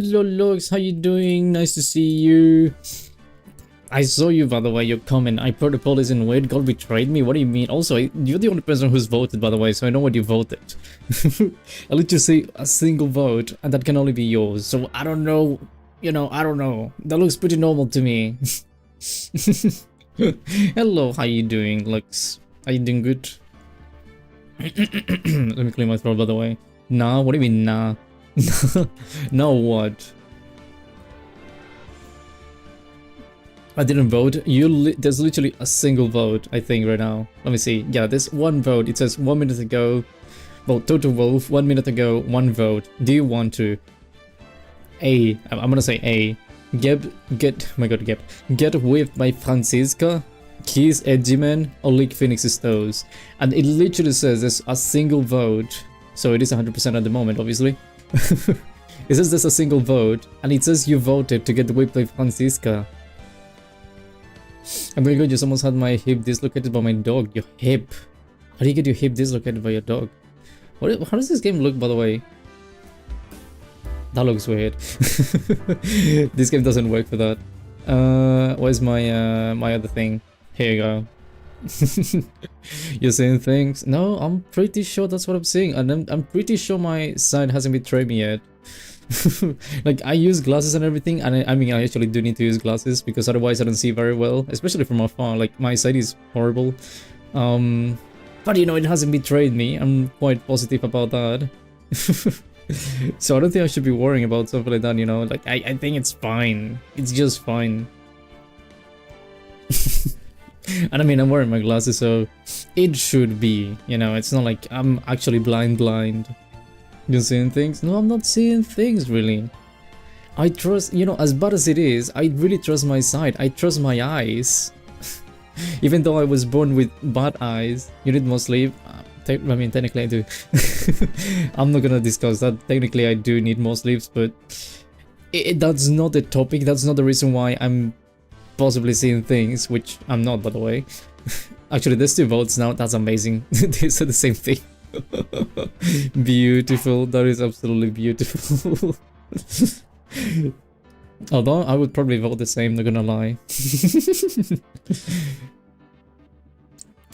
Hello, Lux, how you doing? Nice to see you. I saw you, by the way, your comment. I put the police in weird. God betrayed me. What do you mean? Also, you're the only person who's voted, by the way, so I know what you voted. I'll let you say a single vote, and that can only be yours. So I don't know. You know, I don't know. That looks pretty normal to me. Hello, how you doing, Lux? Are you doing good? Let me clear my throat, by the way. Nah, what do you mean, nah? Now what? I didn't vote. There's literally a single vote, I think, right now. Let me see. Yeah, there's one vote. It says 1 minute ago. Well, Totto Wolff, 1 minute ago, one vote. Do you want to? A. I'm gonna say A. Get whipped by Francisca, kiss Edgeman, or lick Phoenix's toes. And it literally says there's a single vote. So it is 100% at the moment, obviously. It says there's a single vote, and it says you voted to get whipped by Francisca. I'm very good, you almost had my hip dislocated by my dog. Your hip? How do you get your hip dislocated by your dog? How does this game look, by the way? That looks weird. This game doesn't work for that. Where's my my other thing? Here you go. You're saying things? No, I'm pretty sure that's what I'm saying, and I'm pretty sure my side hasn't betrayed me yet. Like, I use glasses and everything, and I mean I actually do need to use glasses because otherwise I don't see very well, especially from afar. Like, my sight is horrible. But you know, it hasn't betrayed me. I'm quite positive about that. So I don't think I should be worrying about something like that, you know. Like, I think it's fine. It's just fine. And I mean, I'm wearing my glasses, so it should be, you know, it's not like I'm actually blind. You're seeing things? No, I'm not seeing things, really. I trust, you know, as bad as it is, I really trust my sight. I trust my eyes. Even though I was born with bad eyes. You need more sleep? I mean, technically I do. I'm not gonna discuss that. Technically I do need more sleeps, but that's not the topic. That's not the reason why I'm possibly seeing things, which I'm not, by the way. Actually, there's 2 votes now. That's amazing. They said the same thing. Beautiful. That is absolutely beautiful. Although I would probably vote the same, not gonna lie.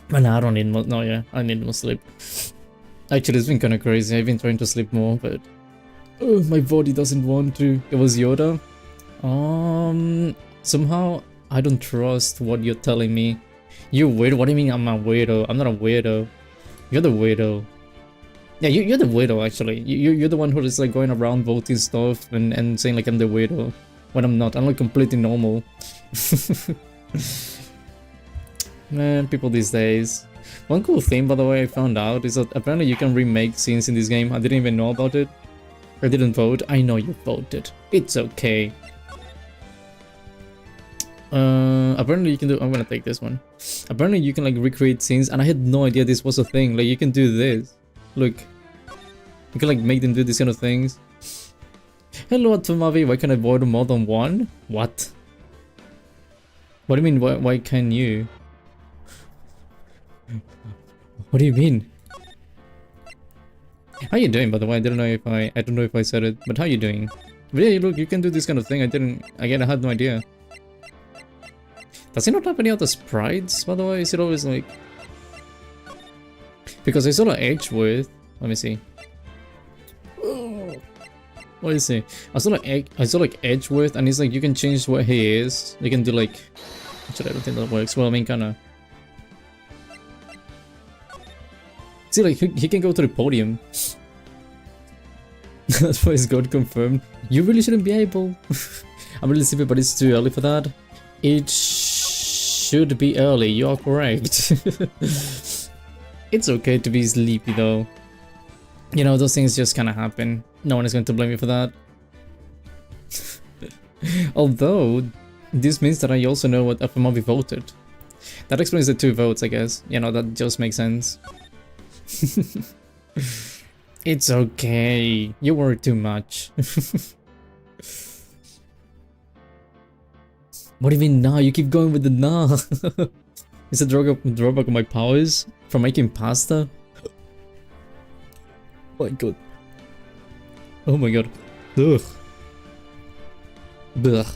But nah, I don't need more. No, yeah, I need more sleep. Actually, it's been kind of crazy. I've been trying to sleep more, but my body doesn't want to. It was Yoda. Somehow I don't trust what you're telling me. You're weird. What do you mean I'm a weirdo? I'm not a weirdo. You're the weirdo. Yeah, you're the weirdo, actually. You're the one who is like going around voting stuff and saying like I'm the weirdo. When I'm not. I'm like completely normal. Man, people these days. One cool thing, by the way, I found out is that apparently you can remake scenes in this game. I didn't even know about it. I didn't vote. I know you voted. It's okay. Apparently you can do. I'm gonna take this one. Apparently you can like recreate scenes, and I had no idea this was a thing. Like, you can do this. Look, you can like make them do these kind of things. Hello, Tomavi. Why can I vote more than one? What? What do you mean? Why can you? What do you mean? How you doing, by the way? I don't know if I said it, but how you doing? But yeah, look, you can do this kind of thing. I had no idea. Does it not have any other sprites, by the way? Is it always like... Because I saw like Edgeworth. Let me see. What is it? I saw like Edgeworth, and it's like you can change where he is. You can do like... Actually, I don't think that works. Well, I mean, kinda. See, like, he can go to the podium. That's why his god confirmed. You really shouldn't be able. I'm really sleepy, but it's too early for that. It should be early, you are correct. It's okay to be sleepy though. You know, those things just kinda happen. No one is going to blame me for that. Although, this means that I also know what FMRV voted. That explains the 2 votes, I guess. You know, that just makes sense. It's okay. You worry too much. What do you mean nah? You keep going with the nah. Is it drawback of my powers from making pasta? Oh my god. Oh my god. Ugh. Blech.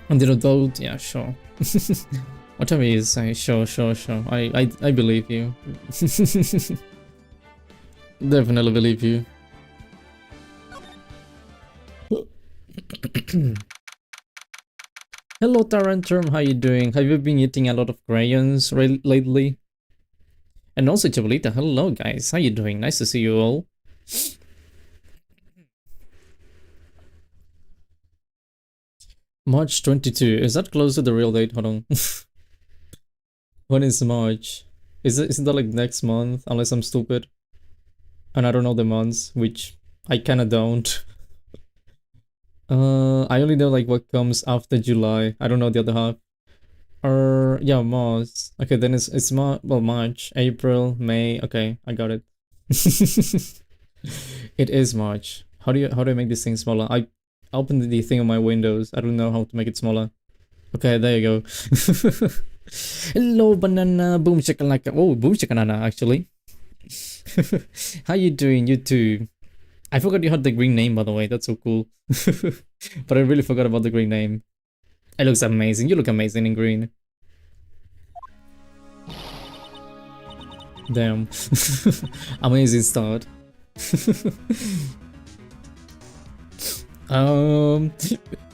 And the adult, yeah, sure. Whatever you say, sure. I believe you. Definitely believe you. Hello Taranturm, how you doing? Have you been eating a lot of crayons lately? And also Chabolita, hello guys, how you doing? Nice to see you all. March 22, is that close to the real date? Hold on. When is March? Isn't that like next month? Unless I'm stupid. And I don't know the months, which I kinda don't. I only know like what comes after July. I don't know the other half. Yeah, March. Okay, then it's March, April, May. Okay, I got it. It is March. How do I make this thing smaller? I opened the thing on my Windows. I don't know how to make it smaller. Okay, there you go. Hello, banana. Boom shakalaka. Oh, boom shakalaka, actually. How you doing? You too. I forgot you had the green name, by the way. That's so cool. But I really forgot about the green name. It looks amazing. You look amazing in green. Damn. Amazing start.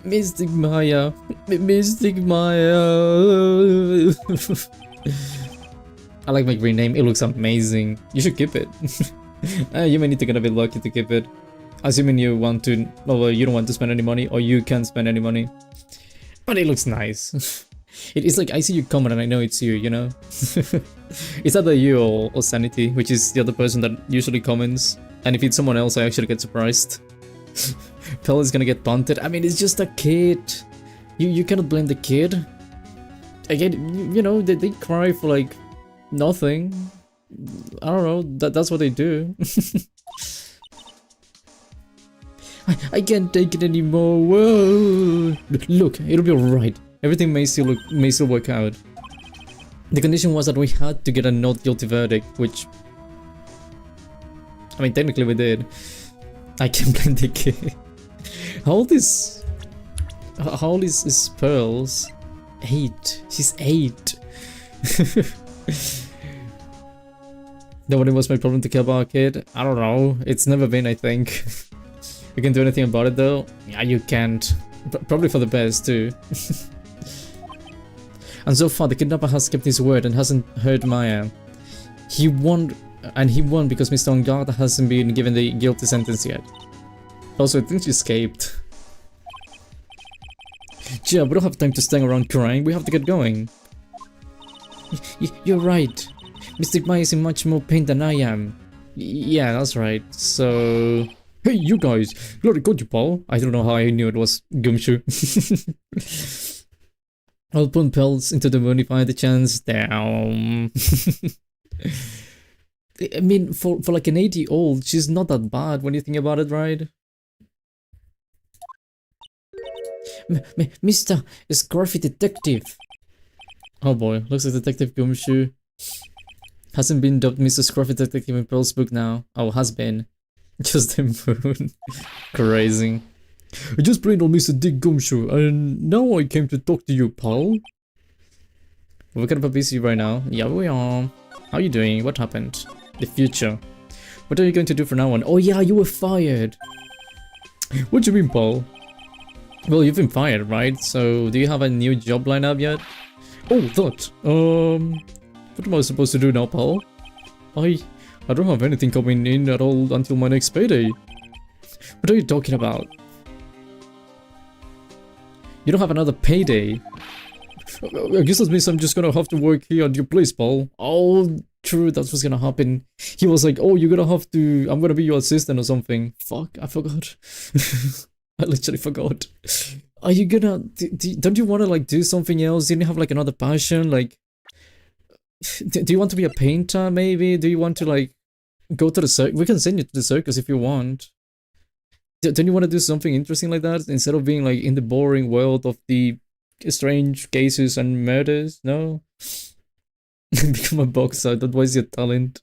Mystic Maya. Mystic Maya. I like my green name. It looks amazing. You should keep it. You may need to get a bit lucky to keep it. Assuming you want to, well, you don't want to spend any money, or you can't spend any money. But it looks nice. It's like I see you comment and I know it's you know? It's either you or Sanity, which is the other person that usually comments. And if it's someone else, I actually get surprised. Pell is gonna get punted. I mean, it's just a kid. You cannot blame the kid. Again, you know, they cry for like nothing. I don't know, that's what they do. I can't take it anymore. Whoa. Look, it'll be alright. Everything may still work out. The condition was that we had to get a not guilty verdict, which, I mean, technically we did. I can't blame the kid. How old is Pearls? 8. She's 8. Nobody was my problem to care about a kid. I don't know. It's never been, I think. You can do anything about it though? Yeah, you can't. Probably for the best too. And so far, the kidnapper has kept his word and hasn't hurt Maya. He won because Mr. Ongard hasn't been given the guilty sentence yet. Also, I think she escaped. Yeah, we don't have time to stand around crying. We have to get going. You're right. Mr. Maya is in much more pain than I am. Yeah, that's right. So... Hey, you guys! Glory got you, Paul. I don't know how I knew it was Gumshoe. I'll put Pelts into the moon if I had the chance. Damn. I mean, for like an 80-year-old, she's not that bad when you think about it, right? Mr. Scruffy Detective. Oh boy, looks like Detective Gumshoe hasn't been dubbed Mr. Scruffy Detective in Pearl's book now. Oh, has been. Just the moon. Crazy. I just played on Mr. Dick Gumshoe and now I came to talk to you, pal. We're kind of busy right now. Yeah, we are. How you doing? What happened? The future. What are you going to do from now on? Oh yeah, you were fired. What do you mean, Paul? Well, you've been fired, right? So, do you have a new job lined up yet? Oh, that. What am I supposed to do now, Paul? I don't have anything coming in at all until my next payday. What are you talking about? You don't have another payday? I guess that means I'm just gonna have to work here at your place, Paul. Oh, true, that's what's gonna happen. He was like, oh, you're gonna have to... I'm gonna be your assistant or something. Fuck, I forgot. I literally forgot. Are you gonna... don't you wanna, like, do something else? Didn't you have, like, another passion? Like... Do you want to be a painter, maybe? Do you want to, like, go to the circus? We can send you to the circus if you want. Don't you want to do something interesting like that? Instead of being, like, in the boring world of the strange cases and murders? No? Become a boxer, don't waste your talent.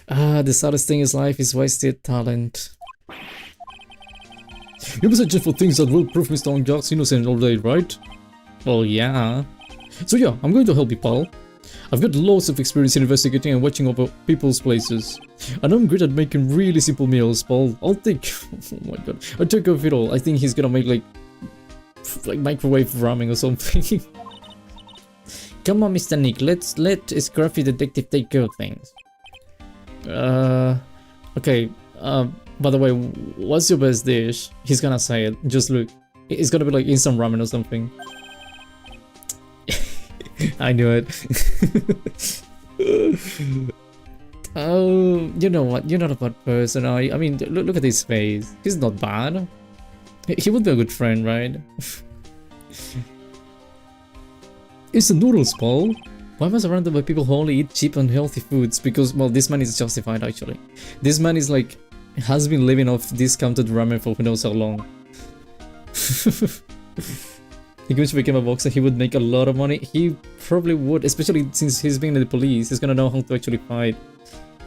Ah, the saddest thing is life is wasted talent. You'll be searching for things that will prove Mr. Angard's innocent all day, right? Well, yeah. So yeah, I'm going to help you, pal. I've got lots of experience in investigating and watching over people's places. And I'm great at making really simple meals, pal. I'll take... Oh my god. I'll take care of it all. I think he's gonna make like microwave ramen or something. Come on, Mr. Nick. Let Scruffy Detective take care of things. Okay. By the way, what's your best dish? He's gonna say it. Just look. It's gonna be like instant ramen or something. I knew it. Oh, you know what? You're not a bad person. I mean, look at his face. He's not bad. He would be a good friend, right? It's the noodles, Paul. Why am I surrounded by people who only eat cheap and healthy foods? Because, well, this man is justified, actually. This man is like, has been living off discounted ramen for who knows how long. If he became a boxer, he would make a lot of money. He probably would, especially since he's been in the police. He's gonna know how to actually fight.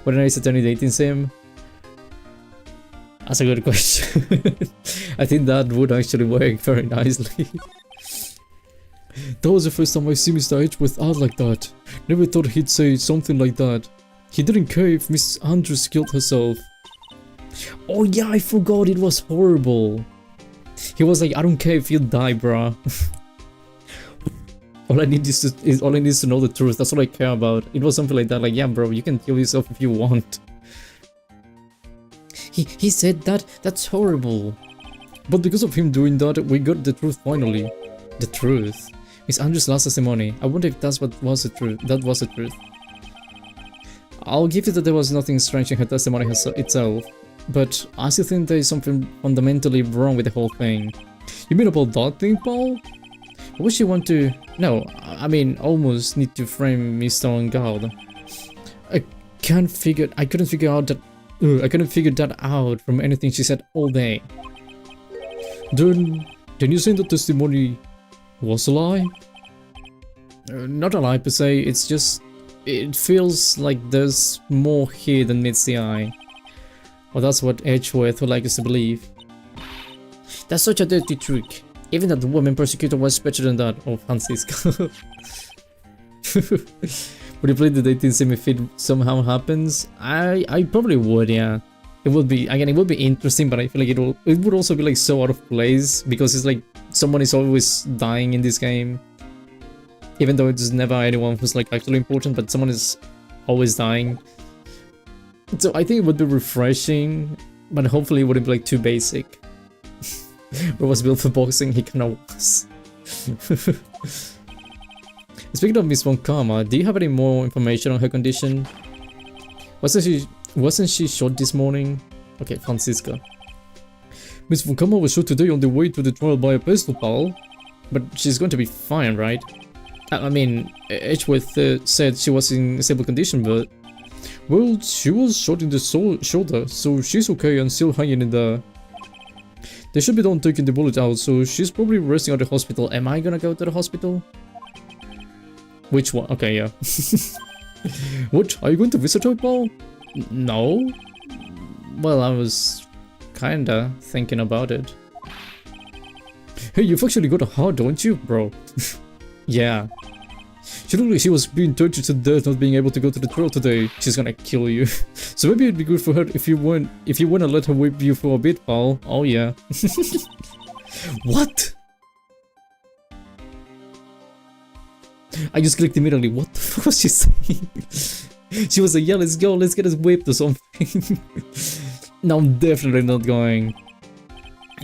What a nice attorney dating sim. That's a good question. I think that would actually work very nicely. That was the first time I see Mr. Edgeworth out like that. Never thought he'd say something like that. He didn't care if Miss Andrews killed herself. Oh yeah, I forgot, it was horrible. He was like, I don't care if you die, bruh. all I need is to know the truth. That's all I care about. It was something like that, like, yeah, bro, you can kill yourself if you want. He said that? That's horrible. But because of him doing that, we got the truth finally. The truth. Miss Andrews' last testimony. I wonder if that's what was the truth. That was the truth. I'll give you that there was nothing strange in her testimony itself. But I still think there is something fundamentally wrong with the whole thing. You mean about that thing, Paul? Would she want to... No, I mean, almost need to frame Mr. Angard. I couldn't figure that out from anything she said all day. Then you saying the testimony was a lie? Not a lie per se, it's just... It feels like there's more here than meets the eye. Well, that's what Edgeworth would like us to believe. That's such a dirty trick. Even that woman persecutor was better than that. Oh, Francisco. Would you play the dating sim if it somehow happens? I probably would, yeah. It would be, again, it would be interesting, but I feel like it would also be like so out of place because it's like someone is always dying in this game. Even though it's never anyone who's like actually important, but someone is always dying. So I think it would be refreshing, but hopefully it wouldn't be like too basic. It was built for boxing, he kinda was. Speaking of Miss Von Karma, do you have any more information on her condition? Wasn't she shot this morning? Okay, Francisca. Miss Von Karma was shot today on the way to the trial by a pistol, pal. But she's going to be fine, right? I mean, Edgeworth said she was in stable condition, but... Well, she was shot in the shoulder, so she's okay and still hanging in there. They should be done taking the bullet out, so she's probably resting at the hospital. Am I gonna go to the hospital? Which one? Okay, yeah. What? Are you going to visit her, Paul? No. Well, I was kinda thinking about it. Hey, you've actually got a heart, don't you, bro? Yeah. She looked like she was being tortured to death not being able to go to the trial today. She's gonna kill you. So maybe it'd be good for her if you wanna let her whip you for a bit, pal. Oh yeah. What? I just clicked immediately. What the fuck was she saying? She was like, yeah, let's go, let's get us whipped or something. No, I'm definitely not going.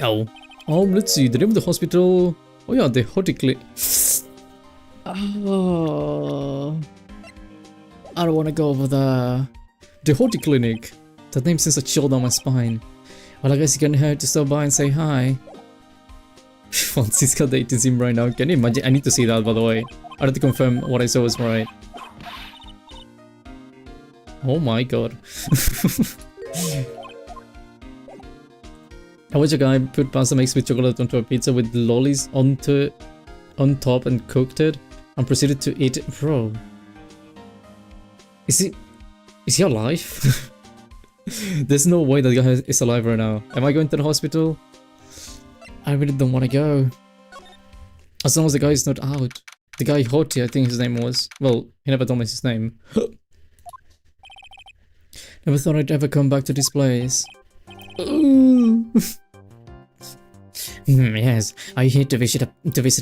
Oh. Let's see, the name of the hospital. Oh yeah, the Horticliff. Oh, I don't want to go over there. The Horticlinic. That name sends a chill down my spine. Well, I guess you can hurt to stop by and say hi. Francisca dating him right now. Can you imagine? I need to see that, by the way. I had to confirm what I saw was right. Oh my god. I watched a guy put pasta mixed with chocolate onto a pizza with lollies on top and cooked it and proceeded to eat it. Bro. Is he alive? There's no way that guy is alive right now. Am I going to the hospital? I really don't want to go. As long as the guy is not out. The guy Hoti, I think his name was. Well, he never told me his name. Never thought I'd ever come back to this place. Ooh. Yes, are you here to visit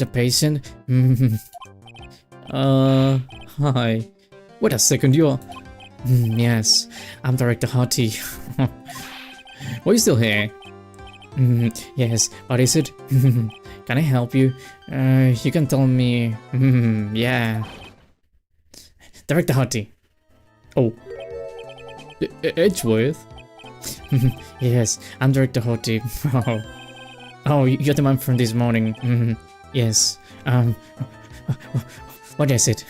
a patient? Hi. Wait a second, you're... yes, I'm Director Hoti. Why are you still here? Yes, what is it? Can I help you? You can tell me... yeah. Director Hoti. Oh. Edgeworth? Yes, I'm Director Hoti. Oh, you're the man from this morning. Yes. What is it?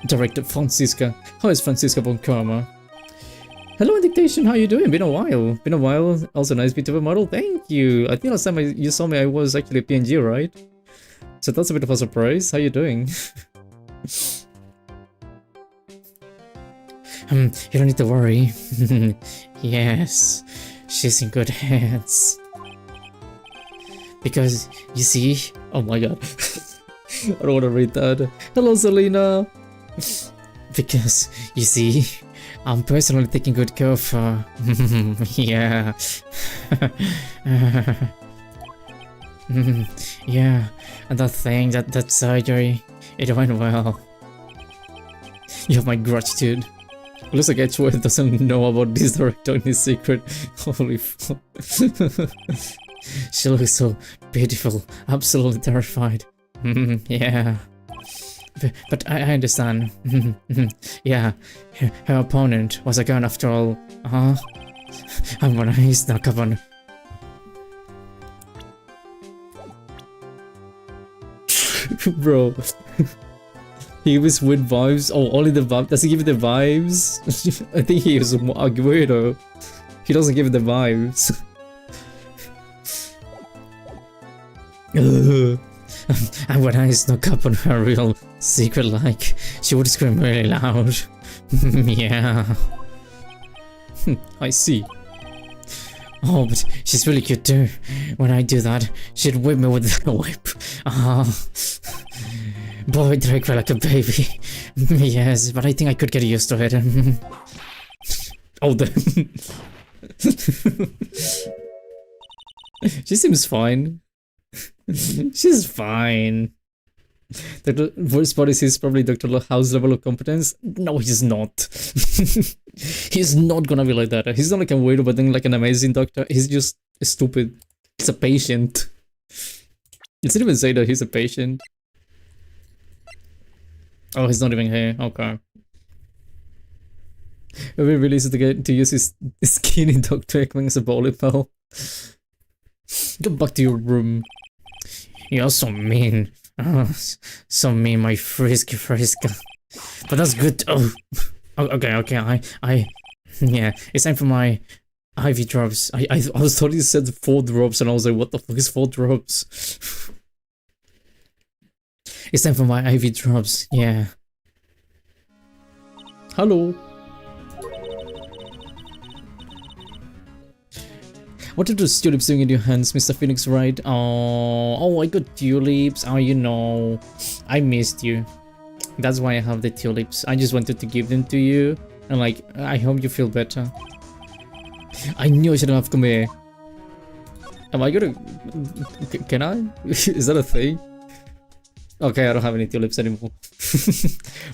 Director Franziska. How is Franziska von Karma? Hello, Dictation. How you doing? Been a while. Been a while. Also, nice VTuber model. Thank you. I think last time you saw me, I was actually a PNG, right? So that's a bit of a surprise. How you doing? You don't need to worry. Yes, she's in good hands. Because, you see... Oh my god. I don't want to read that. Hello, Selena! Because, you see, I'm personally taking good care of her. Yeah. Yeah, and that thing, that surgery, it went well. You have my gratitude. It looks like Edgeworth doesn't know about this director in his secret. Holy fuck. She looks so beautiful, absolutely terrified. Yeah. But I understand. Yeah, her opponent was a gun after all. I'm gonna snuck up on. Bro. He was with vibes. Oh, only the vibes. Does he give it the vibes? I think he is a weirdo. He doesn't give it the vibes. And when I snuck up on her real secret, like, she would scream really loud. Yeah. I see. Oh, but she's really cute too. When I do that, she'd whip me with the whip. Boy, Drake felt like a baby. Yes, but I think I could get used to it. Oh, damn. She seems fine. She's fine. Dr. Worst bodies is probably Dr. House level of competence. No, he's not. He's not gonna be like that. He's not like a weirdo, but then like an amazing doctor. He's just stupid. He's a patient. You didn't even say that he's a patient. Oh, he's not even here. Okay. It would be really easy to get to use his skinny Dr. Eggman as a bowling ball. Go back to your room. You're so mean. Oh, so mean, my frisky Friska. But that's good. Oh, okay. Yeah, it's time for my IV drops. I was thought he said 4 drops, and I was like, what the fuck is 4 drops? It's time for my IV drops. Yeah. Hello. What are those tulips doing in your hands, Mr. Phoenix, right? Oh, I got tulips. Oh, you know, I missed you. That's why I have the tulips. I just wanted to give them to you. And like, I hope you feel better. I knew I shouldn't have come here. Am I gonna... Can I? Is that a thing? Okay, I don't have any tulips anymore.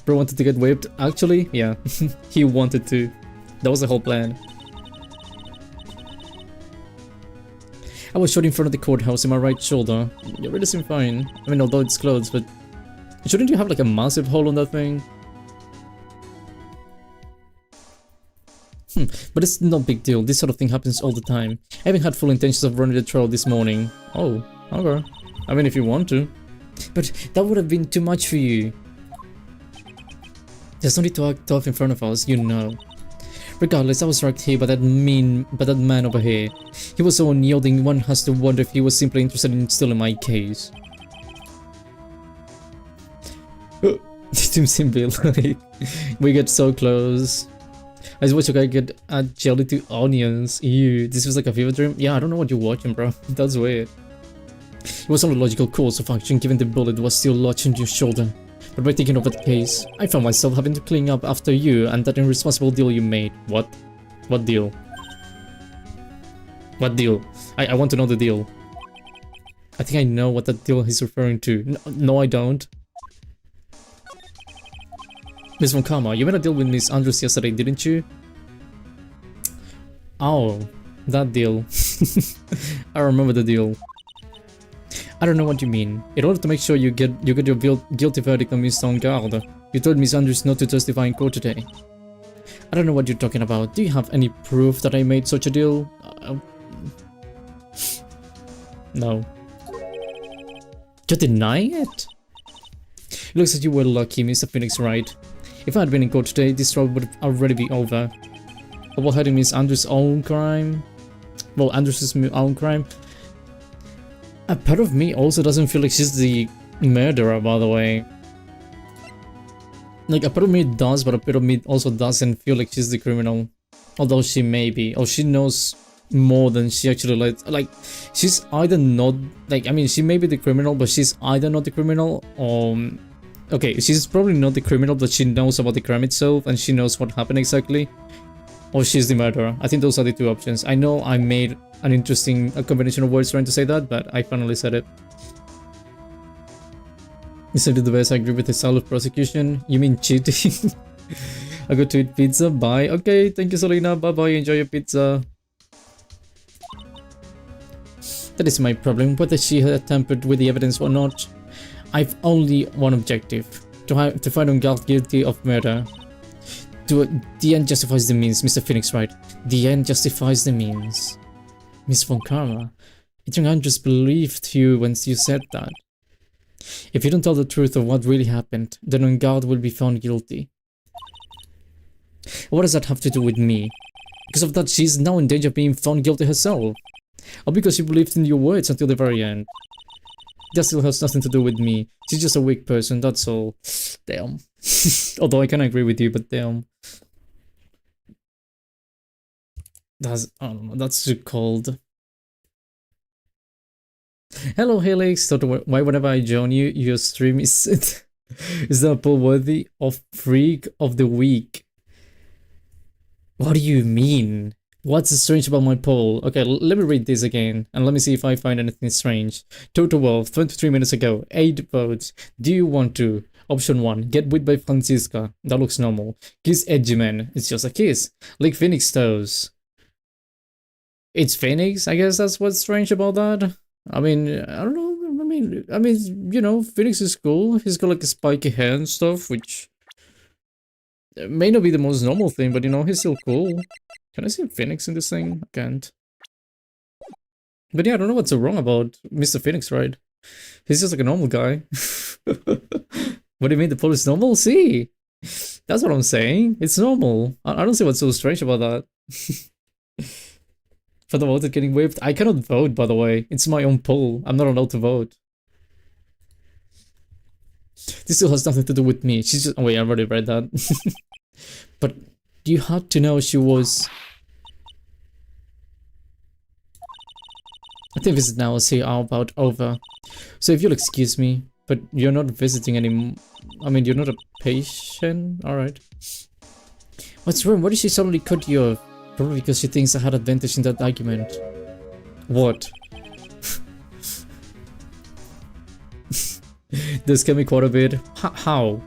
Bro wanted to get whipped. Actually, yeah. He wanted to. That was the whole plan. I was shot in front of the courthouse in my right shoulder. You really seem fine. I mean, although it's closed, but... Shouldn't you have like a massive hole on that thing? But it's no big deal. This sort of thing happens all the time. I haven't had full intentions of running the trail this morning. Oh, okay. I mean, if you want to. But that would have been too much for you. There's no need to act tough in front of us, you know. Regardless, I was right here by that man over here. He was so unyielding, one has to wonder if he was simply interested in stealing my case. It seems simple, like, we get so close. I watched a guy get jelly to onions. Ew, this was like a fever dream? Yeah, I don't know what you're watching, bro. That's weird. It was only a logical course of action given the bullet was still lodged in your shoulder. But by taking over the case, I found myself having to clean up after you and that irresponsible deal you made. What? What deal? What deal? I want to know the deal. I think I know what that deal he's referring to. No, I don't. Miss Von Karma, you made a deal with Miss Andrews yesterday, didn't you? Oh, that deal. I remember the deal. I don't know what you mean. In order to make sure you get your guilty verdict on Miss Guard, you told Miss Andrews not to testify in court today. I don't know what you're talking about. Do you have any proof that I made such a deal? No. You're denying it? It looks like you were lucky, Mr. Phoenix, right? If I had been in court today, this trial would already be over. But what hiding Miss Andrews' own crime? Well, Andrews' own crime? A part of me also doesn't feel like she's the murderer, by the way. Like, a part of me does, but a part of me also doesn't feel like she's the criminal. Although she may be, or she knows more than she actually like she's either not, like, I mean, she may be the criminal, but she's either not the criminal, or okay, she's probably not the criminal, but she knows about the crime itself and she knows what happened exactly, or she's the murderer. I think those are the two options. I know I made an interesting combination of words trying to say that, but I finally said it. You said it the best. I agree with the style of prosecution. You mean cheating? I got to eat pizza. Bye. Okay, thank you, Selena. Bye bye. Enjoy your pizza. That is my problem, whether she had tampered with the evidence or not. I've only one objective: to find Guard guilty of murder. The end justifies the means, Mr. Phoenix, right? The end justifies the means. Miss Von Karma, Adrian Andrews believed you when you said that. If you don't tell the truth of what really happened, then Guard will be found guilty. What does that have to do with me? Because of that, she's now in danger of being found guilty herself. Or because she believed in your words until the very end. That still has nothing to do with me. She's just a weak person, that's all. Damn. Although I can agree with you, but damn. That's, I don't know, that's too cold. Hello Helix, why whenever I join you, your stream is is that poll worthy of Freak of the Week? What do you mean? What's strange about my poll? Okay, let me read this again, and let me see if I find anything strange. Totto Wolff, 23 minutes ago, 8 votes. Do you want to? Option 1, get with by Francisca. That looks normal. Kiss Edgeman. It's just a kiss. Lick Phoenix toes. It's Phoenix? I guess that's what's strange about that. I mean, I don't know. I mean, you know, Phoenix is cool. He's got like a spiky hair and stuff, which may not be the most normal thing, but you know, he's still cool. Can I see Phoenix in this thing? I can't. But yeah, I don't know what's so wrong about Mr. Phoenix, right? He's just like a normal guy. What do you mean the poll is normal? See? That's what I'm saying. It's normal. I don't see what's so strange about that. For the vote getting waived. I cannot vote, by the way. It's my own poll. I'm not allowed to vote. This still has nothing to do with me. She's just... Oh wait, I already read that. But you had to know she was... I think this is now. Say how about over. So if you'll excuse me, but you're not visiting anymore. I mean, you're not a patient? Alright. What's wrong? Why did she suddenly cut you off? Probably because she thinks I had advantage in that argument. What? This scared me quite a bit. How?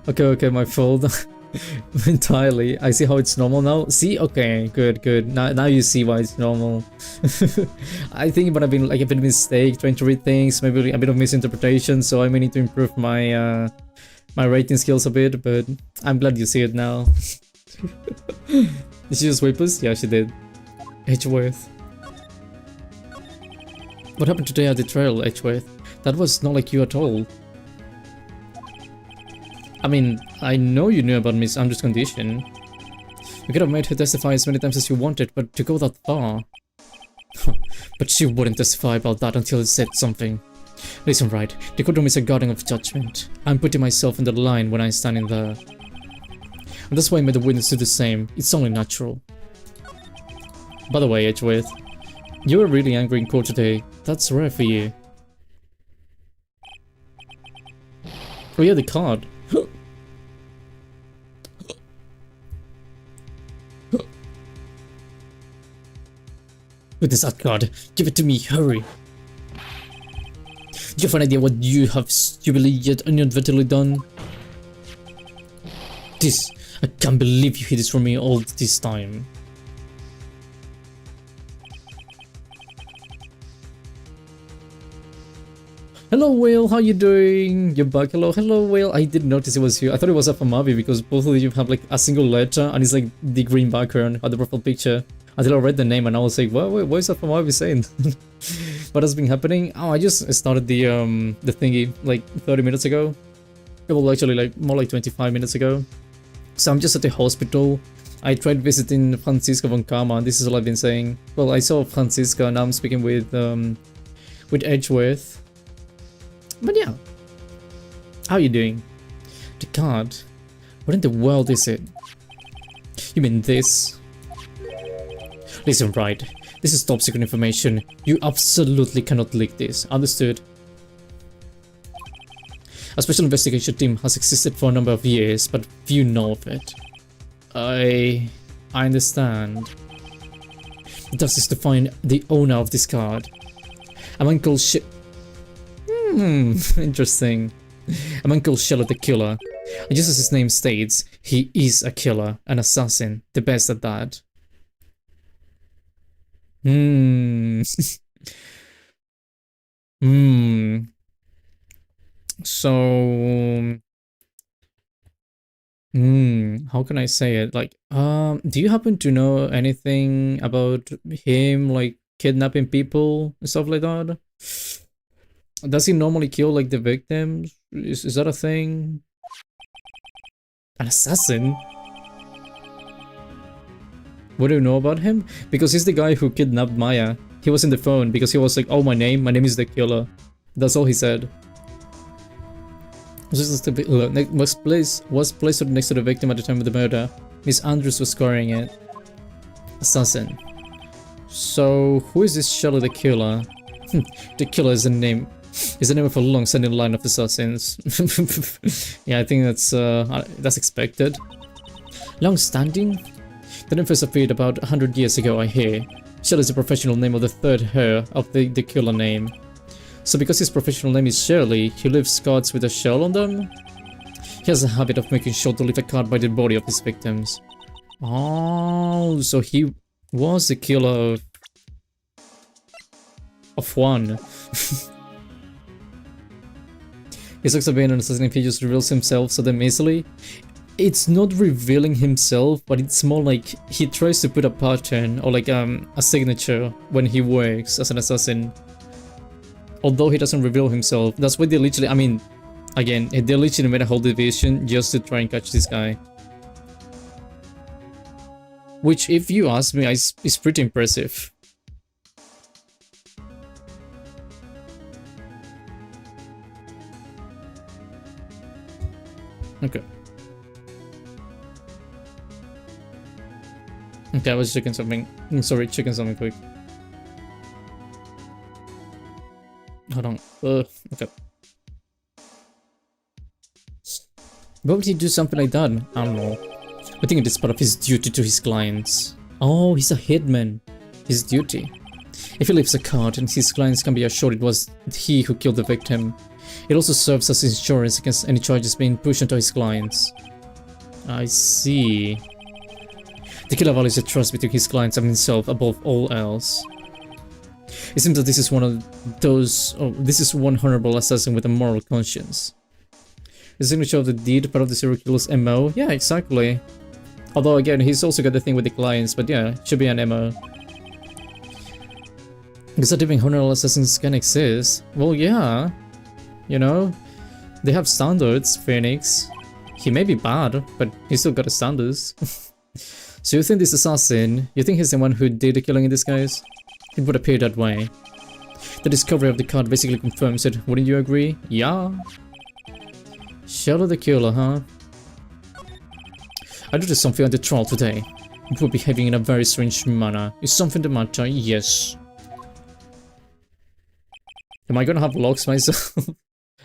Okay, my fault. Entirely. I see how it's normal now. See? Okay, good. Now you see why it's normal. I think it might have been like a bit of a mistake trying to read things, maybe a bit of misinterpretation, so I may need to improve my my rating skills a bit, but I'm glad you see it now. Did she just whip us? Yeah, she did. Edgeworth. What happened today at the trail, Edgeworth? That was not like you at all. I mean, I know you knew about Miss Andrews' condition. You could have made her testify as many times as you wanted, but to go that far... But she wouldn't testify about that until it said something. Listen, right, the courtroom is a guardian of judgment. I'm putting myself in the line when I'm standing there. And that's why I made the witness do the same. It's only natural. By the way, Edgeworth, you were really angry in court today. That's rare for you. Oh yeah, the card. With this art card, give it to me, hurry. Do you have an idea what you have stupidly yet inadvertently done? This, I can't believe you hid this from me all this time. Hello Whale, how you doing? You're back. Hello Whale. I didn't notice it was you. I thought it was Afamavi because both of you have like a single letter and it's like the green background on the profile picture. Until I read the name and I was like, what is Afamavi saying? What has been happening? Oh, I just started the thingy like 30 minutes ago. Well, actually like more like 25 minutes ago. So I'm just at the hospital. I tried visiting Francisca von Kama and this is all I've been saying. Well, I saw Francisca and now I'm speaking with Edgeworth. But yeah, how are you doing? The card? What in the world is it? You mean this? Listen, right, this is top secret information. You absolutely cannot leak this, understood? A special investigation team has existed for a number of years, but few know of it. I understand. The task is to find the owner of this card. A man called interesting. A man called Shello the Killer. And just as his name states, he is a killer, an assassin, the best at that. So... how can I say it? Like, do you happen to know anything about him, like, kidnapping people and stuff like that? Does he normally kill, like, the victims? Is that a thing? An assassin? What do you know about him? Because he's the guy who kidnapped Maya. He was in the phone because he was like, oh, my name is the killer. That's all he said. Was placed next to the victim at the time of the murder. Miss Andrews was scoring it. Assassin. So, who is this Shello the Killer? The killer is the name of a long-standing line of assassins. Yeah, I think that's expected. Long-standing? The name first appeared about 100 years ago, I hear. Shello is the professional name of the third heir of the killer name. So because his professional name is Shirley, he leaves cards with a shell on them? He has a habit of making sure to leave a card by the body of his victims. Oh, so he was the killer of one. He sucks at being an assassin if he just reveals himself so damn easily. It's not revealing himself, but it's more like he tries to put a pattern or like a signature when he works as an assassin. Although he doesn't reveal himself. That's why they literally, I mean, again, they literally made a whole division just to try and catch this guy. Which, if you ask me, is pretty impressive. Okay. Okay, I was checking something. I'm sorry, checking something quick. Hold on. Okay. Why would he do something like that? I don't know. I think it is part of his duty to his clients. Oh, he's a hitman. His duty. If he leaves a card, and his clients can be assured it was he who killed the victim. It also serves as insurance against any charges being pushed onto his clients. I see. The killer values the trust between his clients and himself above all else. It seems that this is one of those... Oh, this is one honorable assassin with a moral conscience. The signature of the deed, part of the serial killer's MO? Yeah, exactly. Although again, he's also got the thing with the clients, but yeah, it should be an MO. Because that even honorable assassins can exist. Well, yeah. You know, they have standards, Phoenix. He may be bad, but he's still got the standards. So you think this assassin, you think he's the one who did the killing in this case? It would appear that way. The discovery of the card basically confirms it, wouldn't you agree? Yeah. Shello the Killer, huh? I noticed something on the trial today. You were behaving in a very strange manner. Is something the matter? Yes. Am I gonna have locks myself?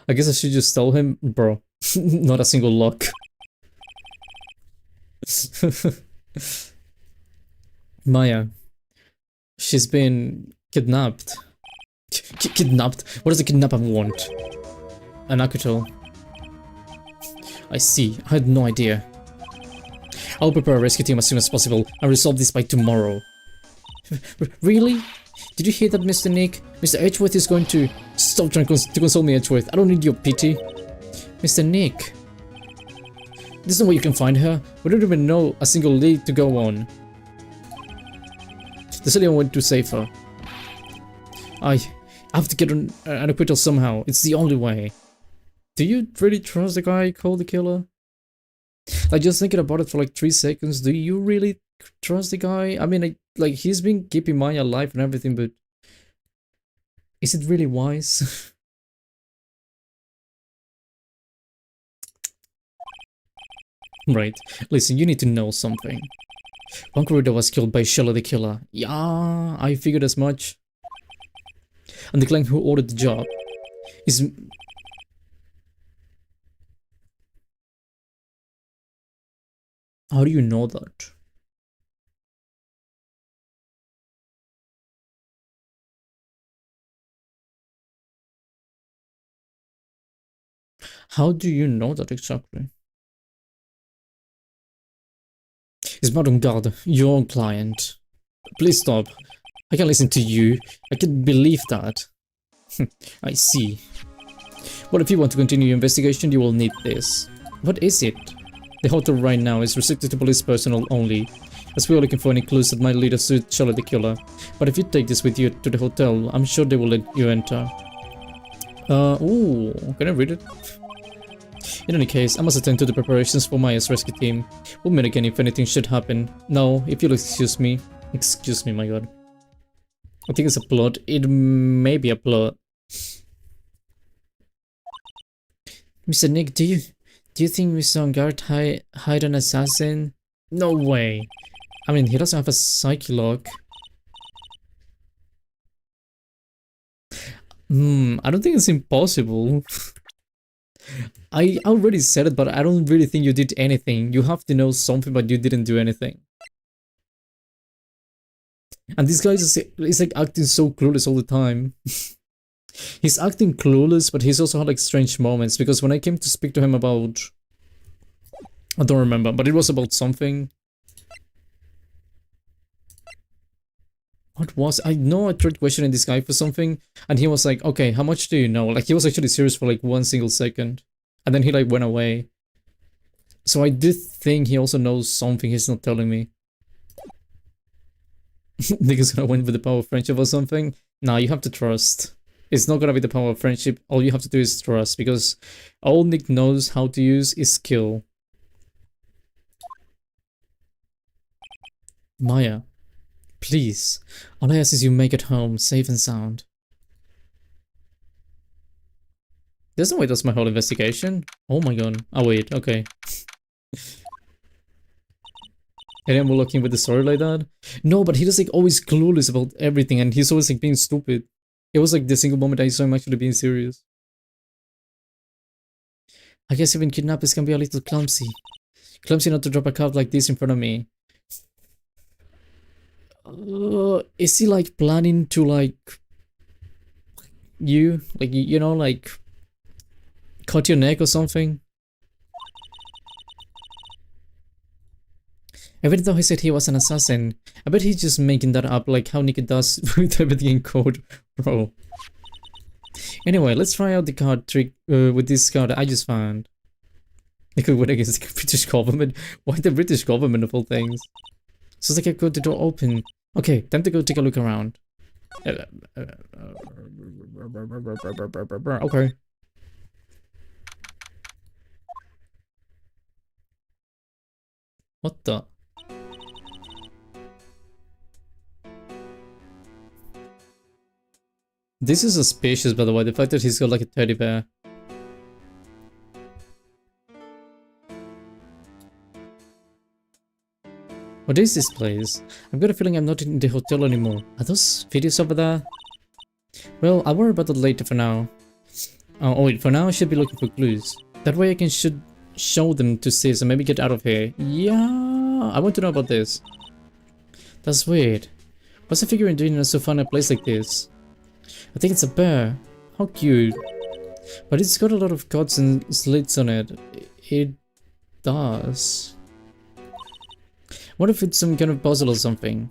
I guess I should just tell him, bro. Not a single lock. Maya. She's been kidnapped. Kidnapped? What does a kidnapper want? An acquittal. I see. I had no idea. I'll prepare a rescue team as soon as possible and resolve this by tomorrow. Really? Did you hear that, Mr. Nick? Mr. Edgeworth is going to... Stop trying to console me, Edgeworth. I don't need your pity. Mr. Nick. There's no way you can find her. We don't even know a single lead to go on. There's only one way to save her. I have to get an acquittal somehow. It's the only way. Do you really trust the guy called the killer? Like, just thinking about it for like 3 seconds, do you really trust the guy? I mean, like he's been keeping Maya alive and everything, but is it really wise? Right. Listen, you need to know something. One corridor was killed by Shella the killer. Yeah, I figured as much. And the client who ordered the job is... How do you know that? How do you know that exactly? It's Madam God, your own client. Please stop. I can't listen to you. I can't believe that. I see. But if you want to continue your investigation, you will need this. What is it? The hotel right now is restricted to police personnel only, as we are looking for any clues that might lead us to Charlie the killer. But if you take this with you to the hotel, I'm sure they will let you enter. Ooh, can I read it? In any case, I must attend to the preparations for Maya's rescue team. We'll meet again if anything should happen. Now, if you'll excuse me. Excuse me, my god. I think it's a plot. It may be a plot. Mr. Nick, do you think Mr. Ongard hide an assassin? No way. I mean, he doesn't have a psyche lock. I don't think it's impossible. I already said it, but I don't really think you did anything. You have to know something, but you didn't do anything. And this guy is like acting so clueless all the time. He's acting clueless, but he's also had like strange moments, because when I came to speak to him about... I don't remember, but it was about something. What was... I know I tried questioning this guy for something, and he was like, okay, how much do you know? Like, he was actually serious for like 1 single second. And then he like went away. So I did think he also knows something he's not telling me. Nigga's gonna win with the power of friendship or something? Nah, you have to trust. It's not gonna be the power of friendship. All you have to do is trust, because all Nick knows how to use is skill. Maya, please. All I ask is you make it home, safe and sound. There's no way that's my whole investigation. Oh my god. Oh wait, okay. And I'm looking with the story like that? No, but he was like always clueless about everything, and he's always like being stupid. It was like the single moment I saw him actually being serious. I guess even kidnappers can be a little clumsy. Clumsy not to drop a card like this in front of me. Is he like planning to like... you know, like... cut your neck or something? Even though he said he was an assassin, I bet he's just making that up like how Nick does with everything in code, bro. Anyway, let's try out the card trick with this card I just found. It could win against the British government. Why the British government of all things? So it's like I got the door open. Okay, time to go take a look around. Okay. What the? This is suspicious, by the way, the fact that he's got like a teddy bear. What is this place? I've got a feeling I'm not in the hotel anymore. Are those videos over there? Well, I'll worry about that later for now. Oh wait, for now I should be looking for clues. That way I should show them to sis and maybe get out of here. Yeah, I want to know about this. That's weird. What's the figurine doing in so fun a place like this? I think it's a bear. How cute. But it's got a lot of cuts and slits on it. It does. What if it's some kind of puzzle or something?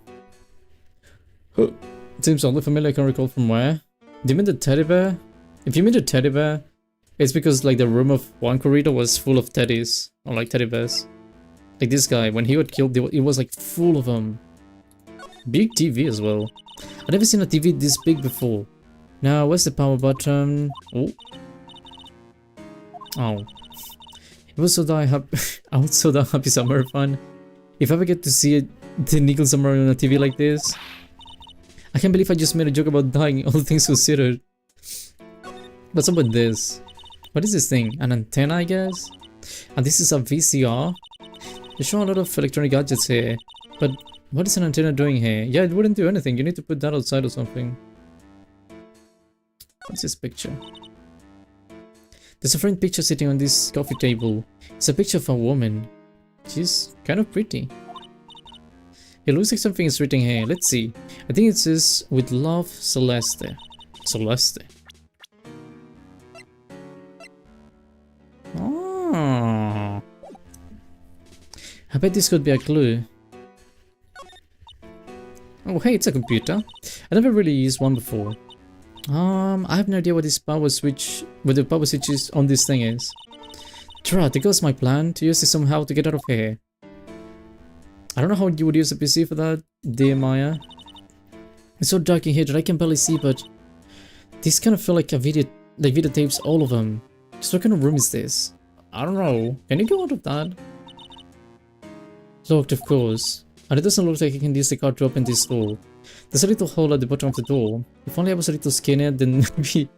It seems oddly familiar, I can't recall from where. Do you mean the teddy bear? If you mean the teddy bear, it's because like the room of one corridor was full of teddies. Or like teddy bears. Like this guy, when he got killed, it was like full of them. Big TV as well. I've never seen a TV this big before. Now, where's the power button? Oh. Oh. It was so happy. I was so happy summer fun. If I ever get to see the nickel summer on a TV like this. I can't believe I just made a joke about dying, all things considered. What's up with this? What is this thing? An antenna, I guess? And this is a VCR? They show a lot of electronic gadgets here. But what is an antenna doing here? Yeah, it wouldn't do anything. You need to put that outside or something. What's this picture? There's a framed picture sitting on this coffee table. It's a picture of a woman. She's kind of pretty. It looks like something is written here. Let's see. I think it says, "With love, Celeste." Celeste. Oh. I bet this could be a clue. Oh, hey, it's a computer. I never really used one before. I have no idea what this power switch, what the power switch is on this thing is. Drat, it goes my plan to use this somehow to get out of here. I don't know how you would use a PC for that, dear Maya. It's so dark in here that I can barely see, but these kind of feel like a videotapes, all of them. So what kind of room is this? I don't know. Can you go out of that? Locked, of course. And it doesn't look like I can use the card to open this door. There's a little hole at the bottom of the door. If only I was a little skinnier, then maybe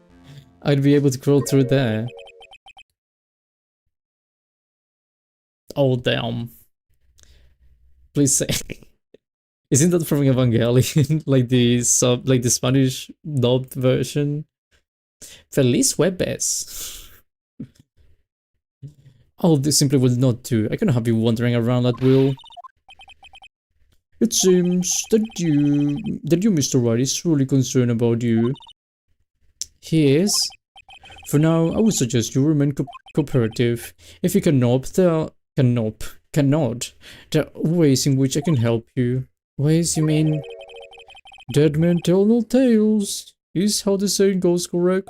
I'd be able to crawl through there. Oh damn. Please say. Isn't that from Evangelion? like the Spanish dubbed version? Feliz Jueves. Oh, this simply will not do. I cannot have you wandering around at will. It seems that you, Mr. Wright, is truly concerned about you. He is. For now, I would suggest you remain cooperative. If you cannot, there are ways in which I can help you. Ways, you mean? Dead men tell no tales, is how the saying goes, correct?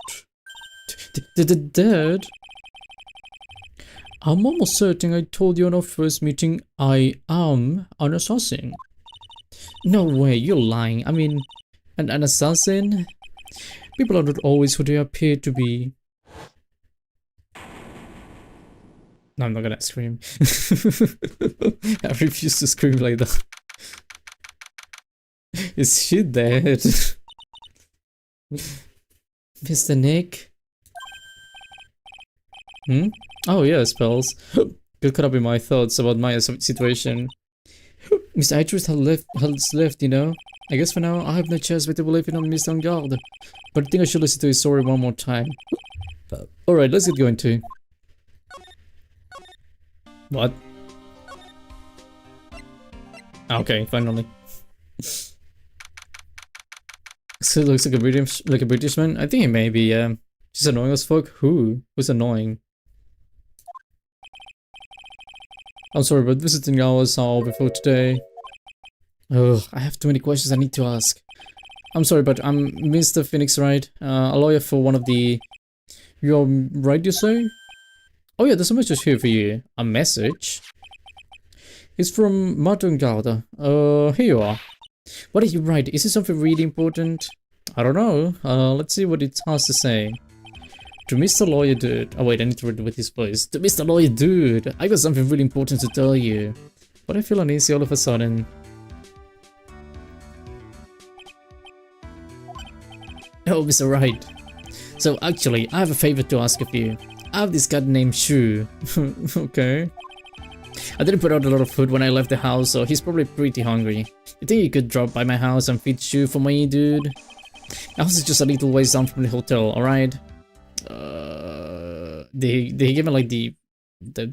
Dead? I'm almost certain I told you on our first meeting I am an assassin. No way, you're lying. I mean, an assassin? People are not always who they appear to be. No, I'm not gonna scream. I refuse to scream like that. Is she dead? Mr. Nick? Hmm? Oh yeah, spells. Good caught up in my thoughts about my situation. Mr. Edgeworth has left, you know. I guess for now, I have no choice but to believe in Mr. Angard. But I think I should listen to his story one more time. Alright, let's get going to. What? Okay, finally. So it looks like a British man. I think he may be, yeah. She's annoying as fuck. Who's annoying? I'm sorry, but visiting hours are over for today. Ugh, I have too many questions I need to ask. I'm sorry, but I'm Mr. Phoenix, right? A lawyer for one of the... You're right, you say? Oh yeah, there's a message here for you. A message? It's from Martin Garda. Here you are. What did you write? Is it something really important? I don't know. Let's see what it has to say. To Mr. Lawyer Dude. Oh wait, I need to read it with his voice. To Mr. Lawyer Dude, I got something really important to tell you. But I feel uneasy all of a sudden. Oh, Mr. Wright. So actually, I have a favor to ask of you. I have this cat named Shu. Okay. I didn't put out a lot of food when I left the house, so he's probably pretty hungry. You think you could drop by my house and feed you for me, dude? The house is just a little ways down from the hotel, alright? Did he give me like the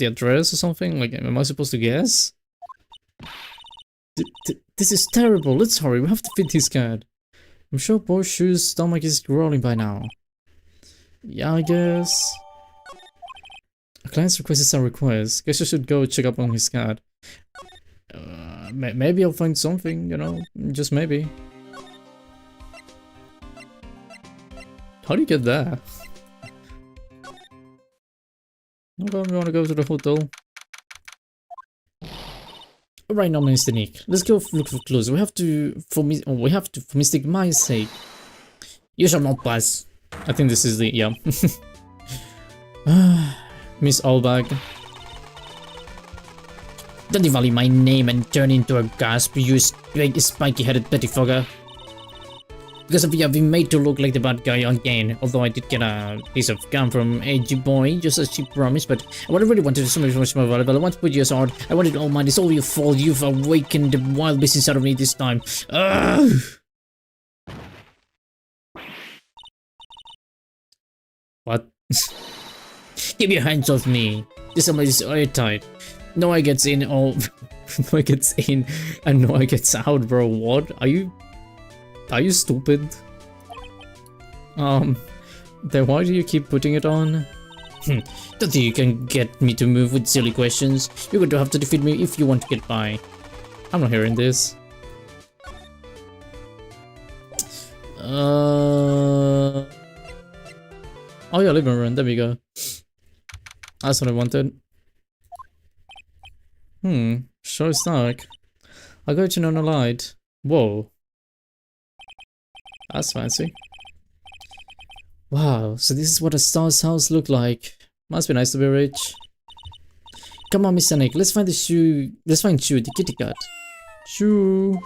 address or something? Like, am I supposed to guess? This is terrible. Let's hurry. We have to feed his cat. I'm sure poor Shu's stomach is growling by now. Yeah, I guess. A client's request is a request. Guess I should go check up on his cat. Maybe I'll find something, you know, just maybe. How do you get there? Okay, we want to go to the hotel. Right now, Mr. Nick. Let's go look for clues. We have to, for Mr. Mai's sake. You shall not pass. I think this is the, yeah. Miss Allbag. Don't devalue my name and turn into a gasp, you spiky-headed pettifogger. Because of you, I've been made to look like the bad guy again. Although I did get a piece of gum from Edgy Boy, just as she promised. But what I really wanted is so much more valuable. I want to put you aside. I wanted all mine. It's all your fault. You've awakened the wild beast inside of me this time. Ugh! What? Keep your hands off me. This somebody is airtight. No one gets in. Oh, no one gets in, and no one gets out, bro. What? Are you stupid? Then why do you keep putting it on? Don't think you can get me to move with silly questions. You're going to have to defeat me if you want to get by. I'm not hearing this. Oh yeah, living room. There we go. That's what I wanted. Sure it's dark. I'll go turn on the light. Whoa. That's fancy. Wow, so this is what a star's house looked like. Must be nice to be rich. Come on, Mr. Nick, let's find the shoe. Let's find Shu, the kitty cat. Shu.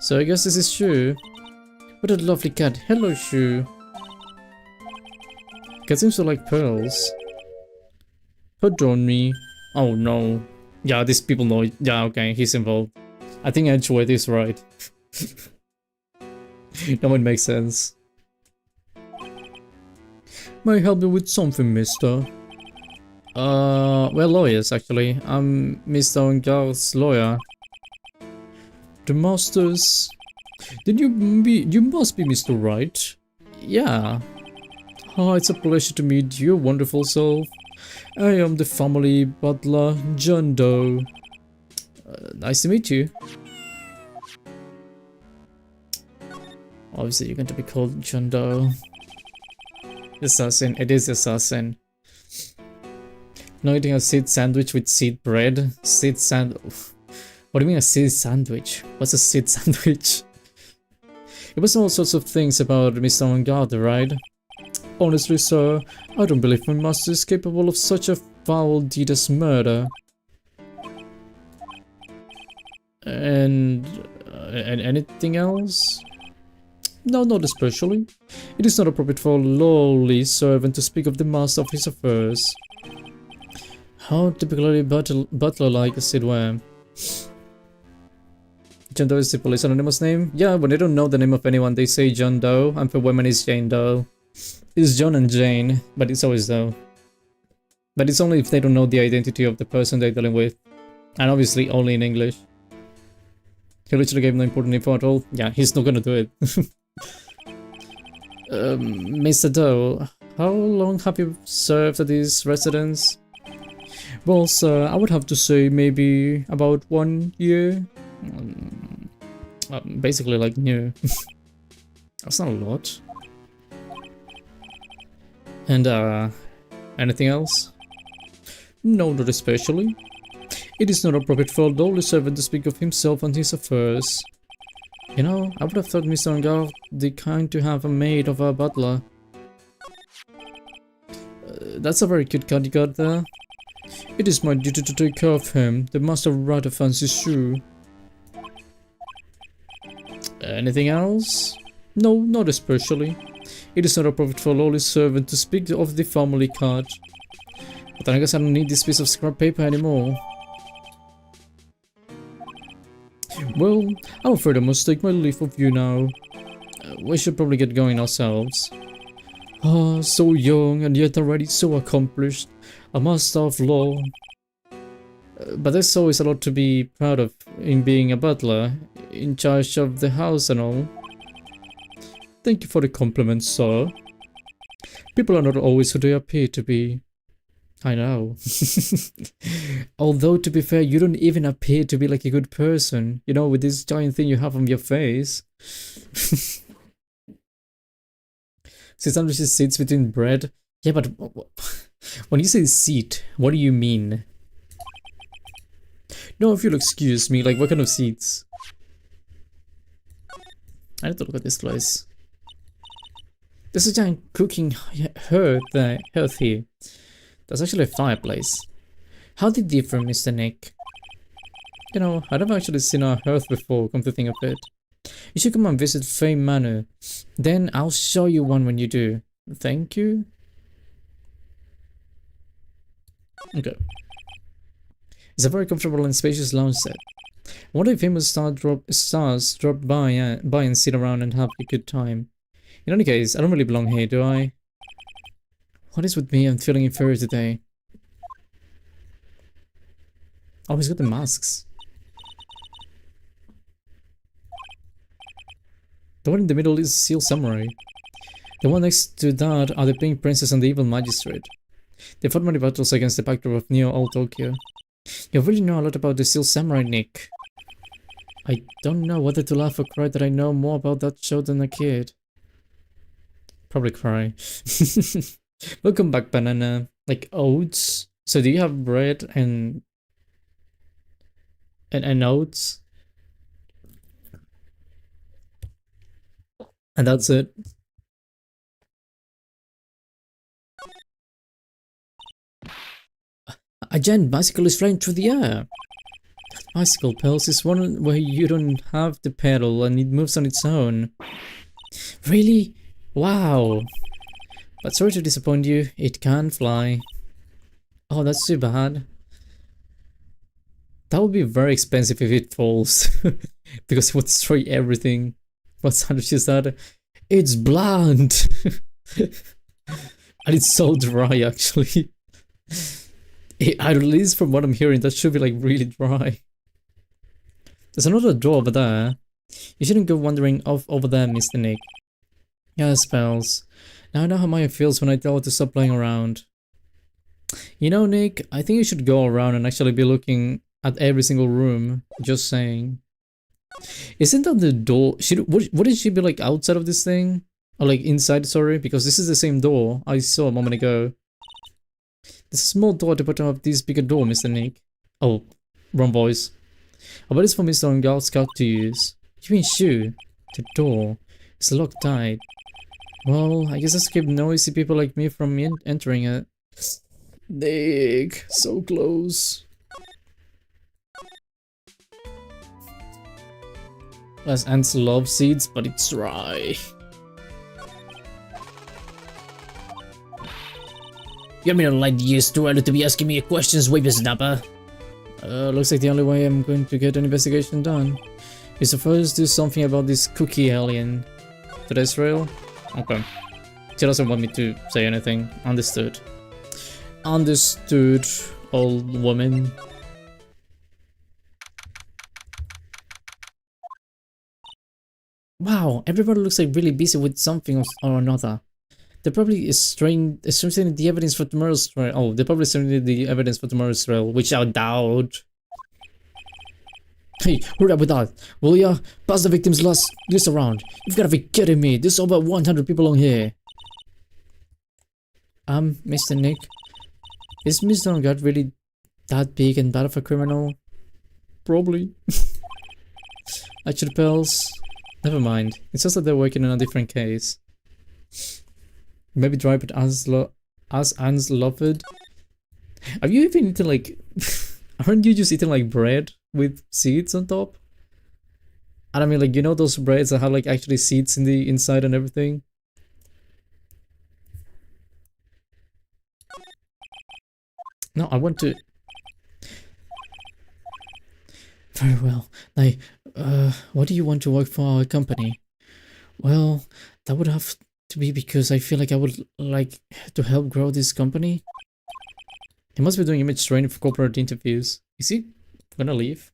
So I guess this is Shu. What a lovely cat. Hello, Shu. Cat seems to like pearls. Pardon me. Oh no. Yeah, these people know. Yeah, okay, he's involved. I think Edgeworth is right. That would make sense. May I help you with something, mister? We're lawyers, actually. I'm Mr. Ongar's lawyer. The masters... Then you must be Mr. Wright. Yeah. Ah, it's a pleasure to meet your wonderful self. I am the family butler, John Doe. Nice to meet you. Obviously, you're going to be called John Doe. Assassin. It is assassin. Not eating a seed sandwich with seed bread. Seed sand. What do you mean a seed sandwich? What's a seed sandwich? It was all sorts of things about Mr. Ongar, right? Honestly, sir, I don't believe my master is capable of such a foul deed as murder. And anything else? No, not especially. It is not appropriate for a lowly servant to speak of the master of his affairs. How typically butler-like is it were? John Doe is the police anonymous name? Yeah, when they don't know the name of anyone, they say John Doe, and for women it's Jane Doe. It's John and Jane, but it's always Doe. But it's only if they don't know the identity of the person they're dealing with. And obviously only in English. He literally gave no important info at all. Yeah, he's not gonna do it. Mr. Doe, how long have you served at this residence? Well, sir, I would have to say maybe about 1 year. Basically like new. That's not a lot. And anything else? No, not especially. It is not appropriate for a lowly servant to speak of himself and his affairs. You know, I would have thought Mr. Ongar the kind to have a maid of a butler. That's a very cute cat you got there. It is my duty to take care of him. The master rather fancies Shu. Anything else? No, not especially. It is not appropriate for a lowly servant to speak of the family cat. But then I guess I don't need this piece of scrap paper anymore. Well, I'm afraid I must take my leave of you now. We should probably get going ourselves. Ah, so young and yet already so accomplished. A master of law. But there's always a lot to be proud of in being a butler, in charge of the house and all. Thank you for the compliment, sir. People are not always who they appear to be. I know. Although, to be fair, you don't even appear to be like a good person. You know, with this giant thing you have on your face. See, sometimes she sits between bread. Yeah, but when you say seat, what do you mean? No, if you'll excuse me, like what kind of seats? I need to look at this place. There's a giant cooking hearth here. That's actually a fireplace. How did it differ, Mr. Nick? You know, I've never actually seen a hearth before, come to think of it. You should come and visit Fame Manor. Then I'll show you one when you do. Thank you. Okay. It's a very comfortable and spacious lounge set. One of the famous stars drop by and sit around and have a good time. In any case, I don't really belong here, do I? What is with me? I'm feeling inferior today. Oh, he's got the masks. The one in the middle is Seal Samurai. The one next to that are the Pink Princess and the Evil Magistrate. They fought many battles against the backdrop of Neo Old Tokyo. You really know a lot about the Seal Samurai, Nick. I don't know whether to laugh or cry that I know more about that show than a kid. Probably cry. Welcome back, Banana. Like oats? So do you have bread and oats? And that's it. A giant bicycle is flying through the air. Bicycle Pals is one where you don't have the pedal and it moves on its own. Really? Wow. But sorry to disappoint you, it can fly. Oh, that's too bad. That would be very expensive if it falls. Because it would destroy everything. What's that she said? It's bland! And it's so dry, actually. At least from what I'm hearing, that should be like really dry. There's another door over there. You shouldn't go wandering off over there, Mr. Nick. Yes, pals. Now I know how Maya feels when I tell her to stop playing around. You know, Nick, I think you should go around and actually be looking at every single room. Just saying. Isn't that the door? Wouldn't she be like outside of this thing? Or like inside, sorry? Because this is the same door I saw a moment ago. There's a small door at the bottom of this bigger door, Mr. Nick. Oh, wrong voice. I bet it's for Mr. and Girl Scout to use. You mean shoe? The door. It's locked tight. Well, I guess that's to keep noisy people like me from entering it. Nick, so close. As ants love seeds, but it's dry. You're mere light years too early to be asking me questions, whippersnapper. Looks like the only way I'm going to get an investigation done is to first do something about this cookie alien. To Israel? Okay. She doesn't want me to say anything. Understood. Understood, old woman. Wow, everybody looks like really busy with something or another. They're probably strengthening the evidence for tomorrow's trial. Oh, they're probably strengthening the evidence for tomorrow's trial, which I doubt. Hey, hurry up with that, will ya? Pass the victim's list around. You've gotta be kidding me. There's over 100 people on here. Mr. Nick, is Mr. Ongard really that big and bad of a criminal? Probably. Actually, pals, never mind. It's just that they're working on a different case. Maybe try it as Anne's loved. Have you even eaten like... Aren't you just eating like bread with seeds on top? And I mean, like, you know those breads that have like actually seeds in the inside and everything? No, I want to... Very well. Like, why do you want to work for our company? Well, that would have to be because I feel like I would like to help grow this company. He must be doing image training for corporate interviews. Is he gonna leave?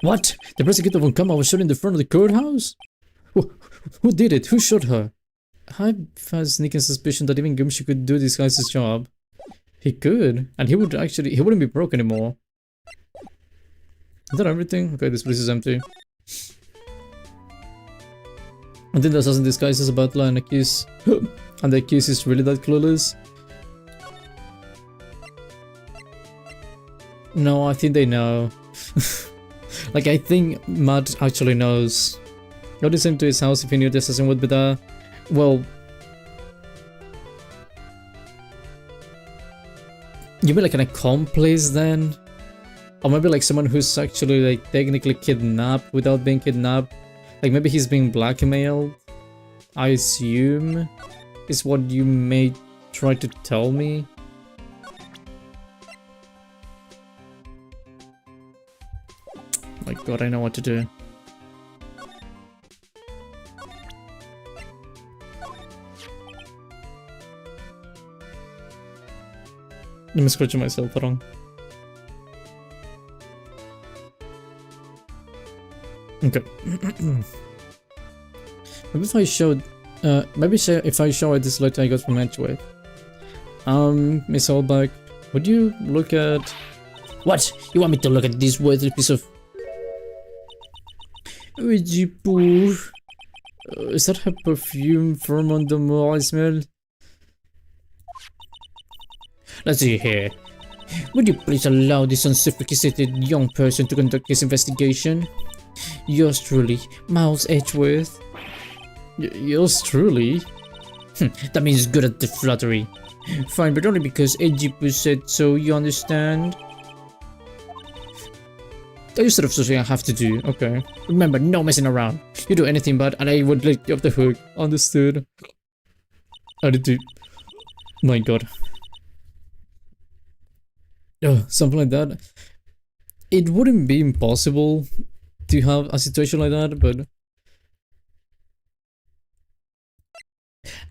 What? The prosecutor von Kama was shot in the front of the courthouse? Who did it? Who shot her? I have a sneaking suspicion that even Gumshoe could do this guy's job. He could, and he wouldn't be broke anymore. Is that everything? Okay, this place is empty. I think the assassin disguised as a butler and accused, and the accused is really that clueless. No, I think they know. Like, I think Matt actually knows. Notice him to his house if he knew the assassin would be there. Well, you mean like an accomplice then? Or maybe like someone who's actually like technically kidnapped without being kidnapped? Like maybe he's being blackmailed? I assume is what you may try to tell me. My god, I know what to do. I'm scratching myself wrong. Okay. Maybe if I showed, if I show this letter I got from Edgeworth. Miss Holbach, would you look at... What? You want me to look at this worthless piece of... Is that her perfume from on the mall I smell? Let's see here. Would you please allow this unsophisticated young person to conduct this investigation? Yours truly, Miles Edgeworth. Yours truly? That means good at the flattery. Fine, but only because Edgeworth said so, you understand? That is sort of something I have to do, okay. Remember, no messing around. You do anything bad and I would let you off the hook. Understood. I did do... My god. Something like that. It wouldn't be impossible to have a situation like that, but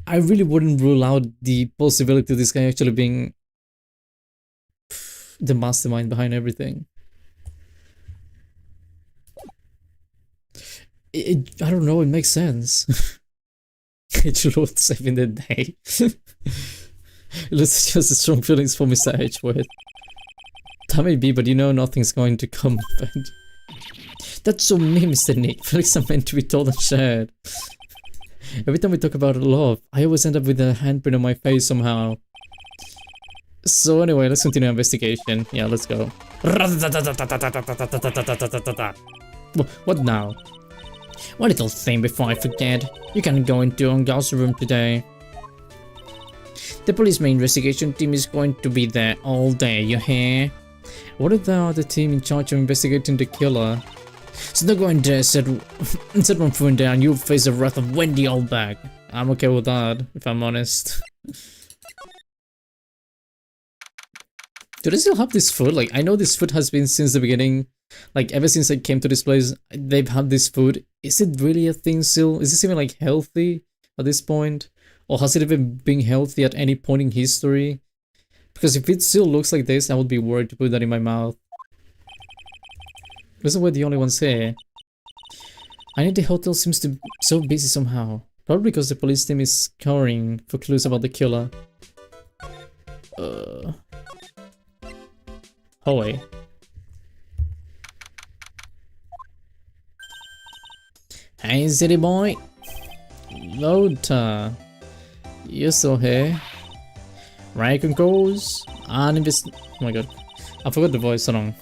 I really wouldn't rule out the possibility of this guy actually being the mastermind behind everything. I don't know, it makes sense. It's Lord saving the day. Let's just strong feelings for Mr. Edgeworth. That may be, but you know nothing's going to come of it. That's so me, Mr. Nick. Feelings are meant to be told and shared. Every time we talk about love, I always end up with a handprint on my face somehow. So anyway, let's continue our investigation. Yeah, let's go. What now? One little thing before I forget. You can go into Ongal's room today. The police main investigation team is going to be there all day, you hear? What if they are the team in charge of investigating the killer? So they're going there, set one foot in there and you'll face the wrath of Wendy Oldbag. I'm okay with that, if I'm honest. Do they still have this food? Like, I know this food has been since the beginning. Like, ever since I came to this place, they've had this food. Is it really a thing still? Is this even, like, healthy at this point? Or has it even been healthy at any point in history? Because if it still looks like this, I would be worried to put that in my mouth. Listen, we're the only ones here. I think the hotel seems to be so busy somehow. Probably because the police team is scouring for clues about the killer. Hallway. Hey, city boy. Lota. You're still here. Rank and goes. Oh my god. I forgot the voice song.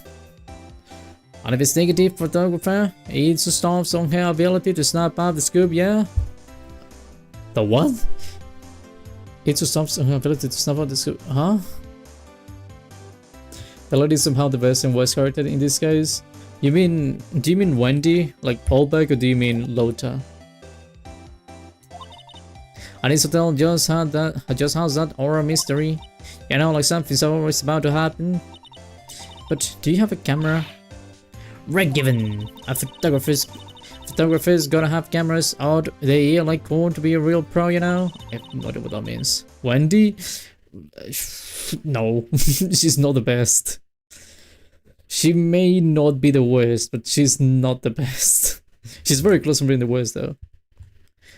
An investigative photographer needs to stop some her ability to snap out the scoop, yeah? The what? It's to stop her ability to snap out the scoop, huh? The lady is somehow the best and worst character in this case. Do you mean Wendy, like Paulbeck, or do you mean Lota? I need to tell just how's that aura mystery. You know, like something's always about to happen. But do you have a camera? Right, given. A photographer's gotta have cameras out they ear like corn to be a real pro, you know? I have no idea what that means. Wendy? No, she's not the best. She may not be the worst, but she's not the best. She's very close from being the worst though.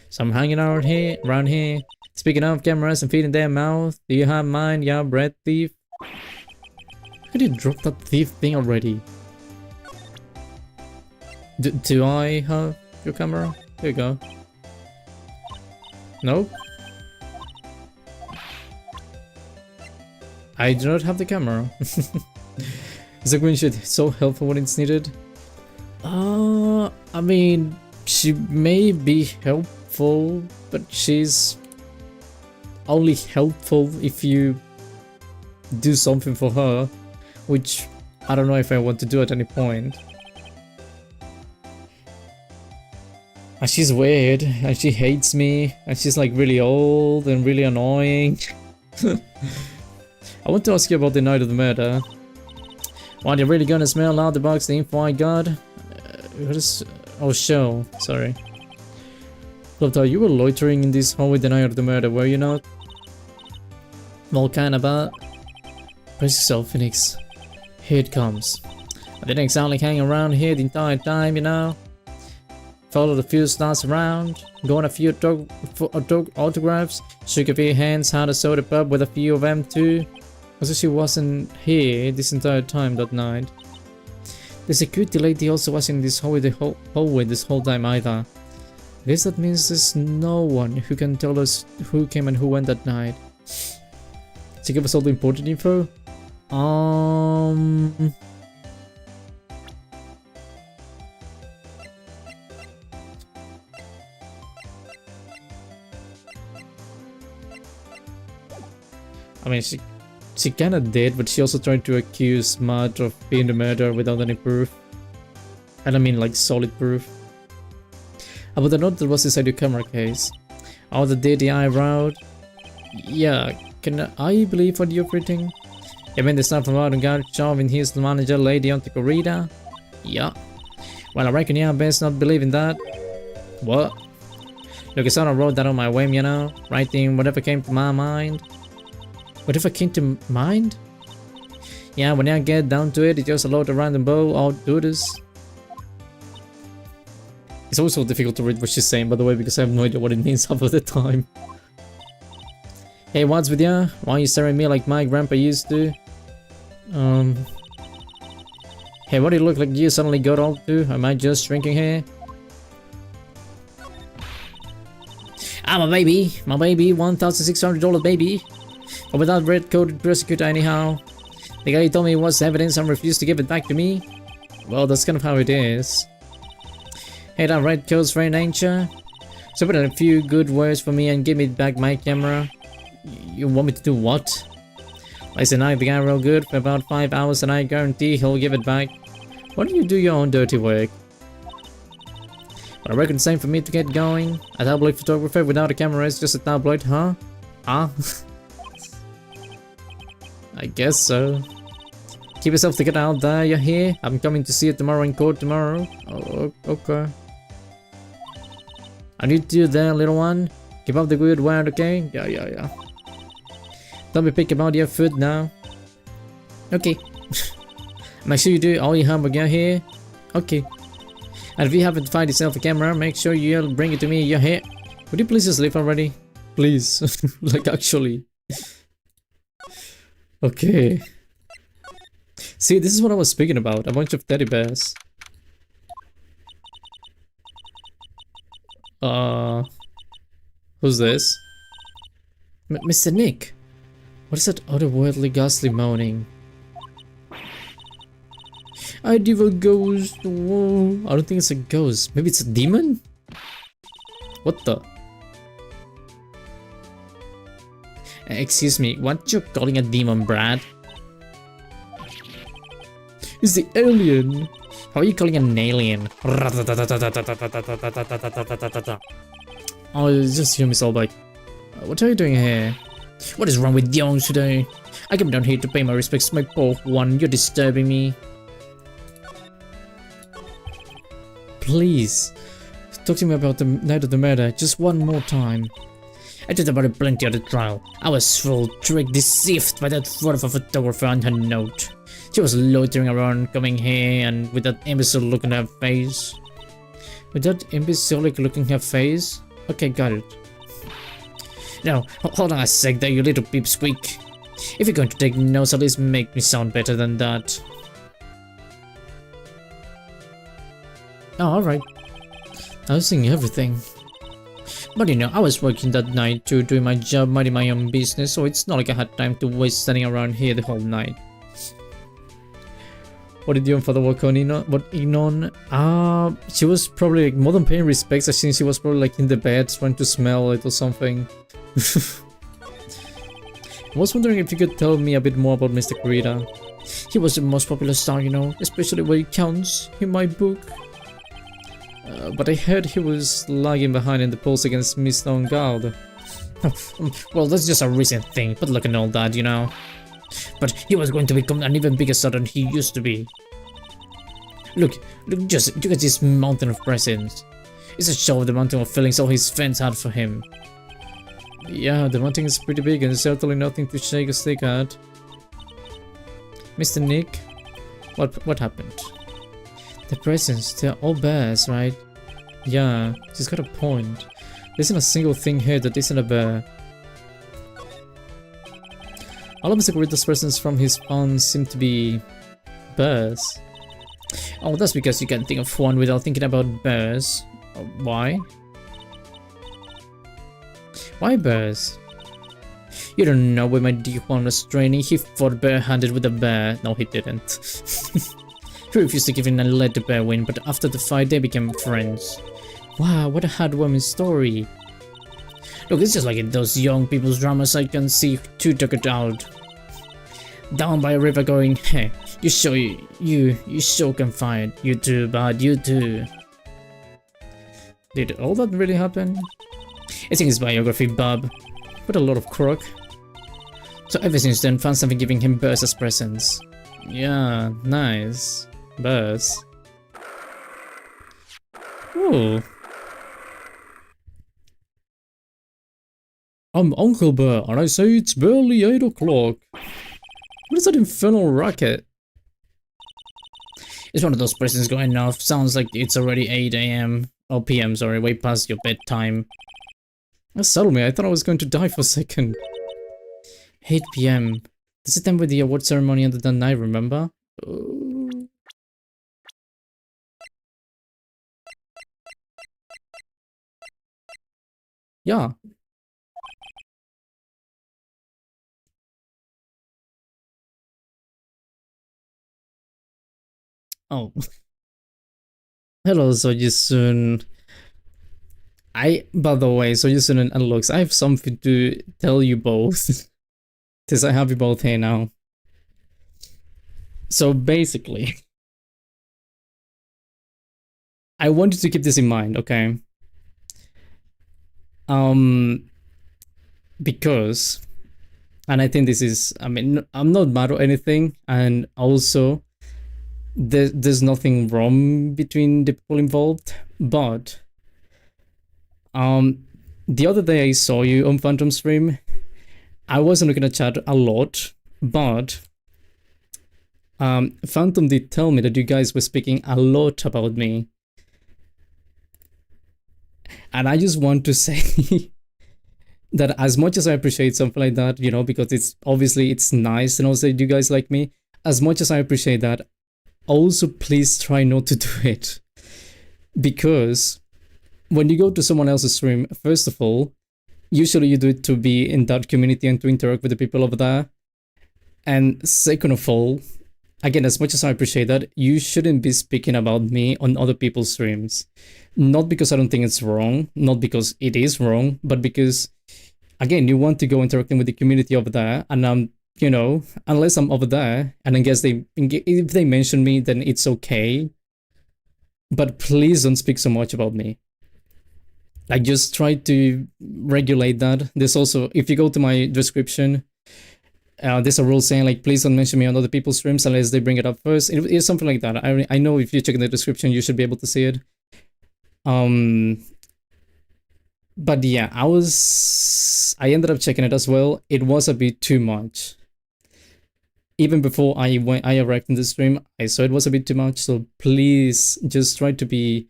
So I'm hanging out here, around here. Speaking of cameras and feet in their mouth, do you have mine, yeah, bread thief? How could you drop that thief thing already? Do I have your camera? There you go. No? I do not have the camera. Is the green shit so helpful when it's needed? I mean, she may be helpful, but she's only helpful if you do something for her, which I don't know if I want to do at any point. And she's weird, and she hates me, and she's like really old and really annoying. I want to ask you about the night of the murder. What, you're really gonna smell out the box, the info I got? What is... Oh, show. Sorry. Totto, you were loitering in this hallway the night of the murder, were you not? Well, kinda, but... Brace yourself, Phoenix. Here it comes. I didn't exactly hang around here the entire time, you know? Followed a few stars around, got a few autographs, shook a few hands, had a soda pub with a few of them too. Also, she wasn't here this entire time that night. The security lady also wasn't in this hallway this whole time either. I guess that means there's no one who can tell us who came and who went that night. To give us all the important info? I mean, she kinda did, but she also tried to accuse Matt of being the murderer without any proof. And I mean like solid proof. But I know there was inside your camera case. Oh, the DDI route. Yeah, can I believe what you're reading? You mean the stuff about the guy shoving his manager lady onto corrida? Yeah. Well, I reckon you're best not believing that. What? Look, I sort of wrote that on my whim, you know? Writing whatever came to my mind. Whatever came to mind? Yeah, when I get down to it, it's just a load of random bow, I'll do this. It's also difficult to read what she's saying, by the way, because I have no idea what it means half of the time. Hey, what's with ya? Why are you staring at me like my grandpa used to? Hey, what do you look like you suddenly got old to? Am I just shrinking here? I'm a baby, my baby, $1,600 baby. But without red-coated prosecutor anyhow. The guy told me it was evidence and refused to give it back to me. Well, that's kind of how it is. Hey, that red coat's friend, ain't ya? So put in a few good words for me and give me back my camera. You want me to do what? Listen, I the guy real good for about 5 hours and I guarantee he'll give it back. Why don't you do your own dirty work? But I reckon the same for me to get going. A tabloid photographer without a camera is just a tabloid, huh? Huh? I guess so. Keep yourself together out there, you hear? I'm coming to see you tomorrow in court tomorrow. Oh, okay. I need you there, little one. Keep up the good word, okay? Yeah. Don't be picky about your food now. Okay. Make sure you do all your homework out here. Okay. And if you haven't found yourself a camera, make sure you bring it to me in your hair. Would you please just leave already? Please. Like, actually. Okay. See, this is what I was speaking about. A bunch of teddy bears. Who's this? Mr. Nick. What is that otherworldly ghastly moaning? I devil ghost. Whoa. I don't think it's a ghost. Maybe it's a demon? What the? Excuse me, what you calling a demon, Brad? It's the alien. How are you calling an alien? Oh, just hear me all back. What are you doing here? What is wrong with young today? I came down here to pay my respects to my poor one. You're disturbing me. Please, talk to me about the night of the murder just one more time. I talked about it plenty at the trial. I was fooled, tricked, deceived by that fraud of a photographer on her note. She was loitering around, coming here, and with that imbecile look on her face. With that imbecilic look on her face? Okay, got it. Now, hold on a sec there, you little pipsqueak. If you're going to take notes, at least make me sound better than that. Oh, alright. I was seeing everything. But you know, I was working that night too, doing my job, minding my own business, so it's not like I had time to waste standing around here the whole night. What did your father work on Inon? She was probably like, more than paying respects, I think she was probably like in the bed trying to smell it or something. I was wondering if you could tell me a bit more about Mr. Kurita. He was the most popular star, you know, especially where he counts in my book. But I heard he was lagging behind in the polls against Miss Longard. Well, that's just a recent thing, but look at all that, you know. But he was going to become an even bigger star than he used to be. Look at this mountain of presents. It's a show of the mountain of feelings all his fans had for him. Yeah, the mountain is pretty big and certainly nothing to shake a stick at. Mr. Nick, what happened? The presents, they're all bears, right? Yeah, she's got a point. There isn't a single thing here that isn't a bear. All of Mr. Kurita's presents from his fans seem to be bears. Oh, that's because you can't think of one without thinking about bears. Why? Why bears? You don't know when my D1 was training, he fought barehanded with a bear. No, he didn't. He refused to give in and let the bear win, but after the fight they became friends. Wow, what a heartwarming story. Look, it's just like in those young people's dramas I can see two took it out. Down by a river going, hey, you sure can fight. You too, bud, you too. Did all that really happen? It's in his biography, Bob. What a lot of crock. So ever since then, fans have been giving him bears as presents. Yeah, nice. Bears. Ooh. I'm Uncle Bear, and I say it's barely 8 o'clock. What is that infernal racket? It's one of those presents going off. Sounds like it's already 8 AM. Oh, PM, sorry, way past your bedtime. That startled me, I thought I was going to die for a second. 8 PM. Does it end with the award ceremony on the night, remember? Yeah. Oh. Hello, Sojisun. By the way, Sojisun and Lux, I have something to tell you both. Since I have you both here now. So basically, I want you to keep this in mind, okay? Because, and I think this is, I mean, I'm not mad or anything, and also, there's nothing wrong between the people involved, but, the other day I saw you on Phantom Stream. I wasn't looking at chat a lot, but Phantom did tell me that you guys were speaking a lot about me. And I just want to say that as much as I appreciate something like that, you know, because it's obviously it's nice and also you guys like me, as much as I appreciate that, also please try not to do it. Because when you go to someone else's stream, first of all, usually you do it to be in that community and to interact with the people over there. And second of all, again, as much as I appreciate that, you shouldn't be speaking about me on other people's streams. Not because I don't think it's wrong, not because it is wrong, but because, again, you want to go interacting with the community over there, and you know, unless I'm over there, and I guess if they mention me, then it's okay. But please don't speak so much about me. Like, just try to regulate that. There's also, if you go to my description, there's a rule saying like, please don't mention me on other people's streams unless they bring it up first. It's something like that. I know if you check in the description, you should be able to see it. But yeah, I ended up checking it as well. It was a bit too much. Even before I arrived in the stream, I saw it was a bit too much. So please just try to be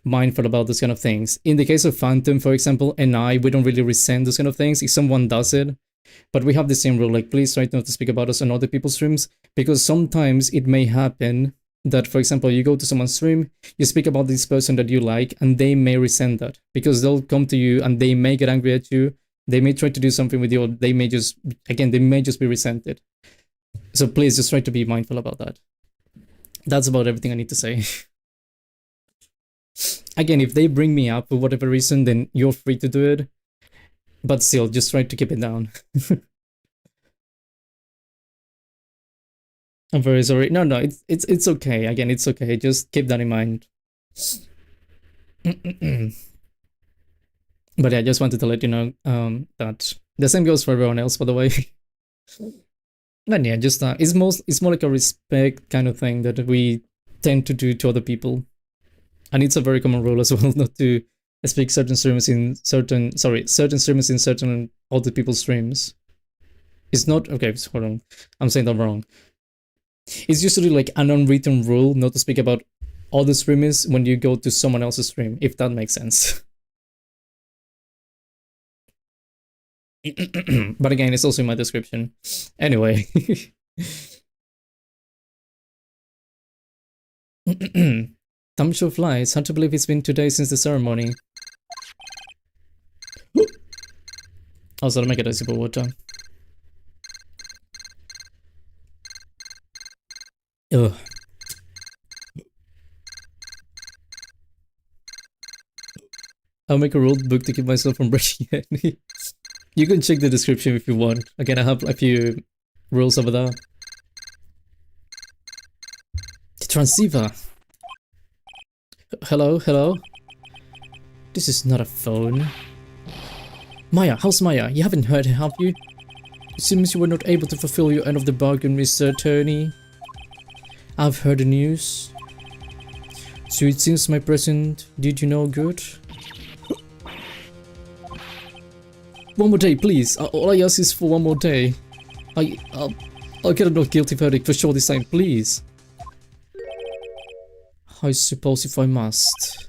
mindful about those kind of things. In the case of Phantom, for example, and we don't really resent those kind of things if someone does it. But we have the same rule, like, please try not to speak about us on other people's streams, because sometimes it may happen that, for example, you go to someone's stream, you speak about this person that you like, and they may resent that, because they'll come to you and they may get angry at you, they may try to do something with you, or they may just, again, they may just be resented. So please just try to be mindful about that. That's about everything I need to say. Again, if they bring me up for whatever reason, then you're free to do it. But still, just try to keep it down. I'm very sorry. No, it's okay. Again, it's okay. Just keep that in mind. But yeah, I just wanted to let you know that the same goes for everyone else, by the way. But yeah, just it's more like a respect kind of thing that we tend to do to other people, and it's a very common rule as well not to speak certain streamers in certain streamers in certain other people's streams. It's not okay. Hold on, I'm saying that wrong. It's usually like an unwritten rule not to speak about other streamers when you go to someone else's stream, if that makes sense. But again, it's also in my description. Anyway. Time show flies. Hard to believe it's been 2 days since the ceremony. Oh, so I'll make it a sip of water. Ugh. I'll make a ruled book to keep myself from breaking any. You can check the description if you want. Again, I have a few rules over there. The transceiver. Hello, hello. This is not a phone. Maya, how's Maya? You haven't heard, have you? It seems you were not able to fulfill your end of the bargain, Mr. Attorney. I've heard the news. So it seems my present did you no good? One more day, please. All I ask is for one more day. I'll get a not guilty verdict for sure this time, please. I suppose if I must.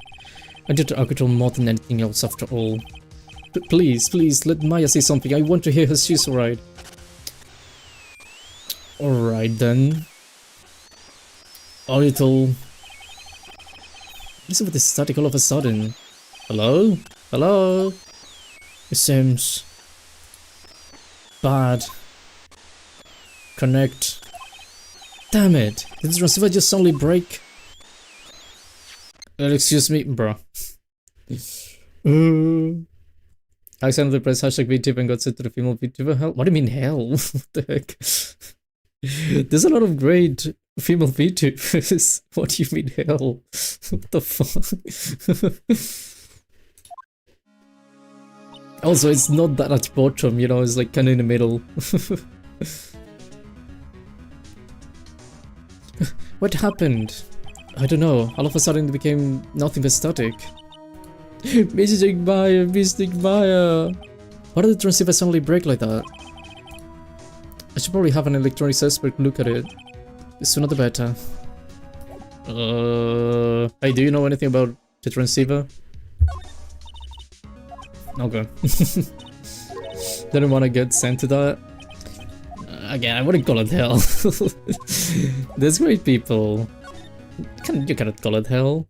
I did alcohol more than anything else after all. But please, let Maya say something. I want to hear her. She's alright. Alright then. A little... Listen with the static all of a sudden. Hello? Hello? It seems... bad. Connect. Damn it! Did the transceiver just suddenly break? Excuse me, bro. I accidentally pressed hashtag VTuber and got sent to the female VTuber. Hell? What do you mean hell? What the heck? There's a lot of great female VTubers. What do you mean hell? What the fuck? Also, it's not that at bottom, you know, it's like kinda in the middle. What happened? I don't know, all of a sudden it became nothing but static. Mystic Maya! Why did the transceiver suddenly break like that? I should probably have an electronic expert look at it. The sooner the better. Hey, do you know anything about the transceiver? Okay. Didn't want to get sent to that. Again, I wouldn't call it hell. There's great people. You cannot call it hell.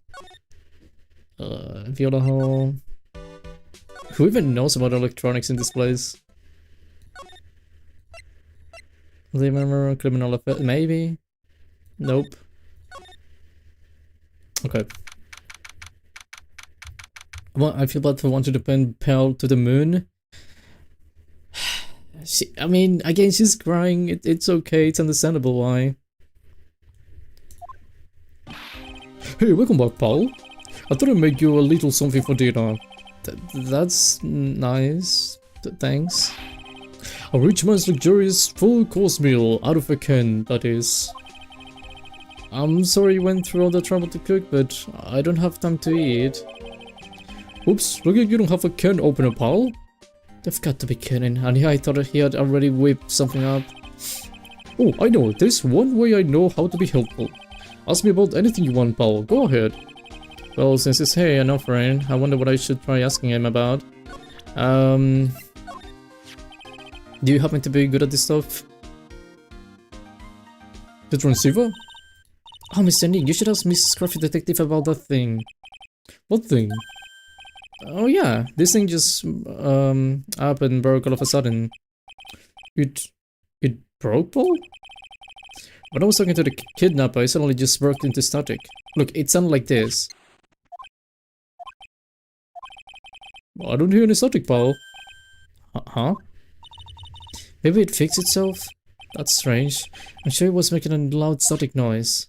Viola Hall. Who even knows about electronics in this place? Remember criminal affair? Maybe? Nope. Okay. Well, I feel bad for wanting to pin Pearl to the moon. I mean, again, she's crying. It's okay. It's understandable why. Hey, welcome back, Paul. I thought I'd make you a little something for dinner. That's nice. Thanks. A rich man's luxurious full-course meal, out of a can, that is. I'm sorry you went through all the trouble to cook, but I don't have time to eat. Oops, look like you don't have a can opener, pal. They've got to be kidding, and yeah, I thought he had already whipped something up. Oh, I know, there's one way I know how to be helpful. Ask me about anything you want, pal, go ahead. Well, since he's here and offering, I wonder what I should try asking him about. Do you happen to be good at this stuff? The transceiver? Oh, Mr. Nick, you should ask Miss Scruffy Detective about that thing. What thing? Oh yeah, this thing just up and broke all of a sudden. It broke, Paul? When I was talking to the kidnapper, it suddenly just broke into static. Look, it sounded like this. I don't hear any static, Paul. Huh? Maybe it fixed itself? That's strange. I'm sure it was making a loud static noise.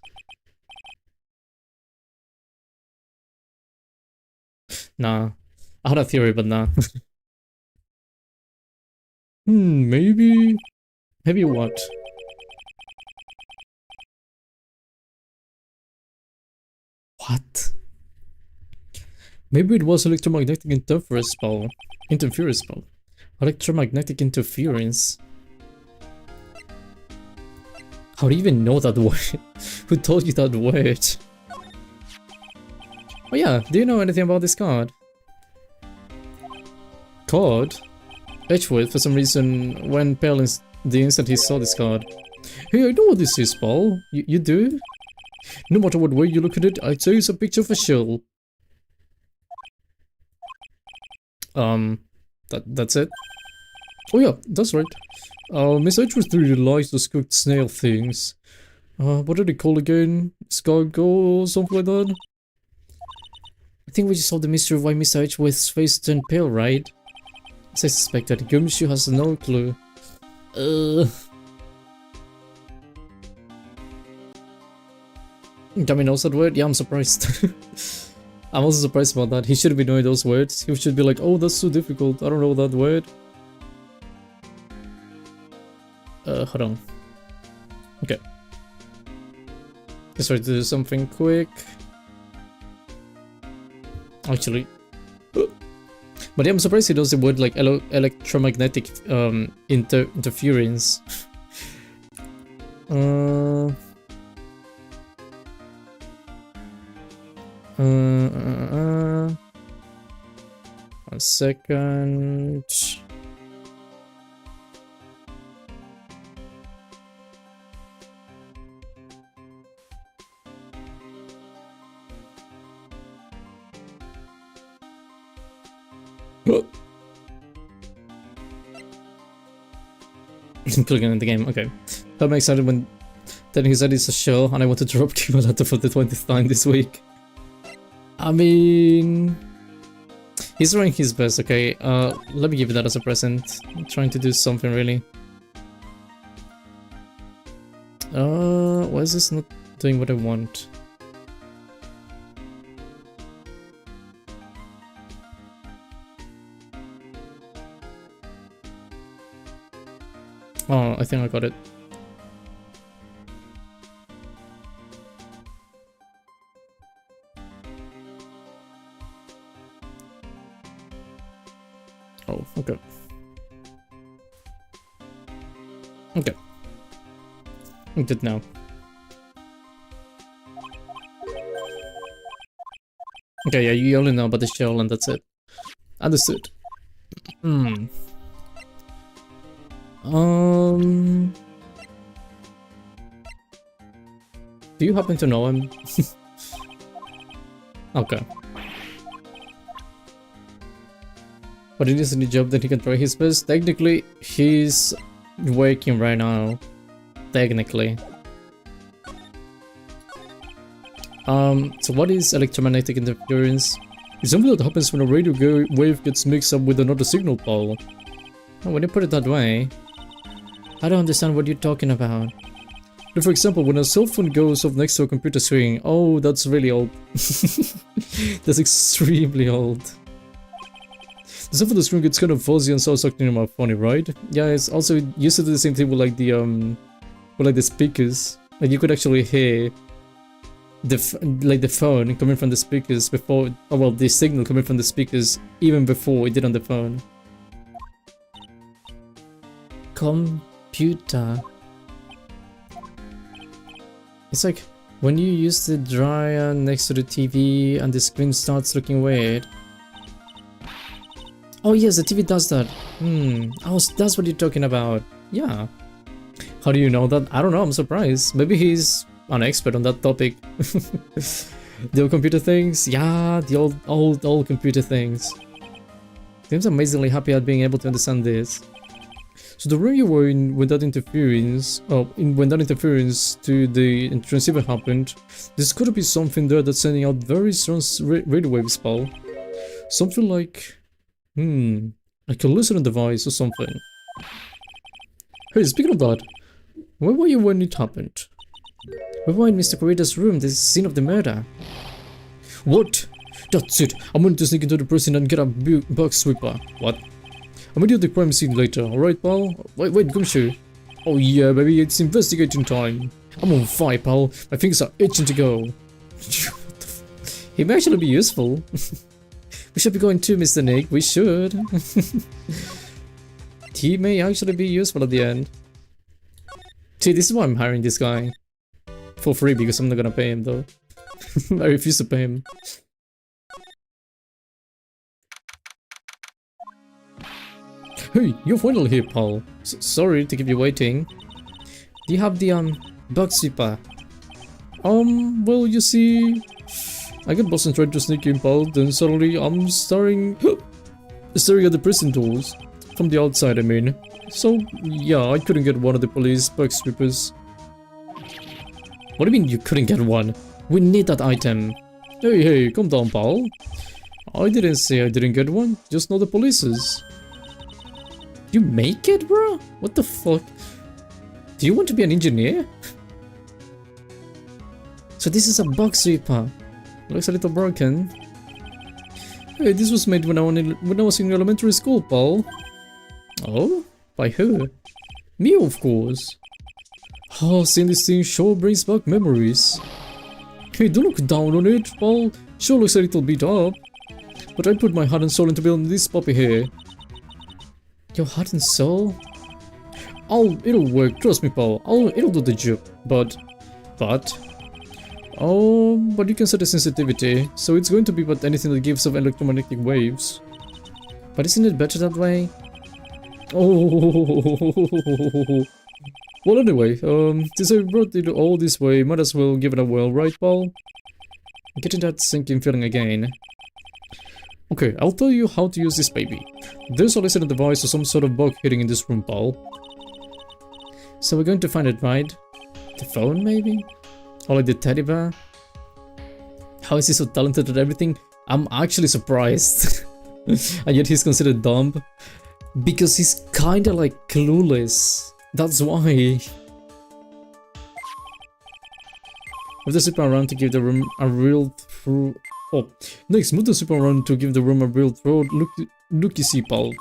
Nah. I had a theory, but nah. Maybe... Maybe what? What? Maybe it was electromagnetic interference, Paul. Interference, Paul. Electromagnetic interference. How do you even know that word? Who told you that word? Oh yeah, do you know anything about this card? Card? Edgeworth, for some reason, went pale the instant he saw this card. Hey, I know what this is, Paul. You do? No matter what way you look at it, I'd say it's a picture of a shell. That's it? Oh yeah, that's right. Miss Edgeworth really likes those cooked snail things. What are they called again? Escargot or something like that? I think we just solved the mystery of why Miss Edgeworth's face turned pale, right? As I suspected, Gumshoe has no clue. Dummy knows that word? Yeah, I'm surprised. I'm also surprised about that. He should be knowing those words. He should be like, oh, that's so difficult. I don't know that word. Hold on. Okay. Let's try to do something quick. Actually. But yeah, I'm surprised he knows the word like electromagnetic interference. 1 second. Clicking in the game, okay. I'm excited when telling he said it's a show and I want to drop Kiba letter for the 20th time this week. I mean... He's trying his best, okay? Let me give you that as a present. I'm trying to do something, really. Why is this not doing what I want? Oh, I think I got it. Oh, okay. Okay. I'm good now. Okay, yeah, you only know about the shell and that's it. Understood. Do you happen to know him? Okay. But it is a new job that he can try his best. Technically, he's working right now. Technically. So what is electromagnetic interference? It's something that happens when a radio wave gets mixed up with another signal pole. Oh, when you put it that way, I don't understand what you're talking about. Like for example, when a cell phone goes off next to a computer screen, oh, that's really old. That's extremely old. The stuff on the screen gets kind of fuzzy and starts talking about funny, right? Yeah, it's also used to do the same thing with like the speakers. Like you could actually hear the phone coming from the speakers before, oh well, the signal coming from the speakers even before it did on the phone. Computer. It's like when you use the dryer next to the TV and the screen starts looking weird. Oh yes, the TV does that. Oh, that's what you're talking about. Yeah. How do you know that? I don't know, I'm surprised. Maybe he's an expert on that topic. The old computer things? Yeah, the old computer things. Seems amazingly happy at being able to understand this. So the room you were in when that interference, to the transceiver happened, there's gotta be something there that's sending out very strong radio waves, pal. Something like, like a listening device or something. Hey, speaking of that, where were you when it happened? We were in Mr. Corrida's room, the scene of the murder. What? That's it. I'm going to sneak into the prison and get a bug sweeper. What? I'm gonna do the crime scene later, alright, pal? Wait, come show. Oh yeah, baby, it's investigating time. I'm on fire, pal. My fingers are itching to go. He may actually be useful. We should be going too, Mr. Nick. We should. He may actually be useful at the end. See, this is why I'm hiring this guy. For free, because I'm not gonna pay him, though. I refuse to pay him. Hey, you're finally here, pal. Sorry to keep you waiting. Do you have the, bug sweeper? Well, you see... I got boss and tried to sneak in, pal, then suddenly I'm staring at the prison doors. From the outside, I mean. So, yeah, I couldn't get one of the police bug sweepers. What do you mean you couldn't get one? We need that item. Hey, calm down, pal. I didn't say I didn't get one, just know the police's. You make it, bro? What the fuck? Do you want to be an engineer? So this is a bug sweeper. Looks a little broken. Hey, this was made when I was in elementary school, pal. Oh? By who? Me, of course. Oh, seeing this thing sure brings back memories. Hey, don't look down on it, pal. Sure looks a little beat up. But I put my heart and soul into building this puppy here. Your heart and soul? Oh, it'll work, trust me, pal. It'll do the job. But you can set the sensitivity, so it's going to be about anything that gives off electromagnetic waves. But isn't it better that way? Oh. Well, anyway, since I brought it all this way, might as well give it a whirl, right, pal? Getting that sinking feeling again. Okay, I'll tell you how to use this baby. There's a listening device or some sort of bug hidden in this room, pal. So we're going to find it, right? The phone, maybe? Or like the teddy bear? How is he so talented at everything? I'm actually surprised. And yet he's considered dumb. Because he's kinda like clueless. That's why. Move the super around to give the room a real through. Oh, next, move the super around to give the room a real throw. Looky see, pal.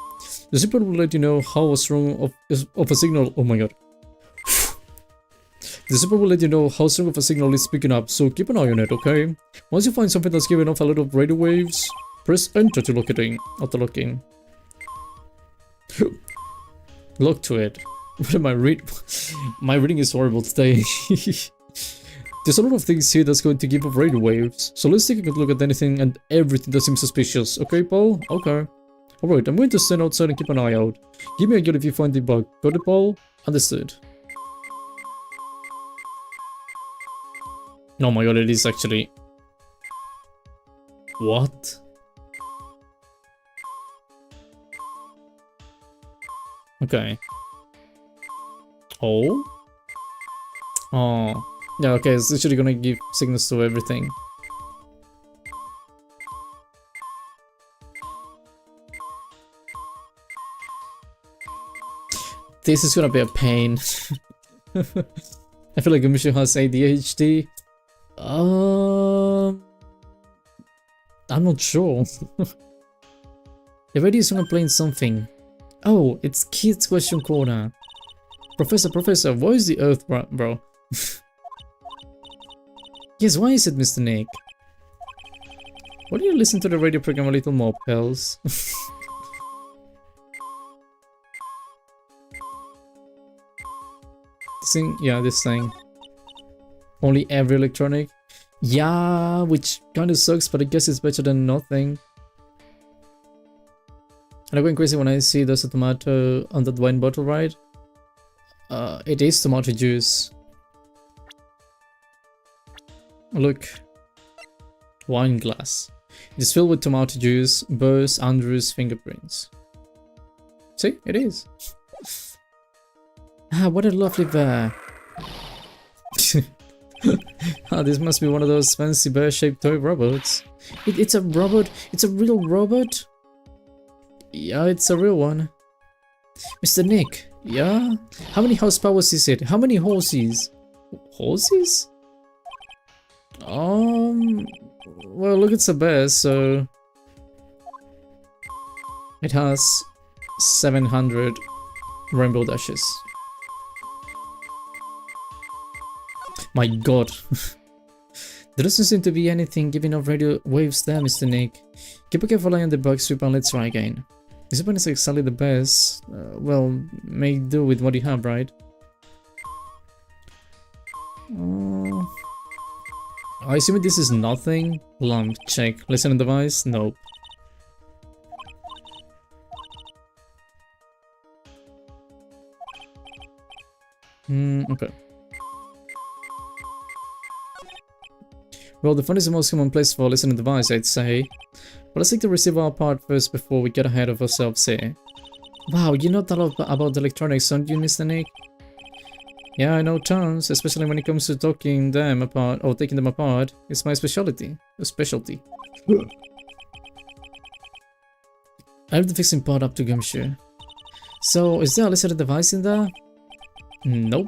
The super will let you know how strong of a signal. Oh my god. The super will let you know how strong of a signal is picking up, so keep an eye on it, okay? Once you find something that's giving off a lot of radio waves, press enter to lock it in. Auto locking. Look to it. What am I reading? My reading is horrible today. There's a lot of things here that's going to give off radio waves, so let's take a good look at anything and everything that seems suspicious. Okay, Paul? Okay. Alright, I'm going to stand outside and keep an eye out. Give me a yell if you find the bug. Got it, Paul? Understood. Oh my god, it is actually... What? Okay. Oh? Oh. Yeah, okay, it's literally gonna give signals to everything. This is gonna be a pain. I feel like Amisha has ADHD. I'm not sure. The radio is someone playing something. Oh, it's Kids Question Corner. Professor, why is the Earth, bro? Yes, why is it, Mr. Nick? Why do you listen to the radio program a little more, pals? This thing, yeah, this thing. Only every electronic. Yeah, which kind of sucks, but I guess it's better than nothing. And I'm going crazy when I see there's a tomato on that wine bottle, right? It is tomato juice. Look. Wine glass. It is filled with tomato juice, bears Andrews' fingerprints. See, it is. Ah, what a lovely bear. Ah, this must be one of those fancy bear-shaped toy robots. It's a robot? It's a real robot? Yeah, it's a real one. Mr. Nick, yeah? How many horsepower is it? How many horses? Horses? Well, look, it's a bear, so... It has 700 rainbow dashes. My god. There doesn't seem to be anything giving off radio waves there, Mr. Nick. Keep a careful eye on the Backseating and let's try again. This one is exactly the best. Well, make do with what you have, right? I assume this is nothing. Lamp, check. Listening device? Nope. Okay. Well, the phone is the most common place for a listening device, I'd say. But let's take the receiver apart first before we get ahead of ourselves here. Wow, you know a lot about electronics, don't you, Mr. Nick? Yeah, I know tons, especially when it comes to taking them apart. It's my specialty. I have the fixing part up to Gumshoe. So, is there a listening device in there? Nope.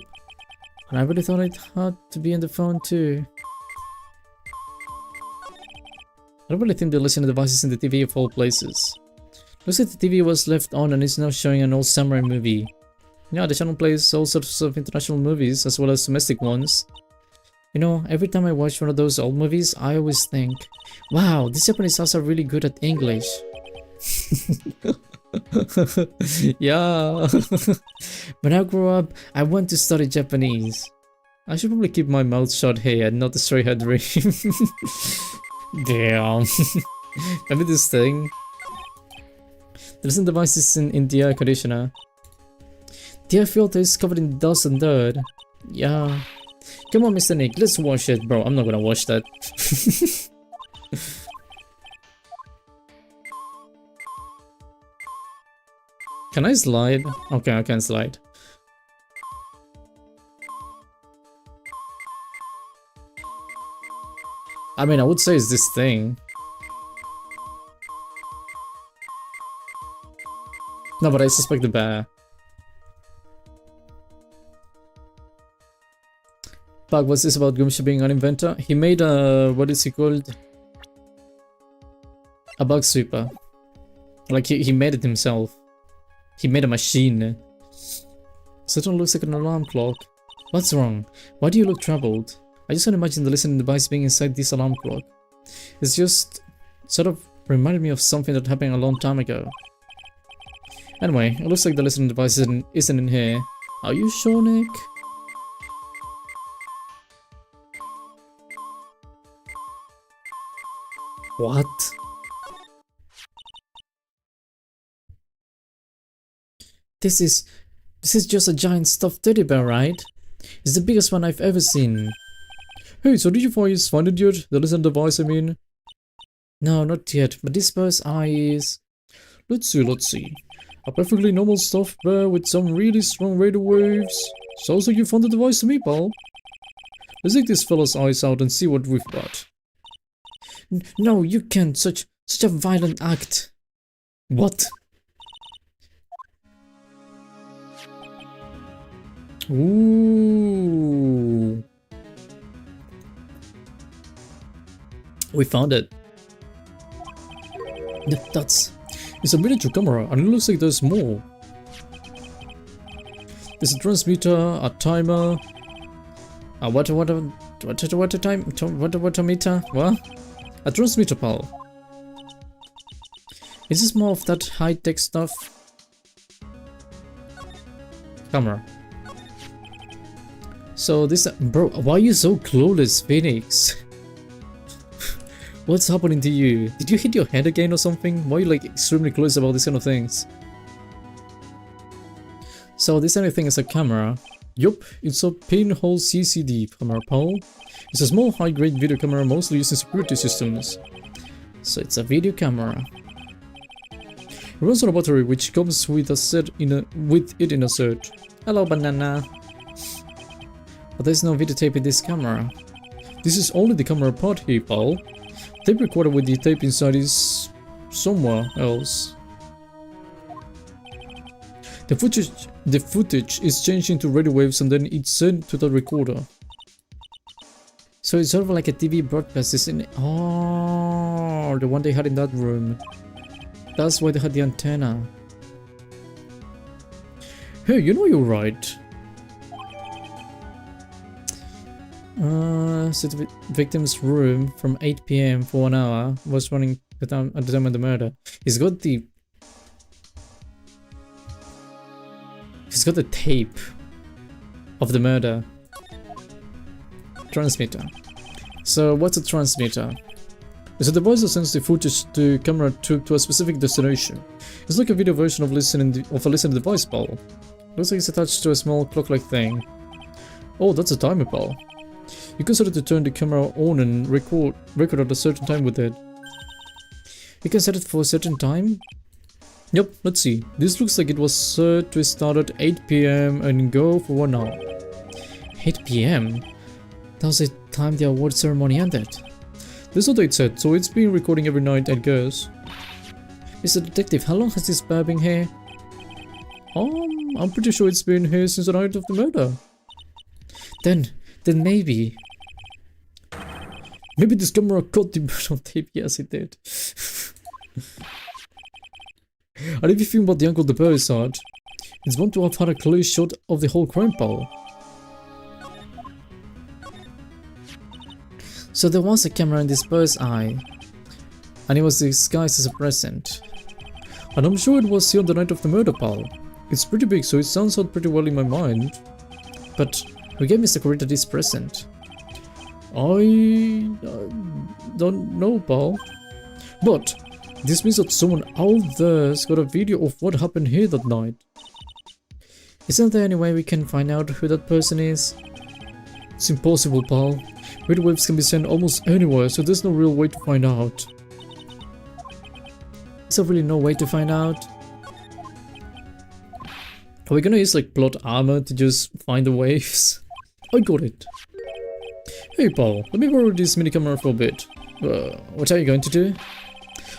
And I really thought it had to be on the phone too. I don't really think the listening device is in the TV of all places. Looks like the TV was left on and is now showing an old samurai movie. Yeah, the channel plays all sorts of international movies as well as domestic ones. You know, every time I watch one of those old movies, I always think, wow, these Japanese stars are really good at English. Yeah. When I grow up, I want to study Japanese. I should probably keep my mouth shut here and not destroy her dream. Damn. Maybe this thing. The listening device is in the air conditioner. The air filter is covered in dust and dirt. Yeah. Come on, Mr. Nick, let's wash it. Bro, I'm not gonna wash that. Can I slide? Okay, I can slide. I mean, I would say it's this thing. No, but I suspect the bear. Pug, what's this about Gumshoe being an inventor? He made a... what is he called? A bug sweeper. Like, he made it himself. He made a machine. So it looks like an alarm clock. What's wrong? Why do you look troubled? I just can't imagine the listening device being inside this alarm clock. It's just... sort of reminded me of something that happened a long time ago. Anyway, it looks like the listening device isn't in here. Are you sure, Nick? What? This is just a giant stuffed teddy bear, right? It's the biggest one I've ever seen. Hey, so did you find it yet? The listening device, I mean? No, not yet, but this bear's eye is... Let's see. A perfectly normal stuffed bear with some really strong radio waves. Sounds like you found the device to me, pal. Let's take this fella's eyes out and see what we've got. No, you can't. Such a violent act. What? Ooh. We found it. It's a miniature camera, and it looks like there's more. There's a transmitter, a timer, a water meter. What? A transmitter, pal. Is this more of that high-tech stuff? Camera. So this, bro, why are you so clueless, Phoenix? What's happening to you? Did you hit your head again or something? Why are you like extremely clueless about these kind of things? So this anything is a camera. Yup, it's a pinhole CCD camera, pal. It's a small high-grade video camera mostly used in security systems. So it's a video camera. It runs on a battery which comes with a set with it in a set. Hello, banana. But there's no videotape in this camera. This is only the camera part here, pal. Tape recorder with the tape inside is somewhere else. The footage is changed into radio waves and then it's sent to the recorder. So it's sort of like a TV broadcast, isn't it? Oh, the one they had in that room. That's why they had the antenna. Hey, you know you're right. So the victim's room from 8 PM for 1 hour was running at the time of the murder. He's got the tape of the murder. Transmitter. So what's a transmitter? It's a device that sends the footage the camera took to a specific destination. It's like a video version of a listening device, pal. Looks like it's attached to a small clock-like thing. Oh, that's a timer, pal. You can set it to turn the camera on and record at a certain time with it. You can set it for a certain time? Yep, let's see. This looks like it was set to start at 8 PM and go for 1 hour. 8 PM? That was the time the award ceremony ended. This is what it said, so it's been recording every night, I guess. Mr. Detective, how long has this bear been here? I'm pretty sure it's been here since the night of the murder. Then maybe... Maybe this camera caught the bird on tape. Yes, it did. And if you think about the angle the bear is at, it's bound to have had a clear shot of the whole crime, pal. So there was a camera in this bird's eye, and it was disguised as a present. And I'm sure it was here on the night of the murder, pal. It's pretty big, so it sounds out pretty well in my mind. But who gave Mr. Corita this present? I don't know, pal. But this means that someone out there's got a video of what happened here that night. Isn't there any way we can find out who that person is? It's impossible, pal. Radio waves can be sent almost anywhere, so there's no real way to find out. Is there really no way to find out? Are we gonna use like plot armor to just find the waves? I got it. Hey pal, let me borrow this mini camera for a bit. What are you going to do?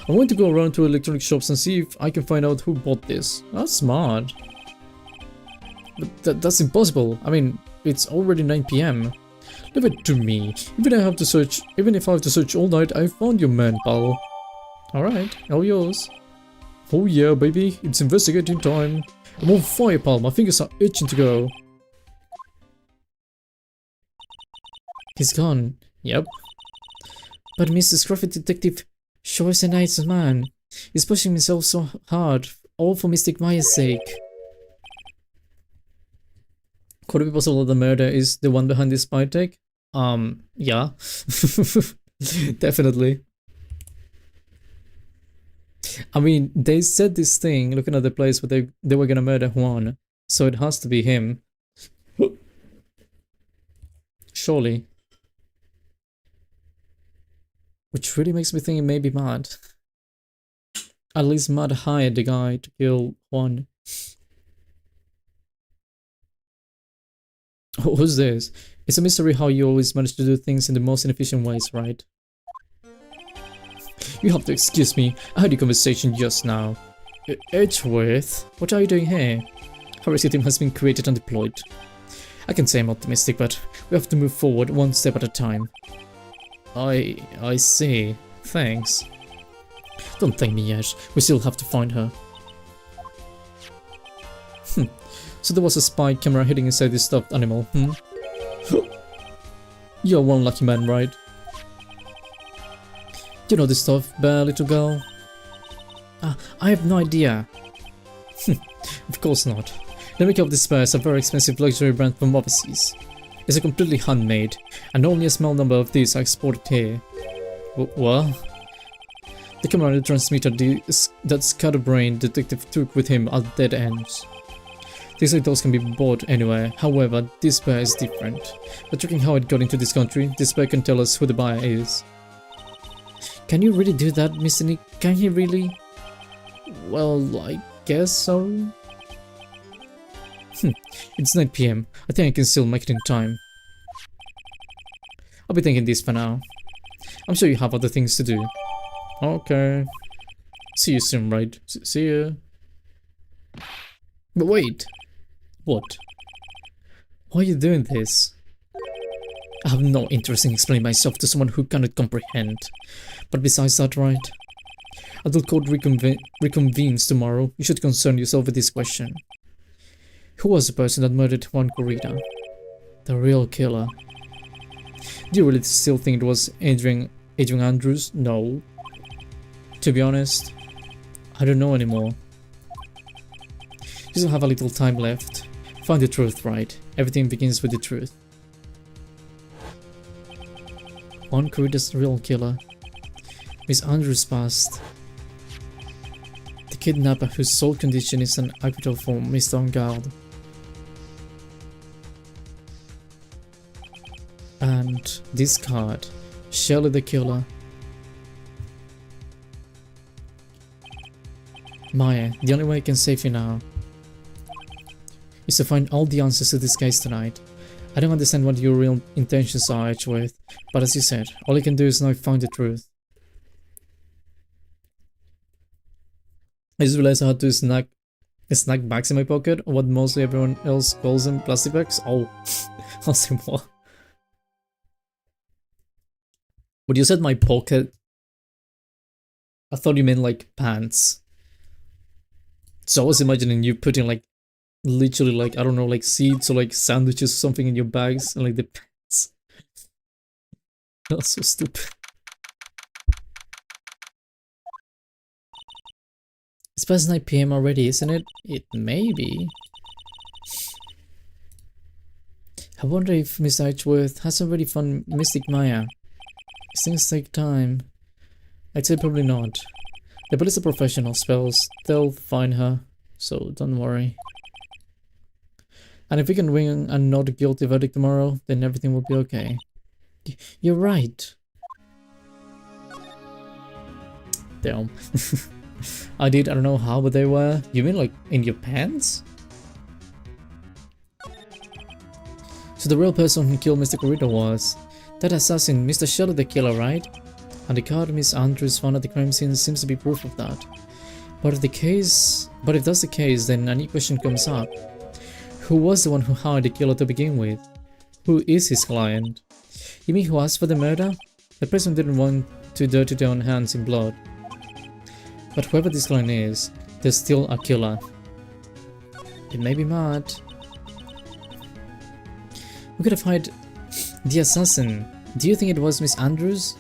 I'm going to go around to electronic shops and see if I can find out who bought this. That's smart. But that's impossible. I mean, it's already 9 PM. Leave it to me. Even if I have to search all night, I found your man, pal. Alright, all yours. Oh yeah, baby, it's investigating time. I'm on fire, pal. My fingers are itching to go. He's gone. Yep. But Mr. Scruffy Detective sure is a nice man. He's pushing himself so hard, all for Mystic Maya's sake. Could it be possible that the murder is the one behind this spy tech? Yeah. Definitely. I mean, they said this thing, looking at the place where they were gonna murder Juan, so it has to be him. Surely. Which really makes me think he may be mad. At least Mad hired the guy to kill Juan. Who's this? It's a mystery how you always manage to do things in the most inefficient ways, right? You have to excuse me, I had a conversation just now. Edgeworth, what are you doing here? Harassment team has been created and deployed. I can say I'm optimistic, but we have to move forward one step at a time. I see. Thanks. Don't thank me yet, we still have to find her. So there was a spy camera hidden inside this stuffed animal, You're one lucky man, right? You know this stuff, bear, little girl? I have no idea. Of course not. The maker of this bear is a very expensive luxury brand from overseas. It's a completely handmade, and only a small number of these are exported here. What? The camera transmitter that Scatterbrain detective took with him are dead ends. Things like those can be bought anywhere, however, this bear is different. By checking how it got into this country, this bear can tell us who the buyer is. Can you really do that, Mr. Nick? Can he really? Well, I guess so. It's 9 PM. I think I can still make it in time. I'll be thinking this for now. I'm sure you have other things to do. Okay. See you soon, right? See ya. But wait. What? Why are you doing this? I have no interest in explaining myself to someone who cannot comprehend. But besides that, right? Adult court reconvenes tomorrow. You should concern yourself with this question. Who was the person that murdered Juan Corrida? The real killer. Do you really still think it was Adrian Andrews? No. To be honest, I don't know anymore. You still have a little time left. Find the truth, right? Everything begins with the truth. Juan Corrida's the real killer. Miss Andrews passed. The kidnapper whose sole condition is an acquittal for Mr. Envtuber. And this card, Shelley the killer. Maya, the only way I can save you now is to find all the answers to this case tonight. I don't understand what your real intentions are, Edgeworth, but as you said, all I can do is now find the truth. I just realized I had to snack bags in my pocket, or what mostly everyone else calls them, plastic bags. Oh, I'll say more. When you said my pocket, I thought you meant like pants. So I was imagining you putting like literally like, I don't know, like seeds or like sandwiches or something in your bags and like the pants. That's so stupid. It's past 9 PM already, isn't it? It may be. I wonder if Miss Edgeworth has already found Mystic Maya. These things take time. I'd say probably not. The police are professional spells. They'll find her, so don't worry. And if we can win a not guilty verdict tomorrow, then everything will be okay. You're right. Damn. I don't know how, but they were. You mean like in your pants? So the real person who killed Mr. Corrida was that assassin, Mr. Shelley the killer, right? And the card Miss Andrews found at the crime scene seems to be proof of that. But if that's the case, then a new question comes up. Who was the one who hired the killer to begin with? Who is his client? You mean who asked for the murder? The person didn't want to dirty their own hands in blood. But whoever this client is, there's still a killer. It may be mad. We could have hired the assassin. Do you think it was Miss Andrews?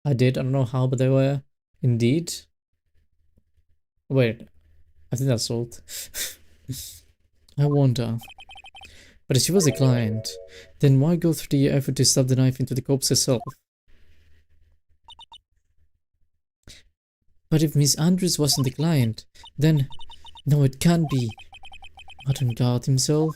I don't know how, but they were. Indeed. Wait, I think that's salt. I wonder. But if she was a client, then why go through the effort to stab the knife into the corpse herself? But if Miss Andrews wasn't the client, then... No, it can't be. Madam God himself.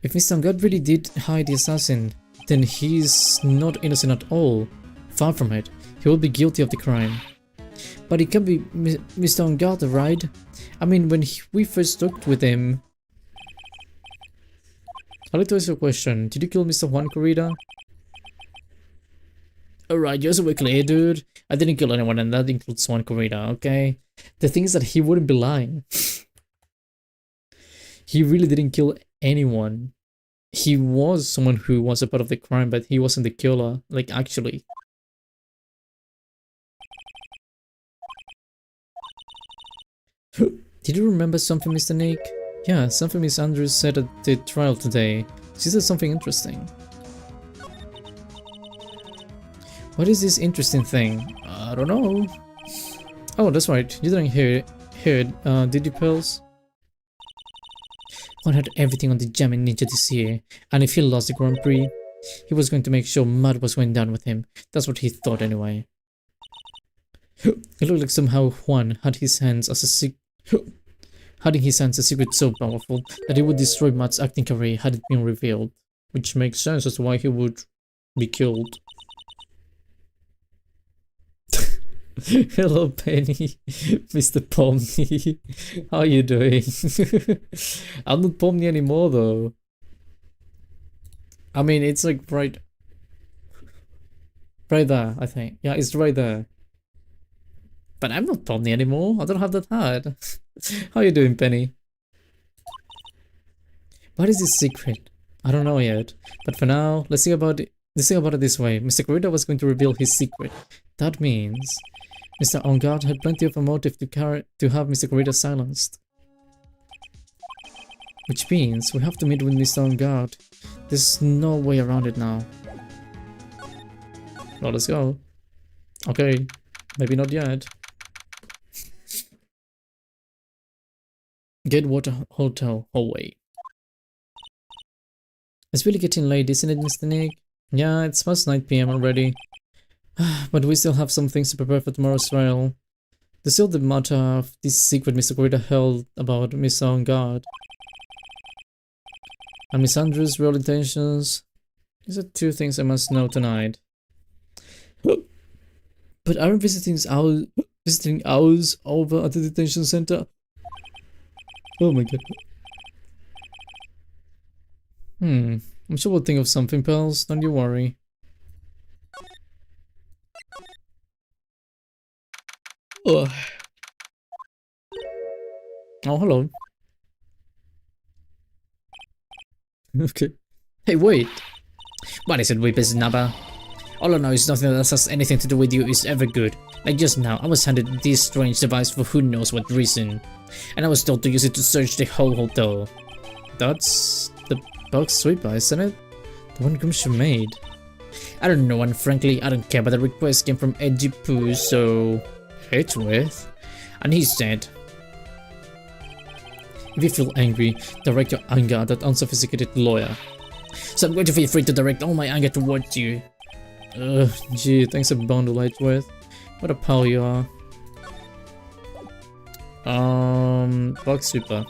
If Mr. God really did hire the assassin, then he's not innocent at all. Far from it. He will be guilty of the crime. But it can't be Mr. Envtuber, right? I mean, when we first talked with him... I'd like to ask you a question. Did you kill Mr. Juan Corrida? Alright, just to be clear, dude. I didn't kill anyone, and that includes Juan Corrida, okay? The thing is that he wouldn't be lying. He really didn't kill anyone. he was someone who was a part of the crime, but he wasn't the killer, like actually. Did you remember something, Mr. Nick? Yeah, something Miss Andrews said at the trial today. She said something interesting. What is this interesting thing? I don't know. Oh, that's right. You didn't hear it, did you, Pearls? Juan had everything on the Jamming Ninja this year, and if he lost the Grand Prix, he was going to make sure mud was going down with him. That's what he thought anyway. It looked like somehow Juan had his hands as a secret so powerful that it would destroy Matt's acting career had it been revealed. Which makes sense as to why he would be killed. Hello, Penny. Mr. Pomni. How are you doing? I'm not Pomni anymore, though. I mean, it's like right there, I think. Yeah, it's right there. But I'm not Pomni anymore. I don't have that hat. How are you doing, Penny? What is this secret? I don't know yet. But for now, let's think about it this way. Mr. Corrida was going to reveal his secret. That means Mr. Aaaaaaand had plenty of a motive to have Mr. Corrida silenced. Which means we have to meet with Mr. Aaaaand. There's no way around it now. Well, let's go. Okay, maybe not yet. Edgeworth Hotel hallway. It's really getting late, isn't it, Mr. Nick? Yeah, it's past 9 PM already. But we still have some things to prepare for tomorrow's trial. There's still the matter of this secret Mr. Corrida held about Miss Aaaaand. And Miss Andrews' real intentions. These are two things I must know tonight. But aren't visiting hours over at the detention center? Oh my god. I'm sure we'll think of something, pals. Don't you worry. Ugh. Oh, hello. Okay. Hey, wait. What is it, Weepers Nabba? All I know is nothing that has anything to do with you is ever good. Like just now, I was handed this strange device for who knows what reason. And I was told to use it to search the whole hotel. That's the box sweeper, isn't it? The one Grimshaw made. I don't know, and frankly, I don't care, but the request came from Edgy Poo, so... Edgeworth? And he said... If you feel angry, direct your anger at that unsophisticated lawyer. So I'm going to feel free to direct all my anger towards you. Gee, thanks a bundle, Edgeworth. What a pal you are. Box sweeper.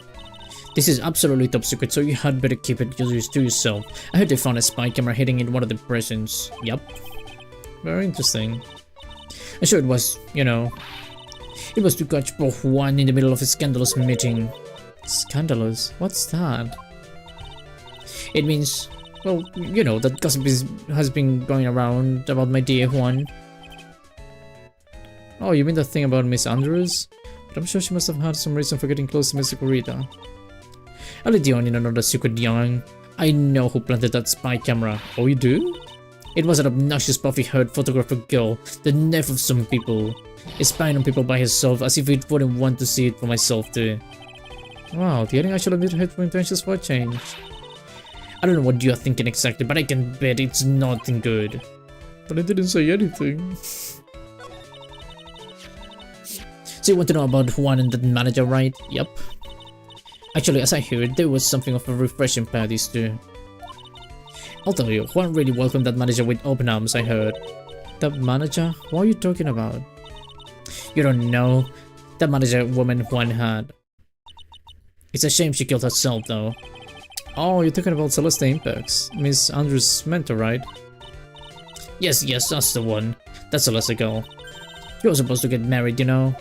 This is absolutely top secret, so you had better keep it to yourself. I heard they found a spy camera hidden in one of the prisons. Yup. Very interesting. I'm sure it was, you know, it was to catch poor Juan in the middle of a scandalous meeting. Scandalous? What's that? It means, well, you know, that gossip has been going around about my dear Juan. Oh, you mean the thing about Miss Andrews? But I'm sure she must have had some reason for getting close to Mr. Corrida. I'll let you on in another secret, young. I know who planted that spy camera. Oh, you do? It was an obnoxious puffy-haired photographer girl, the nerve of some people. Spying on people by herself as if it wouldn't want to see it for myself too. Wow, the ending actually admit hateful intentions for a change. I don't know what you're thinking exactly, but I can bet it's nothing good. But I didn't say anything. So you want to know about Juan and the manager, right? Yep. Actually, as I heard, there was something of a refreshing pair, these two. I'll tell you, Juan really welcomed that manager with open arms, I heard. That manager? What are you talking about? You don't know. That manager woman Juan had. It's a shame she killed herself, though. Oh, you're talking about Celeste Impex, Miss Andrews' mentor, right? Yes, that's the one. That's Celeste girl. She was supposed to get married, you know.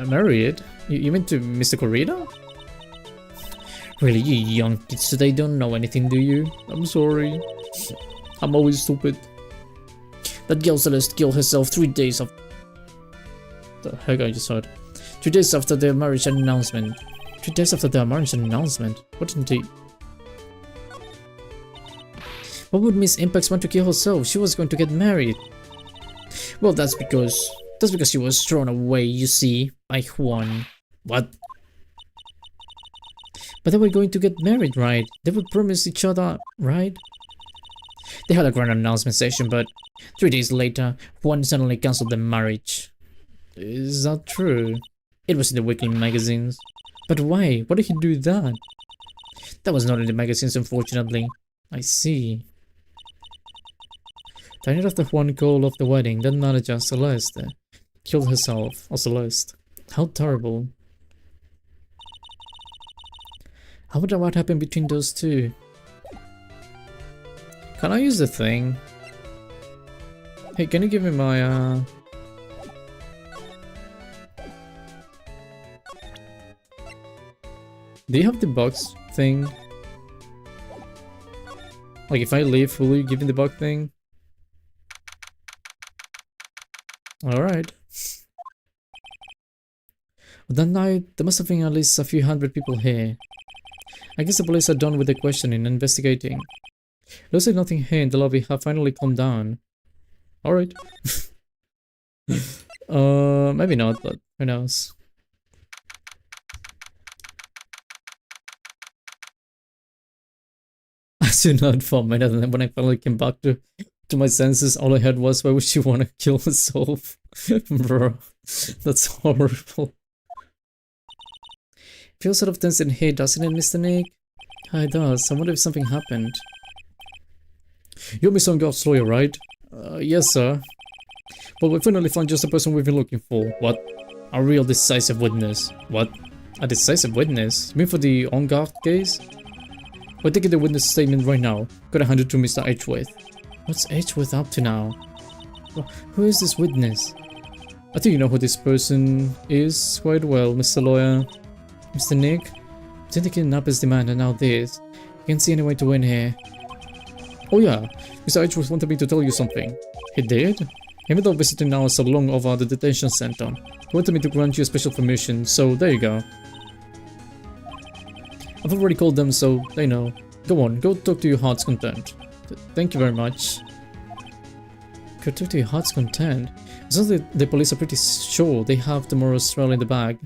Married? You mean to Mr. Corrida? Really, you young kids today don't know anything, do you? I'm sorry. I'm always stupid. That girl Celeste killed herself 3 days after... The heck I just heard? 3 days after their marriage announcement. 3 days after their marriage announcement? What didn't he... Why would Miss Impax want to kill herself? She was going to get married. Well, that's because she was thrown away, you see, by Juan. What? But they were going to get married, right? They would promise each other, right? They had a grand announcement session, but 3 days later, Juan suddenly cancelled the marriage. Is that true? It was in the weekly magazines. But why? Why did he do that? That was not in the magazines, unfortunately. I see. The night after Juan called off the wedding, then manager Celeste killed herself. Or Celeste. How terrible. I wonder what happened between those two. Can I use the thing? Hey, can you give me my Do you have the box thing? Like if I leave, will you give me the box thing? Alright. That night, there must have been at least a few hundred people here. I guess the police are done with the questioning and investigating. Looks like nothing here in the lobby have finally calmed down. Alright. Maybe not, but who knows. I do not for a minute, and then when I finally came back to my senses, all I heard was, why would she want to kill herself? Bro, that's horrible. Feels sort of tense in here, doesn't it, Mr. Nick? It does. I wonder if something happened. You're Miss God's lawyer, right? Yes, sir. Well, we finally found just the person we've been looking for. What? A real decisive witness. What? A decisive witness? You mean for the on-guard case? We're taking the witness statement right now. Gotta hand it to Mr. Edgeworth. What's Edgeworth up to now? Who is this witness? I think you know who this person is quite well, Mr. Lawyer. Mr. Nick? Didn't the kidnappers demand and now this? Can't see any way to win here. Oh yeah, Mr. Edgeworth wanted me to tell you something. He did? Even though visiting now is long over the detention center, he wanted me to grant you a special permission, so there you go. I've already called them, so they know. Go on, go talk to your heart's content. Thank you very much. Go talk to your heart's content? It sounds like the police are pretty sure they have tomorrow's trial in the bag.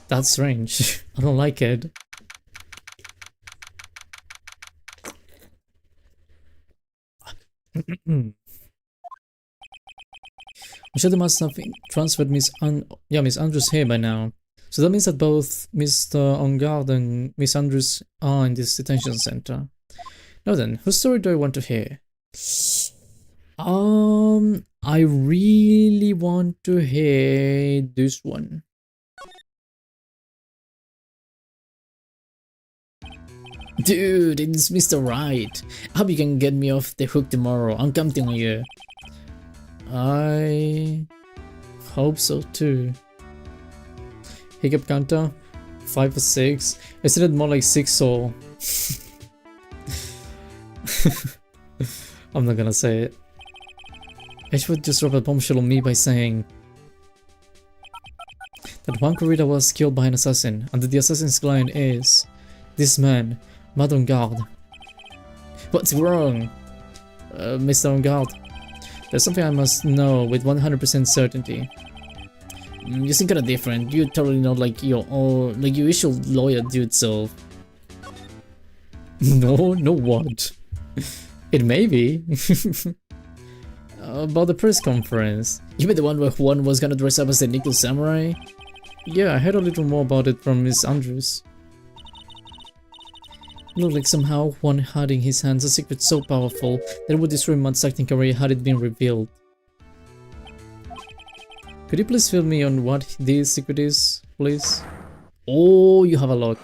That's strange. I don't like it. I'm sure they must have transferred Miss Andrews here by now. So that means that both Mr. Ongard and Miss Andrews are in this detention center. Now then, whose story do I want to hear? I really want to hear this one. Dude, it's Mr. Right. I hope you can get me off the hook tomorrow. I'm counting on you. I hope so too. Hiccup counter 5 or 6. Isn't it more like 6 or? I'm not gonna say it. Edgeworth just dropped a bombshell on me by saying that one corridor was killed by an assassin, and that the assassin's client is this man, Madame Garde. What's wrong, Mr. Ongard? There's something I must know with 100% certainty. You seem kinda different. You're totally not like your usual lawyer dude self. No what? It may be. About the press conference. You mean the one where Juan was gonna dress up as the Nickel Samurai? Yeah, I heard a little more about it from Miss Andrews. It looked like somehow Juan had in his hands a secret so powerful that it would destroy Matt's acting career had it been revealed. Could you please fill me on what this secret is, please? Oh, you have a lock.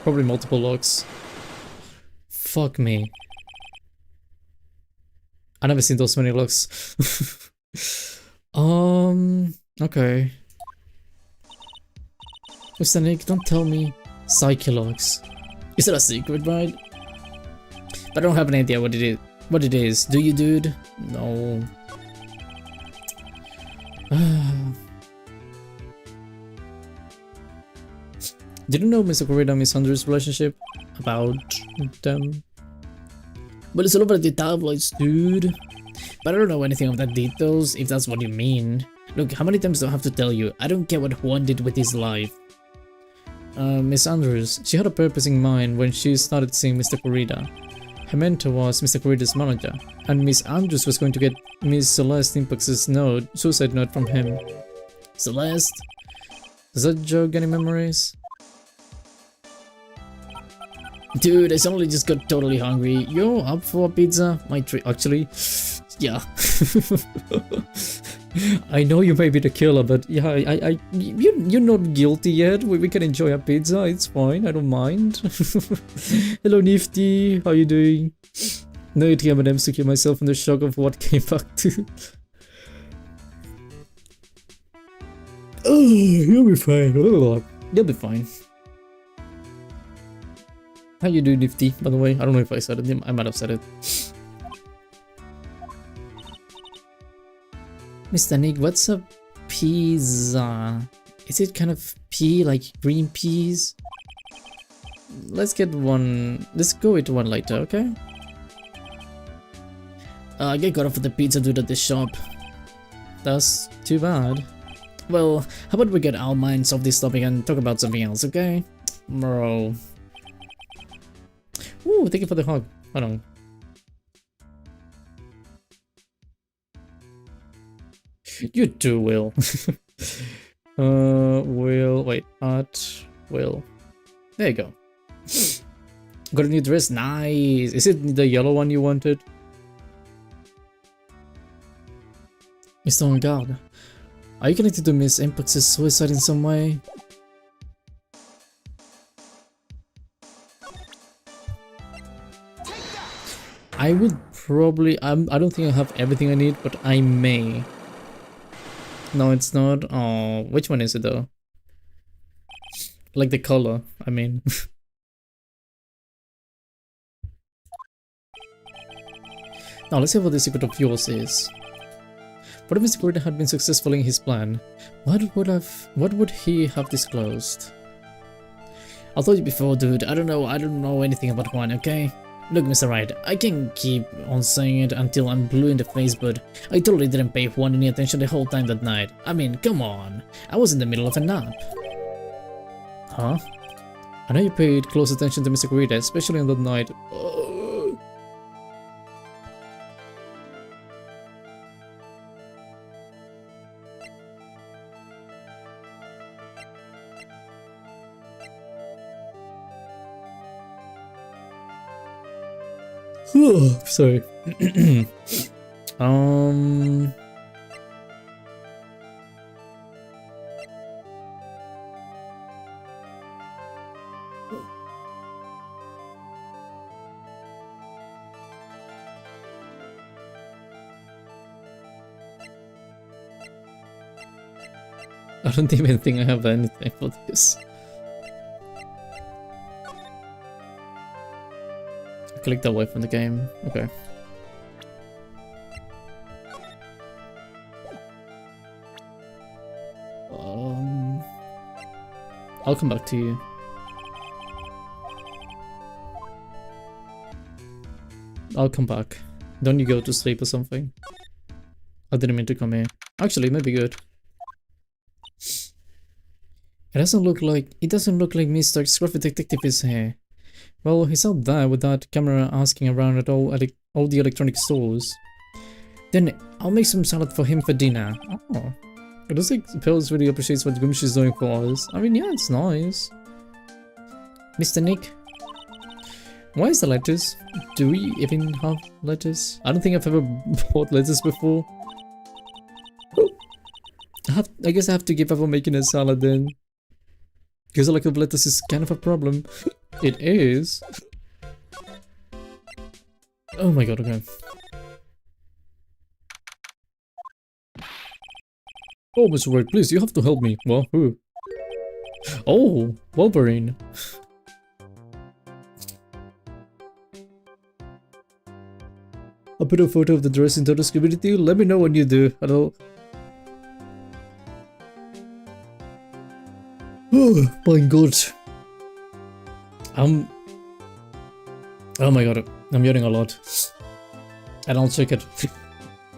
Probably multiple locks. Fuck me. I've never seen those many locks. Okay. Mr. Nick, don't tell me Psyche locks. Is it a secret, right? But I don't have any idea what it is. Do you, dude? No. Did you know Mr. Corrida and Miss Andrews' relationship? about them. But it's all over the tabloids, dude. But I don't know anything of that details, if that's what you mean. Look, how many times do I have to tell you? I don't get what Juan did with his life. Miss Andrews, she had a purpose in mind when she started seeing Mr. Corrida. Her mentor was Mr. Corrida's manager, and Miss Andrews was going to get Miss Celeste Impex's suicide note from him. Celeste? Does that jog any memories? Dude, I suddenly just got totally hungry. Yo, up for a pizza? My treat, actually. Yeah. I know you may be the killer, but yeah, you're not guilty yet. We can enjoy a pizza. It's fine. I don't mind. Hello, Nifty. How you doing? No eating M&M's to keep myself from the shock of what came back to. Oh, you'll be fine. You'll be fine. How you doing, Nifty? By the way, I don't know if I said it. I might have said it. Mr. Nick, what's a pizza? Is it kind of pea, like green peas? Let's get one. Let's go with one later, okay? I get cut off for the pizza dude at the shop. That's too bad. Well, how about we get our minds off this topic and talk about something else, okay? Bro. Ooh, thank you for the hug. Hold on. You too, Will. Will, wait, Will. There you go. Got a new dress, nice. Is it the yellow one you wanted? Mr. On guard. Are you connected to Miss Impex's suicide in some way? I would probably, I don't think I have everything I need, but I may. No, it's not. Oh, which one is it though? Like the color, I mean. Now let's see what the secret of yours is. What if Mr. Corrida had been successful in his plan? What would he have disclosed? I told you before, dude, I don't know anything about Juan, okay? Look, Mr. Wright, I can keep on saying it until I'm blue in the face, but I totally didn't pay Juan any attention the whole time that night. I mean, come on. I was in the middle of a nap. Huh? I know you paid close attention to Mr. Corrida, especially on that night. Sorry. I don't even think I have anything for this. Click away from the game. Okay. I'll come back to you. I'll come back. Don't you go to sleep or something? I didn't mean to come here. Actually, it might be good. It doesn't look like Mr. Scruffy Detective is here. Well, he's out there with that camera asking around at all the electronic stores. Then I'll make some salad for him for dinner. Oh. It looks like Pills really appreciates what Gumshi's doing for us. I mean, yeah, it's nice. Mr. Nick? Why is the lettuce? Do we even have lettuce? I don't think I've ever bought lettuce before. I guess I have to give up on making a salad then. Because the lack of lettuce is kind of a problem. It is. Oh my god, okay. Oh, Mr. Wright, please, you have to help me. Well, who? Oh, Wolverine. I'll put a photo of the dress in Totto's community. Let me know when you do. Hello. Oh my god. Oh my god, I'm yawning a lot. And I'll check it.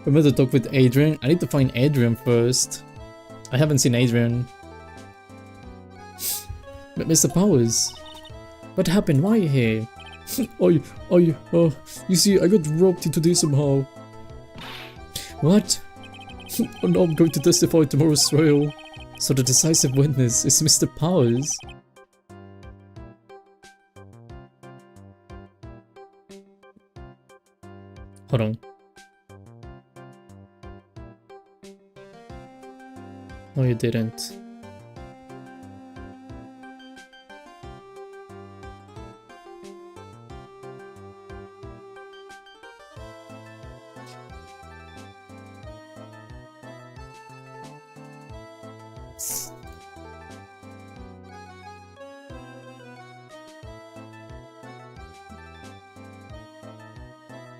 I'm going to talk with Adrian. I need to find Adrian first. I haven't seen Adrian. But Mr. Powers, what happened? Why are you here? You see, I got roped into this somehow. What? Oh no, I'm going to testify tomorrow's trial. So the decisive witness is Mr. Powers. Hold on. No, you didn't.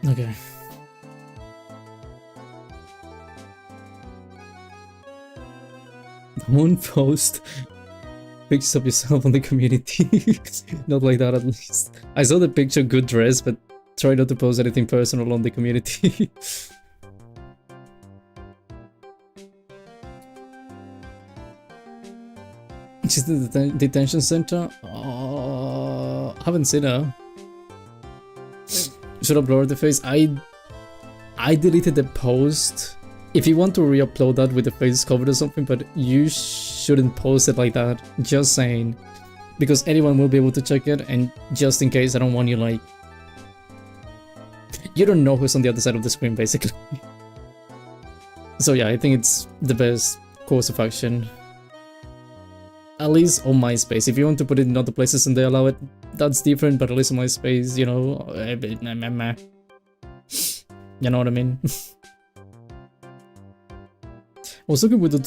Okay. Don't post pictures of yourself on the community. Not like that, at least. I saw the picture, good dress, but try not to post anything personal on the community. She's in the detention center. Haven't seen her. Should I blur the face? I deleted the post. If you want to re-upload that with the face covered or something, but you shouldn't post it like that. Just saying. Because anyone will be able to check it, and just in case, I don't want you like... You don't know who's on the other side of the screen, basically. So yeah, I think it's the best course of action. At least on MySpace. If you want to put it in other places and they allow it, that's different, but at least on MySpace, you know... You know what I mean? I was talking with the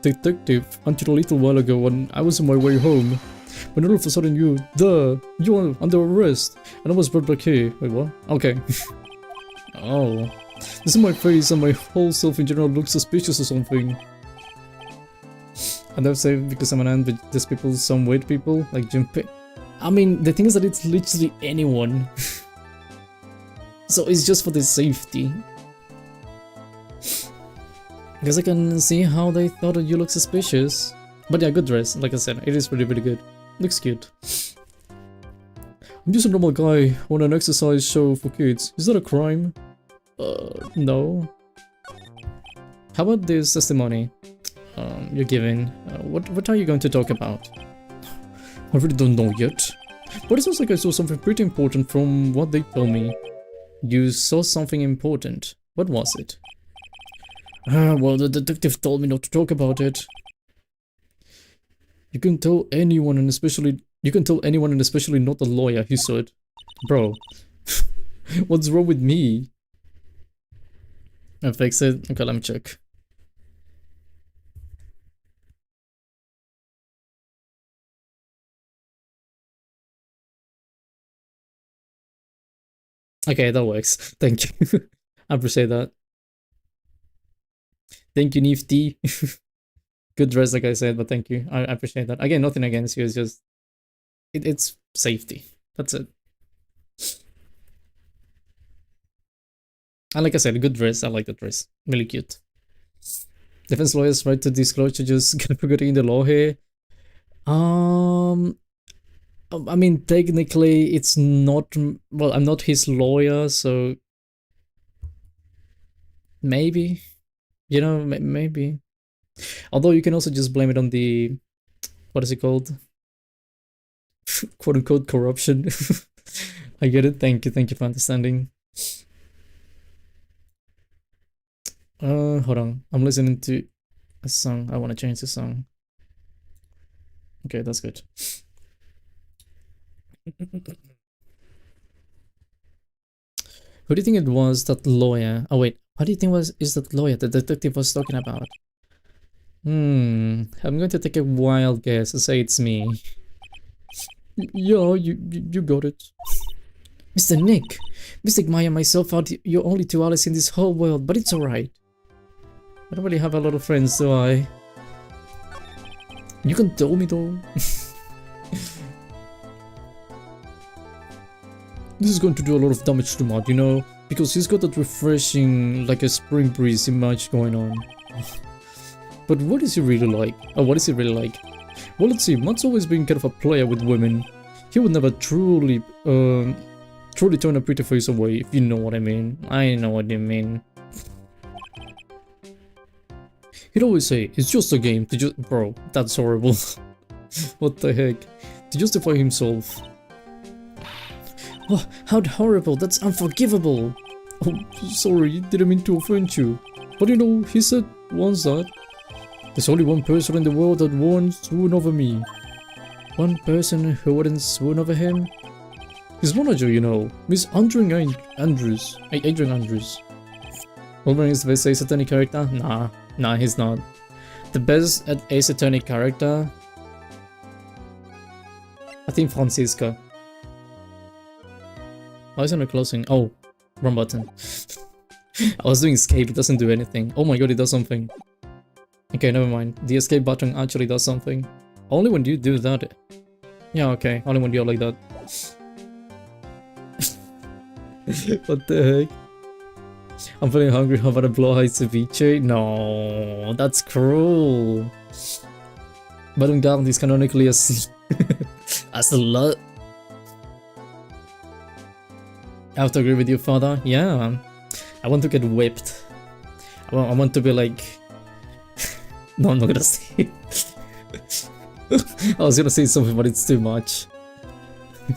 detective until a little while ago when I was on my way home. When all of a sudden you are under arrest, and I was brought back here. Wait, what? Okay. Oh. This is my face and my whole self in general looks suspicious or something. And I've said because I'm an ant with these people, some weird people, like Junpei. I mean, the thing is that it's literally anyone. So it's just for the safety. Because I can see how they thought that you look suspicious. But yeah, good dress, like I said, it is really good. Looks cute. I'm just a normal guy on an exercise show for kids. Is that a crime? No. How about this testimony you're giving? What are you going to talk about? I really don't know yet. But it sounds like I saw something pretty important from what they told me. You saw something important. What was it? Well, the detective told me not to talk about it. You can tell anyone, and especially not a lawyer, he said. Bro, what's wrong with me? I fixed it. Okay, let me check. Okay, that works. Thank you. I appreciate that. Thank you, Nifty. Good dress, like I said, but thank you. I appreciate that. Again, nothing against you. It's just... It's safety. That's it. And like I said, good dress. I like the dress. Really cute. Defense lawyers right to disclosure, just gonna be getting the law here. I mean, technically, it's not... Well, I'm not his lawyer, so... Maybe... You know, maybe. Although you can also just blame it on the... What is it called? Quote-unquote corruption. I get it. Thank you for understanding. Hold on. I'm listening to a song. I want to change the song. Okay, that's good. Who do you think it was, that lawyer? Oh wait, what do you think is that lawyer the detective was talking about? I'm going to take a wild guess and say it's me. Yeah, you got it. Mr. Nick, Mr. Maya and myself are your only two allies in this whole world, but it's alright. I don't really have a lot of friends, do I? You can tell me though. This is going to do a lot of damage to Matt, you know, because he's got that refreshing, like a spring breeze image going on. But what is he really like? Oh, what is he really like? Well, let's see, Matt's always been kind of a player with women. He would never truly turn a pretty face away, if you know what I mean. I know what you mean. He'd always say, it's just a game to just— Bro, that's horrible. What the heck? To justify himself. Oh, how horrible, that's unforgivable. Oh, sorry, didn't mean to offend you. But you know, he said once that there's only one person in the world that won't swoon over me. One person who wouldn't swoon over him? His manager, you know, Miss Adrian Andrews. Adrian Andrews. Wolverine is the best Ace Attorney character? Nah, he's not. The best at Ace Attorney character? I think Francisca. Why isn't it closing? Oh, wrong button. I was doing escape, it doesn't do anything. Oh my god, it does something. Okay, never mind. The escape button actually does something. Only when you do that. Yeah, okay, only when you're like that. What the heck? I'm feeling hungry, how about a blow high ceviche? No, that's cruel. Bottom down is canonically as a lot. I have to agree with you, father. Yeah, I want to get whipped. I want to be like... No, I'm not gonna say it. I was gonna say something, but it's too much.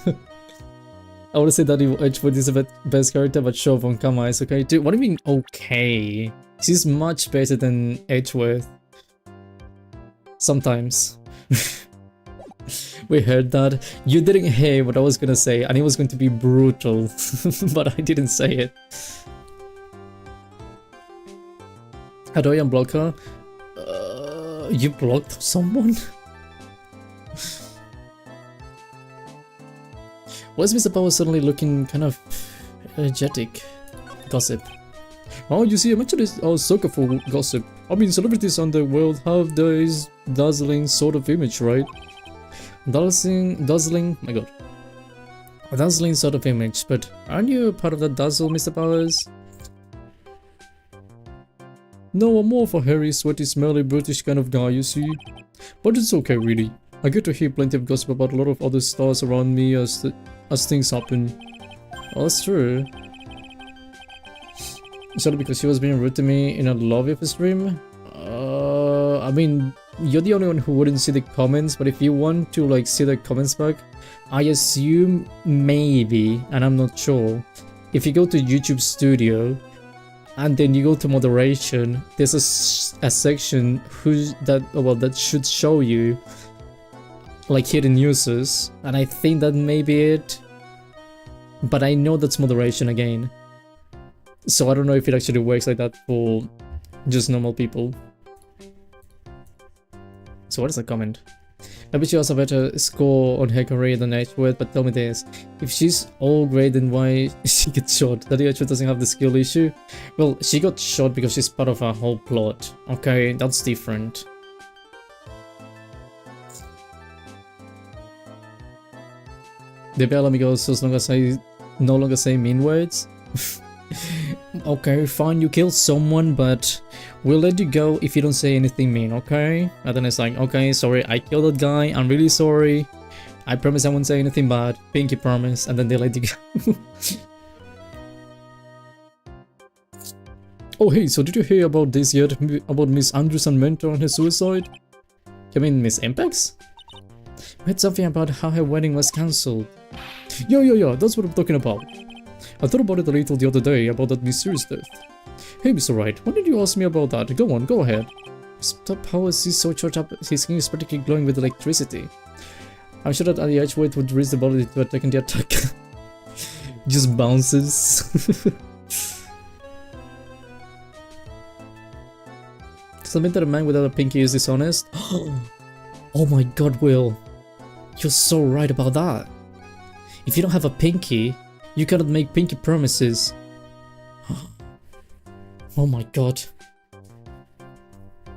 I want to say that Edgeworth is the best character, but Shovel, come on, it's okay. Dude, what do you mean okay? She's much better than Edgeworth. Sometimes. We heard that. You didn't hear what I was gonna say, and it was going to be brutal. But I didn't say it. How do I unblock her? You blocked someone? Why is Mr. Power suddenly looking kind of energetic? Gossip. Oh, you see, I'm actually a sucker for gossip. I mean, celebrities on the world have this dazzling sort of image, right? Dazzling, my god. A dazzling sort of image, but aren't you part of that dazzle, Mr. Powers? No, I'm more of a hairy, sweaty, smelly British kind of guy, you see. But it's okay, really. I get to hear plenty of gossip about a lot of other stars around me as things happen. Oh, that's true. Is that because she was being rude to me in a lobby of a stream? I mean, you're the only one who wouldn't see the comments, but if you want to like see the comments back, I assume maybe, and I'm not sure, if you go to YouTube Studio and then you go to moderation, there's a section that should show you like hidden users, and I think that may be it, but I know that's moderation again, so I don't know if it actually works like that for just normal people. So what is the comment? Maybe she has a better score on her career than Edgeworth, but tell me this, if she's all great, then why she gets shot? That Edgeworth doesn't have the skill issue? Well, she got shot because she's part of a whole plot. Okay, that's different. The bell let me go so as long as I no longer say mean words. Okay, fine, you killed someone, but we'll let you go if you don't say anything mean, okay? And then it's like, okay, sorry, I killed that guy, I'm really sorry. I promise I won't say anything bad, pinky promise, and then they let you go. Oh hey, so did you hear about this yet? About Miss Andrews and mentor and her suicide? You mean Miss Impex? We heard something about how her wedding was cancelled. Yeah, that's what I'm talking about. I thought about it a little the other day, about that mysterious death. Hey Mr. Wright, why did you ask me about that? Go on, go ahead. Stop, how is he so charged up? His skin is particularly glowing with electricity. I'm sure that the Edgeworth would raise the body to attack and the attack just bounces. Does that mean that a man without a pinky is dishonest? Oh my god, Will. You're so right about that. If you don't have a pinky, you cannot make pinky promises. Oh my god.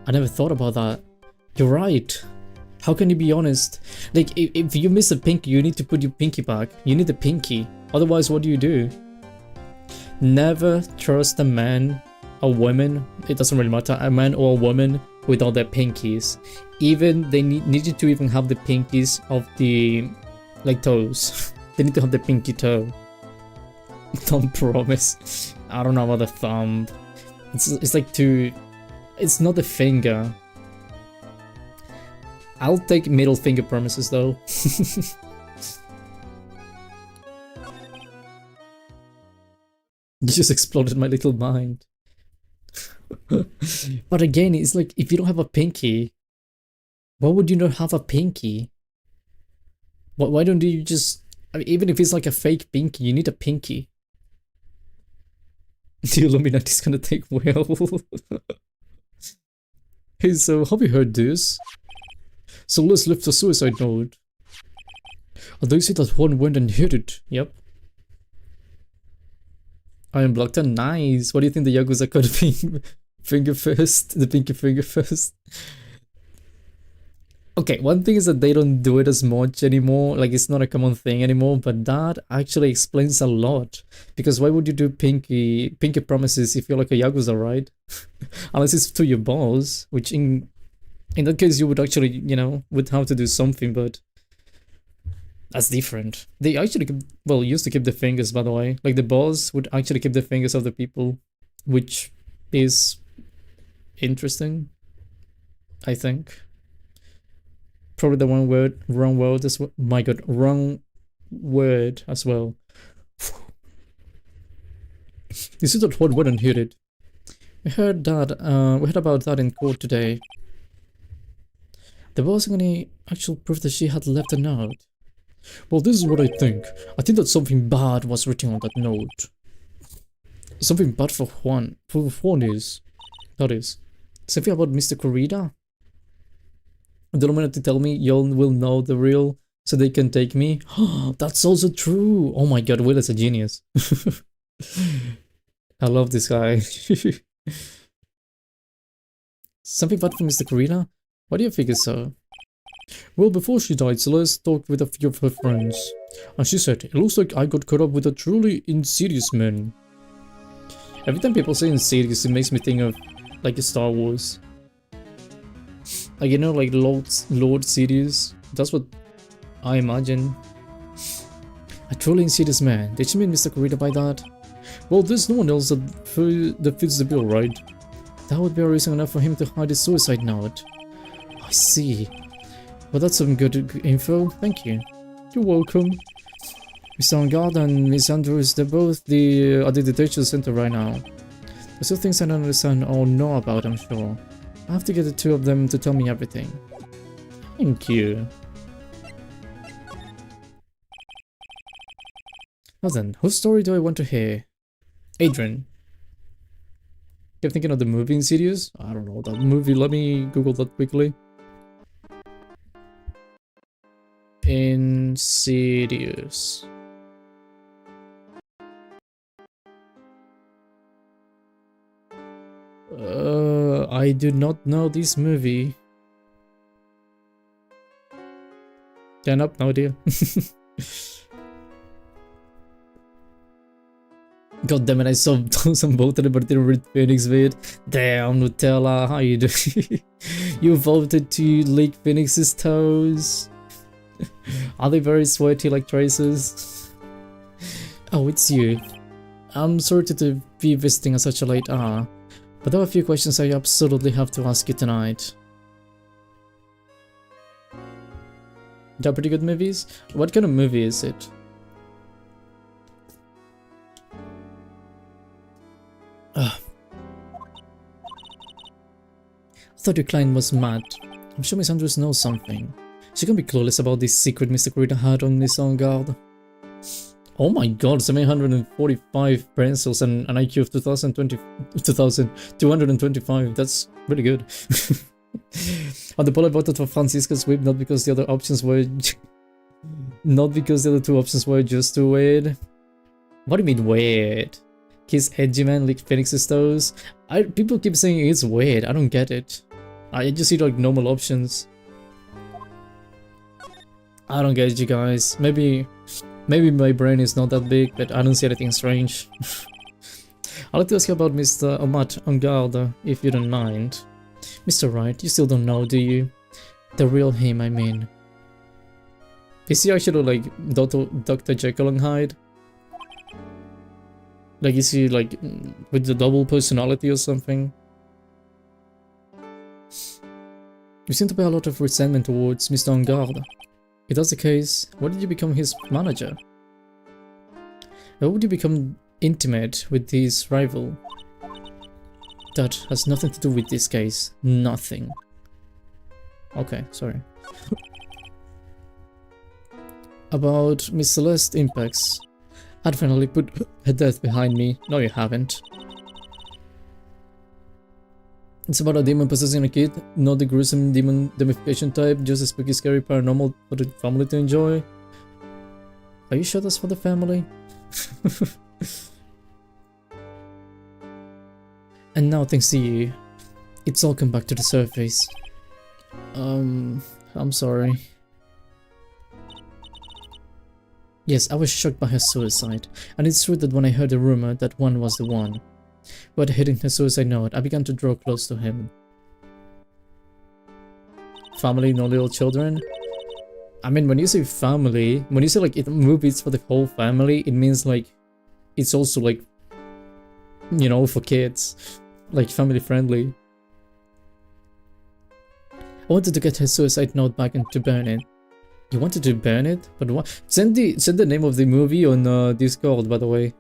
I never thought about that. You're right. How can you be honest? Like, if you miss a pinky, you need to put your pinky back. You need a pinky. Otherwise, what do? Never trust a man, a woman, it doesn't really matter, a man or a woman without their pinkies. Even they needed to even have the pinkies of the, like, toes. They need to have the pinky toe. Don't promise. I don't know about the thumb. It's like two, it's not the finger. I'll take middle finger promises though. You just exploded my little mind. But again, it's like, if you don't have a pinky, why would you not have a pinky? Why don't you just, I mean, even if it's like a fake pinky, you need a pinky. The Illuminati's gonna take well. Hey, so have you heard this? So let's lift the suicide note. Oh, they say that one went and hit it. Yep. I am blocked and nice. What do you think the Yakuza could be? Finger first? The pinky finger first? Okay, one thing is that they don't do it as much anymore. Like, it's not a common thing anymore, but that actually explains a lot. Because why would you do pinky promises if you're like a Yakuza, right? Unless it's to your boss, which in that case you would actually, you know, would have to do something, but that's different. They actually used to keep the fingers, by the way. Like, the boss would actually keep the fingers of the people, which is interesting, I think. Probably the wrong word as well. My god, wrong word as well. You see that one wouldn't hit it. We heard that, we heard about that in court today. There wasn't any actual proof that she had left a note. Well, this is what I think. I think that something bad was written on that note. Something bad for Juan. For Juan is. That is. Something about Mr. Corrida? The Illuminati tell me y'all will know the real, so they can take me. That's also true. Oh my god, Will is a genius. I love this guy. Something bad for Mr. Corrida? Why do you figure so? Well, before she died, Celeste talked with a few of her friends, and she said, it looks like I got caught up with a truly insidious man. Every time people say insidious, it makes me think of, like, Star Wars. Like, you know, like Lord Sidious. That's what I imagine. A truly insidious man. Did you mean Mr. Corrida by that? Well, there's no one else that fits the bill, right? That would be a reason enough for him to hide his suicide note. I see. Well, that's some good info. Thank you. You're welcome. Mr. Angard and Miss Andrews, they're both at the detention center right now. There's still things I don't understand or know about, I'm sure. I have to get the two of them to tell me everything. Thank you. Now then, whose story do I want to hear? Adrian. Kept thinking of the movie Insidious? I don't know that movie, let me Google that quickly. Insidious. I do not know this movie. Yeah, nope, no idea. God damn it, I saw some voted but didn't read Phoenix vid. Damn, Nutella, how you doing? You voted to lick Phoenix's toes. Are they very sweaty like traces? Oh, it's you. I'm sorry to be visiting at such a late hour, but there are a few questions I absolutely have to ask you tonight. They're pretty good movies? What kind of movie is it? I thought your client was mad. I'm sure Miss Andrews knows something. She can be clueless about this secret Mr. Corrida had on his own guard. Oh my god, 745 pencils and an IQ of 2,225. That's really good. On the poll I voted for Francisca's whip, not because the other options were... not because the other two options were just too weird. What do you mean weird? Kiss edgy man lick Phoenix's toes? People keep saying it's weird, I don't get it. I just see like normal options. I don't get you guys. Maybe Maybe my brain is not that big, but I don't see anything strange. I'd like to ask you about Mr. Amat Angarda, if you don't mind. Mr. Wright, you still don't know, do you? The real him, I mean. Is he actually like Dr. Jekyll and Hyde? Like, is he like with the double personality or something? You seem to bear a lot of resentment towards Mr. Angarda. If that's the case, why did you become his manager? Why would you become intimate with his rival? That has nothing to do with this case. Nothing. Okay, sorry. About Miss Celeste Impacts. I'd finally put her death behind me. No, you haven't. It's about a demon possessing a kid, not the gruesome demon demification type, just a spooky, scary paranormal for the family to enjoy. Are you sure that's for the family? And now, thanks to you, it's all come back to the surface. I'm sorry. Yes, I was shocked by her suicide, and it's true that when I heard the rumor that one was the one who had hidden her suicide note, I began to draw close to him. Family, no little children? I mean, when you say family, when you say like movies for the whole family, it means like it's also like, you know, for kids, like family friendly. I wanted to get her suicide note back and to burn it. You wanted to burn it? But what? Send the name of the movie on Discord, by the way.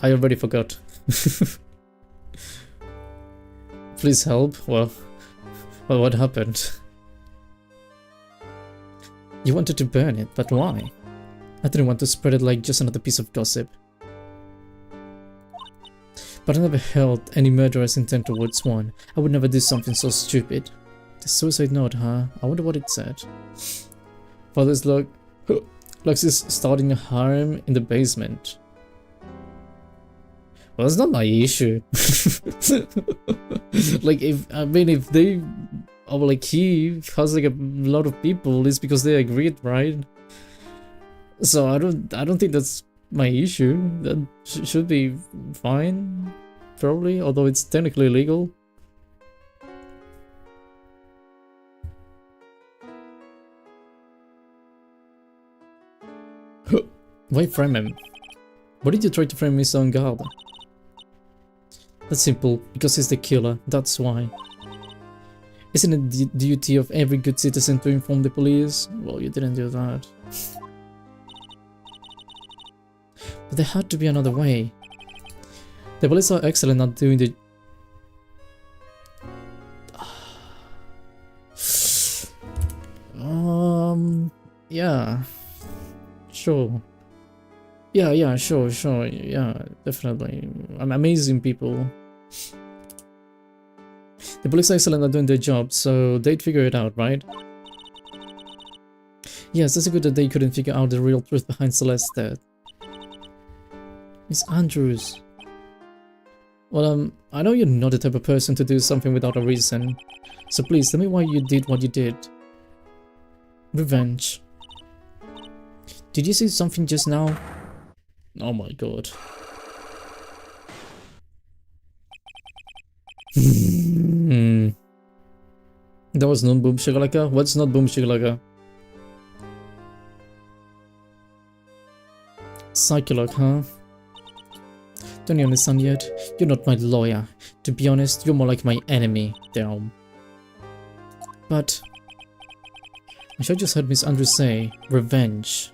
I already forgot. Please help. Well, what happened? You wanted to burn it, but why? I didn't want to spread it like just another piece of gossip. But I never held any murderous intent towards one. I would never do something so stupid. The suicide note, huh? I wonder what it said. Father's Lux is starting a harem in the basement. Well, that's not my issue. Like, if they, or like he has like a lot of people, it's because they agreed, right? So I don't think that's my issue. That should be fine, probably, although it's technically illegal. Why frame him? Why did you try to frame Mr. Angarda? That's simple, because he's the killer, that's why. Isn't it the duty of every good citizen to inform the police? Well, you didn't do that. But there had to be another way. The police are excellent at doing the... yeah. Sure. Yeah, sure, yeah, definitely. I'm amazing people. The police are excellent at doing their job, so they'd figure it out, right? Yes, that's good that they couldn't figure out the real truth behind Celeste's death. Miss Andrews. Well, I know you're not the type of person to do something without a reason, so please tell me why you did what you did. Revenge. Did you say something just now? Oh my god. That was not Boom Shigalaka? What's not Boom Shigalaka? Psycholog, huh? Don't you understand yet? You're not my lawyer. To be honest, you're more like my enemy, damn. But... I should just heard Miss Andrews say, revenge.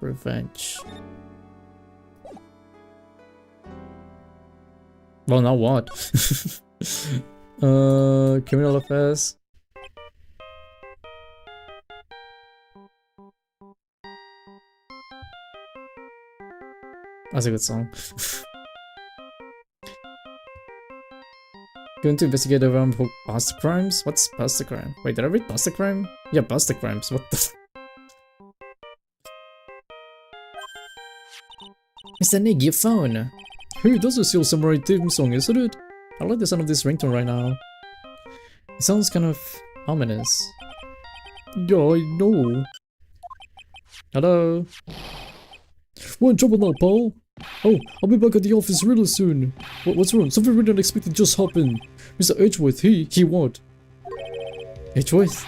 Revenge. Well, now what? Criminal affairs. That's a good song. Going to investigate around for past crimes? What's past crime? Wait, did I read past crime? Yeah, past crimes. What the? Mr. Nick, your phone! Hey, that's a Seal Samurai theme song, isn't it? I like the sound of this ringtone right now. It sounds kind of ominous. Yeah, I know. Hello? We're in trouble now, pal. Oh, I'll be back at the office really soon. What's wrong? Something really unexpected just happened. Mr. Edgeworth, he what? Edgeworth?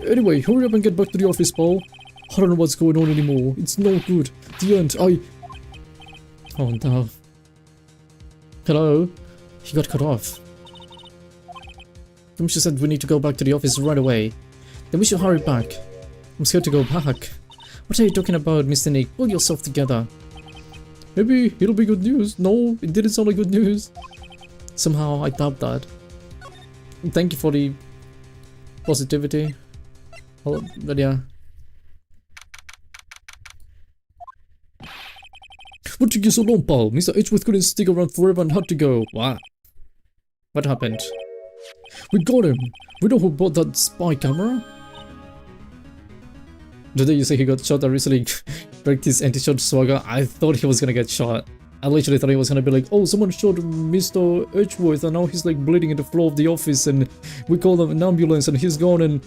Anyway, hurry up and get back to the office, pal. I don't know what's going on anymore. It's no good. The end. Oh no. Hello? He got cut off. She said we need to go back to the office right away. Then we should hurry back. I'm scared to go back. What are you talking about, Mr. Nick? Pull yourself together. Maybe it'll be good news. No, it didn't sound like good news. Somehow I doubt that. Thank you for the positivity. But yeah. What took you so long, pal? Mr. Edgeworth couldn't stick around forever and had to go. What? What happened? We got him. We know who bought that spy camera. The day you say he got shot, I recently break his anti-shot swagger. I thought he was gonna get shot. I literally thought he was gonna be like, oh, someone shot Mr. Edgeworth and now he's like bleeding in the floor of the office and we called an ambulance and he's gone and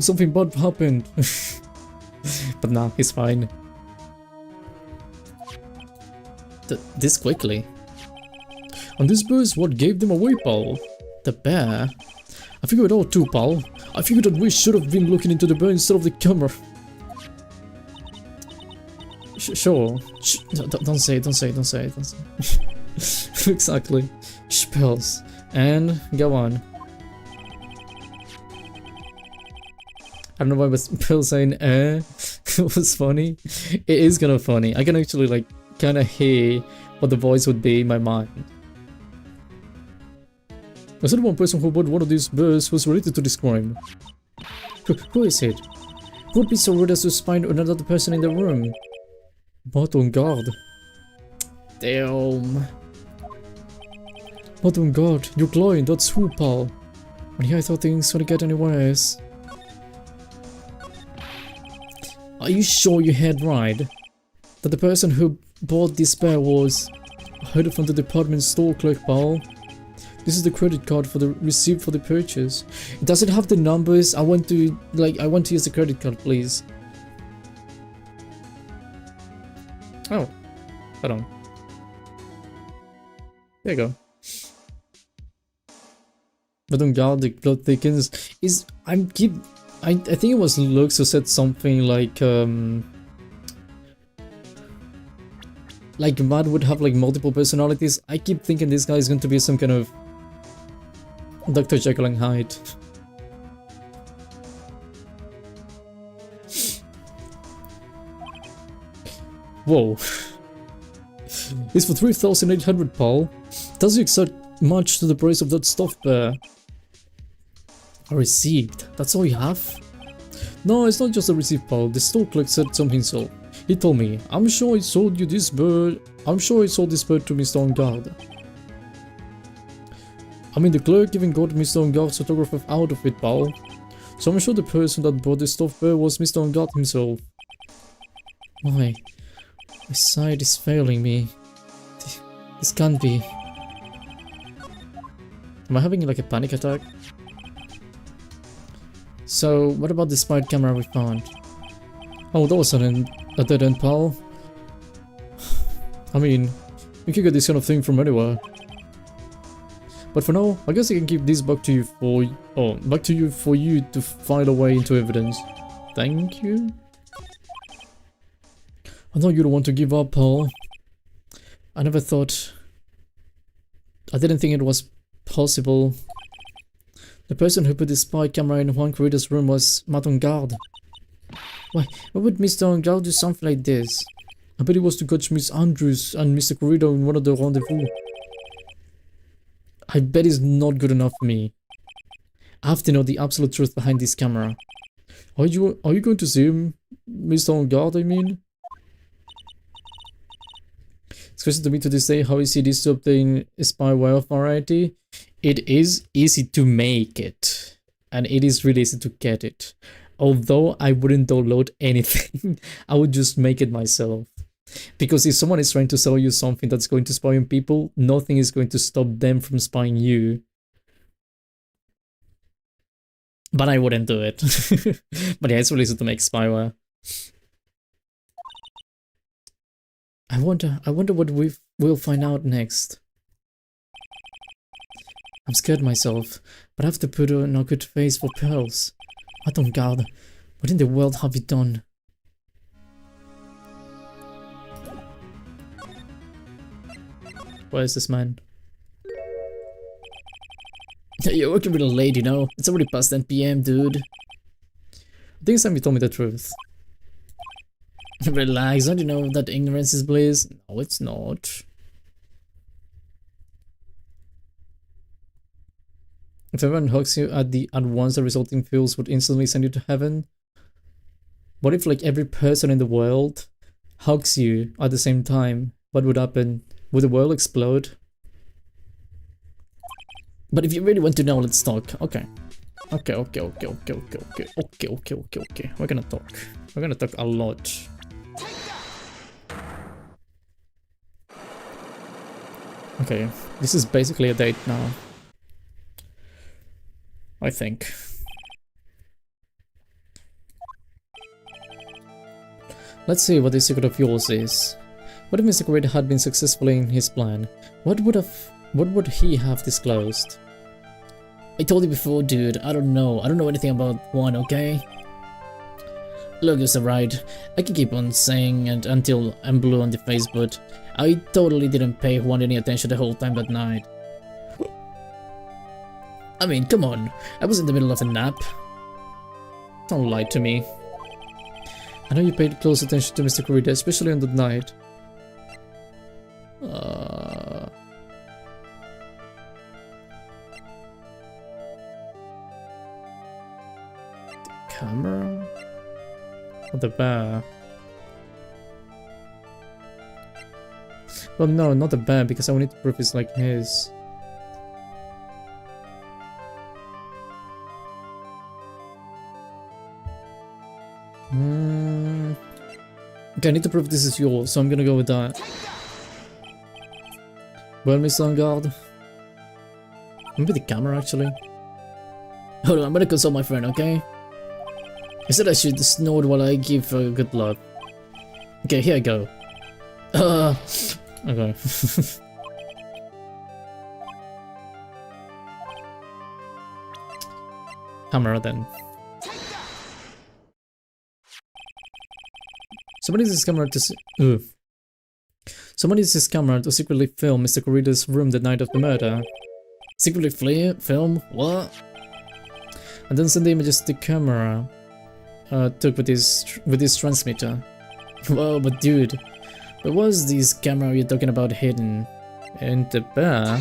something bad happened. But nah, he's fine. This quickly. And this bear is what gave them away, pal. The bear? I figured it out too, pal. I figured that we should have been looking into the bear instead of the camera. Sure. Don't say it. Exactly. Spells. And go on. I don't know why Bill saying it was funny. It is kind of funny. I can actually like kind of hear what the voice would be in my mind. I said one person who bought one of these bears was related to this crime. Who is it? Who would be so rude as to spy on another person in the room? But on guard. Damn. But on guard, your client, that's who, pal. And here I thought things wouldn't get any worse. Are you sure you heard right? That the person who bought this bear was... I heard it from the department store clerk, pal. This is the credit card for the receipt for the purchase. Does it have the numbers? I want to use the credit card, please. Oh, hold on. There you go. But on guard, the plot thickens. I think it was Lux who said something like Matt would have like multiple personalities. I keep thinking this guy is going to be some kind of Dr. Jekyll and Hyde. Whoa. It's for 3,800, pal. Doesn't exact much to the price of that stuffed bear. A receipt? That's all you have? No, it's not just a receipt, pal. The store clerk said something so. He told me, I'm sure I sold you this bird. I'm sure I sold this bird to Mr. Angard. I mean, the clerk even got Mr. Angard's photographer out of it, pal. So I'm sure the person that bought the stuffed bear was Mr. Angard himself. My sight is failing me. This can't be. Am I having like a panic attack? So, what about the spied camera we found? Oh, that was a dead end, pal. I mean, you can get this kind of thing from anywhere. But for now, I guess I can keep this back to you for you to file away into evidence. Thank you. I know you don't want to give up, pal. I never thought... I didn't think it was possible. The person who put the spy camera in Juan Corrida's room was Matt Angard. Why would Mr. Angard do something like this? I bet it was to catch Miss Andrews and Mr. Corrida in one of the rendezvous. I bet it's not good enough for me. I have to know the absolute truth behind this camera. Are you going to see him, Mr. Angard, I mean? It's crazy to me to this day how easy it is to obtain a spyware variety. It is easy to make it, and it is really easy to get it. Although I wouldn't download anything, I would just make it myself. Because if someone is trying to sell you something that's going to spy on people, nothing is going to stop them from spying you. But I wouldn't do it. But yeah, it's really easy to make spyware. I wonder what we'll find out next. I'm scared myself, but I have to put on a good face for pearls. What on God, what in the world have you done? Where is this man? You're working really late, you know? It's already past 10 PM, dude. I think it's time you told me the truth. Relax, don't you know that ignorance is bliss? No, it's not. If everyone hugs you at once, the resulting feels would instantly send you to heaven. What if like every person in the world hugs you at the same time? What would happen? Would the world explode? But if you really want to know, let's talk. Okay. Okay. We're gonna talk. We're gonna talk a lot. Okay, this is basically a date now. I think. Let's see what this secret of yours is. What if Mr. Grid had been successful in his plan? What would he have disclosed? I told you before, dude. I don't know anything about one, okay? Look, it's alright. I can keep on saying it until I'm blue on the face, but I totally didn't pay one any attention the whole time that night. I mean, come on. I was in the middle of a nap. Don't lie to me. I know you paid close attention to Mr. Kurita, especially on that night. The camera? Or the bear? Well, no, not the bear, because I wanted to prove it's like his. Okay, I need to prove this is yours, so I'm gonna go with that. Well, Miss Guard. Maybe the camera, actually. Hold on, I'm gonna consult my friend, okay? He said I should snort while I give good blood. Okay, here I go. Okay. Camera, then. Someone uses this camera to secretly film Mr. Corrida's room the night of the murder. Secretly film? What? And then send the images the camera took with his transmitter. Whoa, but dude, where was this camera you're talking about hidden? In the bear?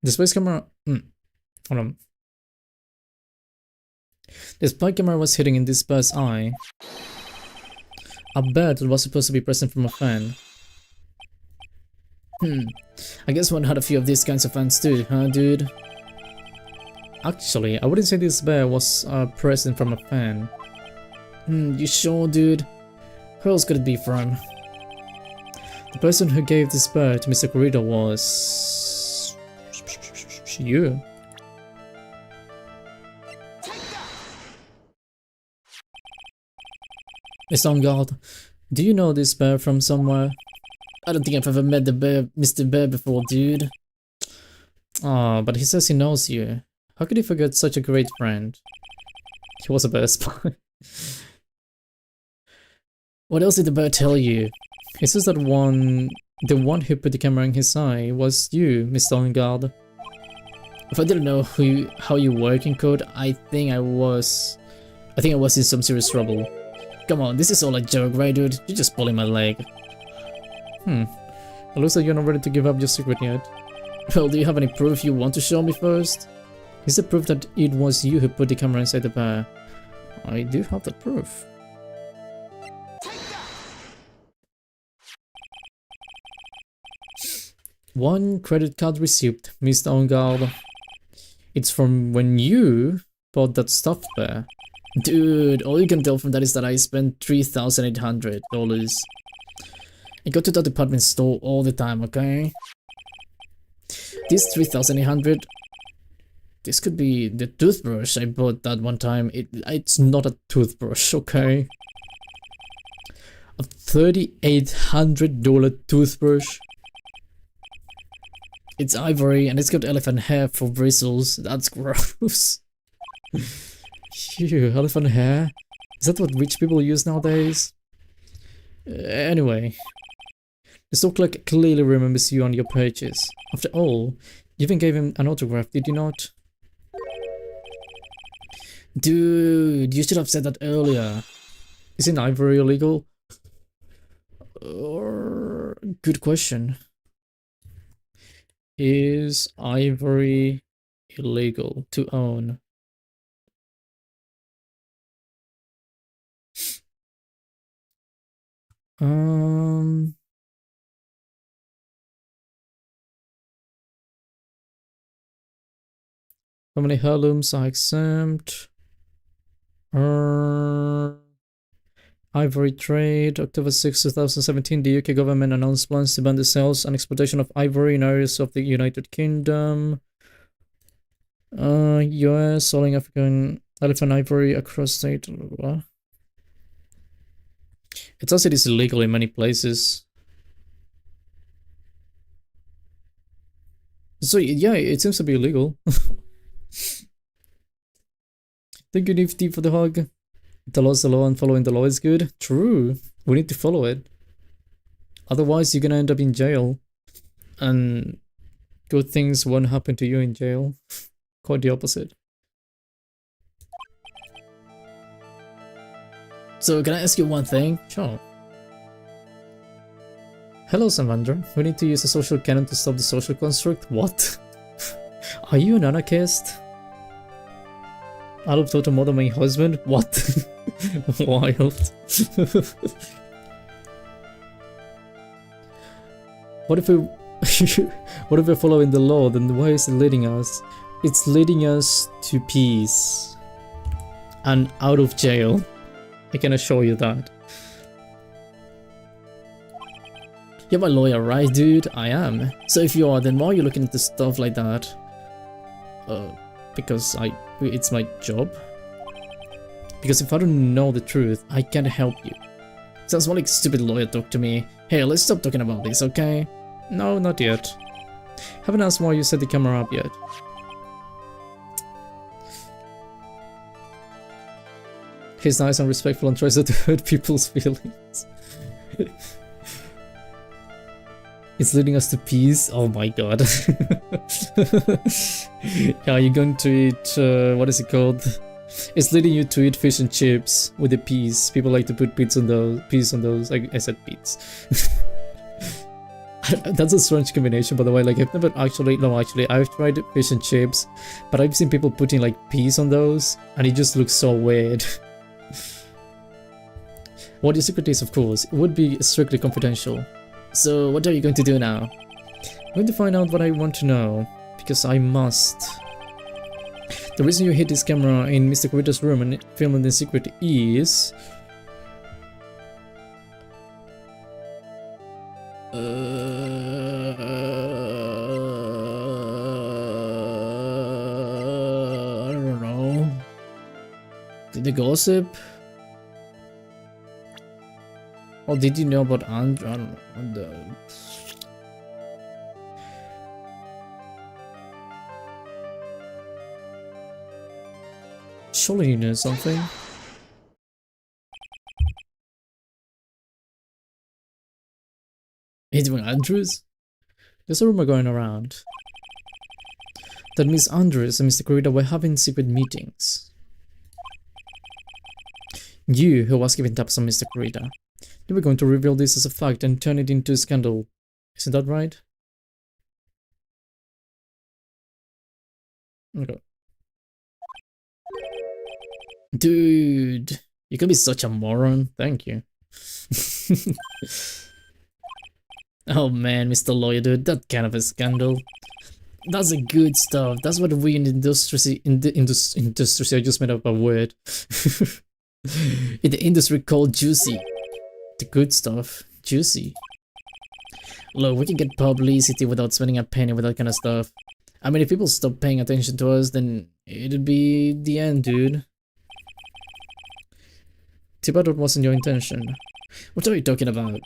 The space camera. Hold on. The spy camera was hidden in this bear's eye. A bear that was supposed to be present from a fan. I guess one had a few of these kinds of fans too, huh, dude? Actually, I wouldn't say this bear was a present from a fan. You sure, dude? Who else could it be from? The person who gave this bear to Mr. Corrida was... you. Mr. On guard, do you know this bear from somewhere? I don't think I've ever met the bear, Mr. Bear before, dude. Oh, but he says he knows you. How could he forget such a great friend? He was a bear spy. What else did the bear tell you? He says that the one who put the camera in his eye was you, Mr. On guard. If I didn't know how you work in code, I think I was in some serious trouble. Come on, this is all a joke, right, dude? You're just pulling my leg. It looks like you're not ready to give up your secret yet. Well, do you have any proof you want to show me first? Is the proof that it was you who put the camera inside the bear? I do have that proof. One credit card receipt, Mr. On guard. It's from when you bought that stuffed bear. Dude, all you can tell from that is that I spent $3,800. I go to that department store all the time, okay? This 3,800. This could be the toothbrush I bought that one time. It's not a toothbrush, okay? A $3,800 toothbrush. It's ivory and it's got elephant hair for bristles. That's gross. Ew, elephant hair? Is that what rich people use nowadays? Anyway. The store clerk clearly remembers you on your purchase. After all, you even gave him an autograph, did you not? Dude, you should have said that earlier. Isn't ivory illegal? Good question. Is ivory illegal to own? Family heirlooms are exempt. Ivory trade. October 6, 2017, the UK government announced plans to ban the sales and exploitation of ivory in areas of the United Kingdom. US selling African elephant ivory across state. It says it is illegal in many places. So yeah, it seems to be illegal. Thank you, Nifty, for the hug. The law is the law and following the law is good. True. We need to follow it. Otherwise, you're gonna end up in jail. And good things won't happen to you in jail. Quite the opposite. So, can I ask you one thing? Sure. Hello, Samandra. We need to use a social canon to stop the social construct. What? Are you an anarchist? I love Totto more than my husband? What? Wild. What if we're following the law, then where is it leading us? It's leading us to peace. And out of jail. I can assure you that. You're my lawyer, right, dude? I am. So if you are, then why are you looking into stuff like that? Because it's my job. Because if I don't know the truth, I can't help you. Sounds more like stupid lawyer talk to me. Hey, let's stop talking about this, okay? No, not yet. Haven't asked why you set the camera up yet. He's nice and respectful and tries not to hurt people's feelings. It's leading us to peace. Oh my god. Yeah, you're going to eat, what is it called? It's leading you to eat fish and chips with the peas. People like to put peas on those. I said peas. That's a strange combination, by the way. Like, I've never actually, no, actually, I've tried fish and chips, but I've seen people putting like peas on those, and it just looks so weird. What your secret is, of course, it would be strictly confidential. So, what are you going to do now? I'm going to find out what I want to know, because I must. The reason you hid this camera in Mr. Kurita's room and filmed in secret is... I don't know. Did they gossip? Or did you know about Andrew? I don't know. Surely you know something. Adrian Andrews? There's a rumor going around that Miss Andrews and Mr. Kurita were having secret meetings. You, who was giving taps on Mr. Kurita, you were going to reveal this as a fact and turn it into a scandal. Isn't that right? Okay. Dude, you can be such a moron. Thank you. Oh man, Mr. Lawyer, dude, that kind of a scandal. That's a good stuff. That's what we in the industry, I just made up a word. In the industry called juicy. The good stuff, juicy. Look, we can get publicity without spending a penny with that kind of stuff. I mean, if people stop paying attention to us, then it'd be the end, dude. Too bad that wasn't your intention. What are you talking about?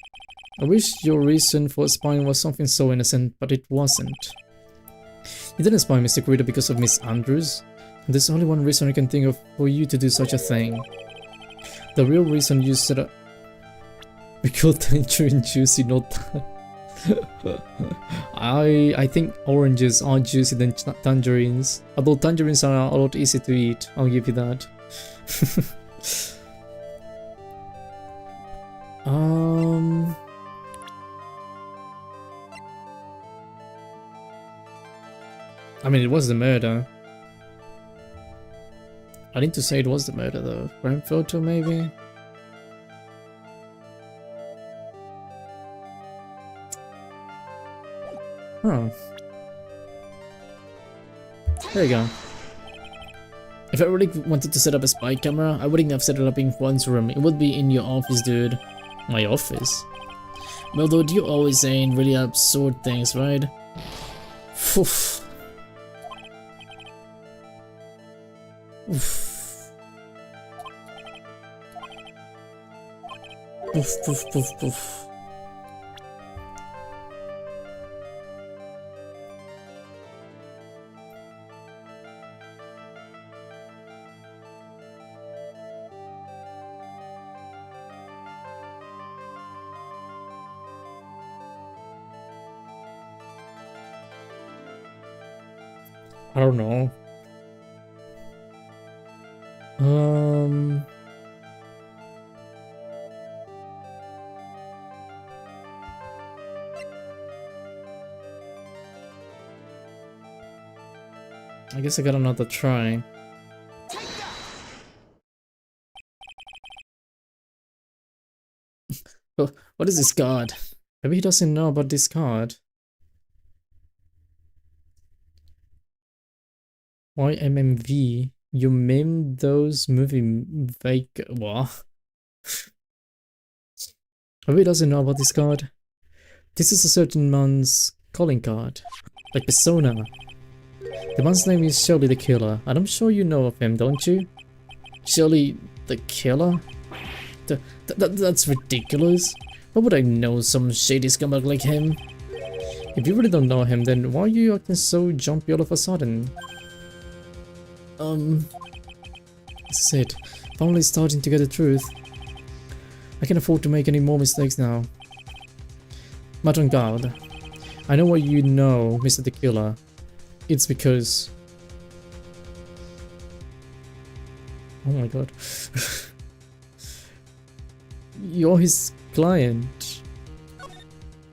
I wish your reason for spying was something so innocent, but it wasn't. You didn't spy Mr. Creeder because of Miss Andrews. There's only one reason I can think of for you to do such a thing. The real reason you said we killed tangerine juicy, not that. I think oranges are juicy than tangerines. Although tangerines are a lot easier to eat, I'll give you that. I mean, it was the murder. I need to say it was the murder though. Crime photo maybe? Huh. There you go. If I really wanted to set up a spy camera, I wouldn't have set it up in Juan's room. It would be in your office, dude. My office? Well, dude, you always saying really absurd things, right? Oof. Oof. Oof, oof, oof, oof. I don't know. I guess I got another try. Oh, what is this card? Maybe he doesn't know about this card. YMMV. You meme those movie fake. What? Maybe he doesn't know about this card. This is a certain man's calling card. Like Persona. The man's name is Shirley the Killer, and I'm sure you know of him, don't you? Shirley the Killer? That's ridiculous. Why would I know some shady scumbag like him? If you really don't know him, then why are you acting so jumpy all of a sudden? This is it. Finally starting to get the truth. I can't afford to make any more mistakes now. Matt on guard. I know what you know, Mr. the Killer. It's because... Oh my god. You're his client.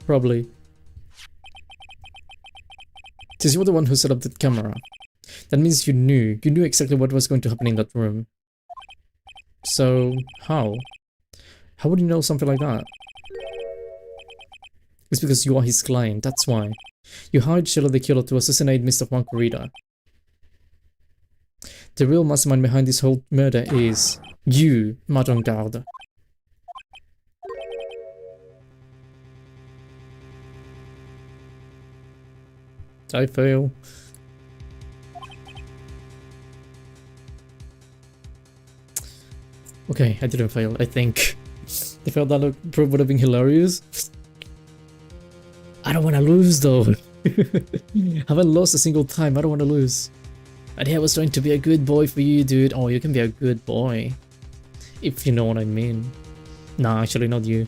Probably. Since you're the one who set up the camera. That means you knew exactly what was going to happen in that room. So, how? How would you know something like that? It's because you are his client, that's why. You hired Shirley the Killer to assassinate Mr. Juan Corrida. The real mastermind behind this whole murder is you, Madame Garde. I fail. Okay, I didn't fail, I think. The fail that proof would have been hilarious. I don't want to lose though. Haven't lost a single time, I don't want to lose. I was trying to be a good boy for you, dude. Oh, you can be a good boy. If you know what I mean. Nah, actually not you.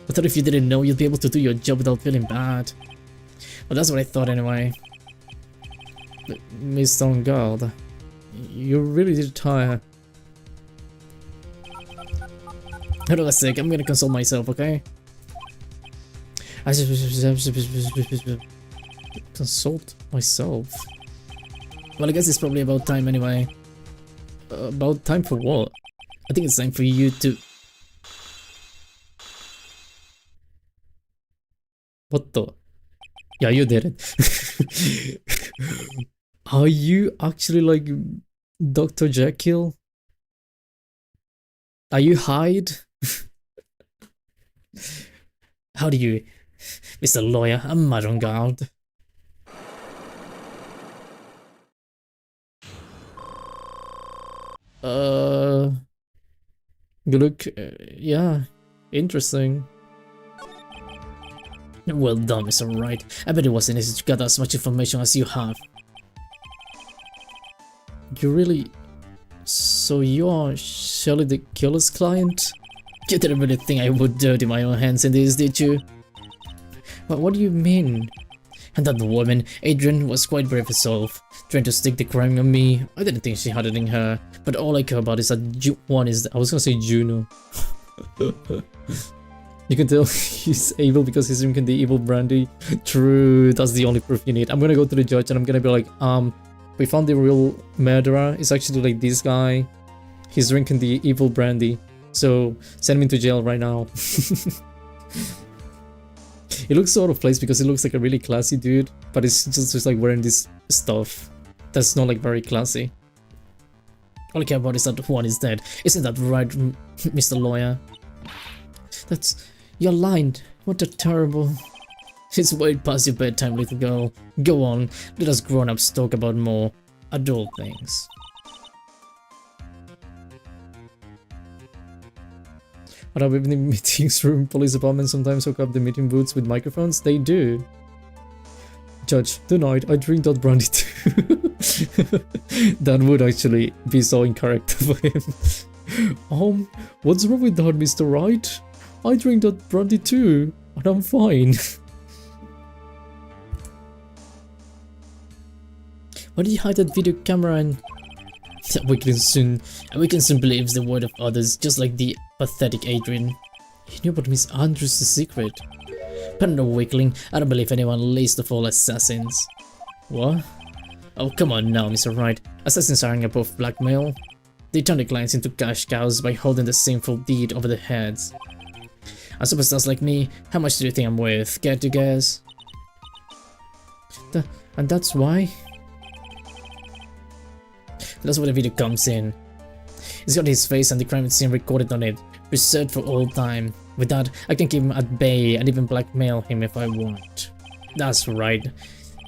I thought if you didn't know, you'd be able to do your job without feeling bad. Well, that's what I thought anyway. But Miss On Guard, you really did tire. Hold on a sec, I'm gonna console myself, okay? Consult myself? Well, I guess it's probably about time anyway. About time for what? I think it's time for you to... What the? Yeah, you did it. Are you actually like Dr. Jekyll? Are you Hyde? How do you, Mr. Lawyer? I'm mad on guard. Good look. Yeah, interesting. Well done, Mr. Wright. I bet it wasn't easy to gather as much information as you have. You really... So you are surely the killer's client? You didn't really think I would dirty my own hands in this, did you? But what do you mean? And that woman, Adrian, was quite brave herself, trying to stick the crime on me. I didn't think she had it in her, but all I care about is that one is... I was gonna say Juno. You can tell he's evil because he's drinking the evil brandy. True, that's the only proof you need. I'm gonna go to the judge and I'm gonna be like, we found the real murderer. It's actually like this guy. He's drinking the evil brandy. So send him to jail right now. It looks so out of place because it looks like a really classy dude, but it's just like wearing this stuff that's not like very classy. All I care about is that Juan is dead. Isn't that right, Mr. Lawyer? That's... You're lying. What a terrible... It's way past your bedtime, little girl. Go on, let us grown-ups talk about more adult things. At our evening meetings room, police departments sometimes hook up the meeting booths with microphones. They do. Judge, tonight I drink that brandy too. That would actually be so incorrect for him. What's wrong with that, Mr. Wright? I drink that brandy too, and I'm fine. Why did you hide that video camera and... We can soon believe the word of others, just like the pathetic Adrian. He knew about Miss Andrews' secret. But no weakling, I don't believe anyone, least of all assassins. What? Oh, come on now, Mr. Wright. Assassins aren't above blackmail. They turn their clients into cash cows by holding the sinful deed over their heads. And superstars like me, how much do you think I'm worth? Care to guess? And that's why? That's where the video comes in. It's got his face and the crime scene recorded on it, preserved for all time. With that, I can keep him at bay and even blackmail him if I want. That's right.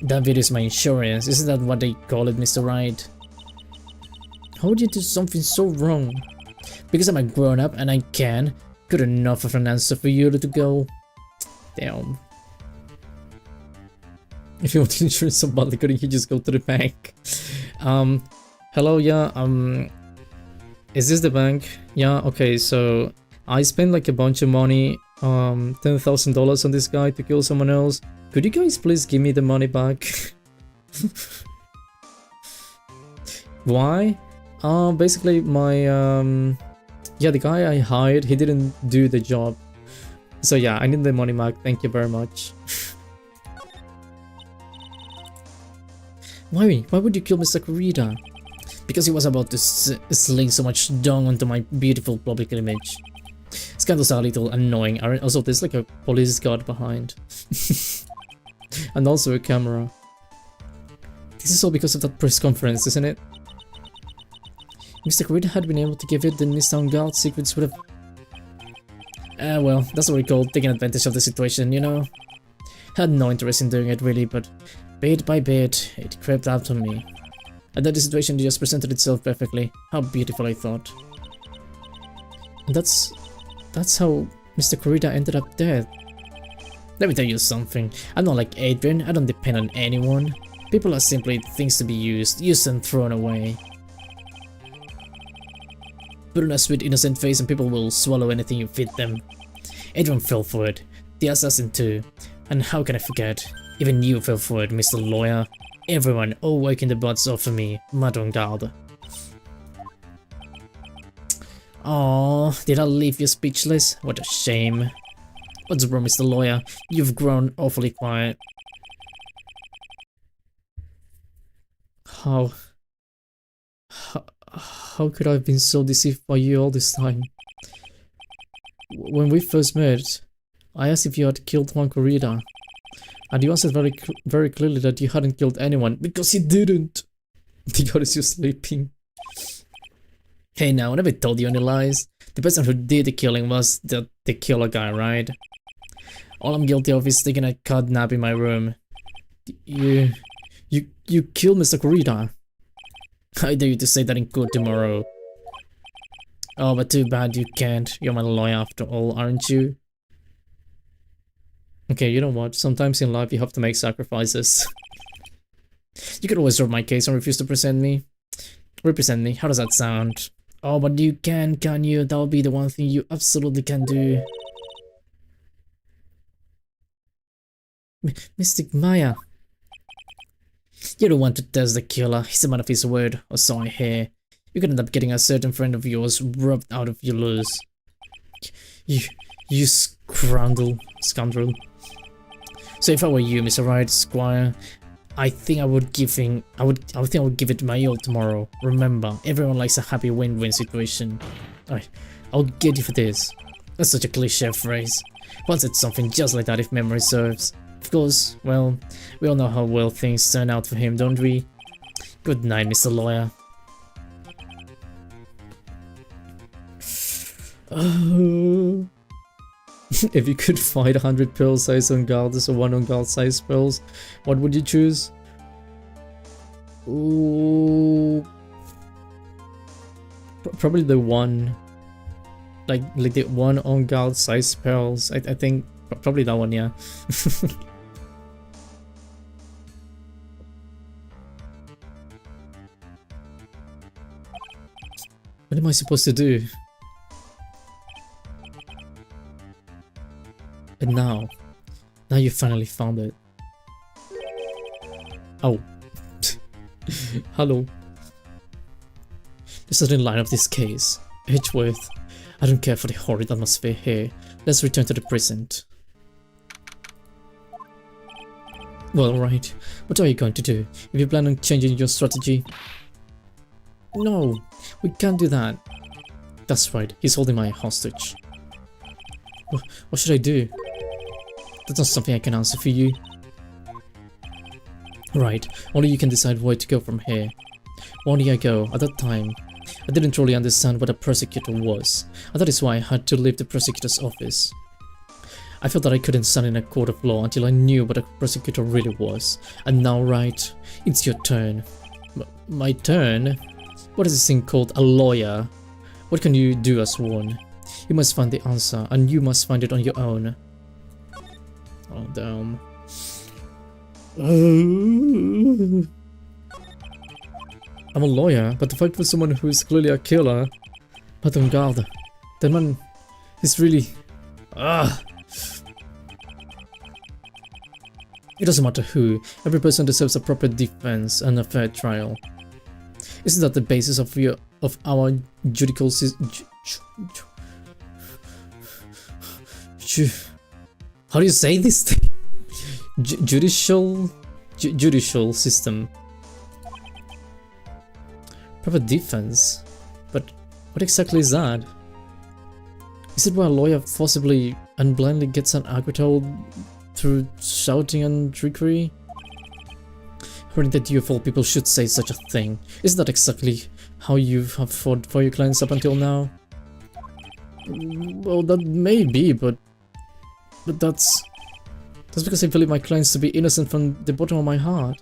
That video is my insurance. Isn't that what they call it, Mr. Wright? How would you do something so wrong? Because I'm a grown-up and I can. Good enough of an answer for you to go. Damn. If you want insurance so badly, couldn't you just go to the bank? Hello, yeah, is this the bank? Yeah, okay, so I spent like a bunch of money, $10,000 on this guy to kill someone else. Could you guys please give me the money back? Why? Basically my, yeah, the guy I hired, he didn't do the job. So yeah, I need the money back, thank you very much. Why would you kill Mr. Kurita? Because he was about to sling so much dung onto my beautiful public image. Scandals are a little annoying. Also, there's like a police guard behind. And also a camera. This is all because of that press conference, isn't it? Mr. Kurita had been able to give it, the Nissan Guard secrets would have... well, that's what we call taking advantage of the situation, you know? Had no interest in doing it really, but bit by bit, it crept out on me. And then the situation just presented itself perfectly. How beautiful, I thought. And that's how Mr. Kurita ended up dead. Let me tell you something. I'm not like Adrian. I don't depend on anyone. People are simply things to be used and thrown away. Put on a sweet innocent face and people will swallow anything you feed them. Adrian fell for it. The assassin too. And how can I forget? Even you fell for it, Mr. Lawyer. Everyone, all working the butts off for me, Madame Garde. Oh, did I leave you speechless? What a shame. What's wrong, Mr. Lawyer? You've grown awfully quiet. How could I have been so deceived by you all this time? When we first met, I asked if you had killed Juan Kurita. And you answered very clearly that you hadn't killed anyone, because you didn't! The god is you sleeping. Hey now, I never told you any lies. The person who did the killing was the killer guy, right? All I'm guilty of is taking a cat nap in my room. You killed Mr. Kurita. I dare you to say that in court tomorrow. Oh, but too bad you can't. You're my lawyer after all, aren't you? Okay, you know what? Sometimes in life you have to make sacrifices. You could always drop my case and refuse to represent me. How does that sound? Oh, but you can you? That'll be the one thing you absolutely can do. Mystic Maya. You don't want to test the killer. He's a man of his word, or so I hear. You could end up getting a certain friend of yours rubbed out if you lose. You scoundrel. So if I were you, Mr. Wright, Squire, I think I would give it my all tomorrow. Remember, everyone likes a happy win-win situation. Alright, I'll get you for this. That's such a cliche phrase. Once it's something just like that if memory serves. Of course, well, we all know how well things turn out for him, don't we? Good night, Mr. Lawyer. If you could fight 100 pearl-sized on-guards or 1 on-guard-sized pearls, what would you choose? Ooh, probably the one, like the 1 on-guard-sized pearls. I think probably that one, yeah. What am I supposed to do? And now you finally found it. Oh. Hello. The certain line of this case. Edgeworth. I don't care for the horrid atmosphere here. Let's return to the present. Well, right. What are you going to do? If you plan on changing your strategy? No, we can't do that. That's right, he's holding my hostage. What should I do? That's not something I can answer for you. Right, only you can decide where to go from here. One year ago, at that time, I didn't truly understand what a prosecutor was, and that is why I had to leave the prosecutor's office. I felt that I couldn't stand in a court of law until I knew what a prosecutor really was. And now, right, it's your turn. My turn? What is this thing called a lawyer? What can you do as one? You must find the answer, and you must find it on your own. Oh, damn. I'm a lawyer, but to fight for someone who is clearly a killer. But on guard, that man is really... It doesn't matter who, every person deserves a proper defense and a fair trial. Isn't that the basis of our judicial system? How do you say this thing? Judicial system. Proper defense? But what exactly is that? Is it where a lawyer forcibly and blindly gets an acquittal through shouting and trickery? Hearing that you of all people should say such a thing. Isn't that exactly how you have fought for your clients up until now? Well, that may be, but that's because I believe my clients to be innocent from the bottom of my heart.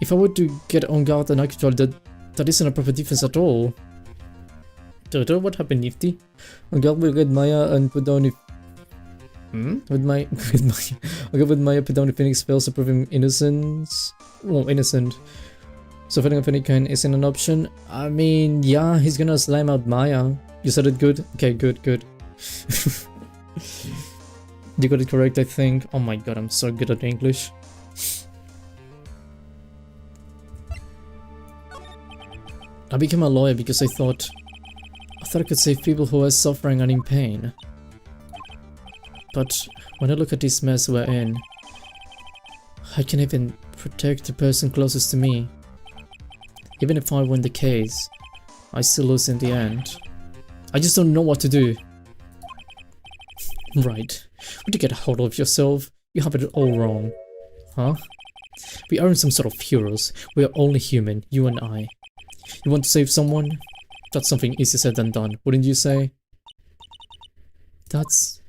If I were to get on guard and acquittal, that isn't a proper defense at all. Totto, what happened, Nifty? On guard will get Maya and put down if... With Maya put down the Phoenix fails to prove him innocence. Well, innocent. So fighting of any kind isn't an option. I mean, yeah, he's gonna slam out Maya. You said it good? Okay, good. You got it correct, I think. Oh my god, I'm so good at English. I became a lawyer because I thought I could save people who are suffering and in pain. But when I look at this mess we're in, I can't even protect the person closest to me. Even if I win the case, I still lose in the end. I just don't know what to do. Right. Would you get a hold of yourself? You have it all wrong. Huh? We aren't some sort of heroes. We are only human, you and I. You want to save someone? That's something easier said than done, wouldn't you say? That's...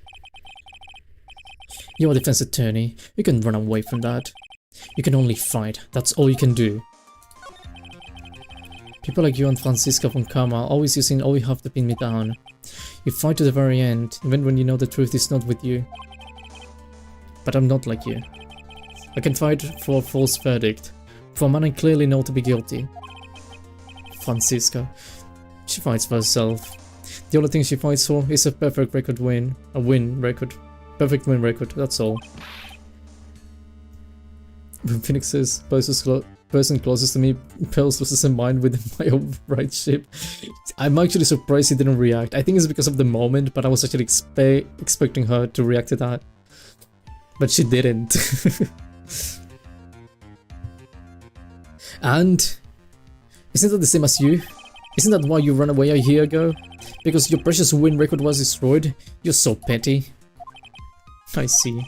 You're a defense attorney. You can run away from that. You can only fight. That's all you can do. People like you and Francisca von Karma always using all you have to pin me down. You fight to the very end, even when you know the truth is not with you. But I'm not like you. I can fight for a false verdict, for a man I clearly know to be guilty. Francisca. She fights for herself. The only thing she fights for is a perfect record win. A win record. Perfect win record, that's all. When Phoenix says, person closest to me Pearls loses a mind within my own right ship. I'm actually surprised he didn't react. I think it's because of the moment, but I was actually expecting her to react to that. But she didn't. And isn't that the same as you? Isn't that why you ran away a year ago? Because your precious win record was destroyed? You're so petty. I see.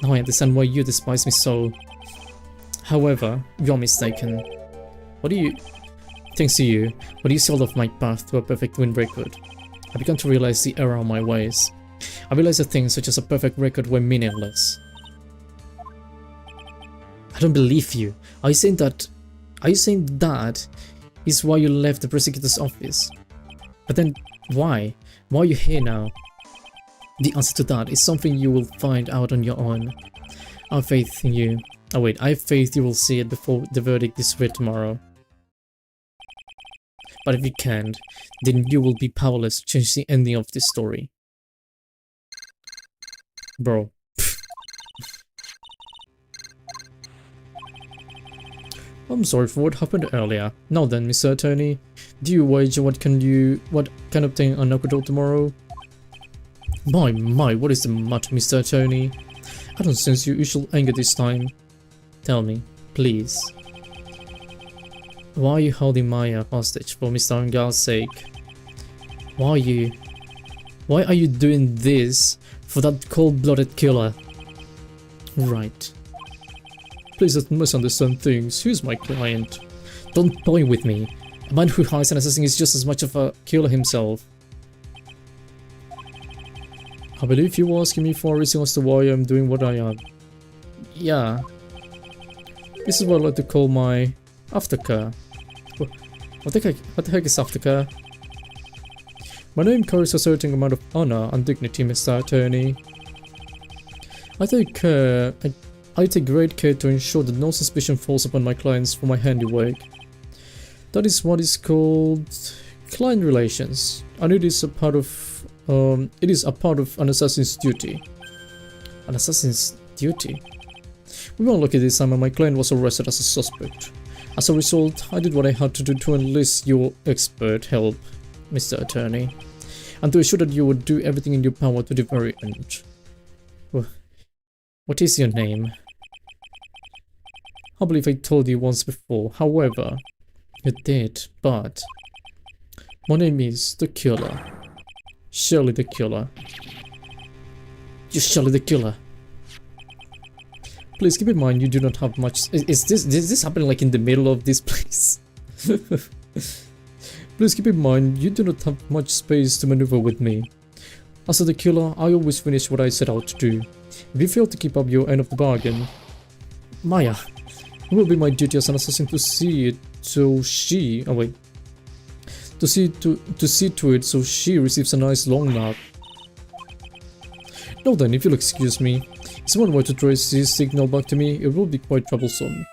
Now I understand why you despise me so. However, you're mistaken. What do you... Thanks to you, what do you see all of my path to a perfect win record? I began to realize the error of my ways. I realized that things such as a perfect record were meaningless. I don't believe you. Are you saying that is why you left the prosecutor's office? But then, why? Why are you here now? The answer to that is something you will find out on your own. I have faith in you. Oh wait, I have faith you will see it before the verdict is read tomorrow. But if you can't, then you will be powerless to change the ending of this story. Bro. I'm sorry for what happened earlier. Now then, Mr. Attorney, do you wager what can obtain an acquittal tomorrow? My, what is the matter, Mr. Attorney? I don't sense your usual anger this time. Tell me, please. Why are you holding Maya hostage for Mr. Angar's sake? Why are you doing this for that cold-blooded killer? Right. Please don't misunderstand things. He's my client. Don't toy with me. A man who hires an assassin is just as much of a killer himself. I believe you were asking me for a reason as to why I'm doing what I am. Yeah. This is what I like to call my aftercare. What the heck is aftercare? My name carries a certain amount of honor and dignity, Mr. Attorney. I take great care to ensure that no suspicion falls upon my clients for my handiwork. That is what is called client relations, and it is a part of an assassin's duty. An assassin's duty? We were unlucky this time and my client was arrested as a suspect. As a result, I did what I had to do to enlist your expert help, Mr. Attorney, and to ensure that you would do everything in your power to the very end. What is your name? I believe I told you once before, however, you did, but... My name is the Killer. Shirley the Killer. You're Shirley the Killer. Please keep in mind you do not have much... Is this happening like in the middle of this place? Please keep in mind you do not have much space to maneuver with me. As the Killer, I always finish what I set out to do. If you fail to keep up your end of the bargain... Maya, it will be my duty as an assassin to see it so she... Oh wait. To see to it so she receives a nice long nap. Now then, if you'll excuse me, if someone were to trace this signal back to me, it will be quite troublesome.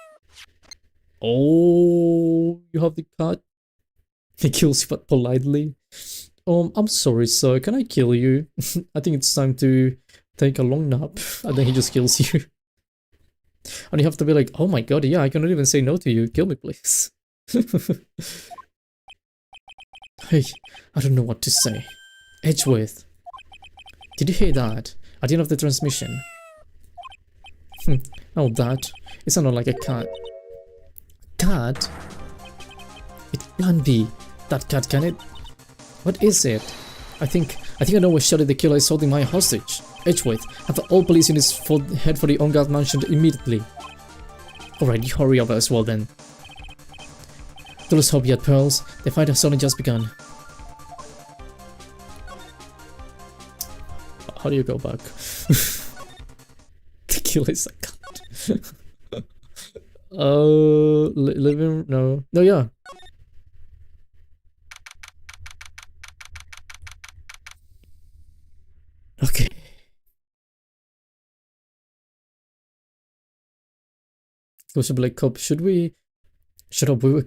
Oh, you have the cat? He kills you but politely. I'm sorry sir, can I kill you? I think it's time to take a long nap. And then he just kills you. And you have to be like, oh my god, yeah, I cannot even say no to you. Kill me, please. Hey, I don't know what to say. Edgeworth. Did you hear that? At the end of the transmission. Oh, that. It sounded like a cat. Cat? It can't be that cat, can it? What is it? I think I know where Shirley the Killer is holding my hostage. Edgeworth, have all police units head for the on-guard mansion immediately. Alright, you hurry up as well then. Don't lose hope yet, Pearls. The fight has only just begun. How do you go back? The killer is a cat. Living? No. No, yeah. Okay. We should be like, cop, should we? Shut up, we were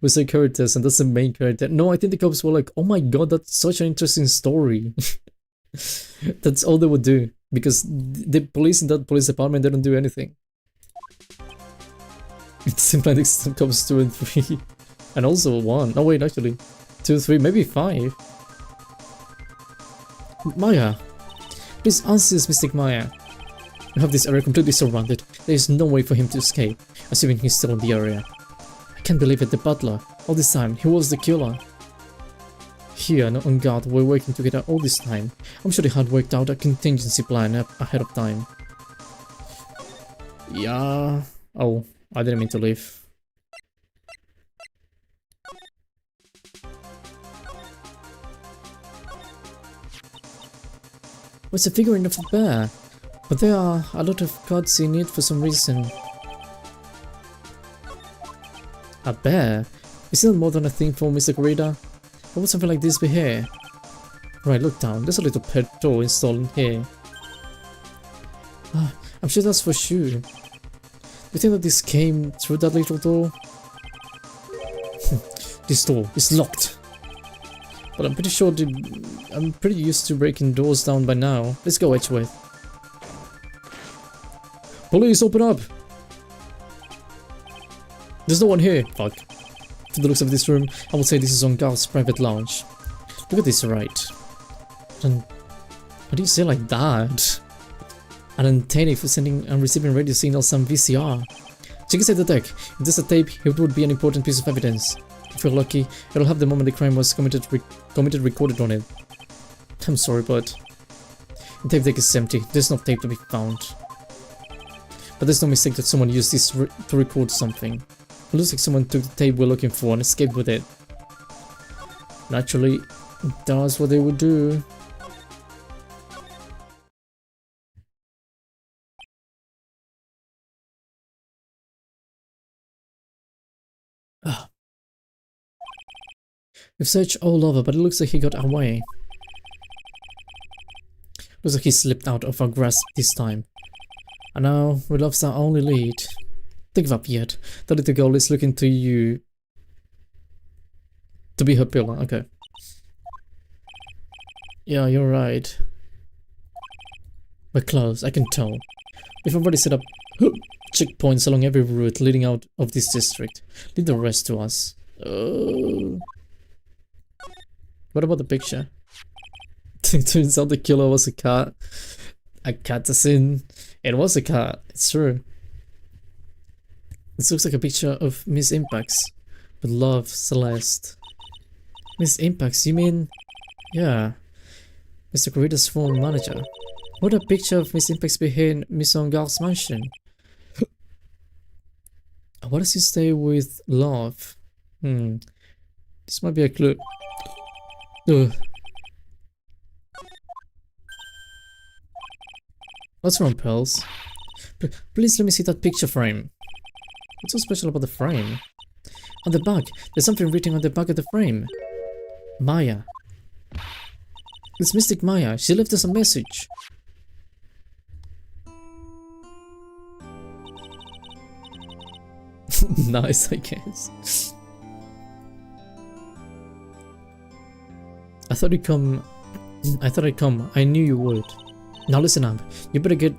the characters and that's the main character. No, I think the cops were like, oh my god, that's such an interesting story. That's all they would do. Because the police in that police department, they don't do anything. It seems like some cops 2 and 3. And also 1. No wait, actually. 2, 3, maybe 5. Maya. Please answer this, Mystic Maya. We have this area completely surrounded. There is no way for him to escape, assuming he's still in the area. I can't believe it, the butler. All this time, he was the killer. Here, and on guard, we're working together all this time. I'm sure they had worked out a contingency plan ahead of time. Yeah... Oh, I didn't mean to leave. What's a figurine of a bear? But there are a lot of cards in it for some reason. A bear? Isn't that more than a thing for Mr. Corrida? Why would something like this be here? Right, look down. There's a little pet door installed in here. I'm sure that's for sure. Do you think that this came through that little door? This door is locked. But I'm pretty sure I'm pretty used to breaking doors down by now. Let's go, Edgeworth. Police, open up! There's no one here. Fuck. From the looks of this room, I would say this is on Garth's private lounge. Look at this, right? And how do you say like that? An antenna for sending and receiving radio signals on VCR. Check inside the deck. If there's a tape, it would be an important piece of evidence. If you're lucky, it'll have the moment the crime was committed recorded on it. I'm sorry, but the tape deck is empty. There's no tape to be found. But there's no mistake that someone used this to record something. It looks like someone took the tape we're looking for and escaped with it. Naturally, that's what they would do. We've searched all over, but it looks like he got away. Looks like he slipped out of our grasp this time. And now, we lost our only lead. Don't give up yet. The little girl is looking to you to be her pillar. Okay. Yeah, you're right. We're close, I can tell. We've already set up checkpoints along every route leading out of this district. Leave the rest to us. What about the picture? Turns out the killer was a cat. A cat assassin. It was a cat, it's true. This looks like a picture of Miss Impax. With love, Celeste. Miss Impax, you mean... Yeah. Mr. Corrida's former manager. What a picture of Miss Impax behind Miss Ongar's mansion. Why does he stay with love? This might be a clue. Ugh. What's wrong, pals? Please let me see that picture frame. What's so special about the frame? On the back, there's something written on the back of the frame. Maya. It's Mystic Maya. She left us a message. Nice, I guess. I thought I'd come. I knew you would. Now listen up. You better get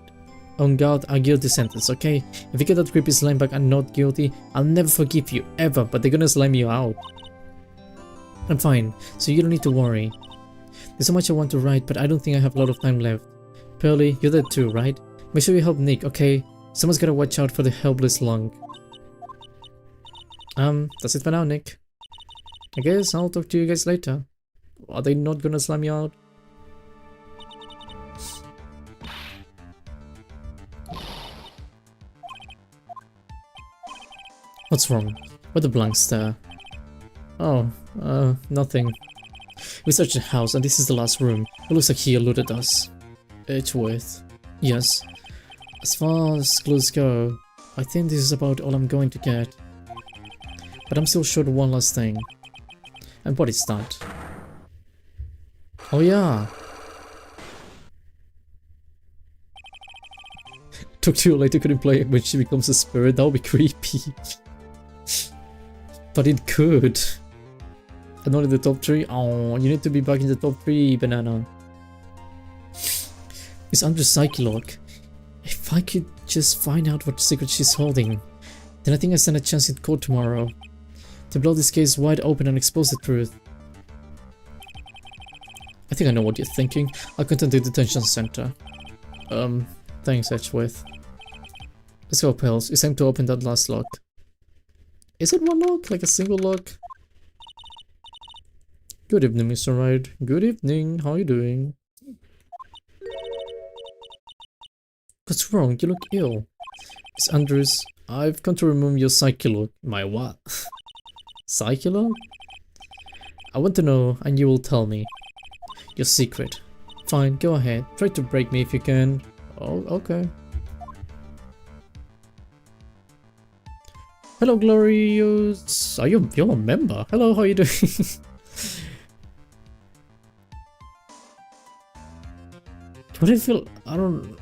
on guard a guilty sentence, okay? If you get that creepy slime back and not guilty, I'll never forgive you, ever, but they're gonna slime you out. I'm fine, so you don't need to worry. There's so much I want to write, but I don't think I have a lot of time left. Pearly, you're there too, right? Make sure you help Nick, okay? Someone's gotta watch out for the helpless lung. That's it for now, Nick. I guess I'll talk to you guys later. Are they not gonna slime you out? What's wrong? What a blank stare. Oh, nothing. We searched the house and this is the last room. It looks like he eluded us. Edgeworth. Yes. As far as clues go, I think this is about all I'm going to get. But I'm still short of one last thing. And what is that? Oh yeah! Took too late, I couldn't play it when she becomes a spirit, that would be creepy. But it could. And not in the top 3? Oh, you need to be back in the top 3, Banana. It's under Psychologue. If I could just find out what secret she's holding, then I think I stand a chance in court tomorrow. To blow this case wide open and expose the truth. I think I know what you're thinking. I'll contact the detention center. Thanks, Edgeworth. Let's go, pals. It's time to open that last lock. Is it one lock? Like a single lock? Good evening, Mr. Wright. Good evening. How are you doing? What's wrong? You look ill. Miss Andrews, I've come to remove your Psychologue. My what? Psychologue? I want to know, and you will tell me. Your secret. Fine, go ahead. Try to break me if you can. Oh, okay. Hello, Glorious. You're a member? Hello, how are you doing? What do I feel? I don't.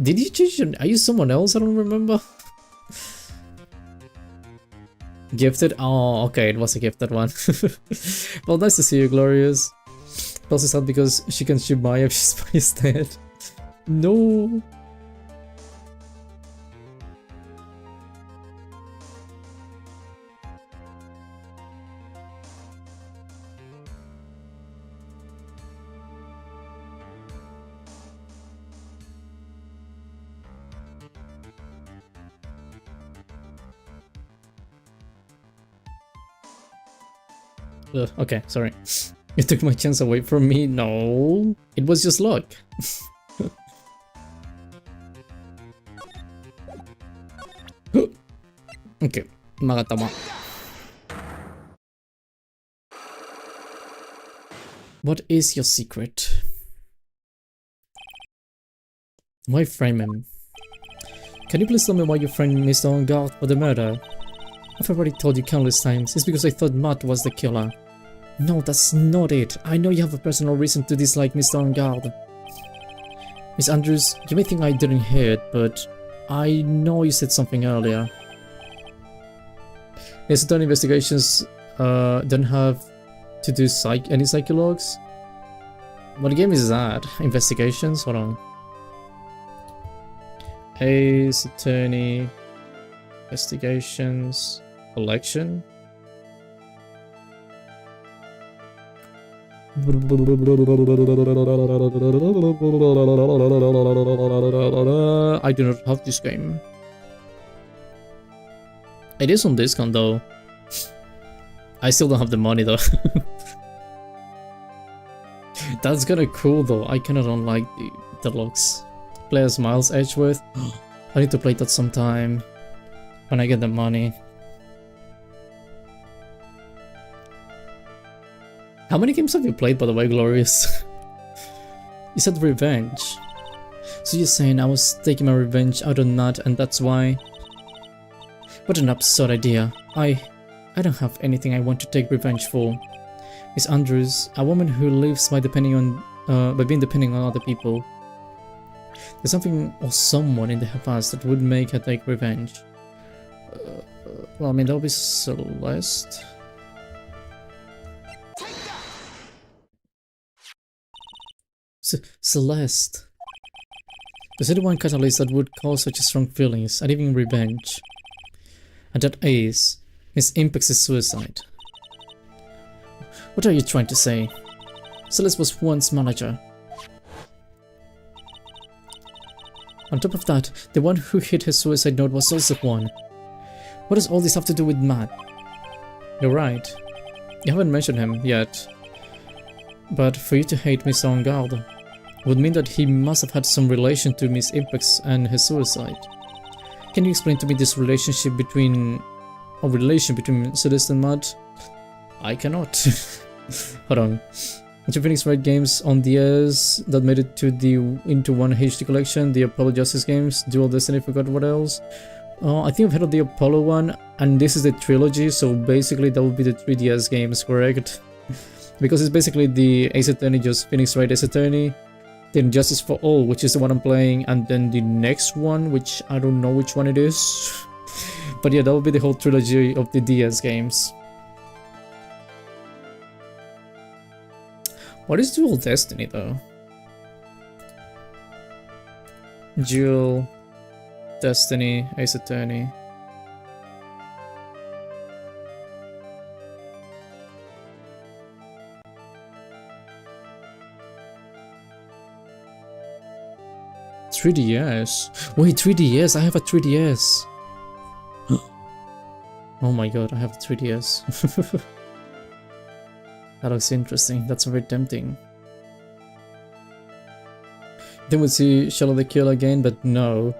Did you change your? Are you someone else? I don't remember. Gifted? Oh, okay, it was a gifted one. Well, nice to see you, Glorious. Plus, it's sad because she can shoot Maya if she's dead. No. Okay, sorry. You took my chance away from me? No, it was just luck. Okay, magatama. What is your secret? Why frame him? Can you please tell me why you framed Mr. On guard for the murder? I've already told you countless times, it's because I thought Matt was the killer. No, that's not it. I know you have a personal reason to dislike Mr. On guard. Miss Andrews, you may think I didn't hear it, but I know you said something earlier. Yes, done investigations don't have to do any psychologues. What game is that? Investigations? Hold on. Ace Attorney Investigations Collection. I do not have this game. It is on discount though. I still don't have the money though. That's kinda cool though. I cannot unlike the looks. Players Miles Edgeworth. I need to play that sometime when I get the money. How many games have you played, by the way, Glorious? You said revenge. So you're saying I was taking my revenge out on Nat and that's why? What an absurd idea. I don't have anything I want to take revenge for. Miss Andrews, a woman who lives by being depending on other people. There's something or someone in her past that would make her take revenge. Well, I mean, that would be Celeste. Celeste. There's only one catalyst that would cause such strong feelings, and even revenge. And that is Miss Impex's suicide. What are you trying to say? Celeste was once manager. On top of that, the one who hit her suicide note was also one. What does all this have to do with Matt? You're right. You haven't mentioned him yet. But for you to hate Miss On Guard would mean that he must have had some relation to Miss Impex and her suicide. Can you explain to me this relationship between Celeste and Matt? I cannot. Hold on. Two Phoenix Wright games on DS that made it to the into one HD collection. The Apollo Justice games, Dual Destiny, forgot what else. I think I've heard of the Apollo one, and this is the trilogy, so basically that would be the 3DS games, correct? Because it's basically the Ace Attorney, just Phoenix Wright Ace Attorney, then Justice for All, which is the one I'm playing, and then the next one, which I don't know which one it is. But yeah, that would be the whole trilogy of the DS games. What is Dual Destiny though? Dual Destiny, Ace Attorney. $3DS. Wait, 3DS? I have a 3DS. Oh my god, I have a 3DS. That looks interesting. That's very tempting. Then we'll see Shadow the Kill again, but no.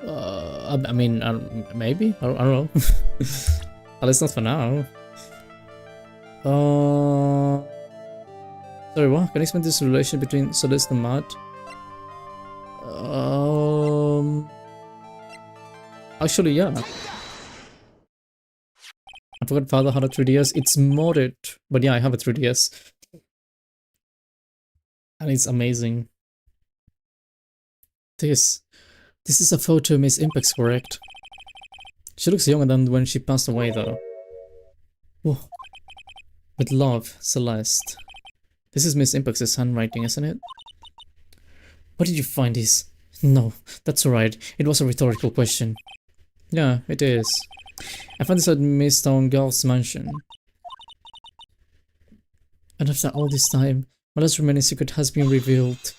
I mean, maybe? I don't know. At least not for now. Sorry, what? Can you explain this relation between Celeste and Matt? Actually, yeah. I forgot Father had a 3DS. It's modded, but yeah, I have a 3DS. And it's amazing. This is a photo of Miss Impact's, correct? She looks younger than when she passed away, though. Whoa. With love, Celeste. This is Miss Impact's handwriting, isn't it? Where did you find this? No, that's alright. It was a rhetorical question. Yeah, it is. I found this at Miss Aaaaaaand's mansion. And after all this time, my last remaining secret has been revealed.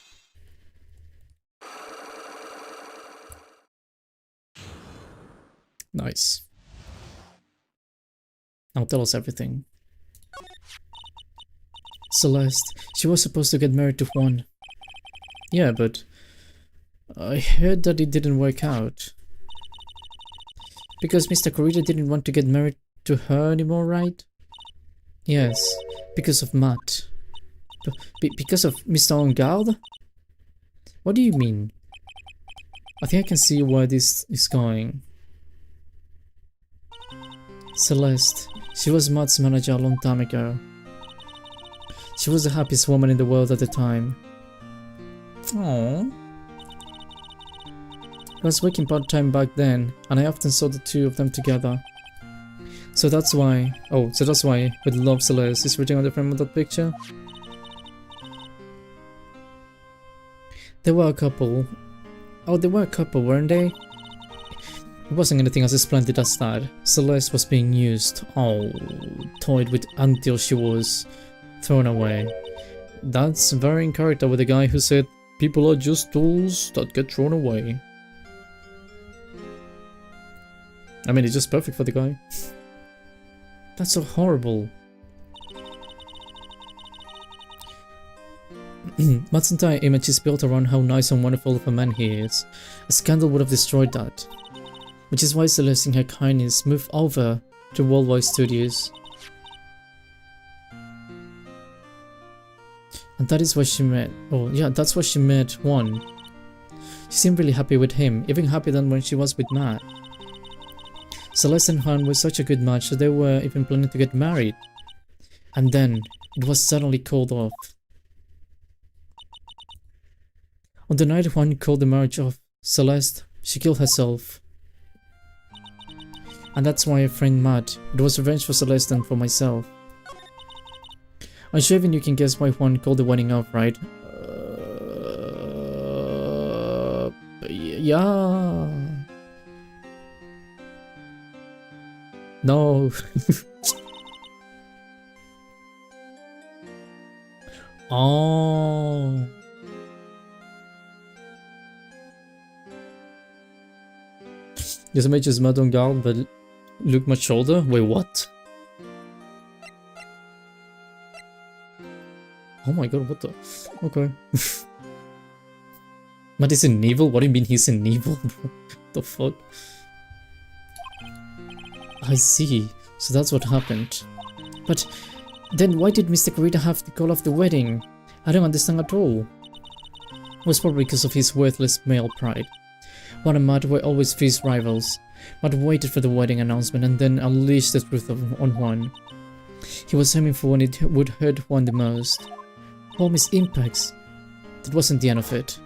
Nice. Now tell us everything. Celeste, she was supposed to get married to Juan. Yeah, but I heard that it didn't work out. Because Mr. Corrida didn't want to get married to her anymore, right? Yes, because of Matt. Because of Mr. Aaaaaaand? What do you mean? I think I can see where this is going. Celeste, she was Matt's manager a long time ago. She was the happiest woman in the world at the time. Aww. I was working part-time back then, and I often saw the two of them together. So that's why, with love, Celeste is written on the frame of that picture. They were a couple. Oh, they were a couple, weren't they? It wasn't anything as splendid as that. Celeste was being used, toyed with until she was thrown away. That's very in character with the guy who said, people are just tools that get thrown away. I mean, it's just perfect for the guy. That's so horrible. Matt's entire image is built around how nice and wonderful of a man he is. A scandal would have destroyed that. Which is why Celeste, in her kindness, moved over to Worldwide Studios. And that is where she met, that's where she met Juan. She seemed really happy with him, even happier than when she was with Matt. Celeste and Juan were such a good match that they were even planning to get married. And then, it was suddenly called off. On the night Juan called the marriage off, Celeste, she killed herself. And that's why I framed Matt. It was revenge for Celeste and for myself. I'm sure even you can guess why Juan called the wedding off, right? Yeah. No. Oh. This image is Matt Aaaaand, but look much older. Wait, what? Oh my god, what the? Okay. Matt is in evil? What do you mean he's in evil? What the fuck? I see. So that's what happened. But then why did Mr. Kurita have to call off the wedding? I don't understand at all. It was probably because of his worthless male pride. Juan and Matt were always fierce rivals. Matt waited for the wedding announcement and then unleashed the truth on Juan. He was aiming for when it would hurt Juan the most. All his impacts. That wasn't the end of it.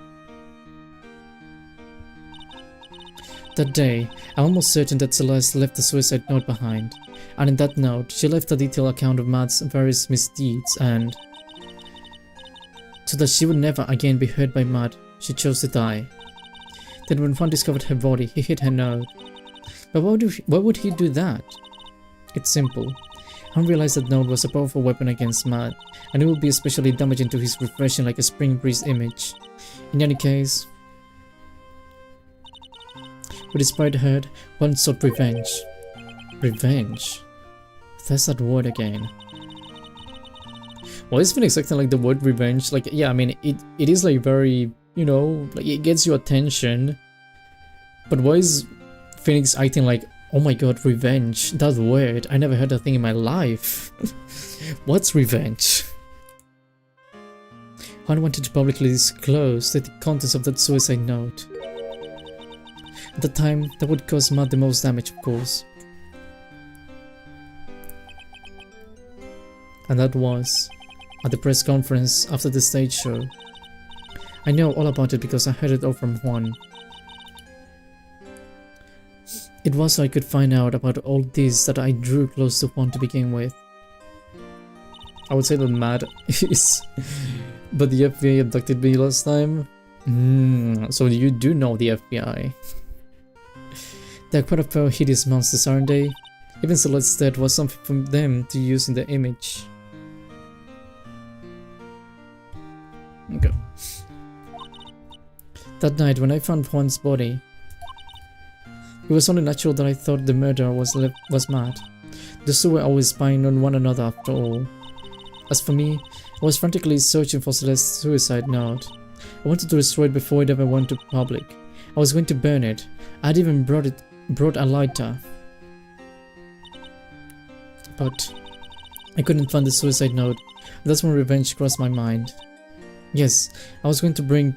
That day, I'm almost certain that Celeste left a suicide note behind, and in that note, she left a detailed account of Matt's various misdeeds and... so that she would never again be hurt by Matt, she chose to die. Then when Juan discovered her body, he hid her note. But why would he do that? It's simple. Juan realized that note was a powerful weapon against Matt, and it would be especially damaging to his refreshing like a spring breeze image. In any case, with his pride hurt, Juan sought revenge. Revenge? There's that word again. Why is Phoenix acting like the word revenge? Like, yeah, I mean, it is like very, you know, like it gets your attention. But why is Phoenix acting like, oh my god, revenge? That word, I never heard that thing in my life. What's revenge? Juan wanted to publicly disclose the contents of that suicide note. At the time, that would cause Matt the most damage, of course. And that was at the press conference after the stage show. I know all about it because I heard it all from Juan. It was so I could find out about all this that I drew close to Juan to begin with. I would say that Matt is... but the FBI abducted me last time? So you do know the FBI. They're quite a pair of hideous monsters, aren't they? Even Celeste's death was something for them to use in the image. Okay. That night, when I found Juan's body, it was only natural that I thought the murderer was Matt. The two were always spying on one another after all. As for me, I was frantically searching for Celeste's suicide note. I wanted to destroy it before it ever went to public. I was going to burn it. I'd even brought a lighter. But I couldn't find the suicide note. That's when revenge crossed my mind. Yes, I was going to bring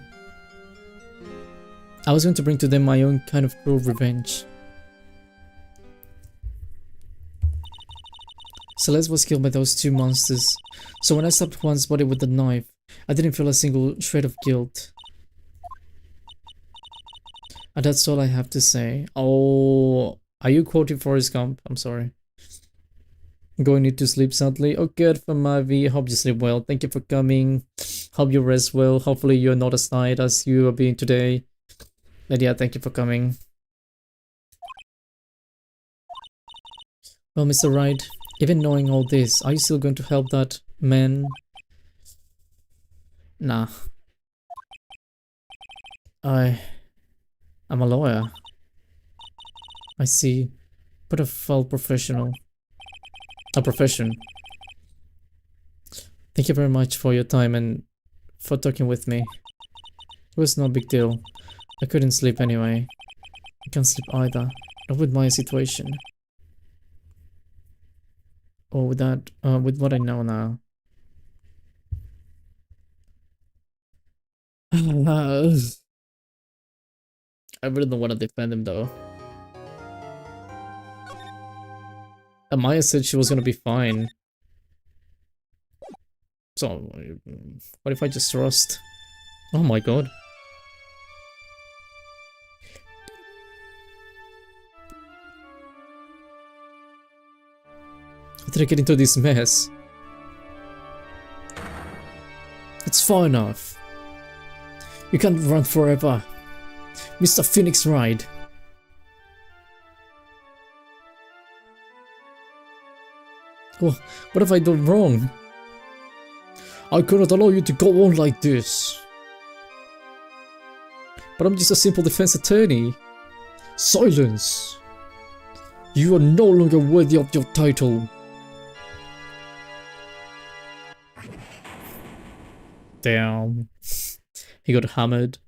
to them my own kind of cruel revenge. Celeste was killed by those two monsters, so when I stabbed Juan's body with the knife, I didn't feel a single shred of guilt. And that's all I have to say. Oh, are you quoting Forrest Gump? I'm sorry. Going to sleep sadly. Oh, good for Mavi. Hope you sleep well. Thank you for coming. Hope you rest well. Hopefully you're not as tired as you are being today. Lydia, thank you for coming. Well, Mr. Wright, even knowing all this, are you still going to help that man? Nah. I'm a lawyer. I see. But a foul professional. A profession. Thank you very much for your time and for talking with me. It was no big deal. I couldn't sleep anyway. I can't sleep either. Not with my situation. Or with that, with what I know now. I really don't want to defend him though. Amaya said she was gonna be fine. So, what if I just trust? Oh my god. How did I get into this mess? It's far enough. You can't run forever. Mr. Phoenix Wright. Well, what have I done wrong? I cannot allow you to go on like this. But I'm just a simple defense attorney. Silence. You are no longer worthy of your title. Damn. He got hammered.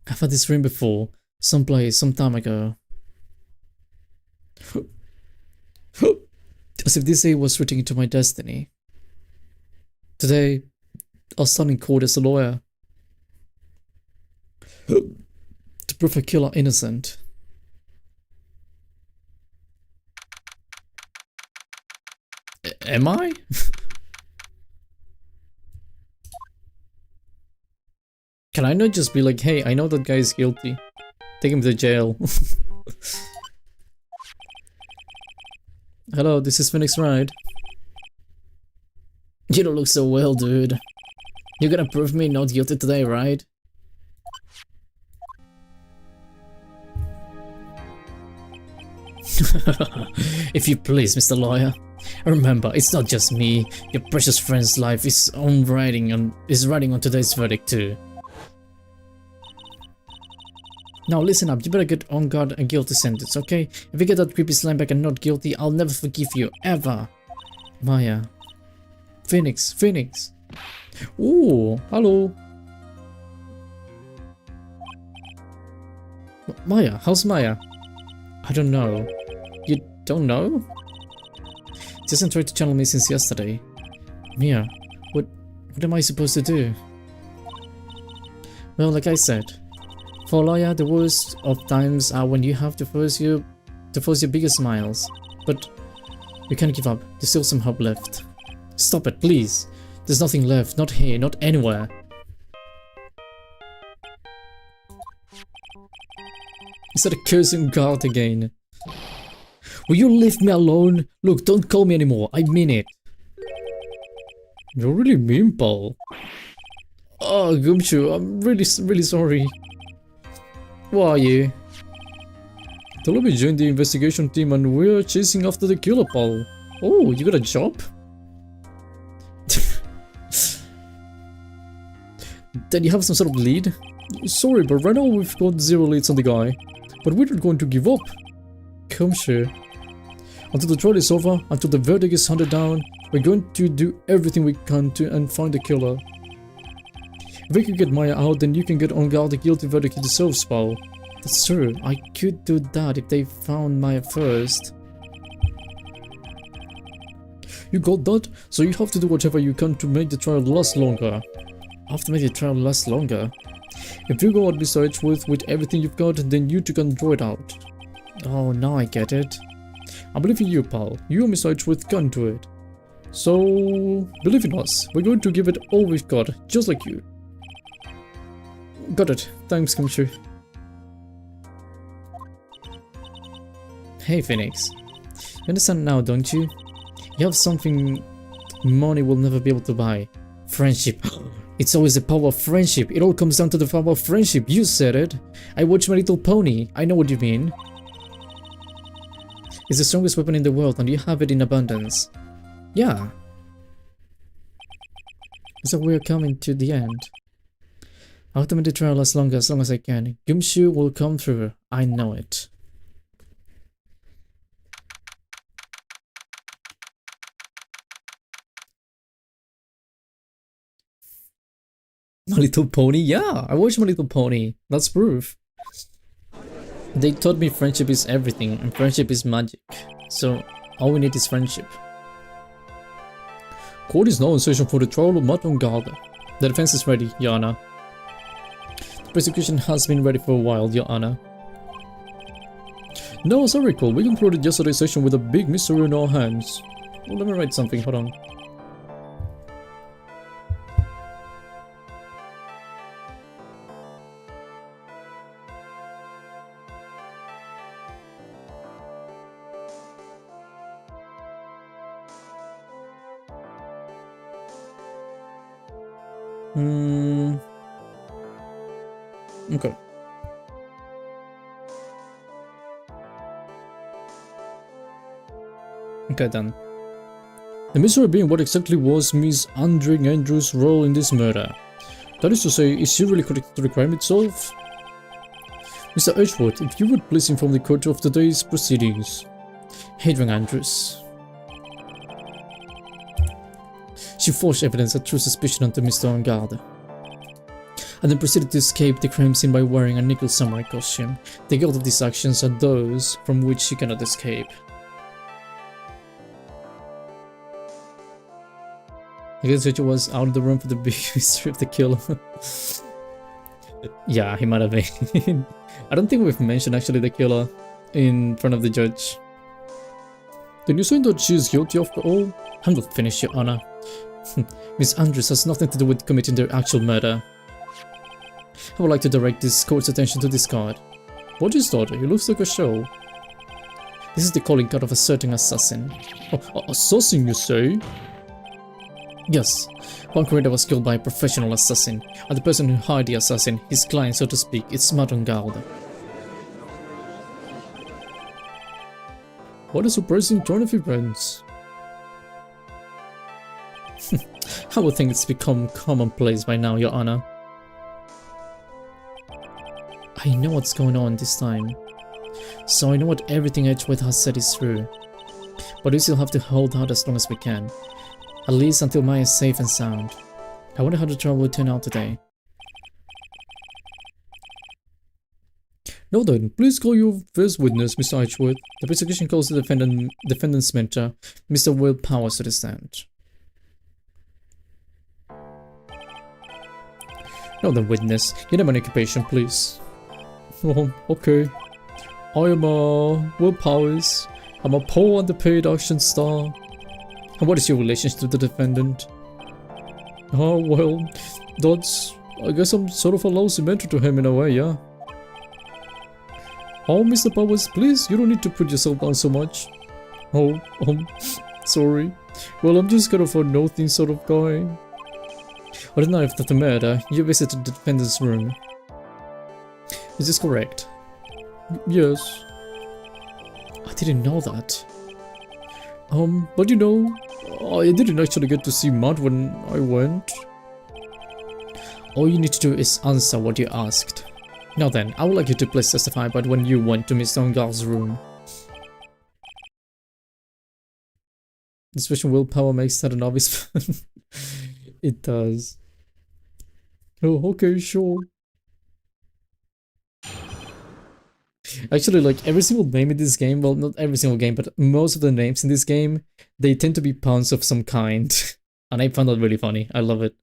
I've had this dream before. Someplace, some time ago. As if this day was written into my destiny. Today, I'll stand in court as a lawyer. To prove a killer innocent. Am I? Can I not just be like, hey, I know that guy is guilty. Take him to jail. Hello, this is Phoenix, right? You don't look so well, dude. You're gonna prove me not guilty today, right? If you please, Mr. Lawyer. Remember, it's not just me. Your precious friend's life is riding on today's verdict too. Now listen up, you better get on guard a guilty sentence, okay? If you get that creepy slime back and not guilty, I'll never forgive you, ever. Maya. Phoenix. Ooh, hello. Maya, how's Maya? I don't know. You don't know? She hasn't tried to channel me since yesterday. Mia, what am I supposed to do? Well, like I said, for a lawyer, the worst of times are when you have to force your biggest smiles. But you can't give up. There's still some hope left. Stop it, please. There's nothing left. Not here. Not anywhere. Is that a cursing guard again? Will you leave me alone? Look, don't call me anymore. I mean it. You're really mean, Paul. Oh, Gumshoe, I'm really sorry. Who are you? Tolobi joined the investigation team and we're chasing after the killer, Paul. Oh, you got a job? Then you have some sort of lead? Sorry, but right now we've got 0 leads on the guy. But we're not going to give up. Gumshoe. Until the trial is over, until the verdict is handed down, we're going to do everything we can to and find the killer. If we can get Maya out, then you can get on guard the guilty verdict you deserve, Paul. That's true, I could do that if they found Maya first. You got that? So you have to do whatever you can to make the trial last longer. I have to make the trial last longer? If you go out Mr. Edgeworth with everything you've got, then you two can draw it out. Oh, now I get it. I believe in you, pal. You and Mr. Edgeworth can do it. So, believe in us. We're going to give it all we've got, just like you. Got it. Thanks, Gumshoe. Hey, Phoenix. You understand now, don't you? You have something money will never be able to buy. Friendship. It's always the power of friendship. It all comes down to the power of friendship. You said it. I watched My Little Pony. I know what you mean. It's the strongest weapon in the world and you have it in abundance. Yeah. So we're coming to the end. I'll have to make the trial as long as I can. Gumshoe will come through. I know it. My Little Pony? Yeah, I watched My Little Pony. That's proof. They taught me friendship is everything and friendship is magic. So all we need is friendship. Court is now in session for the trial of Matt Garda. The defense is ready, Your Honor. The prosecution has been ready for a while, Your Honor. Now, as I recall, we concluded yesterday's session with a big mystery in our hands. Well, let me write something, hold on. Okay. Okay then. The mystery being what exactly was Miss Adrian Andrews' role in this murder. That is to say, is she really connected to the crime itself? Mr. Edgeworth, if you would please inform the court of today's proceedings. Adrian Andrews. She forged evidence of true suspicion onto Mr. Garda, and then proceeded to escape the crime scene by wearing a nickel samurai costume. The guilt of these actions are those from which she cannot escape. I guess Richard was out of the room for the big mystery of the killer. Yeah, he might have been. I don't think we've mentioned actually the killer in front of the judge. Then you saying that she is guilty of all? I'm not finished, Your Honor. Miss Andrews has nothing to do with committing the actual murder. I would like to direct this court's attention to this card. What is that? It looks like a shell. This is the calling card of a certain assassin. Oh, assassin, you say? Yes. One creator was killed by a professional assassin, and the person who hired the assassin, his client so to speak, is Reaaaallyyyy. What a surprising turn of events. I would think it's become commonplace by now, Your Honor. I know what's going on this time, so I know what everything Edgeworth has said is true. But we still have to hold out as long as we can. At least until Maya is safe and sound. I wonder how the trial will turn out today. Now then, please call your first witness, Mr. Edgeworth. The prosecution calls the defendant's mentor, Mr. Will Powers, to the stand. Now then, witness, your name and occupation, please. Oh, okay. I am Will Powers. I'm a poor underpaid action star. And what is your relationship to the defendant? Oh, well, that's... I guess I'm sort of a lousy mentor to him in a way, yeah? Oh, Mr. Powers, please, you don't need to put yourself down so much. Oh, sorry. Well, I'm just kind of a nothing sort of guy. On the night of the murder, you visited the defendant's room. Is this correct? Yes. I didn't know that. But you know, I didn't actually get to see Matt when I went. All you need to do is answer what you asked. Now then, I would like you to please testify about when you went to Miss Reaaallyyyy's room. This version willpower makes that an obvious fun. It does. Oh, okay, sure. Actually, like every single name in this game, well, not every single game, but most of the names in this game, they tend to be puns of some kind. And I found that really funny. I love it.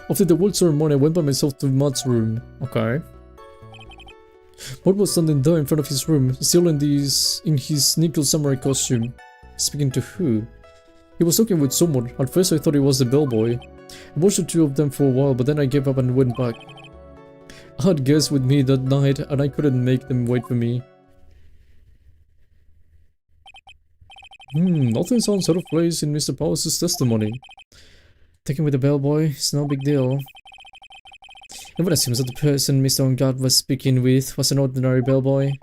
After the award ceremony, I went by myself to Matt's room. Okay. Matt was standing there in front of his room, still in his nickel samurai costume. Speaking to who? He was talking with someone. At first I thought it was the bellboy. I watched the two of them for a while, but then I gave up and went back. I had guests with me that night, and I couldn't make them wait for me. Nothing sounds out of place in Mr. Powers' testimony. Taking with the bellboy, it's no big deal. Everyone assumes that the person Mr. Reaaallyyy was speaking with was an ordinary bellboy.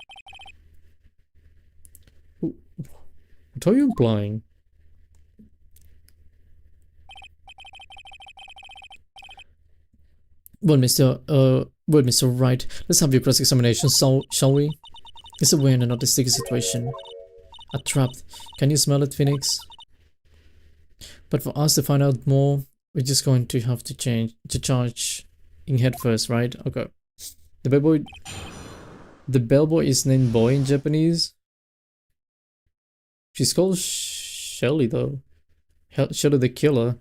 What are you implying? Well, Mr. Wright, let's have your cross-examination, shall we? It's a weird and not a sticky situation. A trap. Can you smell it, Phoenix? But for us to find out more, we're just going to have to charge in head first, right? Okay. The bellboy is named Boy in Japanese. She's called Shelly though. Shelly the killer.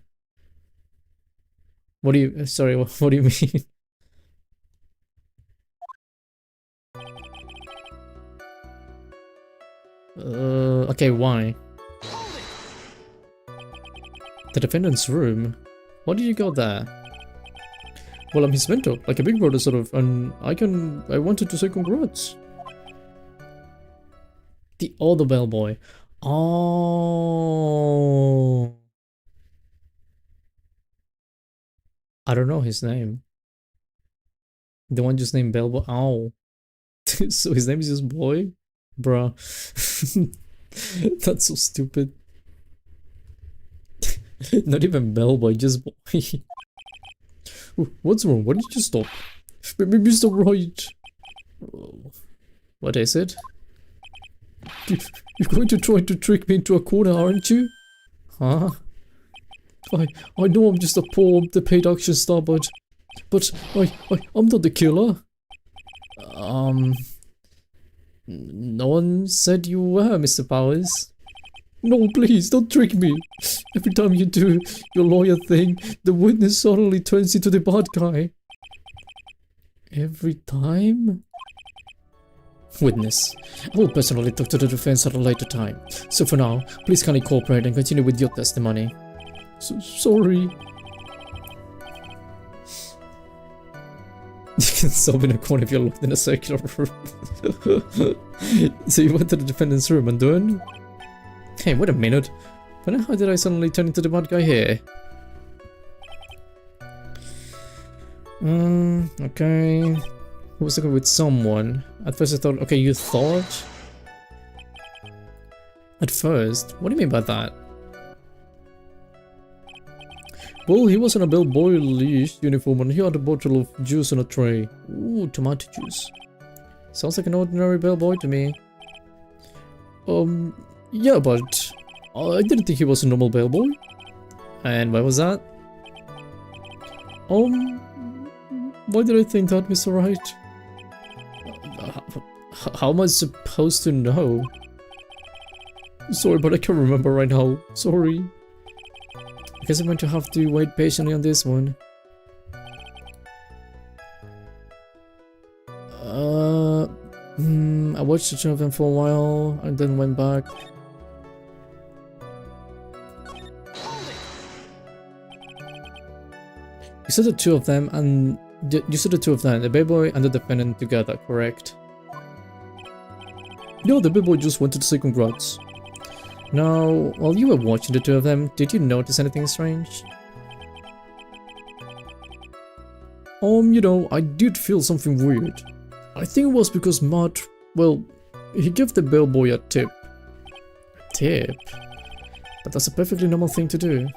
What do you, sorry, what do you mean? Okay, why? The defendant's room? Why did you go there? Well, I'm his mentor, like a big brother sort of, and I wanted to say congrats. The other bellboy. Oh. I don't know his name. The one just named Bellboy. Oh. So his name is just Boy? Bruh. That's so stupid. Not even Bellboy, just Boy. What's wrong? Why did you stop? Mr. Wright. What is it? You're going to try to trick me into a corner, aren't you? Huh? I know I'm just a poor underpaid action star, but I'm not the killer. No one said you were, Mr. Powers. No, please, don't trick me. Every time you do your lawyer thing, the witness suddenly turns into the bad guy. Every time? Witness, I will personally talk to the defense at a later time. So for now, please kindly cooperate and continue with your testimony. Sorry. You can sob in a corner if you're locked in a circular room. So you went to the defendant's room and then? Hey, wait a minute. But how did I suddenly turn into the bad guy here? Okay. He was talking with someone. At first I thought, okay, you thought? At first? What do you mean by that? Well, he was in a bellboyish uniform and he had a bottle of juice on a tray. Ooh, tomato juice. Sounds like an ordinary bellboy to me. Yeah, but I didn't think he was a normal bellboy. And why was that? Why did I think that, Mr. Wright? How am I supposed to know? Sorry, but I can't remember right now. Sorry. I guess I'm going to have to wait patiently on this one. I watched the two of them for a while and then went back. You said the two of them and you said the two of them, the bellboy and the defendant together, correct? No, the bellboy just went to the second grudge. Now, while you were watching the two of them, did you notice anything strange? You know, I did feel something weird. I think it was because Matt, well, he gave the bellboy a tip. A tip? But that's a perfectly normal thing to do.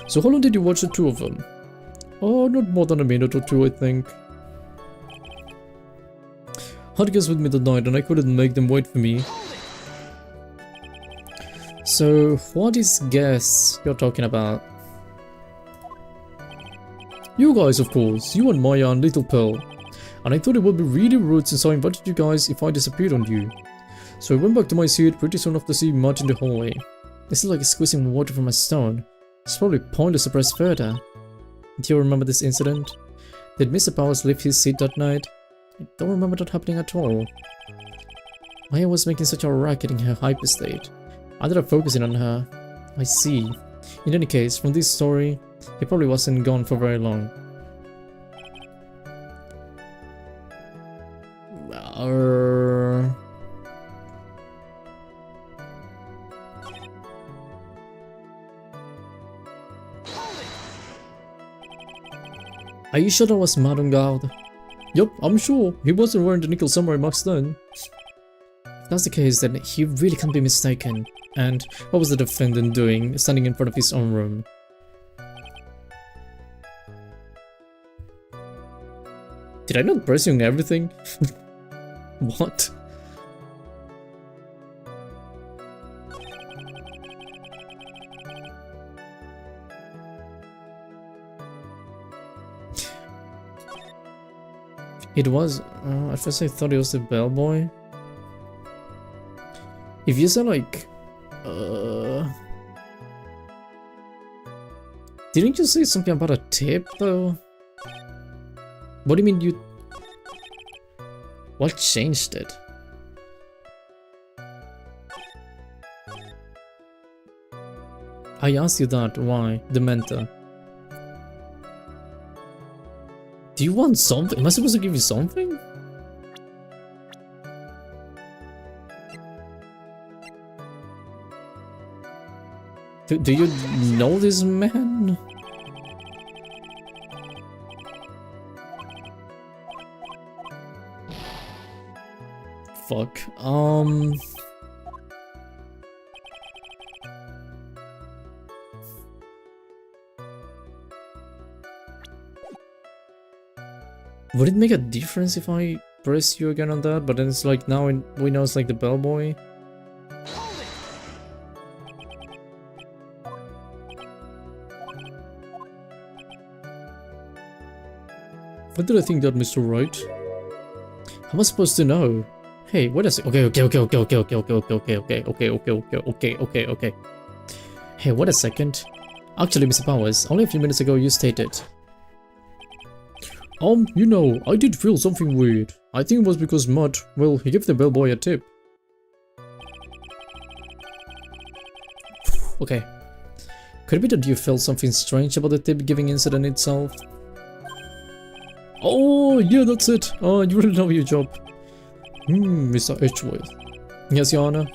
So how long did you watch the two of them? Oh, not more than a minute or two, I think. Had guests with me tonight and I couldn't make them wait for me. So, what is guests you're talking about? You guys, of course. You and Maya and Little Pearl. And I thought it would be really rude since I invited you guys if I disappeared on you. So I went back to my seat pretty soon after seeing Matt in the hallway. It's like squeezing water from a stone. It's probably pointless to press further. Do you remember this incident? Did Mr. Powers leave his seat that night? I don't remember that happening at all. Maya was making such a racket in her hyper state. I ended up focusing on her. I see. In any case, from this story, he probably wasn't gone for very long. Are you sure that was Madame Garde? Yup, I'm sure. He wasn't wearing the nickel samurai mask then. If that's the case, then he really can't be mistaken. And what was the defendant doing, standing in front of his own room? Did I not press you on everything? What? It was, at first I thought it was the bellboy. If you said like, didn't you say something about a tip though? What do you mean you... What changed it? I asked you that, why? The mentor. Do you want something? Am I supposed to give you something? Do you know this man? Fuck. Would it make a difference if I press you again on that? But then it's like now we know it's like the bellboy. What did I think that, Mr. Wright? How am I supposed to know? Hey, what is it? Okay. Hey, wait a second. Actually, Mr. Powers, only a few minutes ago you stated. You know, I did feel something weird. I think it was because Mutt, well, he gave the bellboy a tip. Okay. Could it be that you felt something strange about the tip giving incident itself? Oh, yeah, that's it. Oh, you really know your job. Mr. Edgeworth. Yes, Your Honor.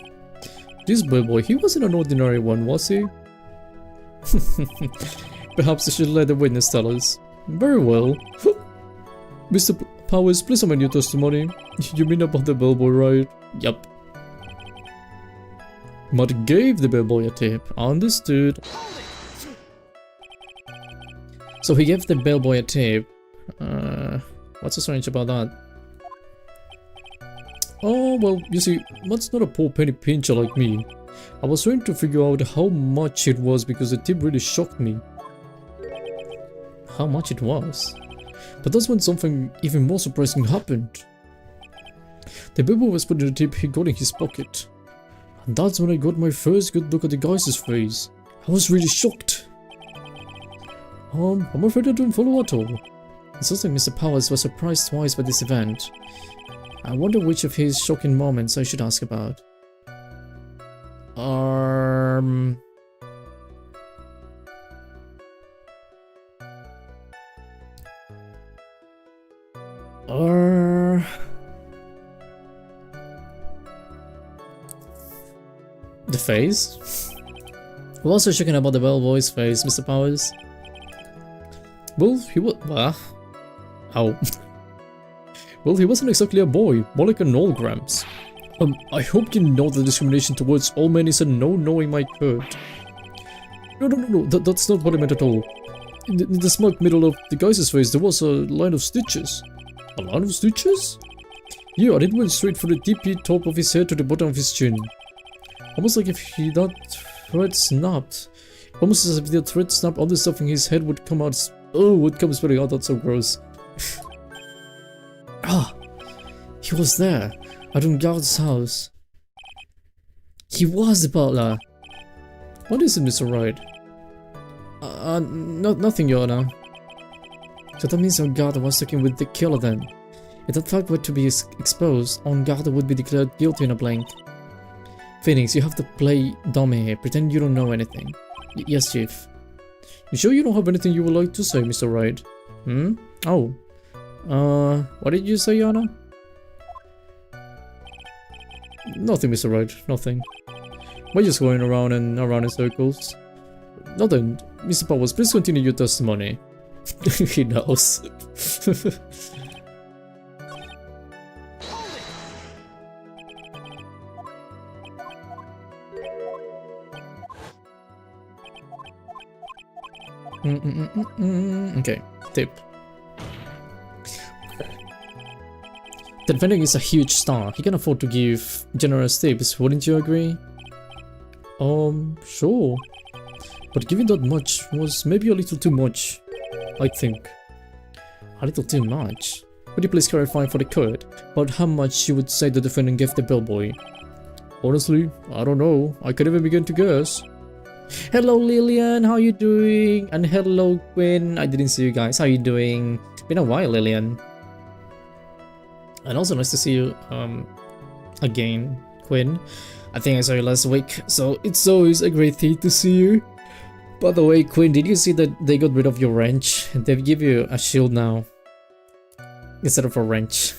This bellboy, he wasn't an ordinary one, was he? Perhaps I should let the witness tell us. Very well. Mr. Powers, please amend your testimony. You mean about the bellboy, right? Yup. Mutt gave the bellboy a tip. Understood. So he gave the bellboy a tip. What's so strange about that? Oh, well, you see, Mutt's not a poor penny pincher like me. I was trying to figure out how much it was because the tip really shocked me. How much it was? But that's when something even more surprising happened. The bellboy was putting the tip he got in his pocket. And that's when I got my first good look at the guy's face. I was really shocked. I'm afraid I don't follow at all. It sounds like Mr. Powers was surprised twice by this event. I wonder which of his shocking moments I should ask about. The face? We're also shocking about the bellboy's face, Mr. Powers. Well, he was. Ow. Well, he wasn't exactly a boy, more like an old Gramps. I hope you know that discrimination towards all men is a no-no in my court. No, that's not what I meant at all. In the smug middle of the guy's face, there was a line of stitches. A line of stitches? Yeah, and it went straight from the tippy top of his head to the bottom of his chin. Almost like if that thread snapped. Almost as if the thread snapped, all the stuff in his head would come out. Oh, would come spilling out, that's so gross. He was there, at Guard's house. He was the butler. What is it, Mr. Wright? Nothing, Your Honor. So that means Guard was talking with the killer then. If that fact were to be exposed, Guard would be declared guilty in a blank. Phoenix, you have to play dumb here, pretend you don't know anything. Yes, Chief. You sure you don't have anything you would like to say, Mr. Wright? Oh. What did you say, Your Honor? Nothing, Mr. Wright, nothing. We're just going around and around in circles. Nothing. Mr. Powers, please continue your testimony. He knows. Okay, tip. The defendant is a huge star. He can afford to give generous tips, wouldn't you agree? Sure. But giving that much was maybe a little too much, I think. A little too much? Would you please clarify for the court about how much you would say the defendant gave the bellboy? Honestly, I don't know. I can't even begin to guess. Hello Lillian, how you doing? And hello Quinn, I didn't see you guys. How you doing? Been a while, Lillian. And also nice to see you again, Quinn. I think I saw you last week, so it's always a great thing to see you. By the way, Quinn, did you see that they got rid of your wrench? They give you a shield now instead of a wrench.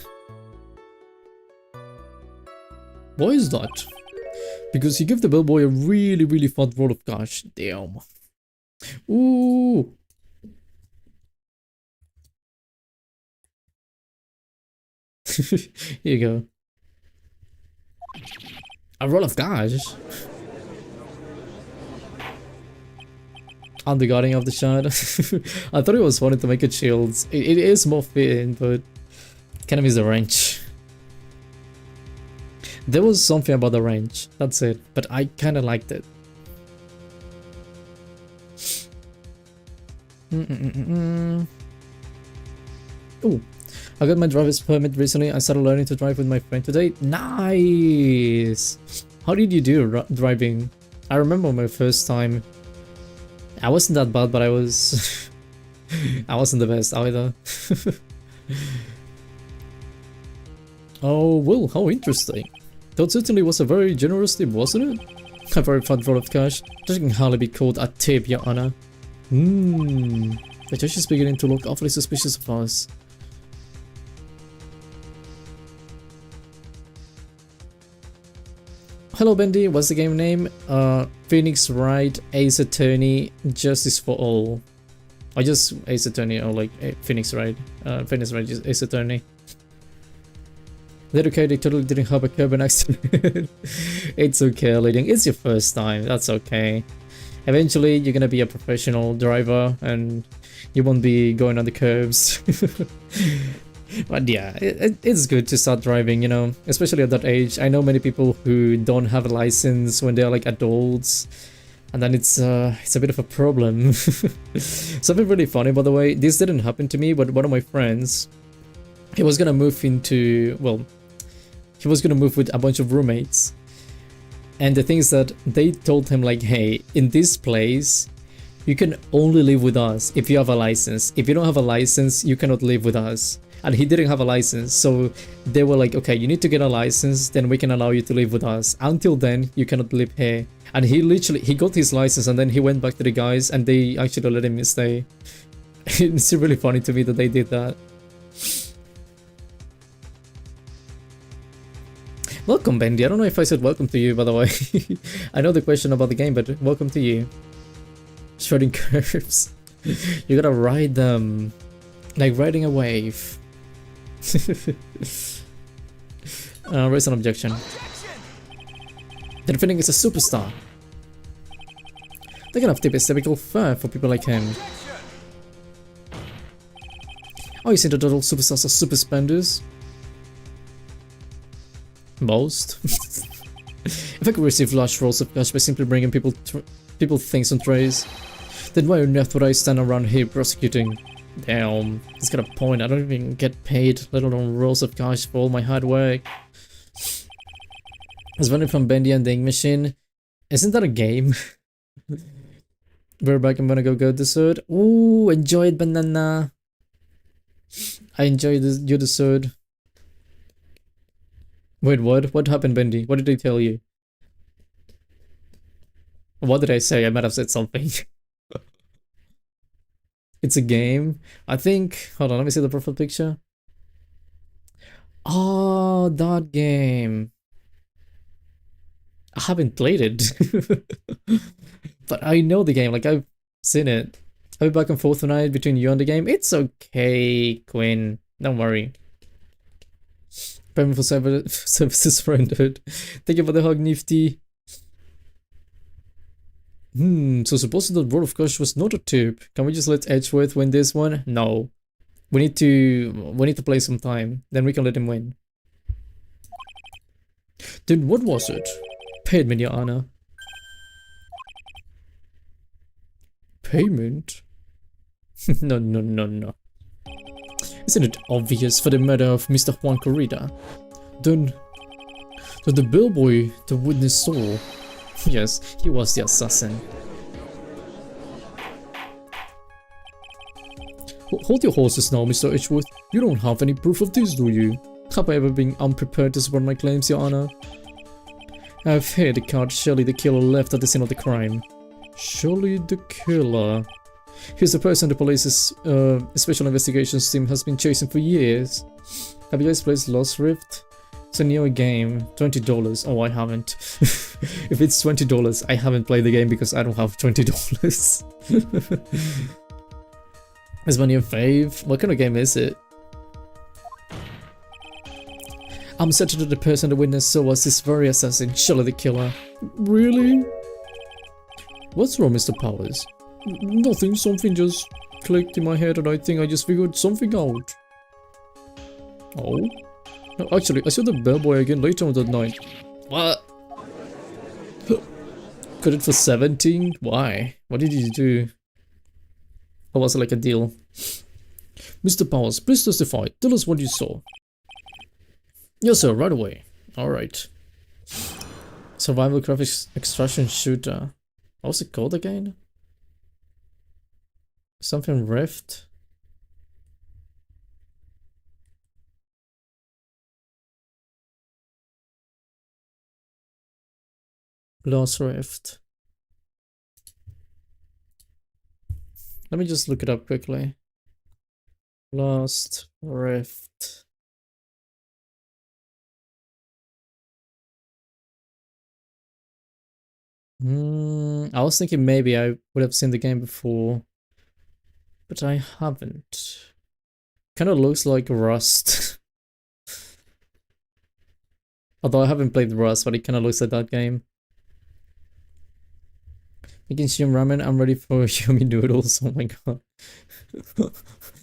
Why is that? Because he gave the bellboy a really fat roll of cash. Damn. Ooh. Here you go. A roll of cash. I'm the guardian of the shard. I thought it was funny to make it shields. It is more fitting, but kind of is a wrench. There was something about the wrench, that's it, but I kind of liked it. Oh, I got my driver's permit recently. I started learning to drive with my friend today. Nice! How did you do driving? I remember my first time. I wasn't that bad, but I was... I wasn't the best either. Oh, well, how interesting. That certainly was a very generous tip, wasn't it? A very fat roll of cash. That can hardly be called a tip, Your Honor. The judge is beginning to look awfully suspicious of us. Hello Bendy, what's the game name? Phoenix Wright, Ace Attorney, Justice for All. Or just Ace Attorney, or like Phoenix Wright. Phoenix Wright is Ace Attorney. Little okay, they totally didn't have a curb and accident. It's okay, leading. It's your first time, that's okay. Eventually, you're gonna be a professional driver and you won't be going on the curbs. But yeah, it's good to start driving, you know, especially at that age. I know many people who don't have a license when they're like adults, and then it's a bit of a problem. Something really funny, by the way, this didn't happen to me, but one of my friends, he was gonna move into, well, he was gonna move with a bunch of roommates. And the thing is that they told him like, hey, in this place, you can only live with us if you have a license. If you don't have a license, you cannot live with us. And he didn't have a license, so they were like, okay, you need to get a license, then we can allow you to live with us. Until then, you cannot live here. And he got his license and then he went back to the guys and they actually let him stay. It's really funny to me that they did that. Welcome, Bendy. I don't know if I said welcome to you, by the way. I know the question about the game, but welcome to you. Shredding curves. You gotta ride them. Like riding a wave. Raise an objection. That feeling is a superstar. That kind of tip is typical fare for people like him. Oh, you see the total superstars are super spenders? Most. If I could receive large rolls of cash by simply bringing people things on trays, then why on earth would I stand around here prosecuting? Damn, he's got a point. I don't even get paid, let alone rolls of cash for all my hard work. I was running from Bendy and the Ink Machine. Isn't that a game? We're back. I'm gonna go get dessert. Ooh, enjoy it, banana. I enjoy your dessert. Wait, what? What happened, Bendy? What did they tell you? What did I say? I might have said something. It's a game. I think... Hold on, let me see the profile picture. Oh, that game. I haven't played it. But I know the game, like I've seen it. I'll be back and forth tonight between you and the game. It's okay, Quinn. Don't worry. Payment for services rendered. Thank you for the hug, Nifty. So supposedly that roll of cash was not a tip. Can we just let Edgeworth win this one? No. We need to play some time. Then we can let him win. Then what was it? Paid me, Your Honor. Payment? No. Isn't it obvious for the murder of Mr. Juan Corrida? Then the bellboy the witness saw. Yes, he was the assassin. Hold your horses now, Mr. Edgeworth. You don't have any proof of this, do you? Have I ever been unprepared to support my claims, Your Honor? I've heard the card Shelley the killer left at the scene of the crime. Shelley the killer? He's the person the police's special investigations team has been chasing for years. Have you guys played Lost Rift? It's a new game, $20. Oh, I haven't. If it's $20, I haven't played the game because I don't have $20. Is my new fave? What kind of game is it? I'm certain that the person the witness saw was this very assassin, Shelley the killer. Really? What's wrong, Mr. Powers? Nothing, something just clicked in my head and I think I just figured something out. Oh? No, actually, I saw the bellboy again later on that night. What? Got it for 17? Why? What did you do? Or was it like a deal? Mr. Powers, please testify. Tell us what you saw. Yes, sir, right away. Alright. Survival graphics extraction shooter. What was it called again? Something Rift? Lost Rift. Let me just look it up quickly. Lost Rift. I was thinking maybe I would have seen the game before, but I haven't. Kind of looks like Rust. Although I haven't played Rust, but it kind of looks like that game. Making Shum ramen, I'm ready for yummy noodles. Oh my god.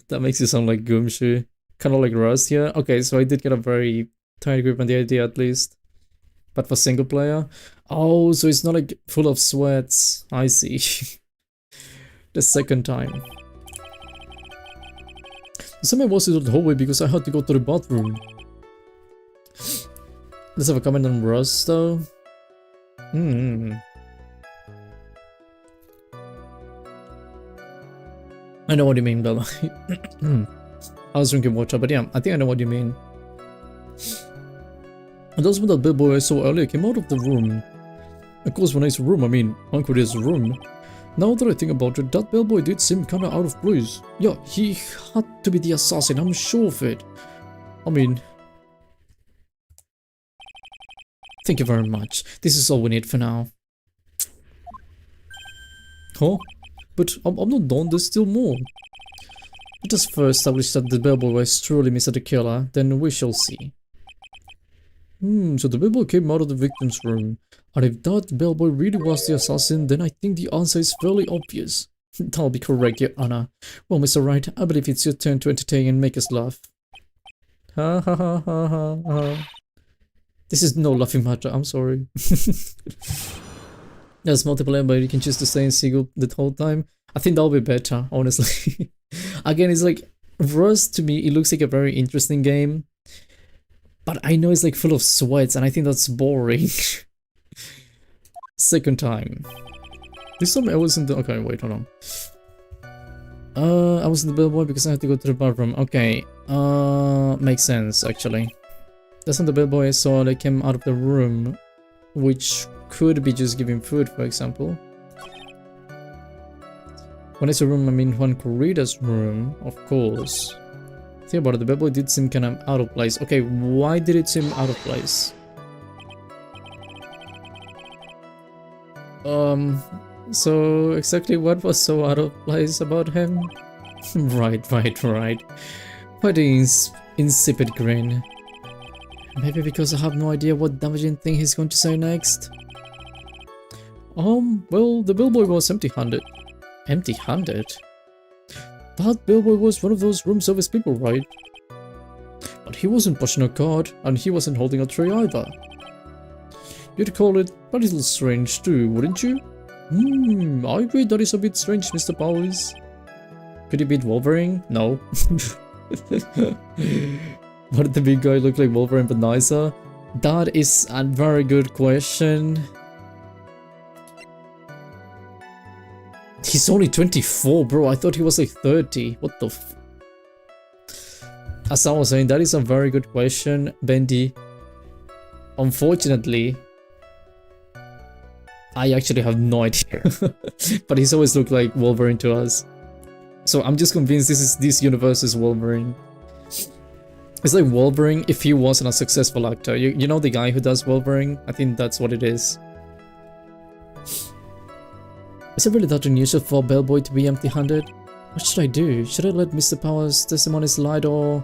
That makes you sound like Gumshu. Kind of like Rust here. Okay, so I did get a very tiny grip on the idea at least. But for single player? Oh, so it's not like full of sweats. I see. The second time. Someone was in the hallway because I had to go to the bathroom. Let's have a comment on Rust though. I know what you mean, Bella. I was drinking water, but yeah, I think I know what you mean. And that's when that bellboy I saw earlier came out of the room. Of course, when I say room, I mean Uncle D's room. Now that I think about it, that bellboy did seem kinda out of place. Yeah, he had to be the assassin, I'm sure of it. I mean... Thank you very much. This is all we need for now. Huh? But I'm not done, there's still more. Let us first establish that the bellboy was truly Mr. the Killer, then we shall see. So the bellboy came out of the victim's room. And if that bellboy really was the assassin, then I think the answer is fairly obvious. That'll be correct, Your Honor. Well, Mr. Wright, I believe it's your turn to entertain and make us laugh. Ha ha ha ha ha ha. This is no laughing matter, I'm sorry. There's multiplayer, but you can choose to stay in single the whole time. I think that'll be better, honestly. Again, it's like, Rust to me, it looks like a very interesting game. But I know it's like full of sweats and I think that's boring. Second time. This time I was in the... Okay, wait, hold on. I was in the bellboy because I had to go to the bathroom. Okay, makes sense actually. That's not the bellboy I saw that came out of the room, which could be just giving food, for example. When I say room, I mean Juan Corrida's room, of course. Think about it, the bellboy did seem kind of out of place. Okay, why did it seem out of place? So exactly what was so out of place about him? Right. What is insipid grin? Maybe because I have no idea what damaging thing he's going to say next. Well, the bellboy was empty-handed. Empty-handed? That bellboy was one of those room service people, right? But he wasn't pushing a cart, and he wasn't holding a tray either. You'd call it a little strange too, wouldn't you? I agree that is a bit strange, Mr. Powers. Could he beat Wolverine? No. What did the big guy look like, Wolverine but nicer? That is a very good question. He's only 24, bro. I thought he was like 30. What the f... As I was saying, that is a very good question, Bendy. Unfortunately, I actually have no idea. But he's always looked like Wolverine to us. So I'm just convinced this universe's Wolverine. It's like Wolverine if he wasn't a successful actor. You know the guy who does Wolverine? I think that's what it is. Is it really that unusual for a bellboy to be empty-handed? What should I do? Should I let Mr. Powers' testimony slide or...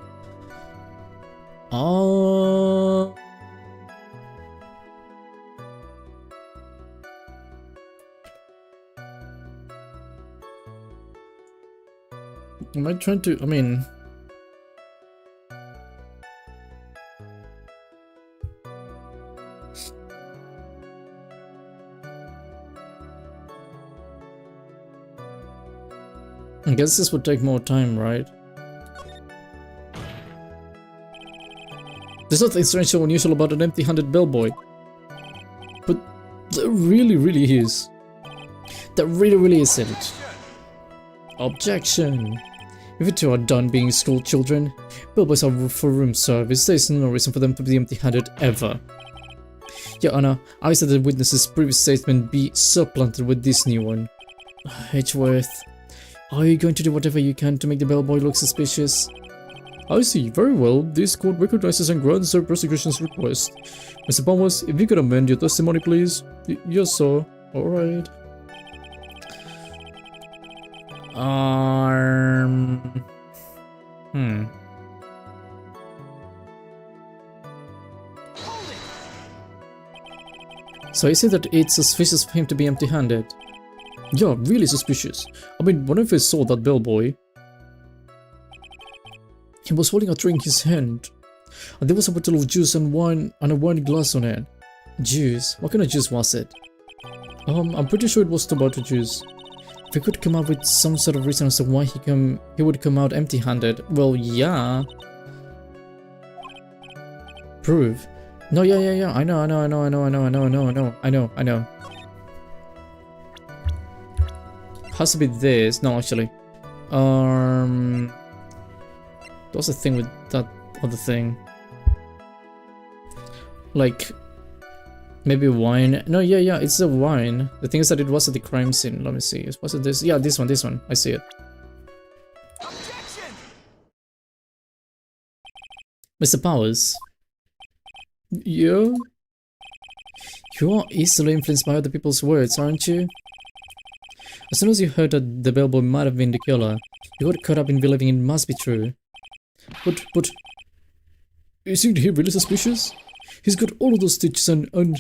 Am I trying to... I mean... I guess this would take more time, right? There's nothing strange or unusual about an empty-handed bellboy. But there really is. There really isn't. Objection. If you two are done being school children, bellboys are for room service. There's no reason for them to be empty-handed ever. Your Honor, I said the witness's previous statement be supplanted with this new one. Edgeworth, are you going to do whatever you can to make the bellboy look suspicious? I see, very well. This court recognizes and grants the prosecution's request. Mr. Palmas, if you could amend your testimony, please. Yes, sir. Alright. So you say that it's suspicious for him to be empty-handed? Yeah, really suspicious. I mean, when I first saw that bellboy, he was holding a drink in his hand, and there was a bottle of juice and wine and a wine glass on it. Juice? What kind of juice was it? I'm pretty sure it was tomato juice. If he could come up with some sort of reason as to why he would come out empty-handed, well, yeah. Prove. No, yeah. I know. Has to be this. No, actually. What's the thing with that other thing? Like, maybe wine? No, yeah, it's a wine. The thing is that it was at the crime scene. Let me see. Was it this? Yeah, this one. I see it. Objection! Mr. Powers? Yeah? You are easily influenced by other people's words, aren't you? As soon as you heard that the bellboy might have been the killer, you got caught up in believing it must be true. But... Isn't he really suspicious? He's got all of those stitches and...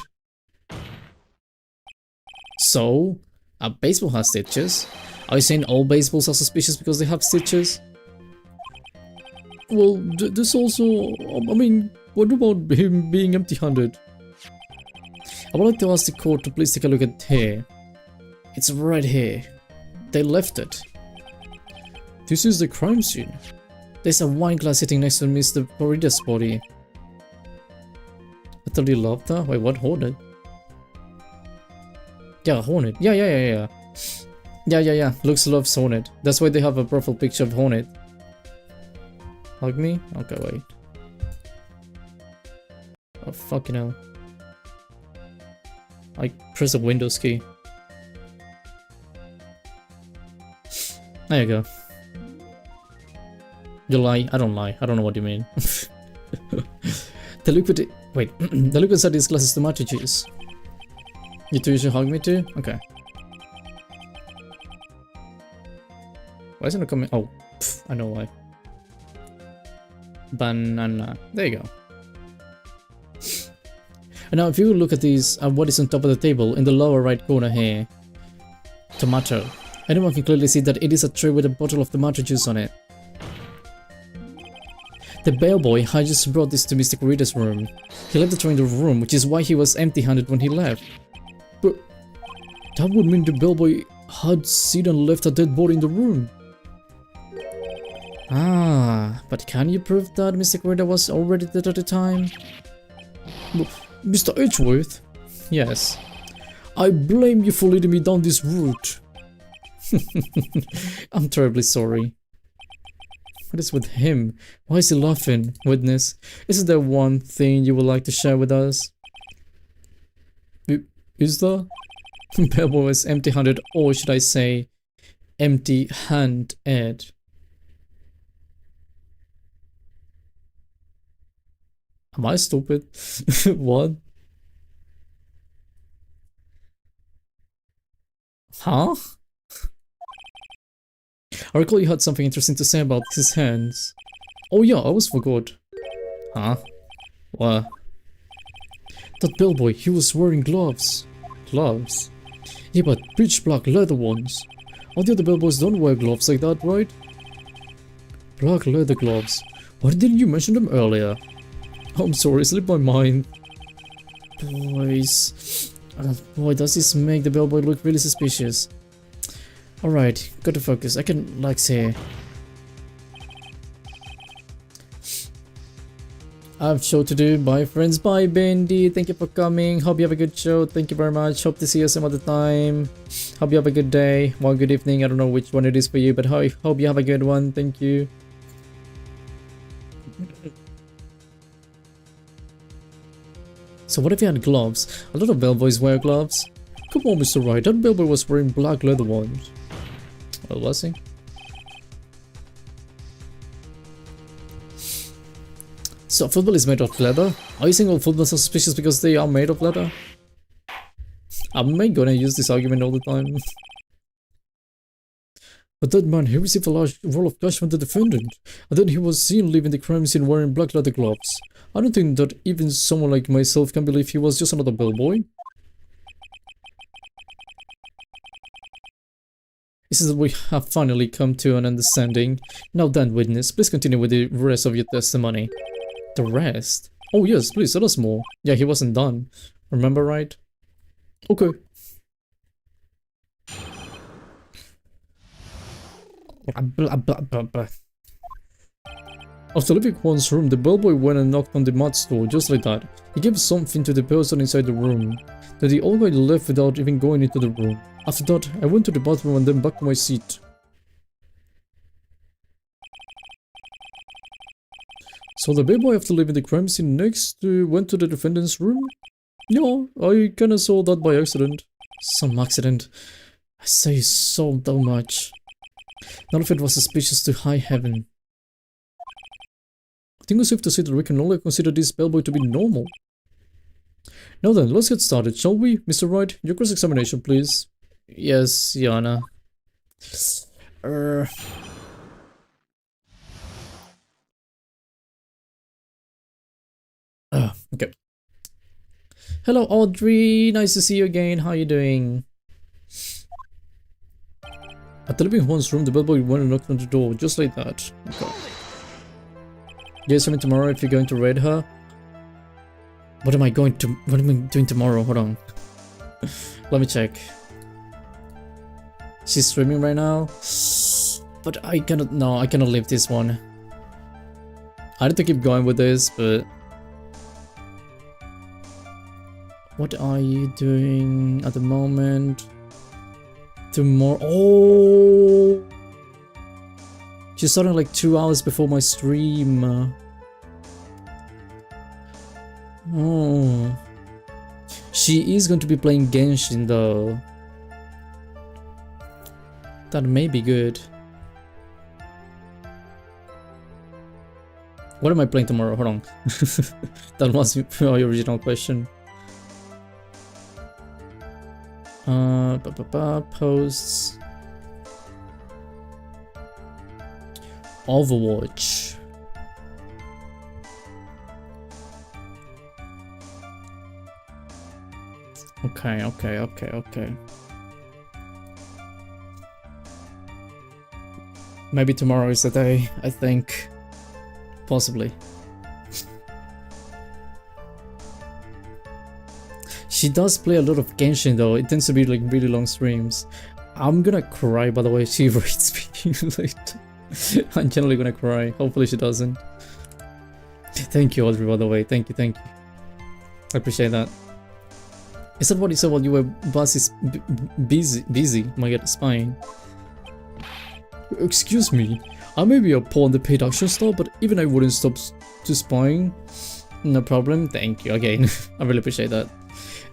So? A baseball has stitches? Are you saying all baseballs are suspicious because they have stitches? Well, this also... I mean, what about him being empty-handed? I would like to ask the court to please take a look at here. It's right here. They left it. This is the crime scene. There's a wine glass sitting next to Mr. Florida's body. I totally love that. Wait, what? Hornet? Yeah, Hornet. Yeah. Looks loves Hornet. That's why they have a profile picture of Hornet. Hug me? Okay, wait. Oh, fucking hell. I press the Windows key. There you go. You lie? I don't lie. I don't know what you mean. The liquid... Wait. The liquid inside this glass is tomato juice. You two should hug me too? Okay. Why isn't it coming? Oh, pff, I know why. Banana. There you go. And now if you look at these, what is on top of the table in the lower right corner here. Tomato. Anyone can clearly see that it is a tray with a bottle of tomato juice on it. The bellboy had just brought this to Mr. Corrida's room. He left the tray in the room, which is why he was empty-handed when he left. But that would mean the bellboy had seen and left a dead body in the room. Ah, but can you prove that Mr. Corrida was already dead at the time? Mr. Edgeworth? Yes. I blame you for leading me down this route. I'm terribly sorry. What is with him? Why is he laughing? Witness, isn't there one thing you would like to share with us? Is there? Bellboy was empty-handed, or should I say, empty-handed. Am I stupid? What? Huh? I recall you had something interesting to say about his hands. Oh yeah, I almost forgot. Huh? What? That bellboy, he was wearing gloves. Gloves? Yeah, but pitch black leather ones. All the other bellboys don't wear gloves like that, right? Black leather gloves. Why didn't you mention them earlier? I'm sorry, it slipped my mind. Boys. Boy, does this make the bellboy look really suspicious. Alright, got to focus. I can, like, say... I have show to do. Bye friends. Bye Bendy. Thank you for coming. Hope you have a good show. Thank you very much. Hope to see you some other time. Hope you have a good day. Well, good evening. I don't know which one it is for you, but I hope you have a good one. Thank you. So what if you had gloves? A lot of bellboys wear gloves. Come on, Mr. Wright. That bellboy was wearing black leather ones. Oh, was he? So football is made of leather? Are you saying all footballs are suspicious because they are made of leather? I'm not gonna use this argument all the time. But that man, he received a large roll of cash from the defendant, and then he was seen leaving the crime scene wearing black leather gloves. I don't think that even someone like myself can believe he was just another bellboy. It seems that we have finally come to an understanding. Now then, witness, please continue with the rest of your testimony. The rest? Oh yes, please tell us more. Yeah, he wasn't done. Remember, right? Okay. After leaving Juan's room, the bellboy went and knocked on the mat's door, just like that. He gave something to the person inside the room. Then the old guy left without even going into the room. After that, I went to the bathroom and then back to my seat. So the bellboy, after leaving the crime scene next, went to the defendant's room? No, I kinda saw that by accident. Some accident. I say so much. None of it was suspicious to high heaven. I think it's safe to say that we can only consider this bellboy to be normal. Now then, let's get started, shall we? Mr. Wright, your cross-examination, please. Yes, Yana. Okay. Hello, Audrey. Nice to see you again. How are you doing? At the living Juan's room, the bellboy went and knocked on the door, just like that. Okay. Yes, coming tomorrow if you're going to raid her. What am I doing tomorrow? Hold on. Let me check. She's streaming right now. But I cannot leave this one. I need to keep going with this, but what are you doing at the moment? Tomorrow. Oh, she's starting like 2 hours before my stream. Oh, she is going to be playing Genshin though. That may be good. What am I playing tomorrow? Hold on. That was my original question. Posts. Overwatch. Okay. Maybe tomorrow is the day, I think. Possibly. She does play a lot of Genshin though, it tends to be like really long streams. I'm gonna cry by the way she rates me late. I'm generally gonna cry, hopefully she doesn't. Thank you Audrey by the way, thank you. I appreciate that. Is that what you said while you were busy? Oh my god, spying. Excuse me, I may be a pawn on the paid action store, but even I wouldn't stop to spying. No problem, thank you again. I really appreciate that.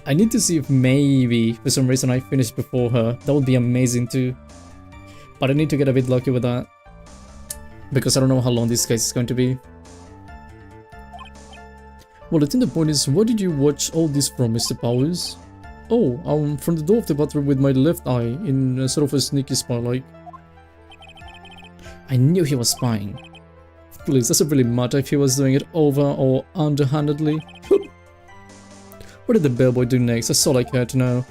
I need to see if maybe for some reason I finished before her. That would be amazing too. But I need to get a bit lucky with that, because I don't know how long this case is going to be. Well, I think the point is, where did you watch all this from, Mr. Powers? Oh, from the door of the bathroom with my left eye, in a sort of a sneaky spy like. I knew he was spying. Please, doesn't really matter if he was doing it over or underhandedly. What did the bellboy do next? That's all I care to know.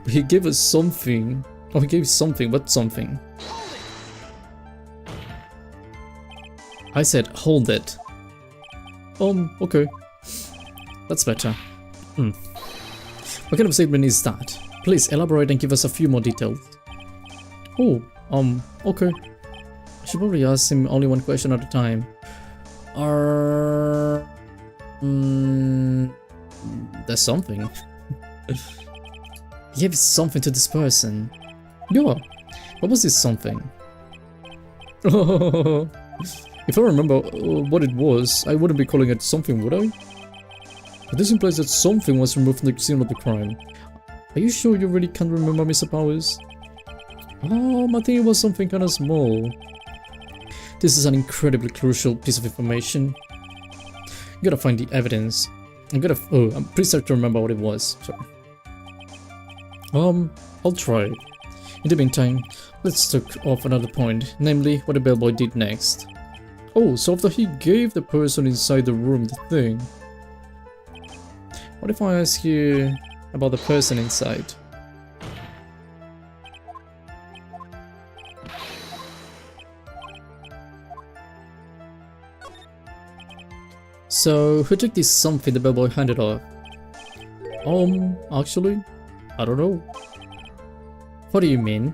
He gave us something. Oh, he gave something, but something. I said, hold it. Okay. That's better. What kind of statement is that? Please elaborate and give us a few more details. Oh, okay. I should probably ask him only one question at a time. There's something. He gave something to this person. Yeah. What was this something? If I remember what it was, I wouldn't be calling it something, would I? But this implies that something was removed from the scene of the crime. Are you sure you really can't remember, Mr. Powers? I think it was something kind of small. This is an incredibly crucial piece of information. You gotta find the evidence. I'm pretty certain to remember what it was. Sorry. I'll try. In the meantime, let's talk off another point, namely what the bellboy did next. Oh, so after he gave the person inside the room the thing. What if I ask you about the person inside? So, who took this something the bellboy handed off? Actually, I don't know. What do you mean?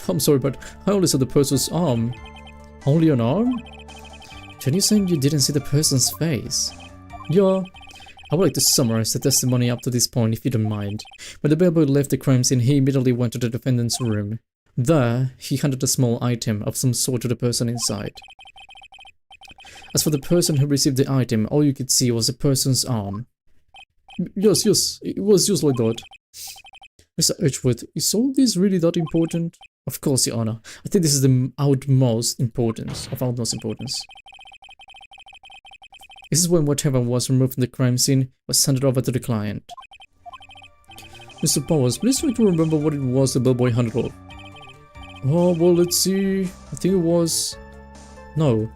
I'm sorry, but I only saw the person's arm. Only an arm? Can you say you didn't see the person's face? Yeah. I would like to summarize the testimony up to this point if you don't mind. When the bellboy left the crime scene, he immediately went to the defendant's room. There, he handed a small item of some sort to the person inside. As for the person who received the item, all you could see was the person's arm. Yes, it was just like that. Mr. Edgeworth, is all this really that important? Of course, Your Honor. I think this is the utmost importance. This is when whatever was removed from the crime scene was handed over to the client. Mr. Powers, please try to remember what it was the bellboy handed off. Oh, well, let's see. I think it was... No.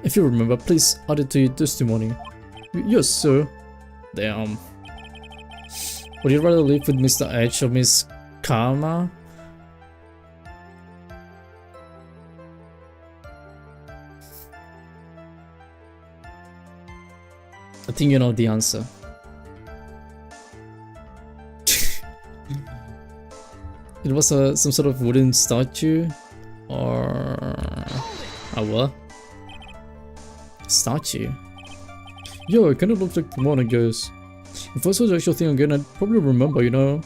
If you remember, please add it to your testimony. Yes, sir. Damn. Would you rather live with Mr. Edge or Miss Karma? I think you know the answer. It was some sort of wooden statue? Or... a what? Statue? Yo, it kinda looks like the one, I guess. If I saw the actual thing again, I'd probably remember, you know?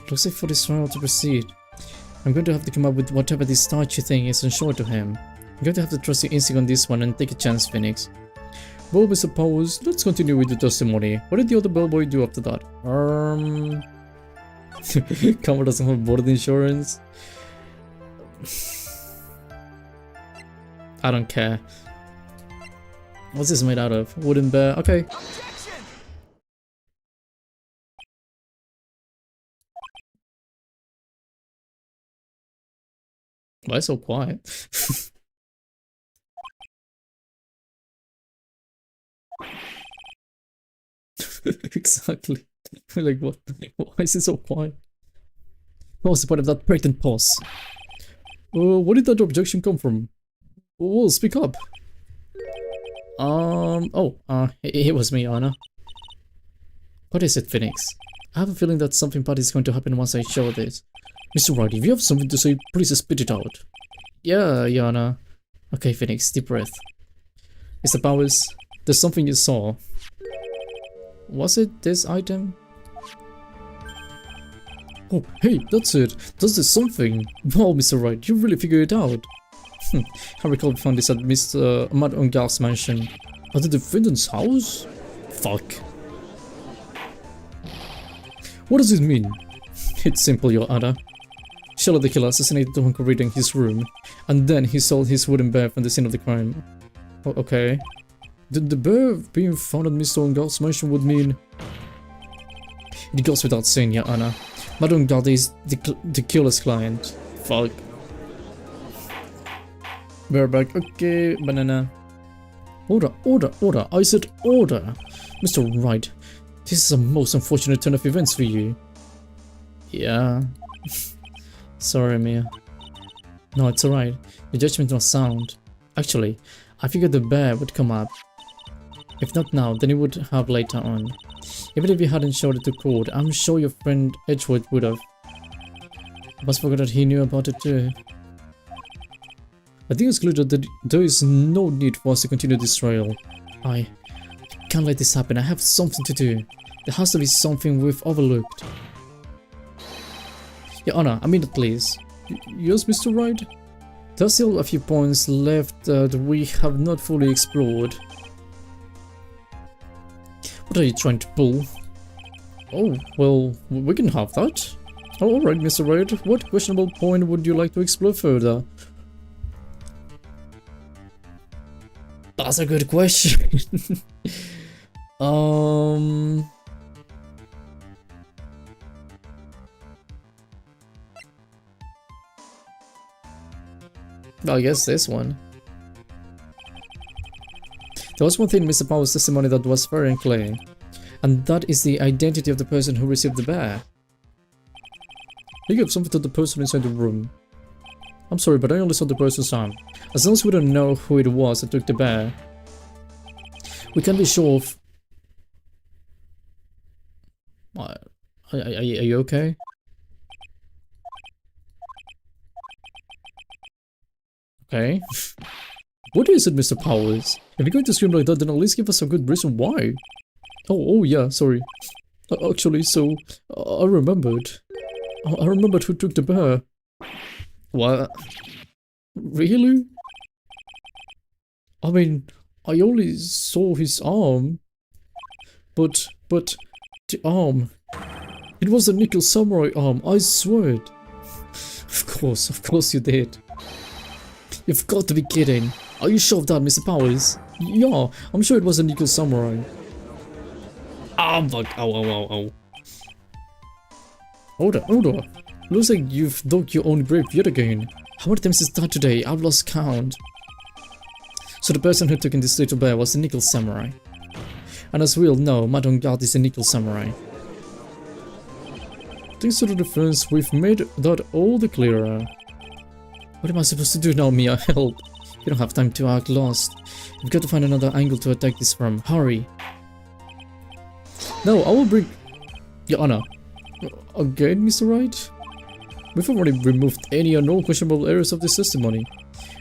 Looks like for this trial to proceed, I'm going to have to come up with whatever this statue thing is and show it to him. I'm going to have to trust your instinct on this one and take a chance, Phoenix. Well, Mr. Powers, let's continue with the testimony. What did the other bellboy do after that? Karma doesn't have board insurance. I don't care. What's this made out of? Wooden bear? Okay. Why so quiet? Exactly. Like what? Why is it so quiet? What was the point of that pregnant pause? Where did that objection come from? Oh, speak up. It was me, Anna. What is it, Phoenix? I have a feeling that something bad is going to happen once I show this. Mr. Wright, if you have something to say, please spit it out. Yeah, Yana. Okay, Phoenix, deep breath. Mr. Powers, there's something you saw. Was it this item? Oh, hey, that's it. That's the something. Wow, Mr. Wright, you really figured it out. I recall we found this at Mr. Reaaallyyyy's mansion. At the defendant's house? Fuck. What does this mean? It's simple, Your Honor. Shella the killer assassinated the Honko in his room, and then he sold his wooden bear from the scene of the crime. Oh, okay. The bear being found at Mr. Reaaallyyyy's mansion would mean... It goes without saying, Your Honor. Madame Reaaallyyy is the killer's client. Fuck. We're back. Okay, banana. Order, order, order. I said order. Mr. Wright, this is a most unfortunate turn of events for you. Yeah. Sorry, Mia. No, it's alright. Your judgment was sound. Actually, I figured the bear would come up. If not now, then it would have later on. Even if you hadn't showed it to court, I'm sure your friend Edgeworth would have. I must forget that he knew about it too. I think it's clear that there is no need for us to continue this trial. I can't let this happen. I have something to do. There has to be something we've overlooked. Your Honor, a minute please. Yes, Mr. Wright? There are still a few points left that we have not fully explored. What are you trying to pull? Oh, well, we can have that. Oh, alright, Mr. Wright. What questionable point would you like to explore further? That's a good question. I guess this one. There was one thing in Mr. Powell's testimony that was very unclear, and that is the identity of the person who received the bear. He gave something to the person inside the room. I'm sorry, but I only saw the person's arm. As long as we don't know who it was that took the bear, we can't be sure of... Are you okay? Okay. What is it, Mr. Powers? If you're going to scream like that, then at least give us a good reason why. Oh yeah, sorry. Actually, so... I remembered. I remembered who took the bear. What? Really? I mean, I only saw his arm. But... the arm... It was the Nickel Samurai arm, I swear it. Of course you did. You've got to be kidding. Are you sure of that, Mr. Powers? Yeah, I'm sure it was a Nickel Samurai. Ah, fuck. Ow. Hold on. Looks like you've dug your own grave yet again. How many times is that today? I've lost count. So the person who took in this little bear was a Nickel Samurai. And as we all know, Madame God is a Nickel Samurai. Thanks to the defense, we've made that all the clearer. What am I supposed to do now, Mia? Help! You don't have time to act lost. You've got to find another angle to attack this from. Hurry! No, I will bring... Your Honor. Again, Mr. Wright? We've already removed any and all questionable areas of this testimony.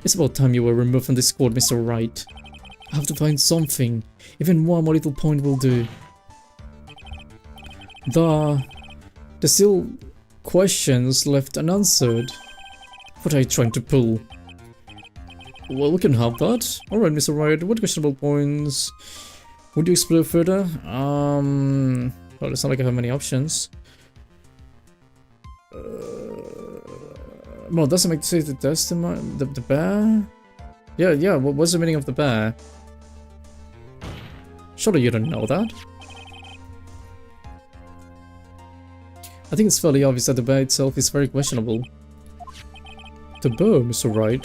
It's about time you were removed from this court, Mr. Wright. I have to find something. Even one more little point will do. There's still questions left unanswered. What are you trying to pull? Well, we can have that. Alright, Mr. Wright, what questionable points would you explore further? Well, it's not like I have many options. Well, doesn't make sense the testimony. The bear? Yeah, what's the meaning of the bear? Surely you don't know that. I think it's fairly obvious that the bear itself is very questionable. The bear, Mr. Wright,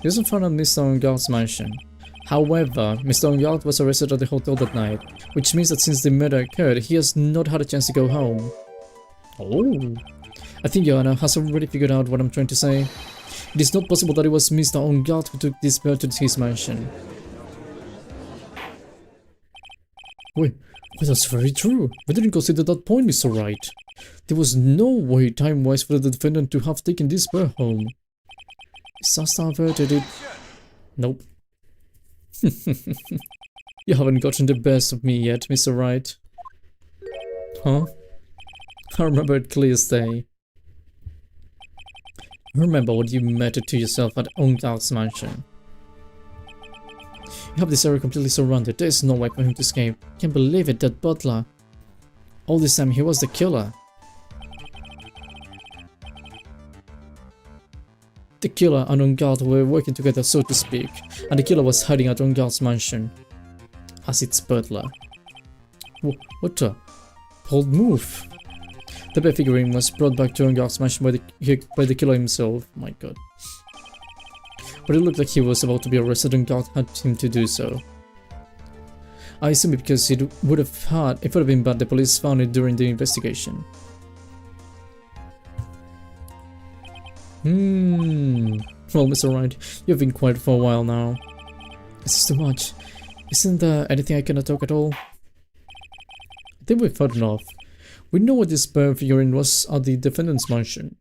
he wasn't found at Mr. Ongard's mansion. However, Mr. Ongard was arrested at the hotel that night, which means that since the murder occurred, he has not had a chance to go home. Oh. I think Your Honor has already figured out what I'm trying to say. It is not possible that it was Mr. Ongard who took this bear to his mansion. Wait, that's very true. We didn't consider that point, Mr. Wright. There was no way time-wise for the defendant to have taken this bear home. Sasta averted it. Nope. You haven't gotten the best of me yet, Mr. Wright. Huh? I remember it clear as day. Remember what you muttered to yourself at Ongard's mansion. You have this area completely surrounded. There is no way for him to escape. Can't believe it, that butler. All this time he was the killer. The killer and Ongard were working together, so to speak, and the killer was hiding at Ongard's mansion as its butler. What a bold move! The bear figurine was brought back to Ongard's mansion by the killer himself. My god. But it looked like he was about to be arrested and Ongard had him to do so. I assume because it would have been bad the police found it during the investigation. Well, Mr. Wright, you've been quiet for a while now. This is too much. Isn't there anything I cannot talk at all? I think we've heard enough. We know what this bear figurine was at the defendant's mansion.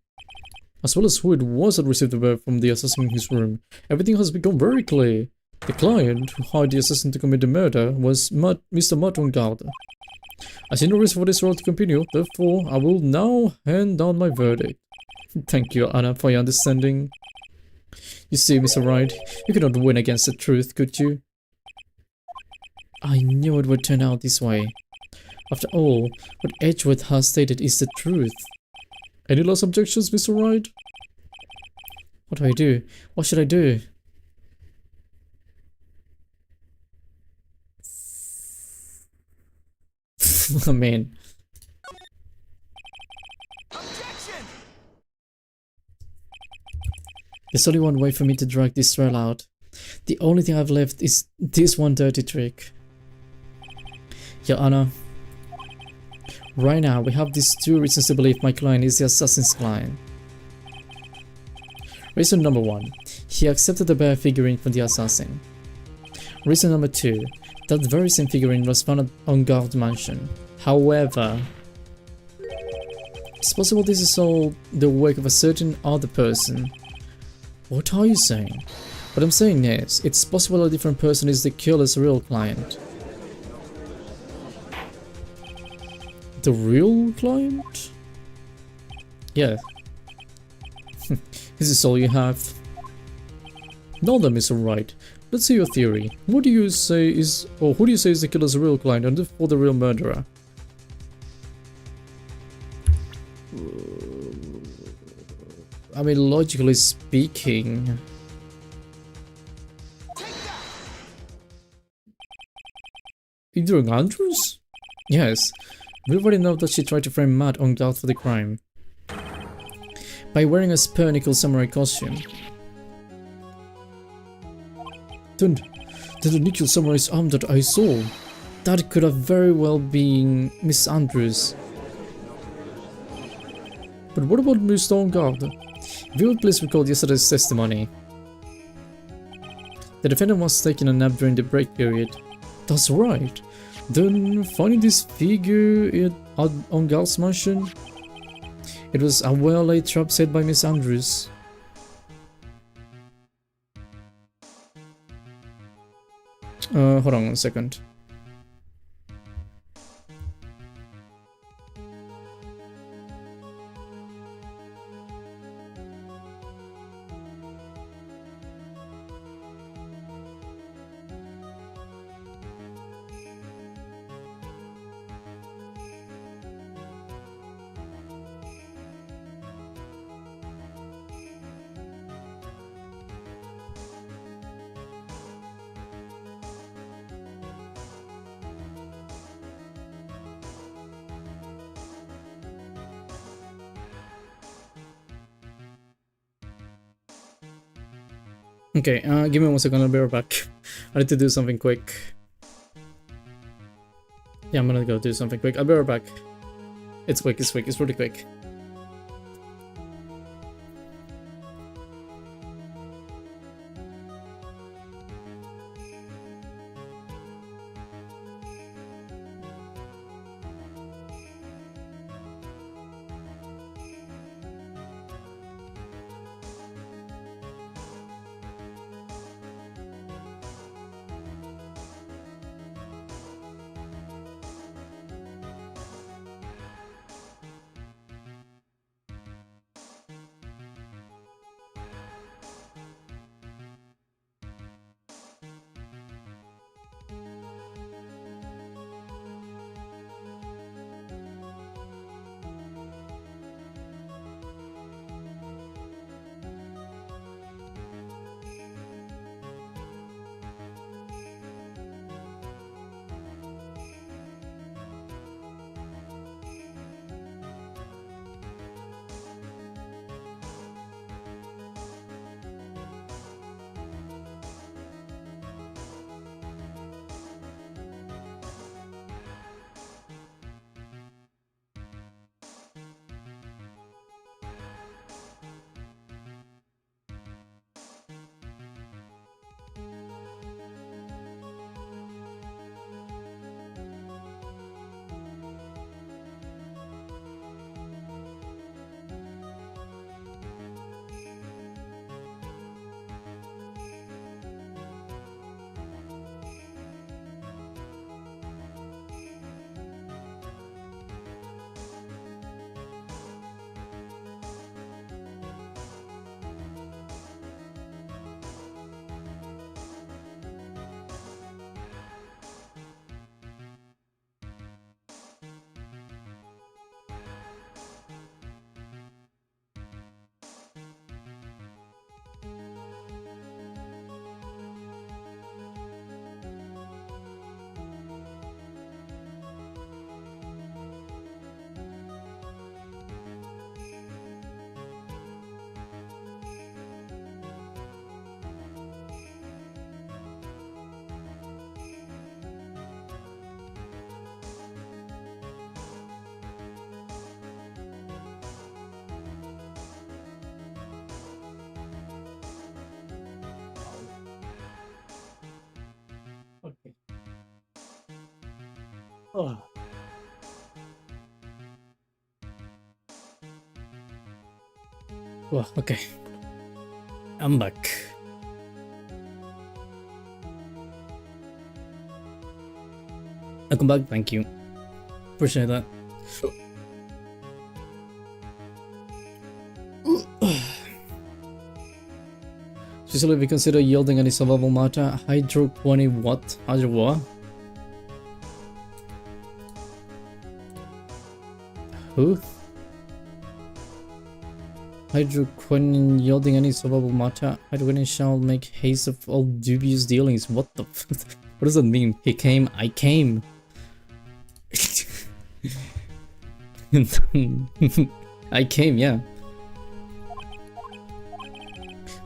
as well as who it was that received the word from the assassin in his room. Everything has become very clear. The client who hired the assassin to commit the murder was Mr. Aaaaaaand. I see no reason for this role to continue, therefore I will now hand down my verdict. Thank you, Anna, for your understanding. You see, Mr. Wright, you could not win against the truth, could you? I knew it would turn out this way. After all, what Edgeworth has stated is the truth. Any last objections, Mr. Wright? What do I do? What should I do? I mean... There's only one way for me to drag this trail out. The only thing I've left is this one dirty trick. Your Honor, right now we have these two reasons to believe my client is the assassin's client. Reason number 1, he accepted the bear figurine from the assassin. Reason number 2, that very same figurine was found on Guard Mansion. However, it's possible this is all the work of a certain other person. What are you saying? What I'm saying is, it's possible a different person is the killer's real client. The real client? Yeah. Is this all you have? Now then, Mr. Wright, let's see your theory. What do you say is, or who do you say is the killer's real client and therefore the real murderer? I mean, logically speaking... Adrian Andrews? Yes, we already know that she tried to frame Matt on Guard for the crime. By wearing a Spernical samurai costume. Then the Nickel samurai's arm that I saw, that could have very well been Miss Andrews. But what about Miss Guard? If you would please recall yesterday's testimony. The defendant was taking a nap during the break period. That's right. Then finding this figure on Guard's mansion, it was a well-laid trap set by Miss Andrews. Hold on 1 second. Okay, give me 1 second, I'll be right back. I need to do something quick. Yeah, I'm gonna go do something quick. I'll be right back. It's quick, it's quick, it's really quick. Oh, okay. I'm back. Welcome back, thank you. Appreciate that. Especially if we consider yielding any survival matter. Hydroquinone what? Hydro what? Who? Hydroquinone yielding any survival matter. Hydroquinone shall make haste of all dubious dealings. What the f- What does that mean? He came, I came. I came, yeah.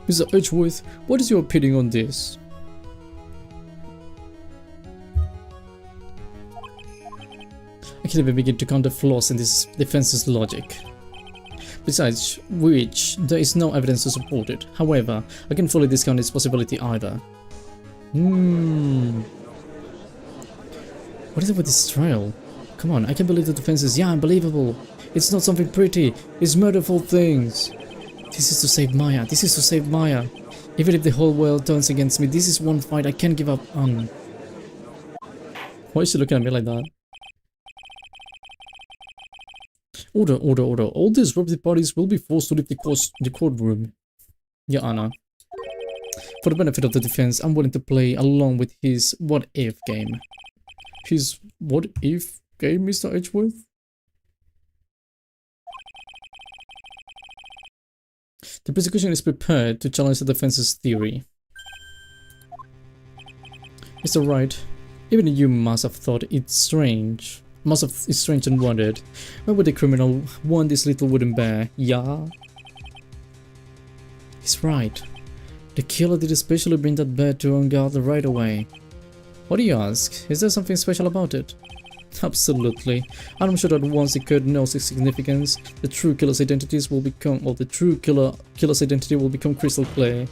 Mr. Edgeworth, what is your opinion on this? I can't even begin to count the flaws in this defense's logic. Besides which, there is no evidence to support it. However, I can fully discount its possibility either. What is it with this trial? Come on, I can't believe the defense is unbelievable. It's not something pretty, it's murderful things. This is to save Maya, this is to save Maya. Even if the whole world turns against me, this is one fight I can't give up on. Why is she looking at me like that? Order, order, order. All disruptive parties will be forced to leave the courtroom. Your Honor. For the benefit of the defense, I'm willing to play along with his what-if game. His what-if game, Mr. Edgeworth? The prosecution is prepared to challenge the defense's theory. Mr. Wright, even you must have thought it's strange. It's strange and wondered, why would the criminal want this little wooden bear? Yeah? He's right. The killer did especially bring that bear to on guard right away. What do you ask? Is there something special about it? Absolutely. I'm sure that once the code knows its significance, the true killer's identities will become, or the true killer's identity will become crystal clear.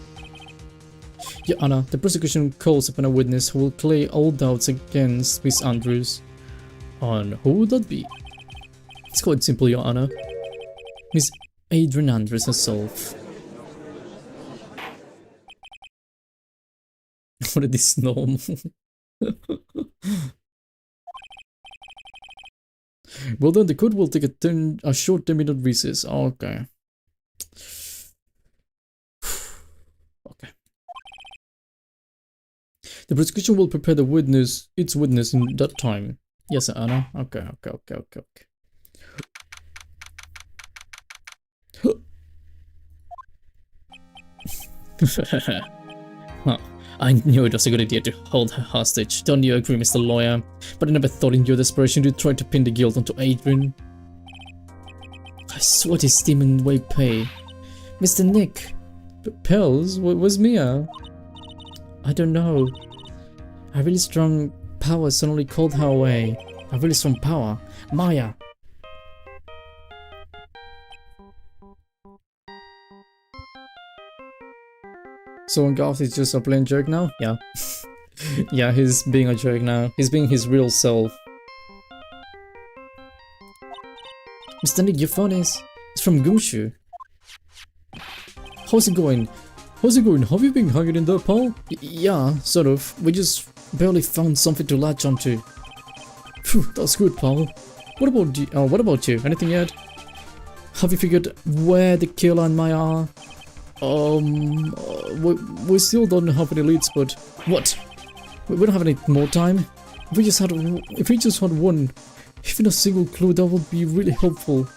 Your Honor, the prosecution calls upon a witness who will clear all doubts against Miss Andrews. And who would that be? It's quite simple, Your Honor. Miss Adrian Andrews herself. What is this normal? Well then, the court will take a short 10-minute recess. Okay. Okay. The prosecution will prepare its witness in that time. Yes, Your Honor. Okay. Huh. I knew it was a good idea to hold her hostage. Don't you agree, Mr. Lawyer? But I never thought in your desperation to try to pin the guilt onto Adrian. I sweat his demon way pay. Mr. Nick. Pels? Where's Mia? I don't know. A really strong power suddenly called her away. A really strong power. Maya. So Garth is just a plain jerk now? Yeah. Yeah, he's being a jerk now. He's being his real self. Mr. Nick, your phone is... It's from Gumshoe. How's it going? Have you been hanging in there, pal? Yeah, sort of. We just barely found something to latch onto. Phew, that's good, pal. What about you? Anything yet? Have you figured where the killer and Maya are? We still don't have any leads, but... What? We don't have any more time? If we just had one, even a single clue, that would be really helpful.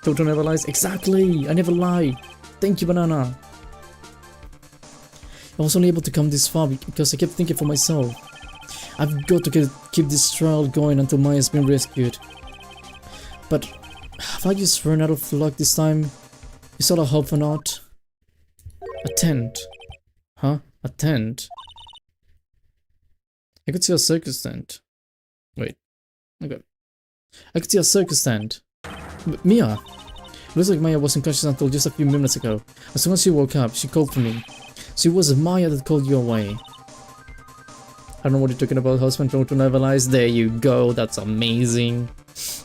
Totto never lies. Exactly! I never lie. Thank you, Banana. I was only able to come this far because I kept thinking for myself. I've got to keep this trial going until Maya's been rescued. But have I just run out of luck this time? Is all I hope for not? A tent. Huh? A tent? I could see a circus tent. Wait. Okay. I could see a circus tent. Mia! Looks like Maya wasn't conscious until just a few minutes ago. As soon as she woke up, she called for me. So it was Maya that called you away. don't know what you're talking about. Husband trying to never lies. There you go. That's amazing.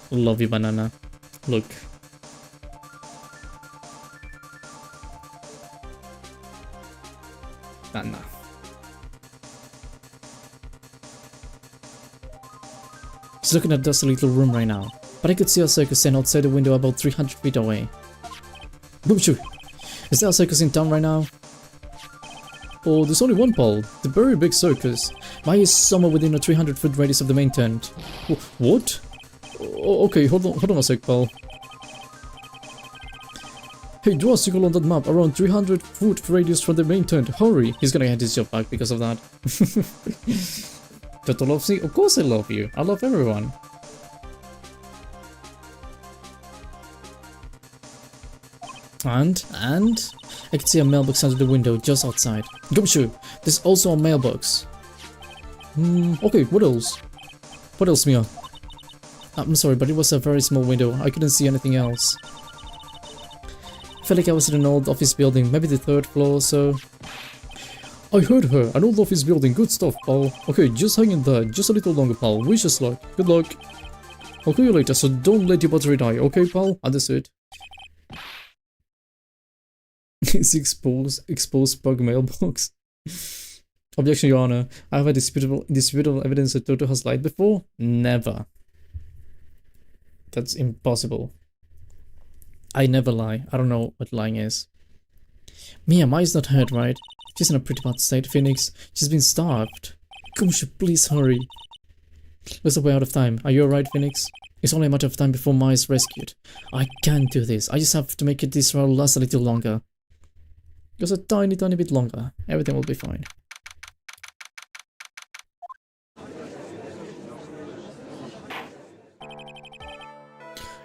Love you, banana. Look. Banana. She's looking at dusty little room right now, but I could see a circus stand outside the window about 300 feet away. Boom shoo! Is there a circus in town right now? Oh, there's only one, Paul. The very big circus. Mine is somewhere within a 300-foot radius of the main tent. What? Oh, okay, hold on a sec, Paul. Hey, draw a circle on that map around 300-foot radius from the main tent. Hurry! He's gonna get his job back because of that. Totto loves me? Of course I love you. I love everyone. And I can see a mailbox under the window just outside. Gumshoe, there's also a mailbox. Okay, what else? What else, Mia? I'm sorry, but it was a very small window. I couldn't see anything else. I felt like I was in an old office building, maybe the 3rd floor or so. I heard her, an old office building, good stuff, pal. Okay, just hang in there, just a little longer, pal. Wish us luck. Good luck. I'll call you later, so don't let your battery die, okay, pal? Understood. It's exposed bug mailbox. Objection, Your Honor. I have indisputable evidence that Totto has lied before? Never. That's impossible. I never lie. I don't know what lying is. Mia, Mai's not hurt, right? She's in a pretty bad state, Phoenix. She's been starved. Gosh, please hurry. Looks like we're out of time. Are you alright, Phoenix? It's only a matter of time before Mai is rescued. I can't do this. I just have to make it this round last a little longer. Just a tiny bit longer. Everything will be fine.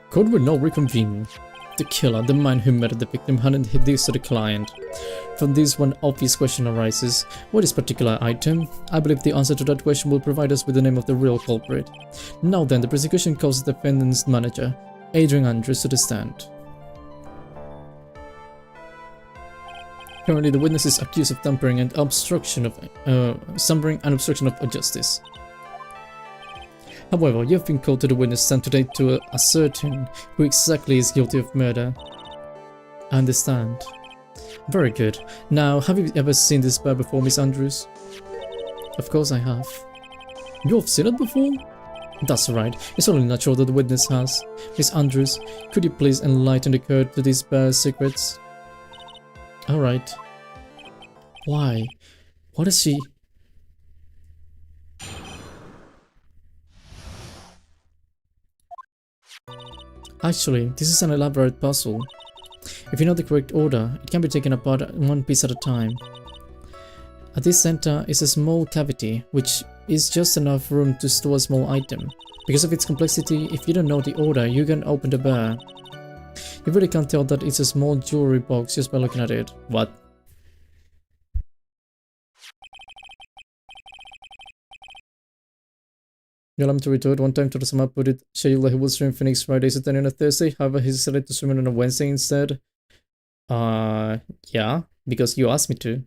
Court will now reconvene. The killer, the man who murdered the victim, hadn't hid this to the client. From this, one obvious question arises. What is particular item? I believe the answer to that question will provide us with the name of the real culprit. Now then, the prosecution calls the defendant's manager, Adrian Andrews, to the stand. Currently, the witness is accused of tampering and obstruction of justice. However, you have been called to the witness stand today to ascertain who exactly is guilty of murder. I understand. Very good. Now, have you ever seen this bear before, Miss Andrews? Of course I have. You have seen it before? That's right. It's only natural that the witness has. Miss Andrews, could you please enlighten the court to this bear's secrets? Alright. Why? What is she? Actually, this is an elaborate puzzle. If you know the correct order, it can be taken apart one piece at a time. At this center is a small cavity, which is just enough room to store a small item. Because of its complexity, if you don't know the order, you can open the bear. You really can't tell that it's a small jewelry box just by looking at it. What? You allow me to retort. One time Totto Sama put it scheduled that he would stream Phoenix Fridays at 10 on a Thursday. However, he decided to stream it on a Wednesday instead. Yeah, because you asked me to.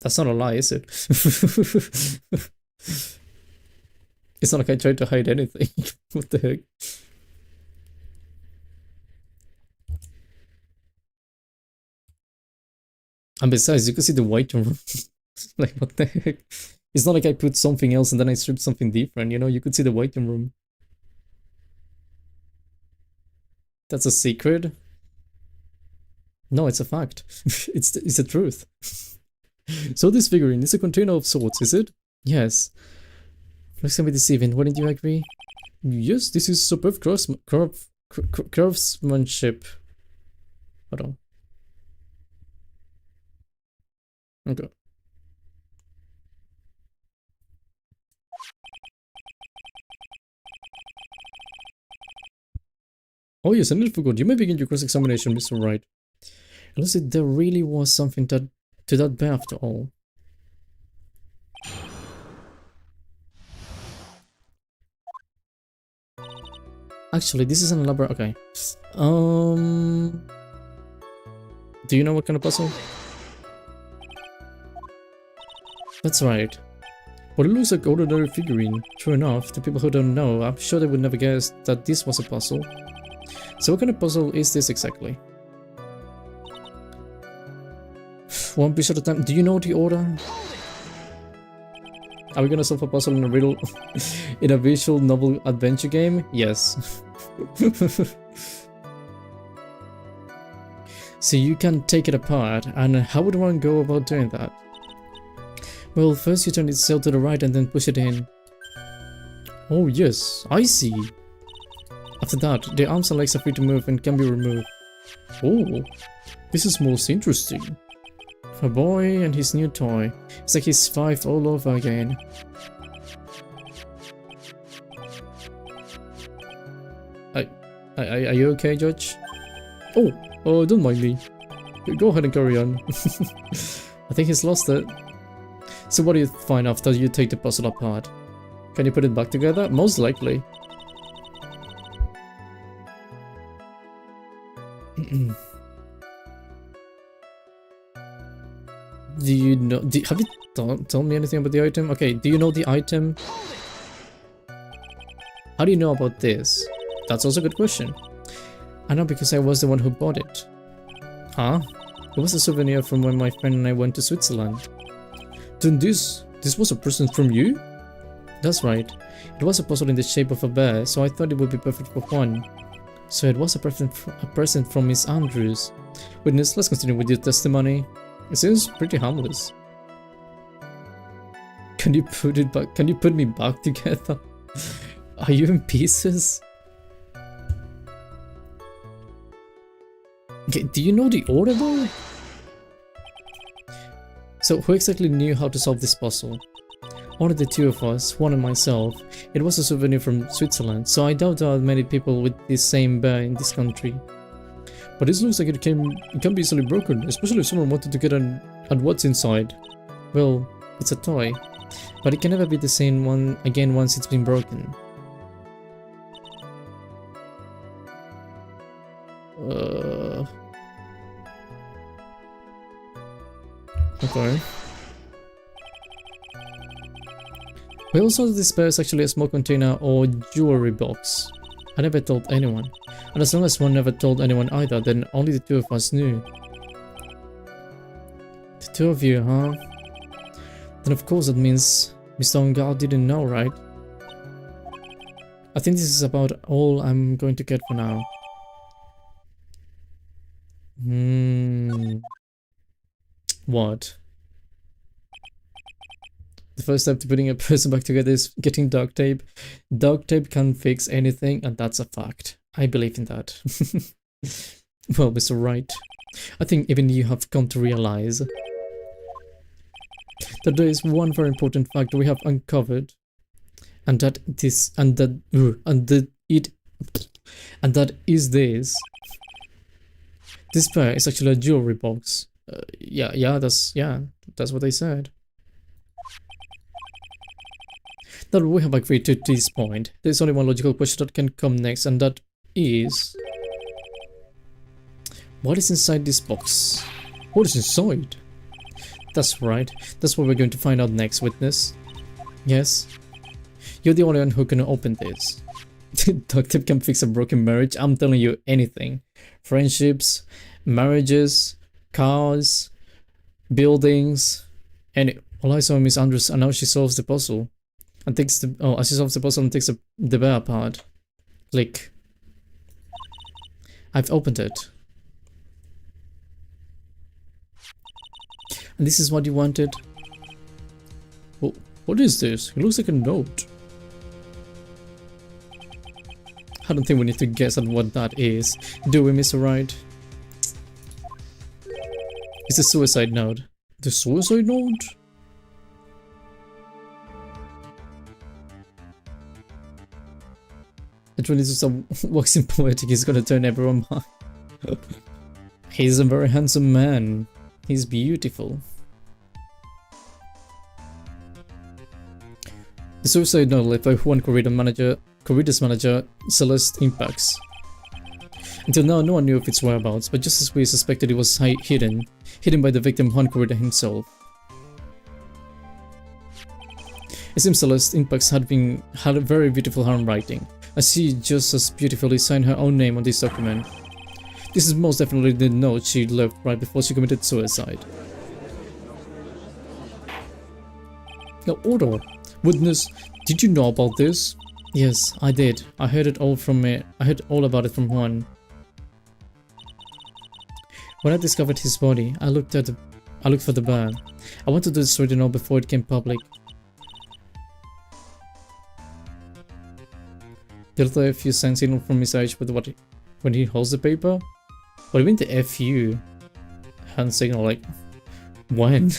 That's not a lie, is it? It's not like I tried to hide anything. What the heck? And besides, you can see the white room. Like, what the heck? It's not like I put something else and then I stripped something different, you know? You could see the white room. That's a secret? No, it's a fact. It's the truth. So this figurine is a container of sorts, is it? Yes. Looks a bit deceiving, wouldn't you agree? Yes, this is superb craftsmanship. Hold on. Okay. Oh yes, I nearly forgot. You may begin your cross-examination, Mr. Wright. It looks like there really was something to that bear after all. Actually, this is an elaborate... Okay. Do you know what kind of puzzle? That's right. But it looks like ordinary figurine. True enough, the people who don't know, I'm sure they would never guess that this was a puzzle. So what kind of puzzle is this exactly? One piece at a time. Do you know the order? Are we gonna solve a puzzle in a riddle in a visual novel adventure game? Yes. So you can take it apart, and how would one go about doing that? Well, first you turn it cell to the right and then push it in. Oh yes, I see. After that, the arms and legs are free to move and can be removed. Oh, this is most interesting. A boy and his new toy. It's like he's 5 all over again. Are you okay, Judge? Oh, don't mind me. Go ahead and carry on. I think he's lost it. So what do you find after you take the puzzle apart? Can you put it back together? Most likely. Do you know? Have you told me anything about the item? Okay, do you know the item? How do you know about this? That's also a good question. I know because I was the one who bought it. Huh? It was a souvenir from when my friend and I went to Switzerland. Then this was a present from you? That's right. It was a puzzle in the shape of a bear, so I thought it would be perfect for fun. So it was a present from Miss Andrews. Witness, let's continue with your testimony. It seems pretty harmless. Can you put it back? Can you put me back together? Are you in pieces? Okay, do you know the order though? So who exactly knew how to solve this puzzle? One of the two of us, one and myself. It was a souvenir from Switzerland, so I doubt there are many people with this same bear in this country. But this looks like it can be easily broken, especially if someone wanted to get at what's inside. Well, it's a toy, but it can never be the same one again once it's been broken. Okay. We also know this bear is actually a small container or jewelry box. I never told anyone. And as long as one never told anyone either, then only the two of us knew. The two of you, huh? Then of course that means Mr. Ongar didn't know, right? I think this is about all I'm going to get for now. What? The first step to putting a person back together is getting duct tape. Duct tape can fix anything, and that's a fact. I believe in that. Well, Mr. Wright, I think even you have come to realize that there is one very important fact we have uncovered, and that is this. This bear is actually a jewelry box. That's what they said. That we have agreed to this point. There's only one logical question that can come next, and that is... what is inside this box? What is inside? That's right. That's what we're going to find out next, witness. Yes? You're the only one who can open this. Duct tape can fix a broken marriage. I'm telling you anything. Friendships, marriages, cars, buildings, and all I saw Miss Andrews, and now she solves the puzzle. And takes the she solves the puzzle and takes the bear apart. Click. I've opened it. And this is what you wanted. Well, what is this? It looks like a note. I don't think we need to guess at what that is. Do we, Mr. Wright? It's a suicide note. The suicide note? It really just waxing poetic is gonna turn everyone on. He's a very handsome man. He's beautiful. The suicide note left by one corridor's manager, Celeste Impacts. Until now, no one knew of its whereabouts, but just as we suspected, it was hidden by the victim, Juan Corrida himself. It seems Celeste's impacts had a very beautiful handwriting, as she just as beautifully signed her own name on this document. This is most definitely the note she left right before she committed suicide. Now, Order, witness, did you know about this? Yes, I did. I heard all about it from Juan. When I discovered his body, I looked for the bear. I wanted to destroy the note before it came public. Did the FU send signal from his age with when he holds the paper? What do you mean the FU? Hand signal, like, when?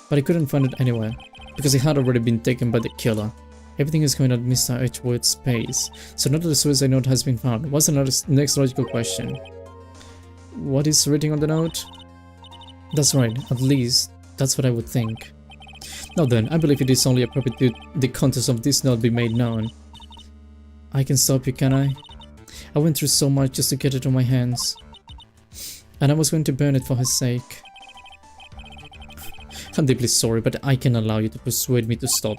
But I couldn't find it anywhere, because it had already been taken by the killer. Everything is going at Mr. Edgeworth's pace, so now that the suicide note has been found, what's the next logical question? What is written on the note? That's right, at least, that's what I would think. Now then, I believe it is only appropriate that the contents of this note be made known. I can stop you, can I? I went through so much just to get it on my hands. And I was going to burn it for her sake. I'm deeply sorry, but I can allow you to persuade me to stop.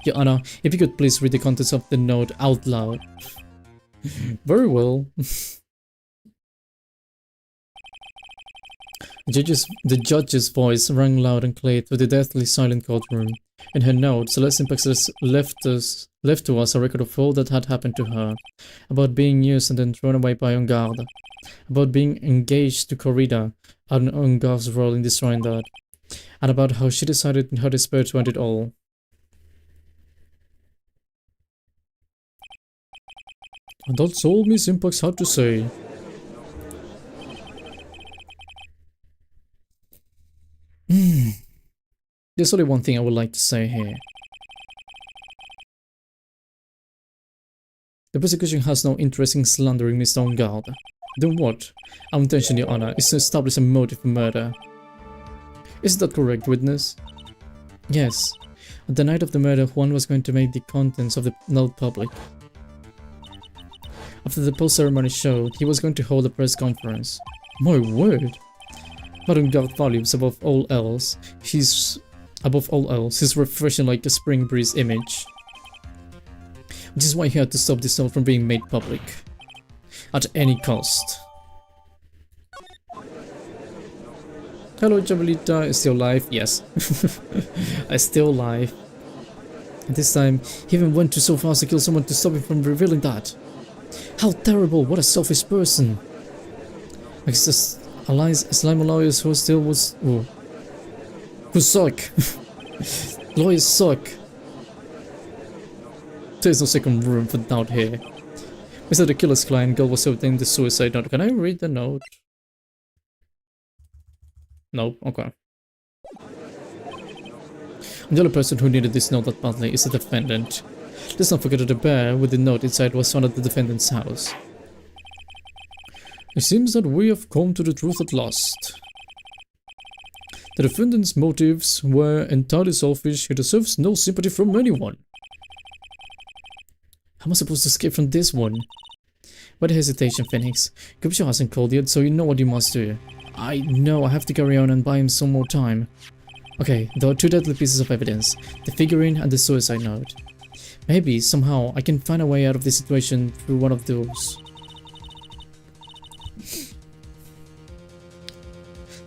Your Honor, if you could please read the contents of the note out loud. Very well. The judge's voice rang loud and clear through the deathly silent courtroom. In her note, Celeste Impax left to us a record of all that had happened to her. About being used and then thrown away by En Garde. About being engaged to Corrida and En Garde's role in destroying that. And about how she decided in her despair to end it all. And that's all Miss Impax had to say. There's only one thing I would like to say here. The prosecution has no interest in slandering Mr. En Garde. Then what? Our intention, Your Honor, is to establish a motive for murder. Is that correct, witness? Yes. On the night of the murder, Juan was going to make the contents of the note public. After the post-ceremony showed, he was going to hold a press conference. My word! But En Garde values above all else, he's refreshing like a spring breeze image. Which is why he had to stop this note from being made public. At any cost. Hello, Javelita, is still alive? Yes. I still alive. And this time, he even went to so far as to kill someone to stop him from revealing that. How terrible, what a selfish person. Like just slime lawyers who still was... Oh, who suck. Lawyers suck. There's no second room for doubt here. Mr. The killer's client girl was obtaining the suicide note. Can I read the note? No? Okay. The only person who needed this note that badly is the defendant. Let's not forget that the bear with the note inside was found at the defendant's house. It seems that we have come to the truth at last. The defendant's motives were entirely selfish. He deserves no sympathy from anyone. How am I supposed to escape from this one? What hesitation, Phoenix? Gupshaw hasn't called yet, so you know what you must do. I know, I have to carry on and buy him some more time. Okay, there are two deadly pieces of evidence, the figurine and the suicide note. Maybe, somehow, I can find a way out of this situation through one of those.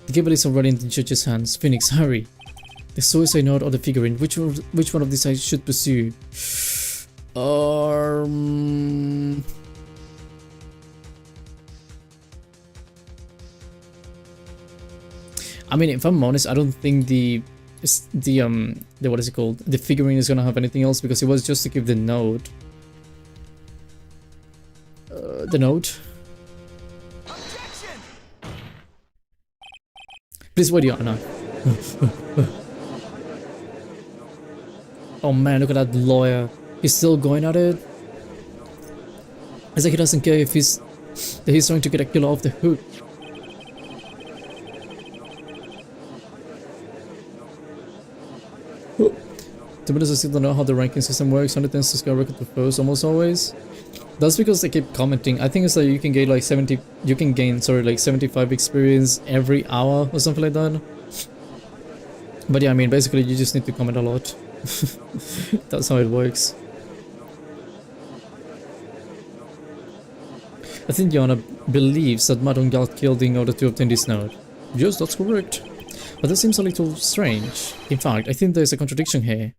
The cable is already in the judge's hands. Phoenix, hurry! The suicide note or the figurine, which one of these I should pursue? I mean, if I'm honest, I don't think the what is it called? The figurine is gonna have anything else because it was just to give the note. The note. Please wait, Yana. Oh man, look at that lawyer. He's still going at it. It's like he doesn't care if he's trying to get a killer off the hook. The winners still don't know how the ranking system works. 100 tends to scale record to first almost always. That's because they keep commenting. I think it's like you can gain like 75 experience every hour or something like that. But yeah, I mean, basically you just need to comment a lot. That's how it works. I think Yana believes that Madongal killed in order to obtain this node. Yes, that's correct. But that seems a little strange. In fact, I think there's a contradiction here.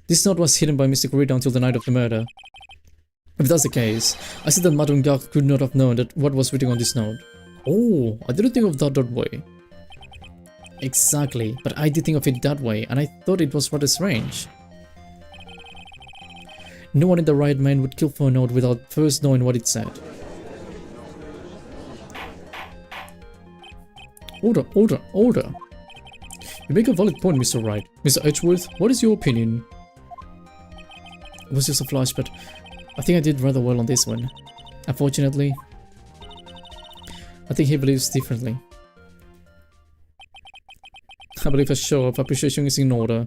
This node was hidden by Mr. Corrida until the night of the murder. If that's the case, I see that Madongal could not have known that what was written on this node. Oh, I didn't think of that way. Exactly, but I did think of it that way, and I thought it was rather strange. No one in the right mind would kill for a node without first knowing what it said. Order, order, order! You make a valid point, Mr. Wright. Mr. Edgeworth, what is your opinion? It was just a flash, but I think I did rather well on this one. Unfortunately, I think he believes differently. I believe a show of appreciation is in order.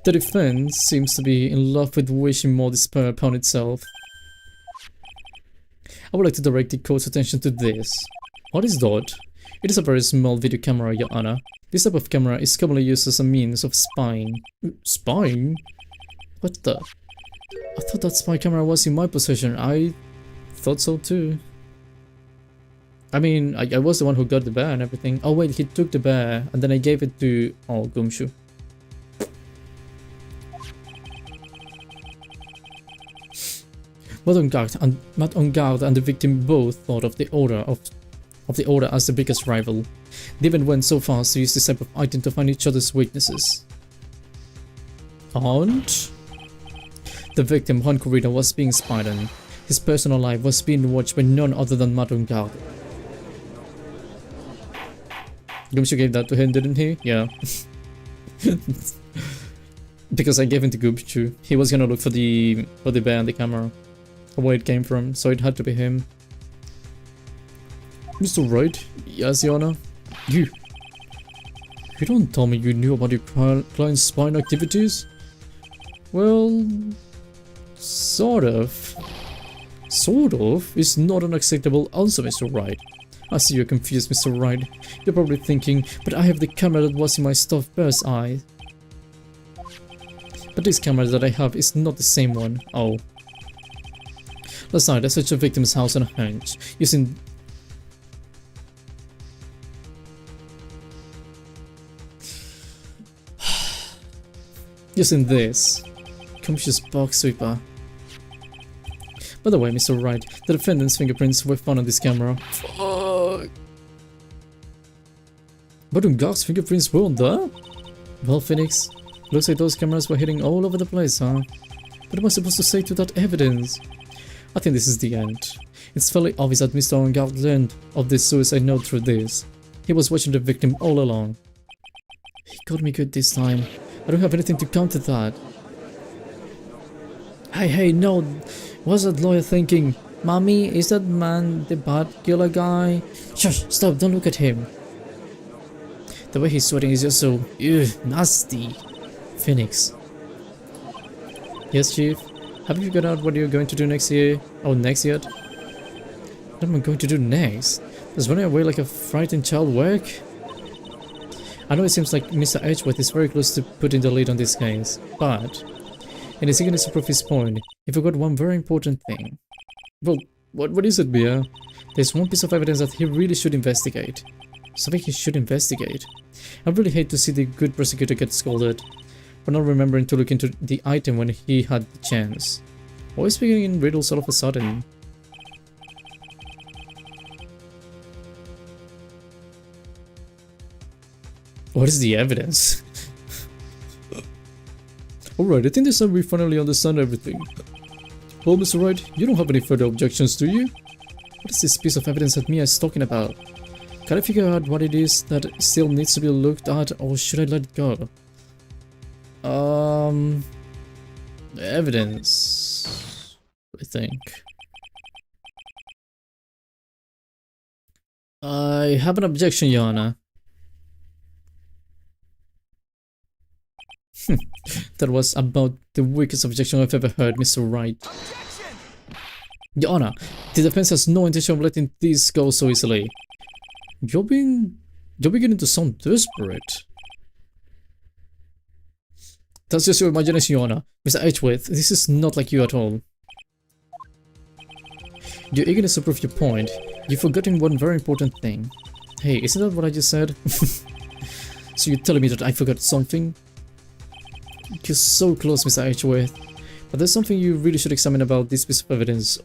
The defense seems to be in love with wishing more despair upon itself. I would like to direct the court's attention to this. What is that? It is a very small video camera, Your Honor. This type of camera is commonly used as a means of spying. Spying? What the? I thought that spy camera was in my possession. I thought so too. I mean, I was the one who got the bear and everything. Oh wait, he took the bear and then I gave it to... Oh, Gumshoe. Matt on guard and the victim both thought of the Order as the biggest rival. They even went so far as to use this type of item to find each other's weaknesses. And the victim, Juan Corrida, was being spied on. His personal life was being watched by none other than Matt on guard. Gumshoe gave that to him, didn't he? Yeah. Because I gave him to Gumshoe. He was gonna look for the bear and the camera. Where it came from, so it had to be him. Mr. Wright? Yes, Your Honor? You don't tell me you knew about your client's spying activities? Well, sort of. Sort of is not an acceptable answer, Mr. Wright. I see you're confused, Mr. Wright. You're probably thinking, but I have the camera that was in my stuffed bear's eye. But this camera that I have is not the same one. Oh. Last night I searched the victim's house on a hunch, using this Gumshoe's box sweeper. By the way, Mr. Wright, the defendant's fingerprints were found on this camera. Fuck. But Gag's fingerprints were on there? Well, Phoenix, looks like those cameras were hitting all over the place, huh? What am I supposed to say to that evidence? I think this is the end. It's fairly obvious that Mr. Ongard learned of this suicide note through this. He was watching the victim all along. He got me good this time. I don't have anything to counter that. Hey, no. What's that lawyer thinking? Mommy, is that man the bad killer guy? Shush, stop, don't look at him. The way he's sweating is just so... Ugh, nasty. Phoenix. Yes, Chief? Have you figured out what you're going to do next year? Oh, next yet? What am I going to do next? Does running away like a frightened child work? I know it seems like Mr. Edgeworth is very close to putting the lead on this case, but in his eagerness to prove his point, he forgot one very important thing. Well, what is it, Bia? There's one piece of evidence that he really should investigate. Something he should investigate. I really hate to see the good prosecutor get scolded for not remembering to look into the item when he had the chance. Always speaking in riddles all of a sudden. What is the evidence? Alright, I think this time we finally understand everything. Well, Mr. Wright, you don't have any further objections, do you? What is this piece of evidence that Mia is talking about? Can I figure out what it is that still needs to be looked at, or should I let it go? Evidence, I think. I have an objection, Your Honor. That was about the weakest objection I've ever heard, Mr. Wright. Objection! Your Honor, the defense has no intention of letting this go so easily. You're being You're beginning to sound desperate. That's just your imagination, Yana. Mr. Edgeworth, this is not like you at all. You're eagerness to prove your point. You've forgotten one very important thing. Hey, isn't that what I just said? So you're telling me that I forgot something? You're so close, Mr. Edgeworth. But there's something you really should examine about this piece of evidence.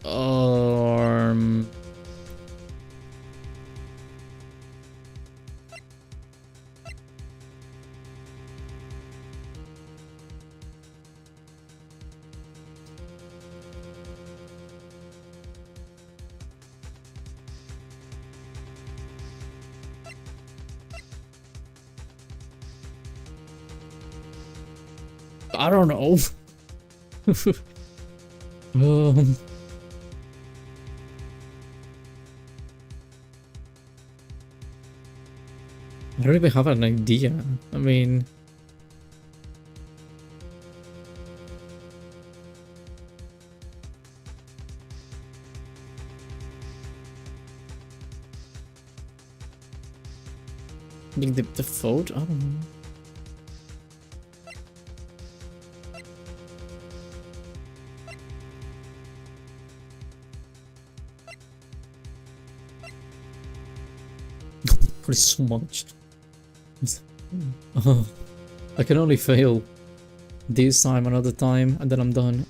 I don't know. I don't even have an idea. I mean... I think the photo? I don't know. So much. Oh, I can only fail this time, another time, and then I'm done.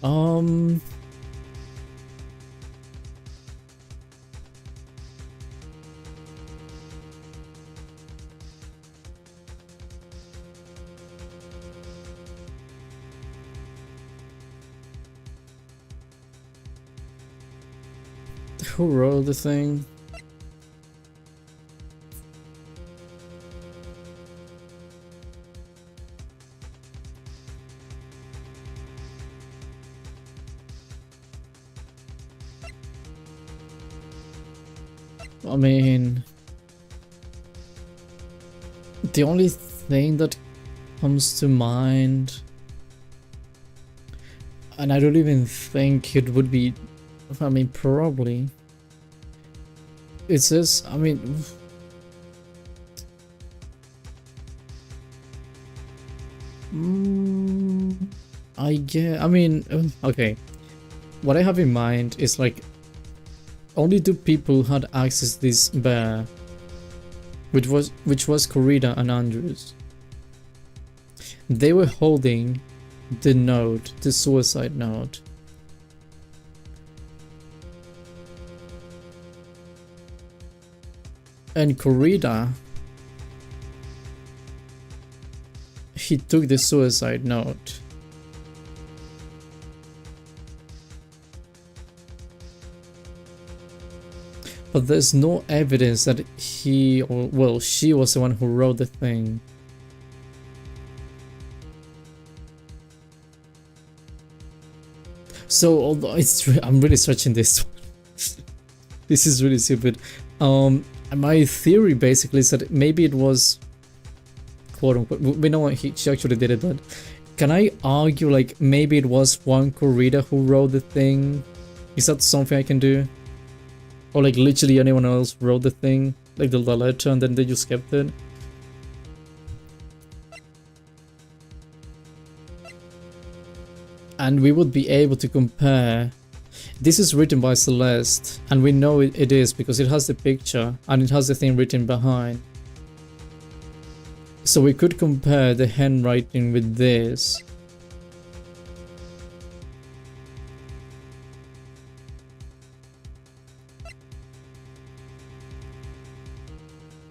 Who wrote the thing? I mean, the only thing that comes to mind, and I don't even think it would be, I mean, probably, it says, I mean, I get, I mean, okay, what I have in mind is like, only two people had access to this bear, which was Corrida and Andrews. They were holding the note, the suicide note. And Corrida, he took the suicide note. But there's no evidence that he, or well, she was the one who wrote the thing. So, although I'm really stretching this one. This is really stupid. My theory basically is that maybe it was, quote unquote, we know she actually did it, but can I argue like maybe it was one Corrida who wrote the thing? Is that something I can do? Or like literally anyone else wrote the thing, like the letter, and then they just kept it. And we would be able to compare. This is written by Celeste, and we know it is because it has the picture and it has the thing written behind. So we could compare the handwriting with this.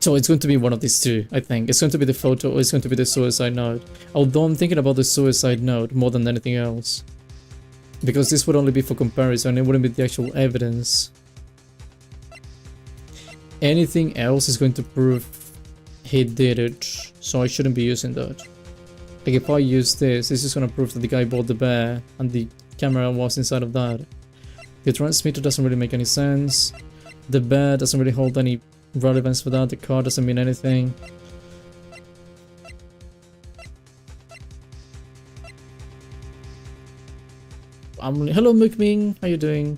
So it's going to be one of these two, I think. It's going to be the photo or it's going to be the suicide note. Although I'm thinking about the suicide note more than anything else. Because this would only be for comparison, it wouldn't be the actual evidence. Anything else is going to prove he did it, so I shouldn't be using that. Like if I use this is going to prove that the guy bought the bear and the camera was inside of that. The transmitter doesn't really make any sense. The bear doesn't really hold any relevance for that. The car doesn't mean anything. Hello Mukming, how you doing?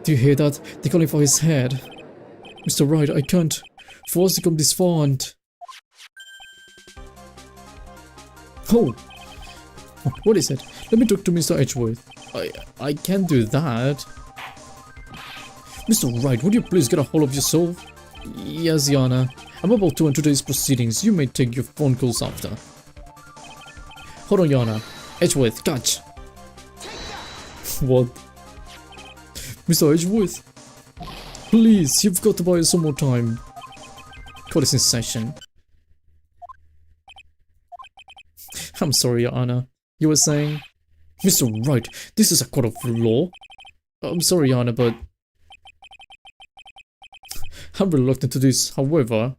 Do you hear that? They're calling for his head. Mr. Wright, I can't force to come this far and... Oh! What is it? Let me talk to Mr. Edgeworth. I can't do that. Mr. Wright, would you please get a hold of yourself? Yes, Yana. I'm about to enter today's proceedings. You may take your phone calls after. Hold on, Yana. Edgeworth, catch! What? Mr. Edgeworth? Please, you've got to buy us some more time. Court is in session. I'm sorry, Your Honor. You were saying? Mr. Wright, this is a court of law. I'm sorry, Your Honor, but... I'm reluctant to this, however.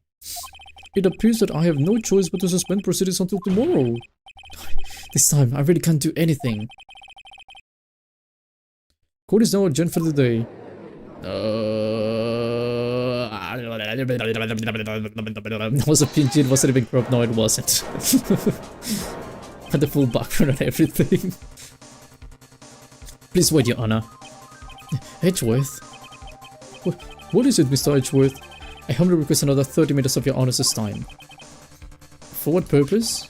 It appears that I have no choice but to suspend proceedings until tomorrow. This time, I really can't do anything. Court is now adjourned for the day. That was a pinch, it wasn't even corrupt. No, it wasn't. Had the full background and everything. Please wait, Your Honor. Edgeworth? What is it, Mr. Edgeworth? I humbly request another 30 minutes of Your Honor's time. For what purpose?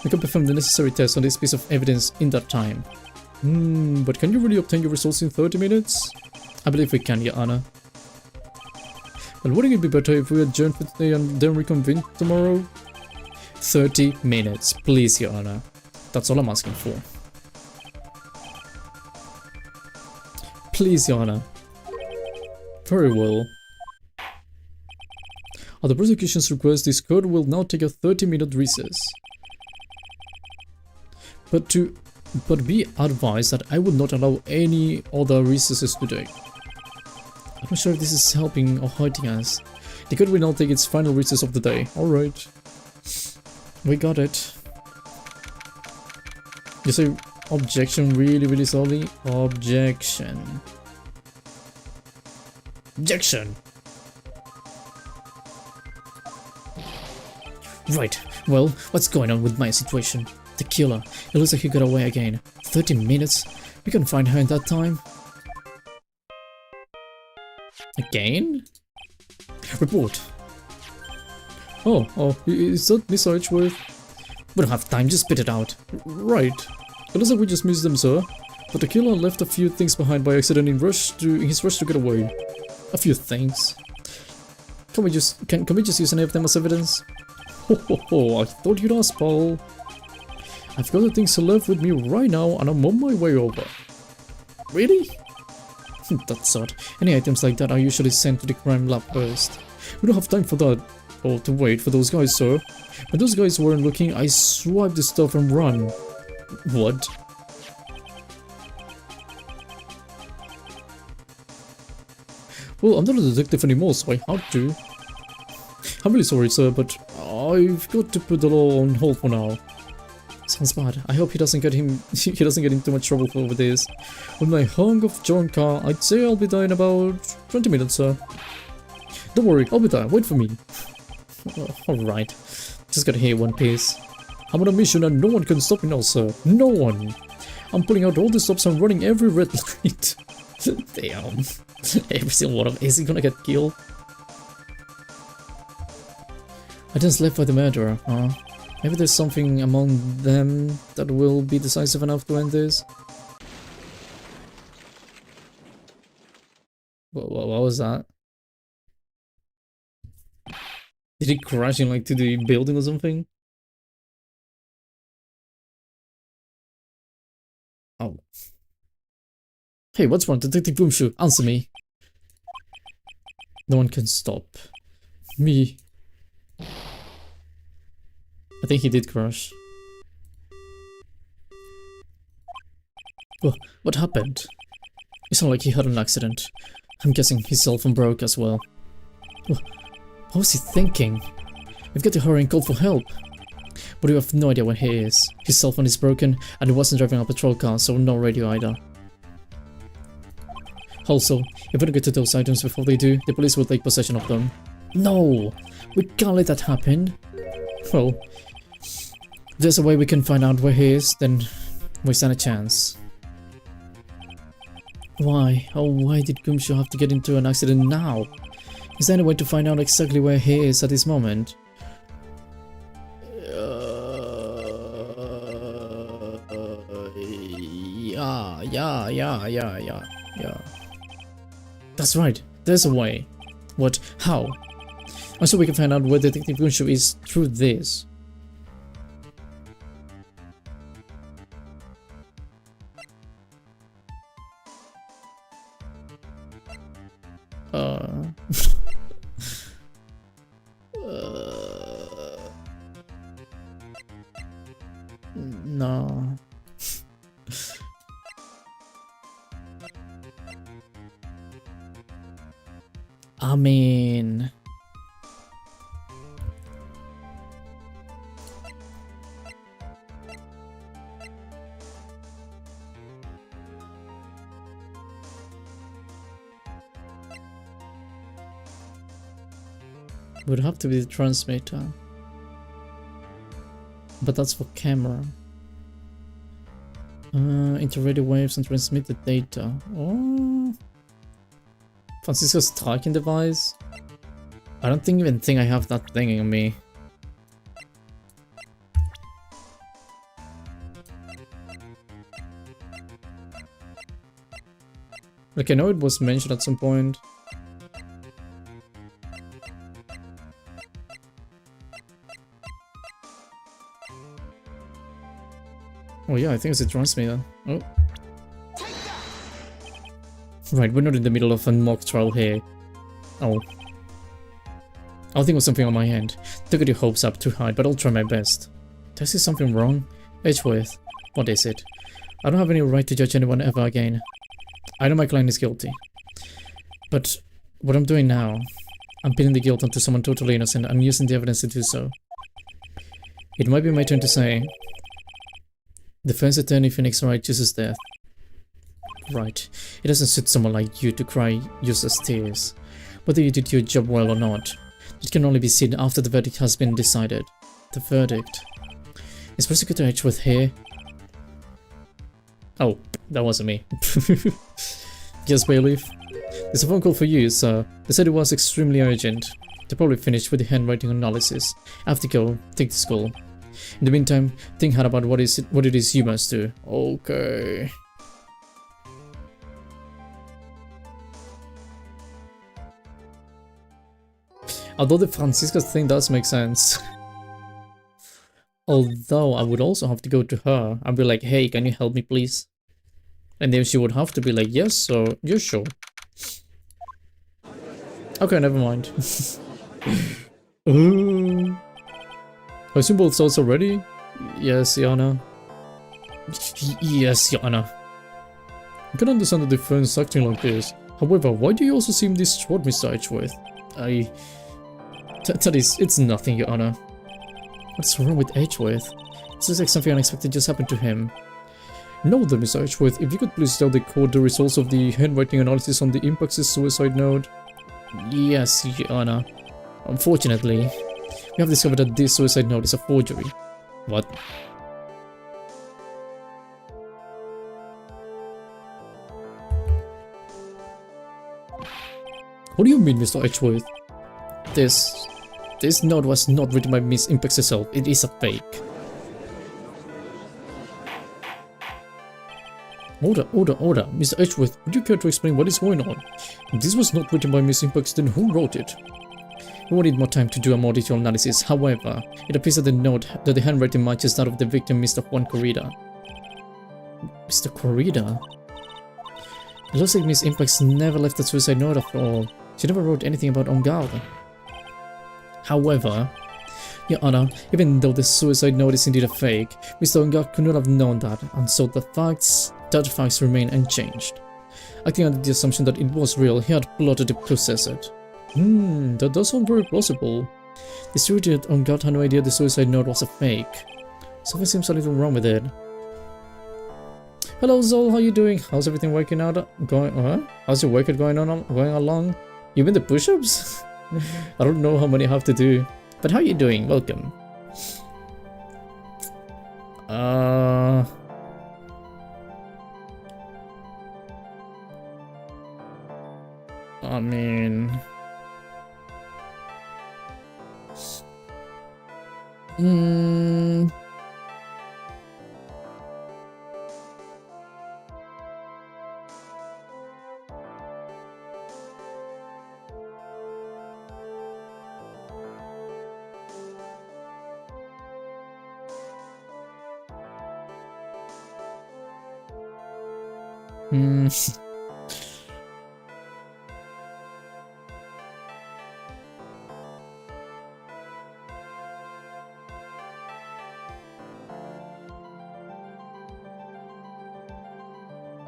I can perform the necessary tests on this piece of evidence in that time. But can you really obtain your results in 30 minutes? I believe we can, Your Honor. Well, wouldn't it be better if we adjourn for today and then reconvene tomorrow? 30 minutes, please, Your Honor. That's all I'm asking for. Please, Your Honor. Very well. At the prosecution's request, this court will now take a 30-minute recess. But be advised that I will not allow any other recesses today. I'm not sure if this is helping or hurting us. The court will now take its final recess of the day. Alright. We got it. You say objection really slowly? Objection. Objection! Right, well, what's going on with my situation? The killer, it looks like he got away again. 30 minutes? We can find her in that time. Again? Report. Oh, is that Miss Edgeworth? We don't have time, just spit it out. Right. It looks like we just missed them, sir. But the killer left a few things behind by accident in his rush to get away. A few things. Can we just use any of them as evidence? Ho, I thought you'd ask, Paul. I've got the things left with me right now and I'm on my way over. Really? That's odd. Any items like that are usually sent to the crime lab first. We don't have time for that. Or to wait for those guys, sir. When those guys weren't looking, I swiped the stuff and run. What? Well, I'm not a detective anymore, so I had to. I'm really sorry, sir, but I've got to put the law on hold for now. Sounds bad. I hope he doesn't get in too much trouble over this. With my hunk of junk car, I'd say I'll be there in about 20 minutes, sir. Don't worry, I'll be there. Wait for me. Alright. Just gotta hear one piece. I'm on a mission and no one can stop me now, sir. No one. I'm pulling out all the stops and running every red light. Damn. Every single one of them. Is he gonna get killed? I just left by the murderer, huh? Maybe there's something among them that will be decisive enough to end this? What was that? Did he crash in like to the building or something? Oh. Hey, what's wrong? Detective Boomshoe, answer me. No one can stop me. I think he did crash. What happened? It sounded like he had an accident. I'm guessing his cell phone broke as well. What was he thinking? We've got to hurry and call for help. But we have no idea where he is. His cell phone is broken and he wasn't driving a patrol car, so no radio either. Also, if we don't get to those items before they do, the police will take possession of them. No! We can't let that happen. Well, if there's a way we can find out where he is, then we stand a chance. Why? Oh, why did Gumshoe have to get into an accident now? Is there any way to find out exactly where he is at this moment? Yeah. That's right. There's a way. What? How? Also, we can find out where Detective Gumshoe is through this. No. I mean... would have to be the transmitter. But that's for camera. Into radio waves and transmit the data. Oh. Francisco's tracking device? I don't even think I have that thing on me. Like, I know it was mentioned at some point. Oh yeah, I think it's a transmitter. Oh. Right, we're not in the middle of a mock trial here. Oh. I'll think of something on my hand. Don't get your hopes up too high, but I'll try my best. Did I see something wrong? Edgeworth. What is it? I don't have any right to judge anyone ever again. I know my client is guilty. But what I'm doing now, I'm pinning the guilt onto someone totally innocent and using the evidence to do so. It might be my turn to say, Defense Attorney Phoenix Wright chooses death. Right. It doesn't suit someone like you to cry useless tears. Whether you did your job well or not, it can only be seen after the verdict has been decided. The verdict. Is Prosecutor Edgeworth here? Oh, that wasn't me. Yes, Bailiff. There's a phone call for you, sir. They said it was extremely urgent. They're probably finished with the handwriting analysis. I have to go. Take this call. In the meantime, think hard about what it is you must do. Okay. Although the Francisca thing does make sense. Although I would also have to go to her and be like, hey, can you help me please? And then she would have to be like, yes, so you're sure. Okay, never mind. I assume both sides are ready? Yes, Yana. Yes, Yana. I can understand the defense acting like this. However, why do you also seem distraught, Mr. Edgeworth? It's nothing, Your Honor. What's wrong with Edgeworth? It seems like something unexpected just happened to him. No, then, Mr. Edgeworth, if you could please tell the court the results of the handwriting analysis on the Impact's suicide note. Yes, Your Honor. Unfortunately, we have discovered that this suicide note is a forgery. What? What do you mean, Mr. Edgeworth? This note was not written by Miss Impex herself. It is a fake. Order. Mr. Edgeworth, would you care to explain what is going on? If this was not written by Miss Impex, then who wrote it? We will need more time to do a more detailed analysis. However, it appears that the handwriting matches that of the victim, Mr. Juan Corrida. Mr. Corrida? It looks like Miss Impex never left a suicide note after all. She never wrote anything about On Guard. However, Your Honor, even though the suicide note is indeed a fake, Mr. On Guard could not have known that, and so the facts remain unchanged. Acting under the assumption that it was real, he had plotted to possess it. That does sound very plausible. The student On Guard had no idea the suicide note was a fake. Something seems a little wrong with it. Hello Zol, how you doing? How's everything working out? How's your workout going along? You been the push-ups? I don't know how many I have to do. But how you doing? Welcome. I mean...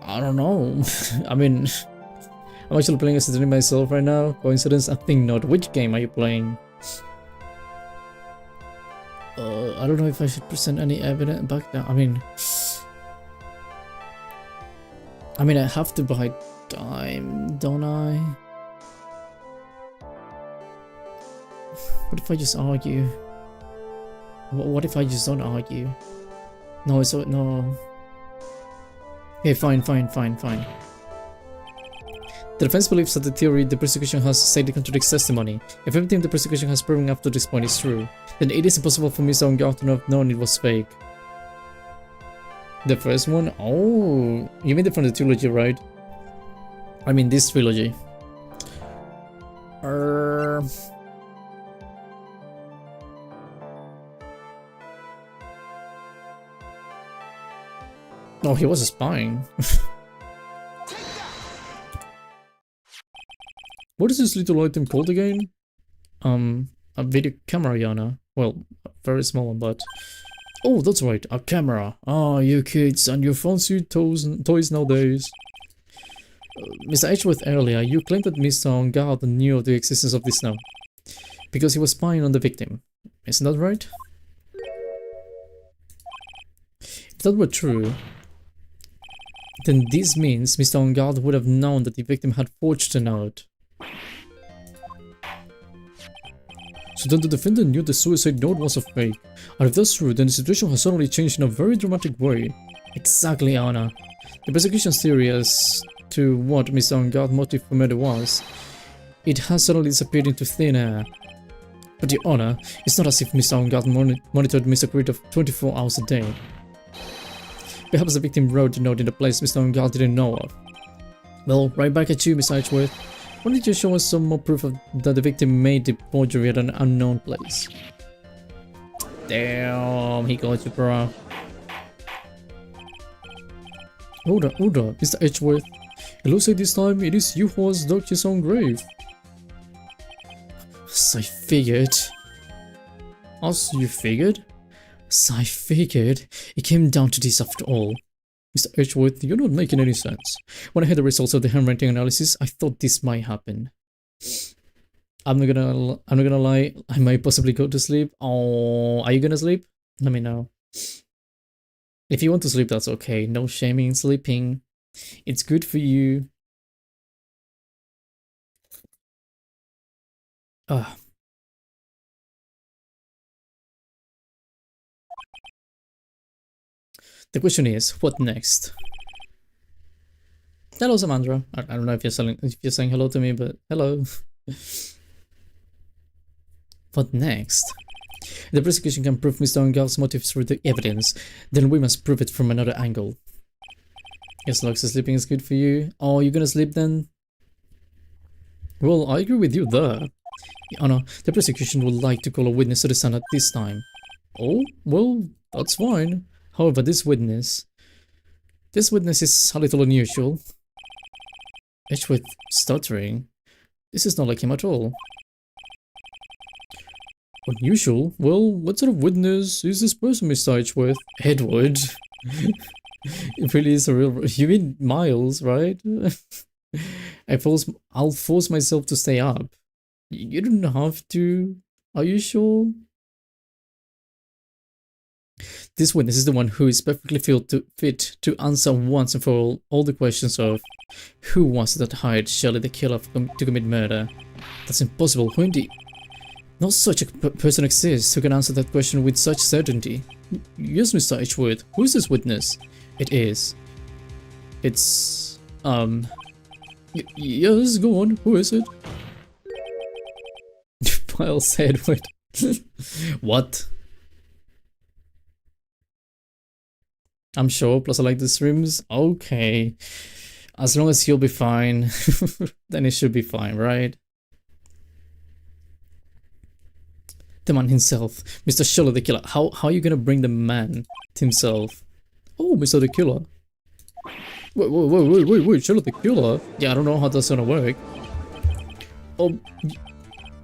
I don't know. I mean, I'm actually playing as myself right now. Coincidence? I think not. Which game are you playing? I don't know if I should present any evidence back down. I mean, I have to buy time, don't I? What if I just argue? What if I just don't argue? No, it's no. Okay, fine. The defense believes that the theory the prosecution has sadly contradicts testimony. If everything the prosecution has proven up to this point is true, then it is impossible for Mr. Ong to have known it was fake. The first one? Oh, you mean it from the trilogy, right? I mean this trilogy. Oh, he was spying. What is this little item called again? A video camera, Yana. Well, a very small one, but... Oh, that's right, a camera. Ah, you kids and your fancy toys nowadays. Mr. Edgeworth, earlier, you claimed that Mr. Ongard knew of the existence of this note because he was spying on the victim. Isn't that right? If that were true, then this means Mr. Ongard would have known that the victim had forged the note. So then the defendant knew the suicide note was a fake. And if that's true, then the situation has suddenly changed in a very dramatic way. Exactly, Anna. The prosecution's theory as to what Mr. Ongard's motive for murder was, it has suddenly disappeared into thin air. But Your Honor, it's not as if Mr. Ongard monitored Mr. Creed 24 hours a day. Perhaps the victim wrote the note in a place Mr. Ongard didn't know of. Well, right back at you, Mr. Edgeworth. Why don't you show us some more proof that the victim made the forgery at an unknown place? Damn, he got you, bro. Hold on, Mr. Edgeworth. It looks like this time it is you who has dug his own grave. So I figured. As you figured? So I figured it came down to this after all. Mr. Edgeworth, you're not making any sense. When I heard the results of the handwriting analysis, I thought this might happen. I'm not gonna lie, I might possibly go to sleep. Oh, are you gonna sleep? Let me know. If you want to sleep, that's okay. No shaming in sleeping. It's good for you. The question is, what next? Hello, Samandra. I don't know if you're saying hello to me, but hello. What next? The prosecution can prove Mr. Ongard's motives through the evidence, then we must prove it from another angle. As long as sleeping is good for you. Oh, you're gonna sleep then? Well, I agree with you there. Anna, the prosecution would like to call a witness to the stand at this time. Oh, well, that's fine. However, this witness is a little unusual. Edgeworth stuttering. This is not like him at all. Unusual? Well, what sort of witness is this person, Mr. Edgeworth? Edward. It really is a real... You mean Miles, right? I'll force myself to stay up. You don't have to. Are you sure? This witness is the one who is perfectly fit to answer once and for all the questions of who was it that hired Shelley the killer to commit murder? That's impossible. Who indeed? No such a person exists who can answer that question with such certainty. Yes, Mr. Edgeworth. Who is this witness? It's... Yes, go on. Who is it? Miles Edward. What? I'm sure, plus I like the streams. Okay. As long as he'll be fine, then it should be fine, right? The man himself, Mr. Sholo the Killer. How are you gonna bring the man himself? Oh, Mr. the Killer. Wait, Sholo the Killer? Yeah, I don't know how that's gonna work. Oh,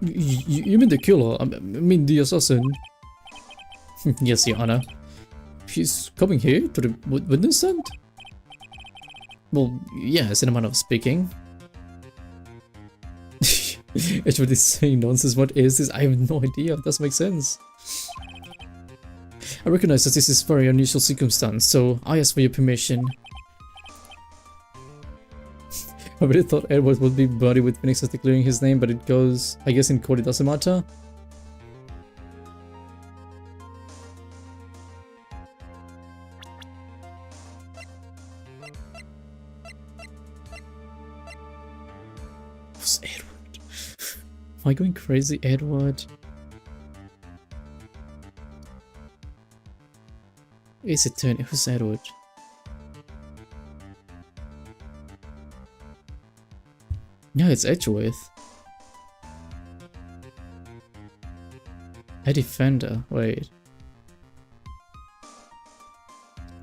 you mean the killer? I mean the assassin. Yes, Your Honor. He's coming here to the witness stand? Well, yes, in a manner of speaking. Edgeworth is saying nonsense. What is this? I have no idea. It does make sense. I recognize that this is very unusual circumstance, so I ask for your permission. I really thought Edgeworth would be buddy with Phoenix as declaring his name, but it goes, I guess in court it doesn't matter. Who's Edward? Am I going crazy, Edward? Is it turn? Who's Edward? Yeah, it's Edgeworth. A defender. Wait.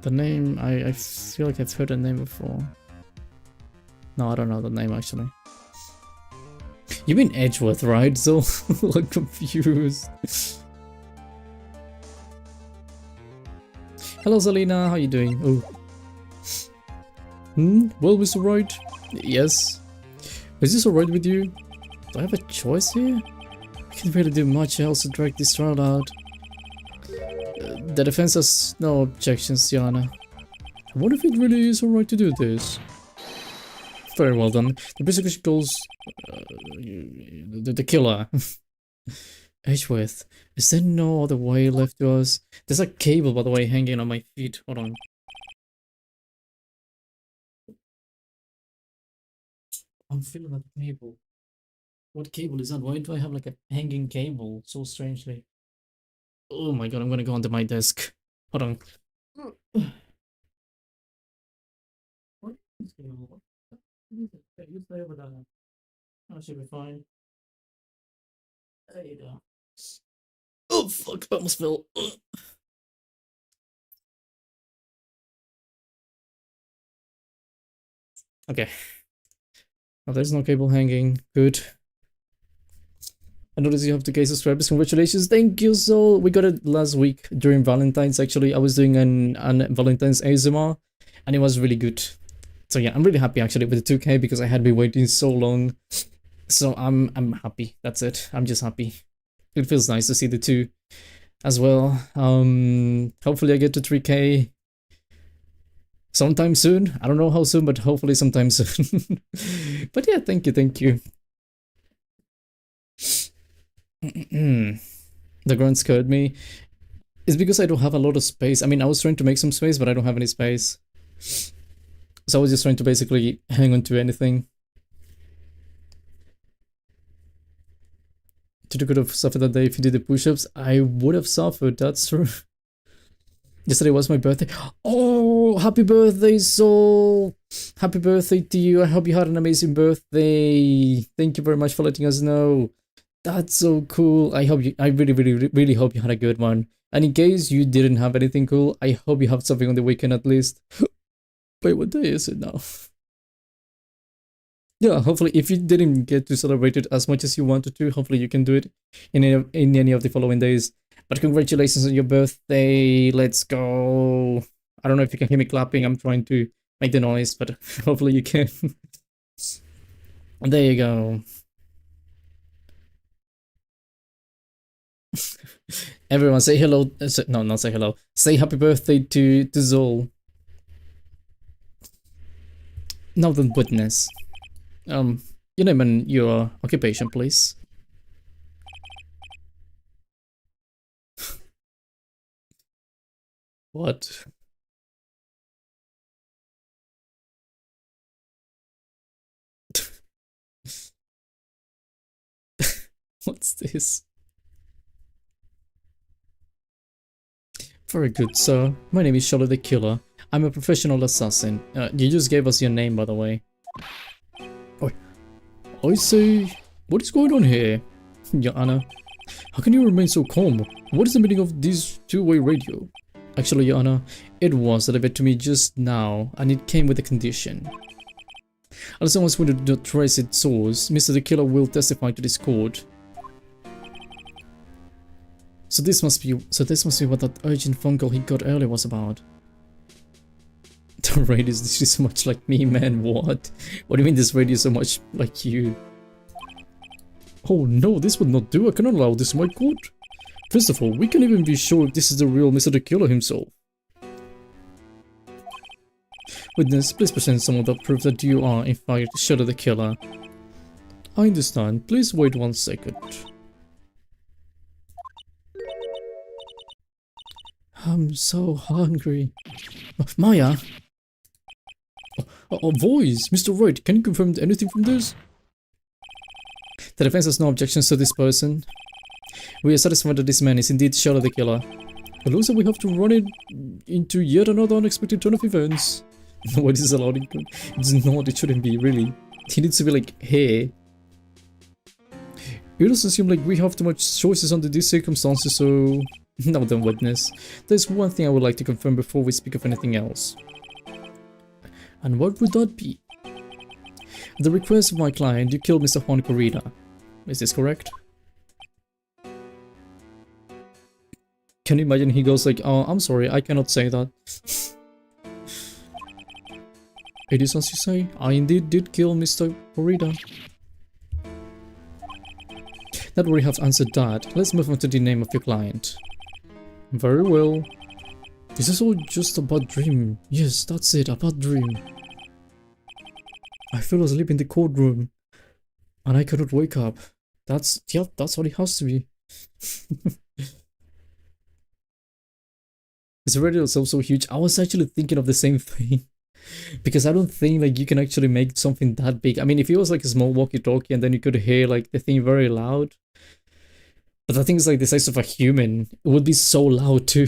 The name, I feel like I've heard the name before. No, I don't know the name actually. You mean Edgeworth, right? So I'm confused. Hello Zelina, how you doing? Oh. Well, Mr. Wright? Yes. Is this alright with you? Do I have a choice here? I can't really do much else to drag this trial out. The defense has no objections, Yana. I wonder if it really is alright to do this. Very well done. The prosecution calls the killer. Edgeworth, is there no other way left to us? There's a cable, by the way, hanging on my feet. Hold on. I'm feeling that cable. What cable is that? Why do I have like a hanging cable so strangely? Oh my god, I'm gonna go onto my desk. Hold on. What is this cable? You stay over there. That should be fine. There you go. Oh fuck, I almost fell. Okay. Oh, there's no cable hanging. Good. I noticed you have 2K subscribers. Congratulations. Thank you. So we got it last week during Valentine's. Actually, I was doing an Valentine's ASMR and it was really good. So yeah, I'm really happy actually with the 2K because I had been waiting so long. So I'm happy. That's it. I'm just happy. It feels nice to see the 2 as well. Hopefully I get to 3K sometime soon. I don't know how soon, but hopefully sometime soon. But yeah, thank you. The grunt scared me. It's because I don't have a lot of space. I mean, I was trying to make some space, but I don't have any space. So I was just trying to basically hang on to anything. You could have suffered that day if you did the push-ups. I would have suffered, that's true. Yesterday was my birthday. Oh, happy birthday, Soul! Happy birthday to you. I hope you had an amazing birthday. Thank you very much for letting us know. That's so cool. I really hope you had a good one. And in case you didn't have anything cool, I hope you have something on the weekend at least. Wait, what day is it now? Yeah, hopefully if you didn't get to celebrate it as much as you wanted to, hopefully you can do it in any of the following days. But congratulations on your birthday. Let's go. I don't know if you can hear me clapping. I'm trying to make the noise, but hopefully you can. There you go. Everyone say hello. No, not say hello. Say happy birthday to Zol. Now then, witness. Your name and your occupation, please. What? What's this? Very good, sir. My name is Charlotte the Killer. I'm a professional assassin. You just gave us your name, by the way. Oh, I say, what is going on here? Your Honor, how can you remain so calm? What is the meaning of this two-way radio? Actually, Your Honor, it was delivered to me just now, and it came with a condition. As long as we do not trace its source, Mr. the Killer will testify to this court. So this must be what that urgent phone call he got earlier was about. The radio is literally so much like me, man. What? What do you mean this radio is so much like you? Oh no, this would not do. I cannot allow this in my court. First of all, we can't even be sure if this is the real Mr. the Killer himself. Witness, please present some of the proof that you are, in fact, Shadow the Killer. I understand. Please wait 1 second. I'm so hungry. Oh, Maya? Voice! Mr. Wright, can you confirm anything from this? The defense has no objections to this person. We are satisfied that this man is indeed Shadow the Killer. It looks like we have to run it into yet another unexpected turn of events. What is allowed in court? It's not, it shouldn't be, really. He needs to be like, hey. It doesn't seem like we have too much choices under these circumstances, so... Now then, witness. There's one thing I would like to confirm before we speak of anything else. And what would that be? At the request of my client, you killed Mr. Juan Corrida. Is this correct? Can you imagine he goes like, oh, I'm sorry, I cannot say that. It is as you say, I indeed did kill Mr. Corrida. That we have answered that, let's move on to the name of your client. Very well. This is all just a bad dream. Yes, that's it, a bad dream. I fell asleep in the courtroom, and I cannot wake up. That's what it has to be. This radio is so huge. I was actually thinking of the same thing. Because I don't think like you can actually make something that big. I mean, if it was like a small walkie-talkie and then you could hear like the thing very loud. But the thing is like the size of a human. It would be so loud too.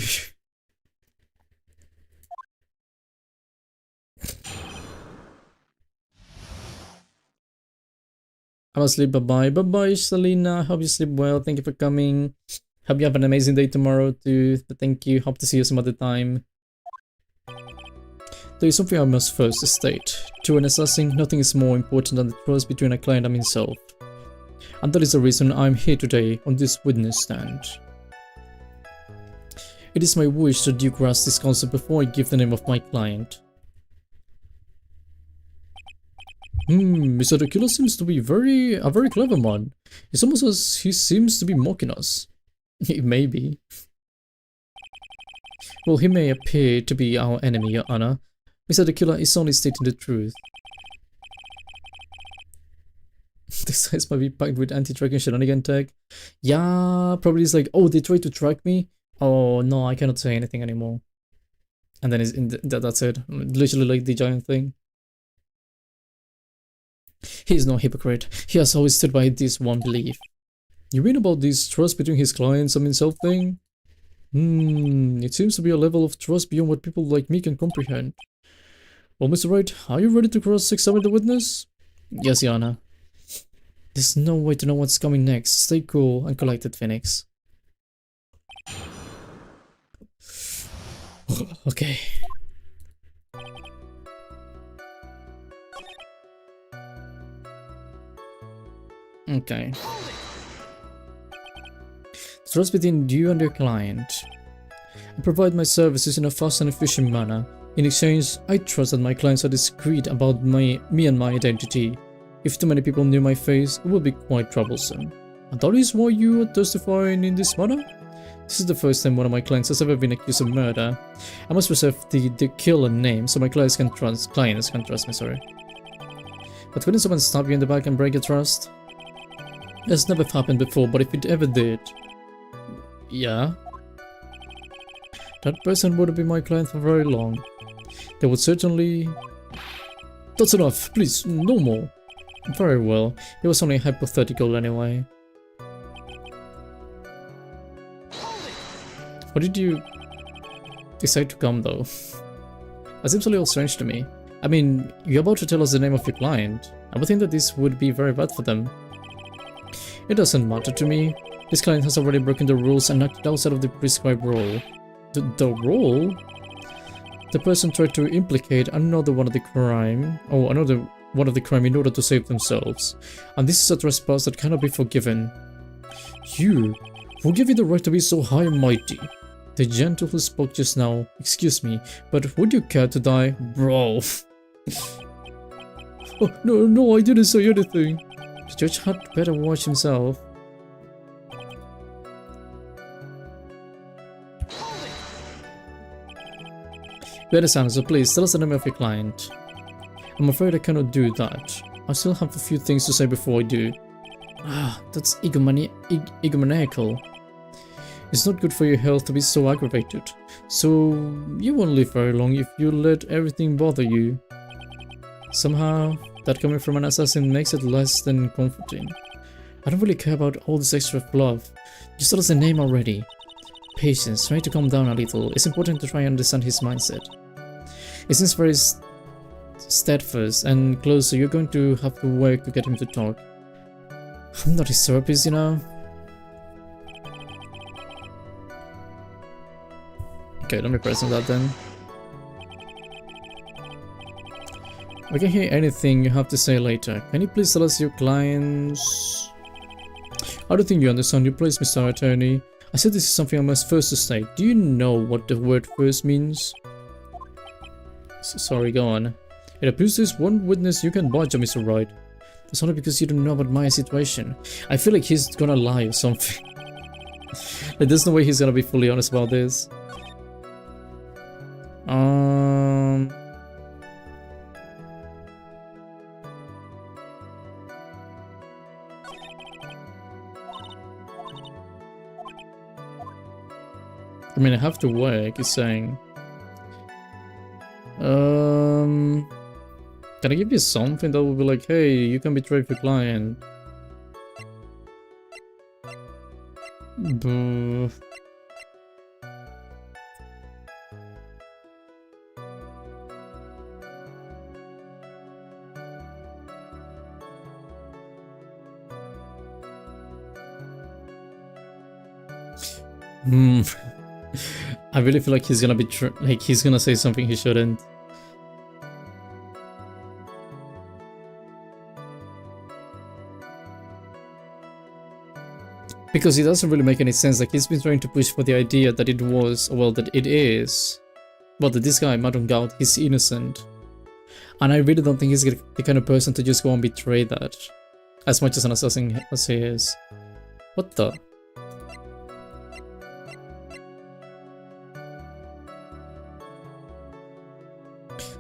I'm asleep. Bye-bye. Bye-bye, Selena. Hope you sleep well. Thank you for coming. Hope you have an amazing day tomorrow too. Thank you. Hope to see you some other time. There is something I must first state. To an assassin, nothing is more important than the trust between a client and himself. And that is the reason I am here today on this witness stand. It is my wish that you grasp this concept before I give the name of my client. Mr. the Killer seems to be a very clever man. It's almost as he seems to be mocking us. It may be. Well, he may appear to be our enemy, Your Honor. Mr. the Killer is only stating the truth. The sites might be packed with anti-tracking shenanigan tag. Yeah, probably it's like, oh, they tried to track me. Oh no, I cannot say anything anymore. And then it's that's it. Literally like the giant thing. He is no hypocrite. He has always stood by this one belief. You mean about this trust between his clients and himself thing? It seems to be a level of trust beyond what people like me can comprehend. Well, Mr. Wright, are you ready to cross-examine the witness? Yes, Your Honor. There's no way to know what's coming next. Stay cool and collected, Phoenix. Okay. Okay. Trust between you and your client. I provide my services in a fast and efficient manner. In exchange, I trust that my clients are discreet about me and my identity. If too many people knew my face, it would be quite troublesome. And that is why you are testifying in this manner? This is the first time one of my clients has ever been accused of murder. I must reserve the killer name so my clients can trust me, sorry. But couldn't someone stab you in the back and break your trust? It's never happened before, but if it ever did... Yeah? That person wouldn't be my client for very long. They would certainly... That's enough, please, no more. Very well, it was only hypothetical anyway. Why did you decide to come though? That seems a little strange to me. I mean, you're about to tell us the name of your client. I would think that this would be very bad for them. It doesn't matter to me. This client has already broken the rules and acted outside of the prescribed role. The role? The person tried to implicate another one of the crime, in order to save themselves. And this is a trespass that cannot be forgiven. You? Who gave you the right to be so high and mighty? The gentle who spoke just now, excuse me, but would you care to die? Bro. Oh, no, I didn't say anything. The judge had better watch himself. We understand, so please tell us the name of your client. I'm afraid I cannot do that. I still have a few things to say before I do. That's egomaniacal. It's not good for your health to be so aggravated. So you won't live very long if you let everything bother you. Somehow, that coming from an assassin makes it less than comforting. I don't really care about all this extra fluff. Just tell us the name already. Patience, try to calm down a little. It's important to try and understand his mindset. He seems very steadfast and close, so you're going to have to work to get him to talk. I'm not his therapist, you know. Okay, let me press on that then. I can hear anything you have to say later. Can you please tell us your clients? I don't think you understand your place, Mr. Attorney. I said this is something I must first state. Do you know what the word first means? Sorry, go on. It appears there's one witness you can budge on, Mr. Wright. That's only because you don't know about my situation. I feel like he's gonna lie or something. Like, there's no way he's gonna be fully honest about this. I mean, I have to work, he's saying. Can I give you something that will be like, hey, you can betray your client? Buh. I really feel like he's gonna be he's gonna say something he shouldn't. Because it doesn't really make any sense. Like, he's been trying to push for the idea that it was, well, that it is, well, that this guy, Madon Gout, he's innocent. And I really don't think he's the kind of person to just go and betray that, as much as an assassin as he is. What the?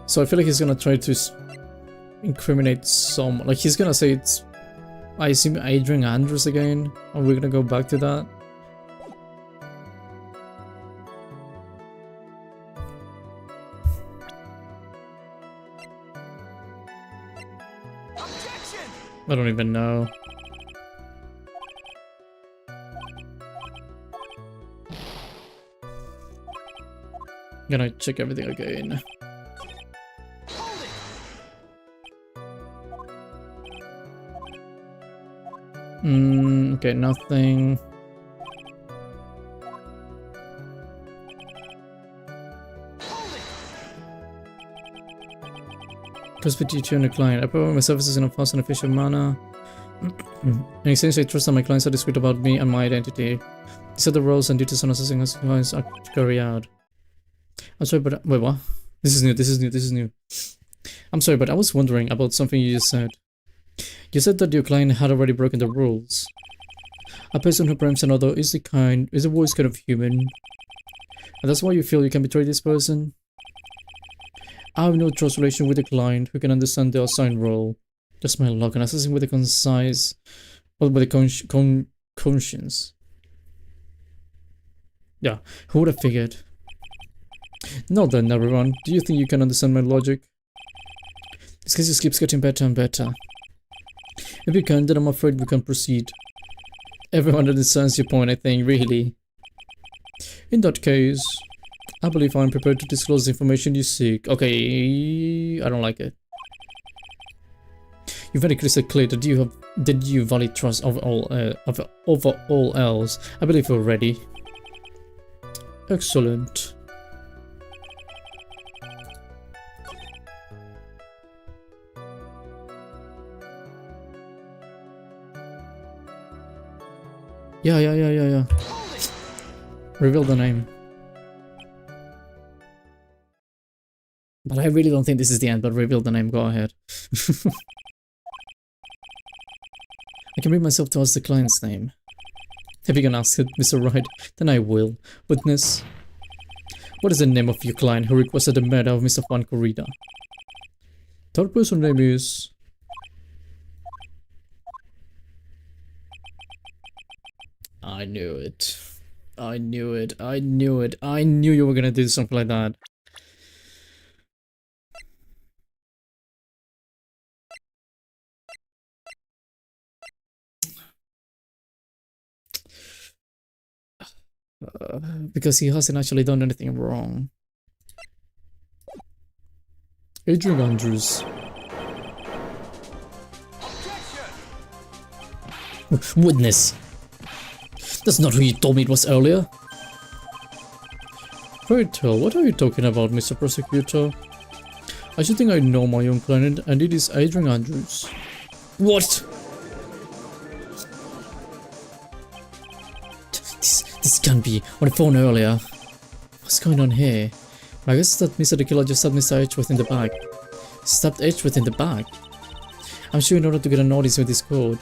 So I feel like he's gonna try to incriminate someone. Like, he's gonna say it's, I assume, Adrian Andrews again. Are we gonna go back to that? Objection! I don't even know. Gonna check everything again. Okay, nothing. Close between you and the client. I provide my services in a fast and efficient manner. In exchange, I trust that my clients are discreet about me and my identity. These are the roles and duties an assassin has clients are to carry out. I'm sorry, but wait, what? This is new. I'm sorry, but I was wondering about something you just said. You said that your client had already broken the rules. A person who primes another is always kind of human. And that's why you feel you can betray this person? I have no trust relation with the client who can understand the assigned role. Just my luck, an assassin with a concise, or with a conscience. Yeah, who would have figured? Now then, everyone, do you think you can understand my logic? This case just keeps getting better and better. If you can, then I'm afraid we can proceed. Everyone understands your point, I think, really. In that case, I believe I'm prepared to disclose the information you seek. Okay, I don't like it. You very crystal clear that you value trust over all else. I believe you're ready. Excellent. Yeah. Reveal the name. But I really don't think this is the end, but reveal the name, go ahead. I can bring myself to ask the client's name. If you can ask it, Mr. Wright, then I will. Witness. What is the name of your client who requested the murder of Mr. Juan Corrida? Third person name is... I knew it. I knew it. I knew it. I knew you were gonna do something like that. Because he hasn't actually done anything wrong. Adrian Andrews. Witness. That's not who you told me it was earlier. Pray tell, what are you talking about, Mr. Prosecutor? I should think I know my own client, and it is Adrian Andrews. What? This can't be on the phone earlier. What's going on here? I guess that Mr. the Killer just stabbed Mr. Edgeworth in the back. Stabbed Edgeworth in the back? I'm sure in order to get a notice with this code.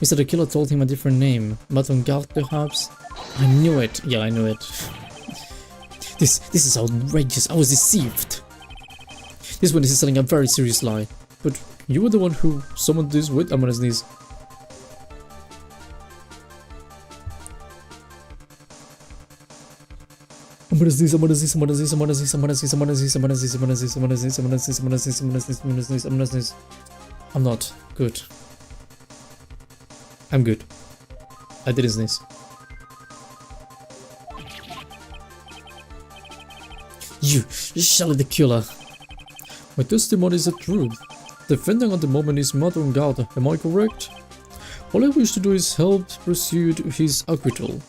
Mr. the Killer told him a different name. Aaaaaaand perhaps? I knew it. Yeah, I knew it. This is outrageous. I was deceived. This one is telling a very serious lie. But you were the one who summoned this with... I'm gonna sneeze. I'm gonna sneeze. I'm not good. I'm good. I didn't sneeze. You surely the killer. My testimony is the truth. Defending at the moment is Aaaaaaand, am I correct? All I wish to do is help pursue his acquittal.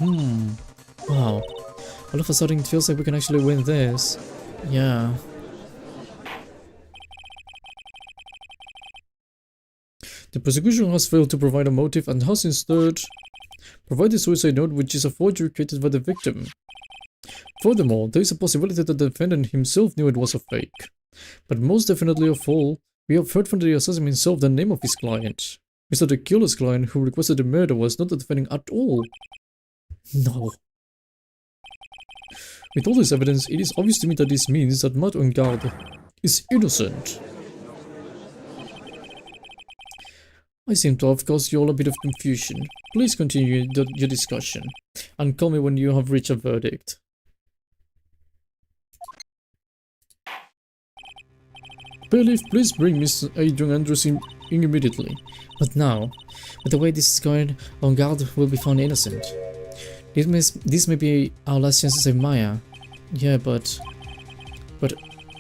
Wow. All of a sudden it feels like we can actually win this. Yeah. The prosecution has failed to provide a motive and has instead provided a suicide note which is a forgery created by the victim. Furthermore, there is a possibility that the defendant himself knew it was a fake. But most definitely of all, we have heard from the assassin himself the name of his client. Mr. the killer's client who requested the murder was not the defendant at all. No. With all this evidence, it is obvious to me that this means that Aaaaand is innocent. I seem to have caused you all a bit of confusion. Please continue your discussion, and call me when you have reached a verdict. Bailiff, please bring Mr. Adrian Andrews in immediately. But now, with the way this is going, Aaaaand will be found innocent. This may be our last chance to save Maya. Yeah, but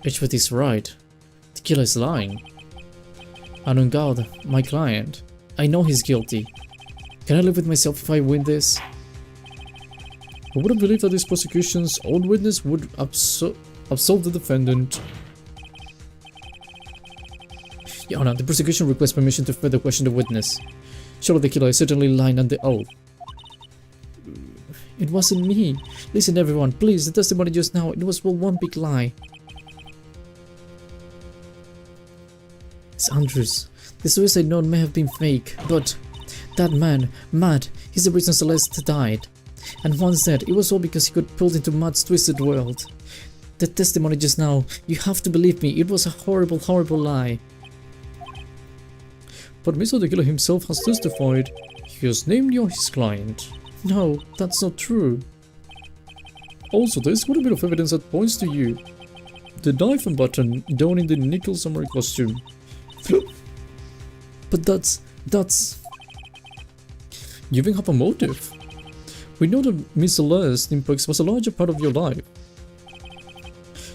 Edgeworth is right. The killer is lying. And Aaaaand, my client, I know he's guilty. Can I live with myself if I win this? I wouldn't believe that this prosecution's own witness would absolve the defendant. Your Honor, the prosecution requests permission to further question the witness. Surely the killer is certainly lying under oath. It wasn't me. Listen everyone, please, the testimony just now, it was all one big lie. It's Andrews. The suicide note may have been fake, but that man, Matt, he's the reason Celeste died. And once dead, it was all because he got pulled into Matt's twisted world. The testimony just now, you have to believe me, it was a horrible, horrible lie. But Mr. the Killer himself has testified. He has named you his client. No, that's not true. Also, there's quite a bit of evidence that points to you. The knife and button down in the nickel samurai costume. But that's... You even have a motive. We know that Miss Celeste Impex was a larger part of your life.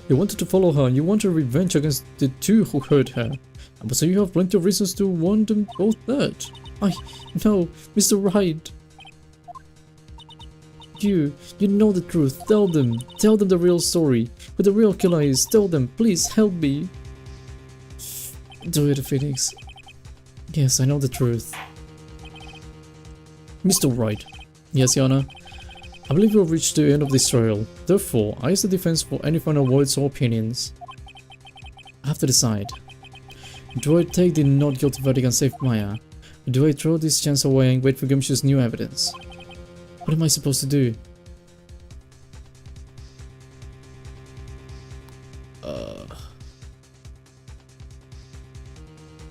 You wanted to follow her and you wanted revenge against the two who hurt her. But so you have plenty of reasons to want them both dead. No, Mr. Wright. You know the truth. Tell them the real story. Who the real killer is. Tell them, please help me. Do it, Phoenix. Yes, I know the truth. Mr. Wright. Yes, Your Honor. I believe we have reached the end of this trial. Therefore, I ask the defense for any final words or opinions. I have to decide. Do I take the not guilty verdict and save Maya? Or do I throw this chance away and wait for Gumshoe's new evidence? What am I supposed to do?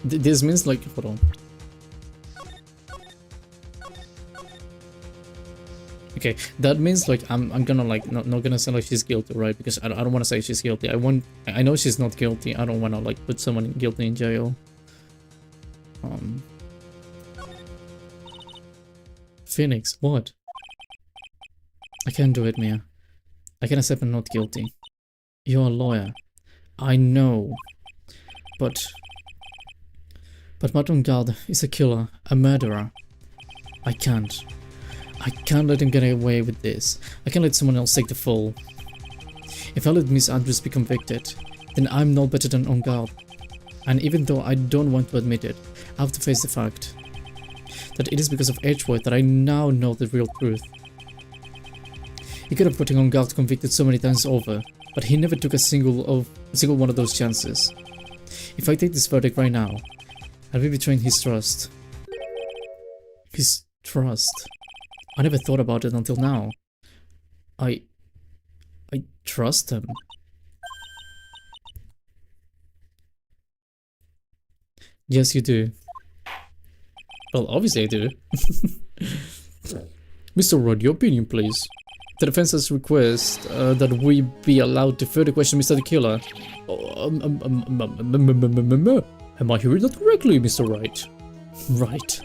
This means like, hold on. Okay, that means like I'm gonna like not gonna say like she's guilty, right? Because I don't want to say she's guilty. I know she's not guilty. I don't want to like put someone guilty in jail. Phoenix, what? I can't do it, Mia. I can accept I'm not guilty. You're a lawyer. I know. But Madame Garde is a killer, a murderer. I can't let him get away with this. I can't let someone else take the fall. If I let Miss Andrews be convicted, then I'm no better than On Guard. And even though I don't want to admit it, I have to face the fact that it is because of Edgeworth that I now know the real truth. He could have gotten On Guard convicted so many times over, but he never took a single one of those chances. If I take this verdict right now, I'll be betraying his trust. His trust. I never thought about it until now. I trust him. Yes, you do. Well, obviously I do. Mr. Rudd, your opinion, please. The defense's request that we be allowed to further question Mr. the Killer. Am I hearing that correctly, Mr. Wright? Right.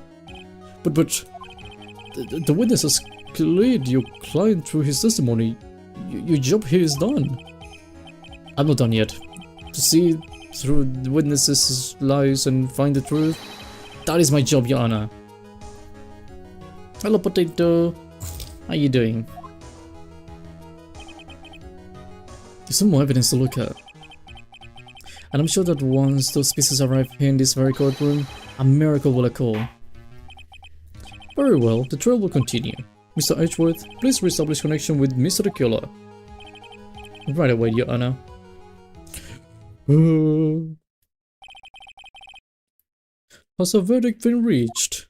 But the witness has cleared your client through his testimony. Your job here is done. I'm not done yet. To see through the witnesses' lies and find the truth, that is my job, Your Honor. Hello, Potato. How you doing? There's some more evidence to look at. And I'm sure that once those pieces arrive here in this very courtroom, a miracle will occur. Very well, the trial will continue. Mr. Edgeworth, please re-establish connection with Mr. the Killer. Right away, Your Honor. Has a verdict been reached?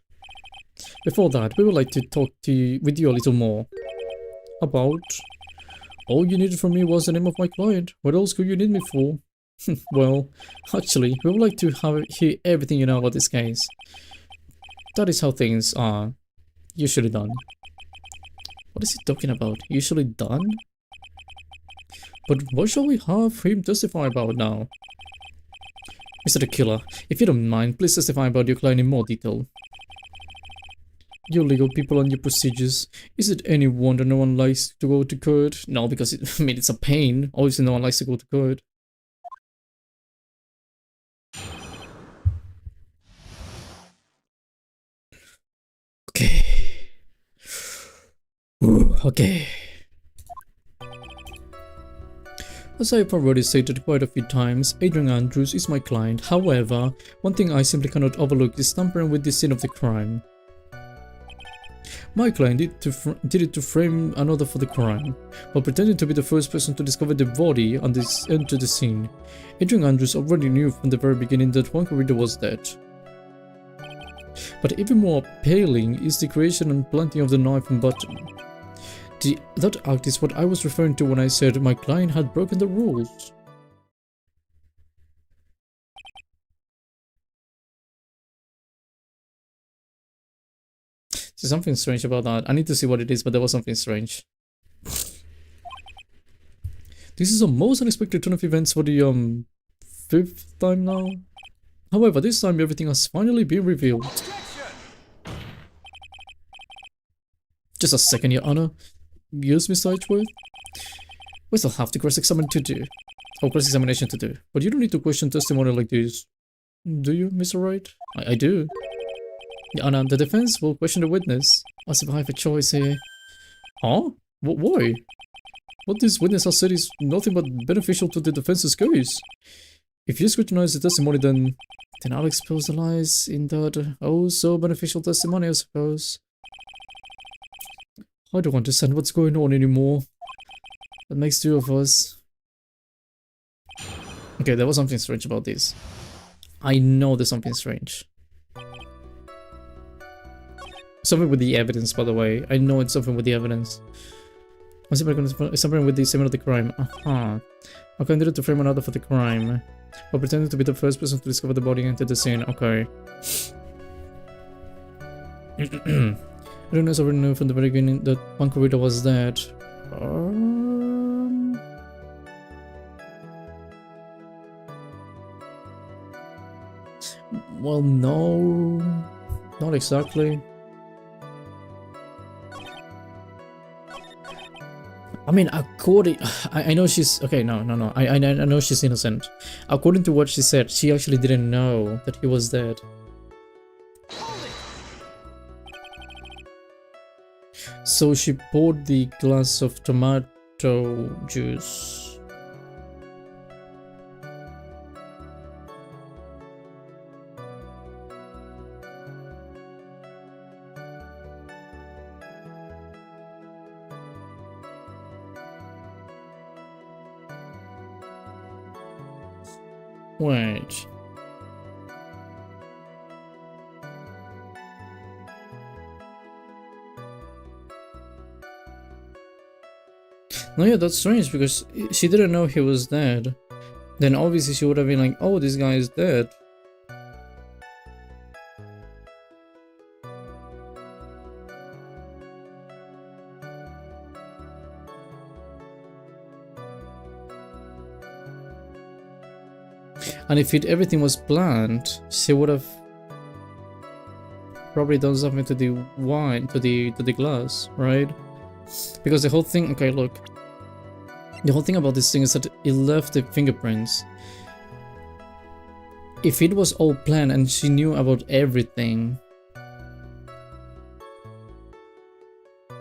Before that, we would like to talk with you a little more. About? All you needed from me was the name of my client. What else could you need me for? Well, actually, we would like to hear everything you know about this case. That is how things are usually done. What is he talking about? Usually done? But what shall we have him testify about now? Mr. the Killer, if you don't mind, please testify about your client in more detail. Your legal people and your procedures. Is it any wonder no one likes to go to court? No, because it's a pain. Obviously no one likes to go to court. Okay. Okay. As I have already stated quite a few times, Adrian Andrews is my client. However, one thing I simply cannot overlook is tampering with the scene of the crime. My client did it to frame another for the crime, while pretending to be the first person to discover the body and enter the scene. Adrian Andrews already knew from the very beginning that Juan Corrido was dead. But even more appealing is the creation and planting of the knife and button. That act is what I was referring to when I said my client had broken the rules. There's something strange about that. I need to see what it is, but there was something strange. This is a most unexpected turn of events for the 5th time now. However, this time everything has finally been revealed. Just a second, Your Honor. Yes, Mr. Edgeworth? We still have the cross-examination to do. Oh, cross-examination to do. But you don't need to question testimony like this. Do you, Mr. Wright? I do. Your Honor, the defense will question the witness. As if I have a choice here. Huh? Why? What this witness has said is nothing but beneficial to the defense's case. If you scrutinize the testimony, then I'll expose the lies in that oh so beneficial testimony, I suppose. I don't understand what's going on anymore. That makes two of us. Okay, there was something strange about this. I know there's something strange. Something with the evidence, by the way. I know it's something with the evidence. It's something with the scene of the crime. I continued to frame another for the crime, while pretending to be the first person to discover the body and enter the scene. Okay. I don't know if I already knew from the very beginning that one corridor was dead. Well, no. Not exactly. I mean, according... I know she's... Okay, no. I know she's innocent. According to what she said, she actually didn't know that he was dead. So she poured the glass of tomato juice. Wait. No, yeah, that's strange because she didn't know he was dead. Then obviously she would have been like, oh, this guy is dead. And if everything was planned, she would have probably done something to the wine, to the glass, right? Because the whole thing, okay, look. The whole thing about this thing is that it left the fingerprints. If it was all planned and she knew about everything,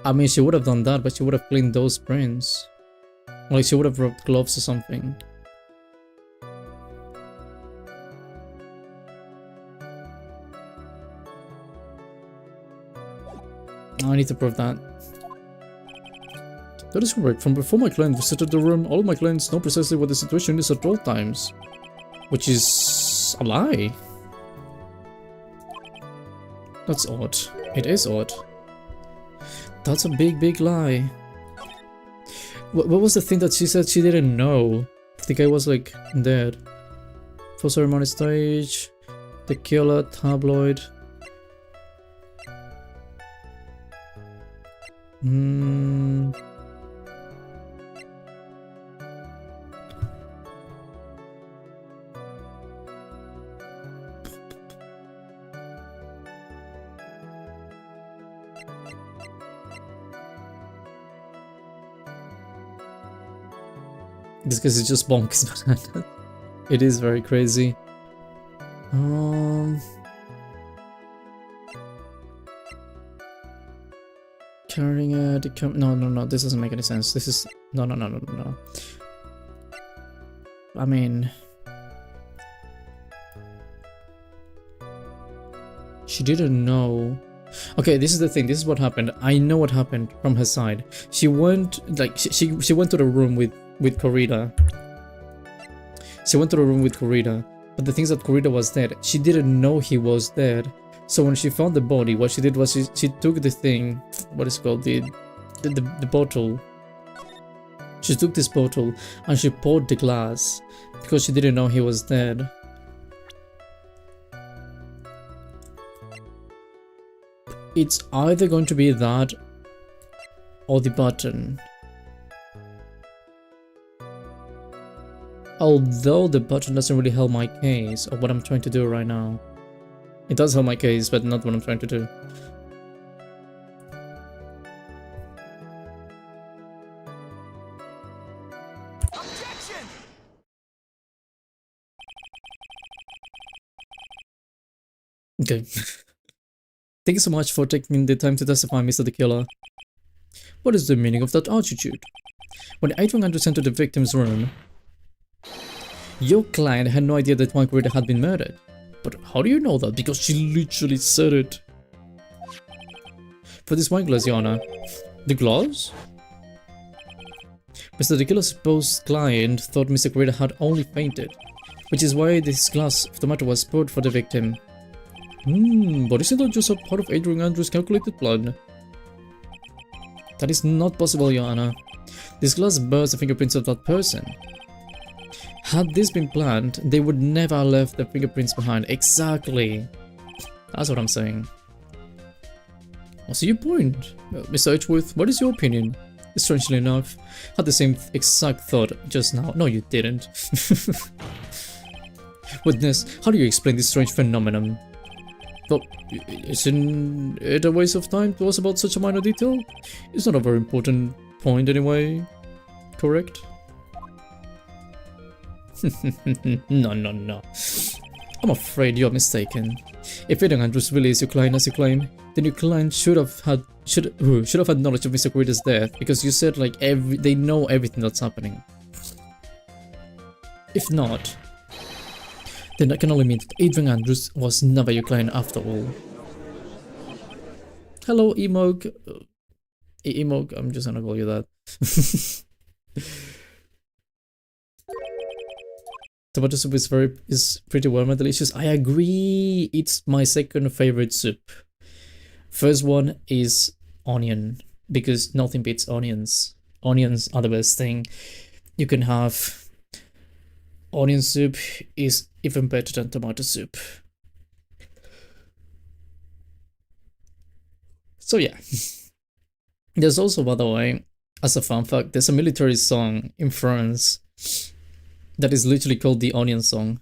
I mean, she would have done that, but she would have cleaned those prints. Like, she would have rubbed gloves or something. I need to prove that. That is correct. From before my client visited the room, all of my clients know precisely what the situation is at all times. Which is a lie. That's odd. It is odd. That's a big lie. What was the thing that she said she didn't know? The guy was like dead. For ceremony stage, the killer tabloid. This case is just bonkers, but it is very crazy. Carrying a no, this doesn't make any sense. This is no. I mean, she didn't know. Okay, this is the thing. This is what happened. I know what happened from her side. She went like she went to the room with Corrida. She went to the room with Corrida, but the thing is that Corrida was dead. She didn't know he was dead. So when she found the body, what she did was she took the thing, what is it called, the bottle. She took this bottle and she poured the glass because she didn't know he was dead. It's either going to be that or the button. Although the button doesn't really help my case or what I'm trying to do right now. It does help my case, but not what I'm trying to do. Okay. Thank you so much for taking the time to testify, Mr. the Killer. What is the meaning of that attitude? When Adrian Andrews entered the victim's room, your client had no idea that Margarita had been murdered. But how do you know that? Because she literally said it. For this wine glass, Your Honor. The glass? Mr. the Killer's supposed client thought Mr. Margarita had only fainted, which is why this glass of tomato was poured for the victim. But isn't that just a part of Adrian Andrews' calculated plan? That is not possible, Your Honor. This glass bears the fingerprints of that person. Had this been planned, they would never have left their fingerprints behind. Exactly. That's what I'm saying. I see your point. Mr. Edgeworth, what is your opinion? Strangely enough, had the same exact thought just now. No, you didn't. Witness, how do you explain this strange phenomenon? Well, isn't it a waste of time to ask about such a minor detail? It's not a very important point anyway, correct? No. I'm afraid you're mistaken. If Adrian Andrews really is your client as you claim, then your client should have had knowledge of Mr. Margarita's death, because you said like they know everything that's happening. If not, then that can only mean that Adrian Andrews was never your client after all. Hello, Emog. Emog, I'm just gonna call you that. Tomato soup is pretty warm and delicious. I agree. It's my second favorite soup. First one is onion, because nothing beats onions. Onions are the best thing you can have. Onion soup is even better than tomato soup. So yeah. There's also, by the way, as a fun fact, there's a military song in France that is literally called the Onion Song.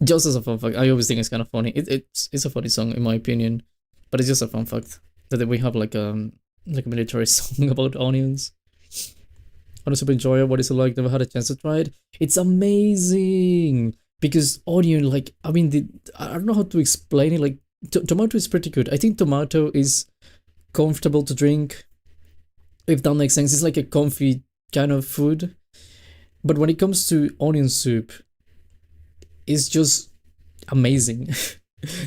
Just as a fun fact, I always think it's kind of funny. It's a funny song in my opinion, but it's just a fun fact that we have like a military song about onions. I super enjoy it. What is it like? Never had a chance to try it. It's amazing because onion, like, I mean, I don't know how to explain it. Like, tomato is pretty good. I think tomato is comfortable to drink, if that makes sense. It's like a comfy kind of food. But when it comes to onion soup, it's just amazing.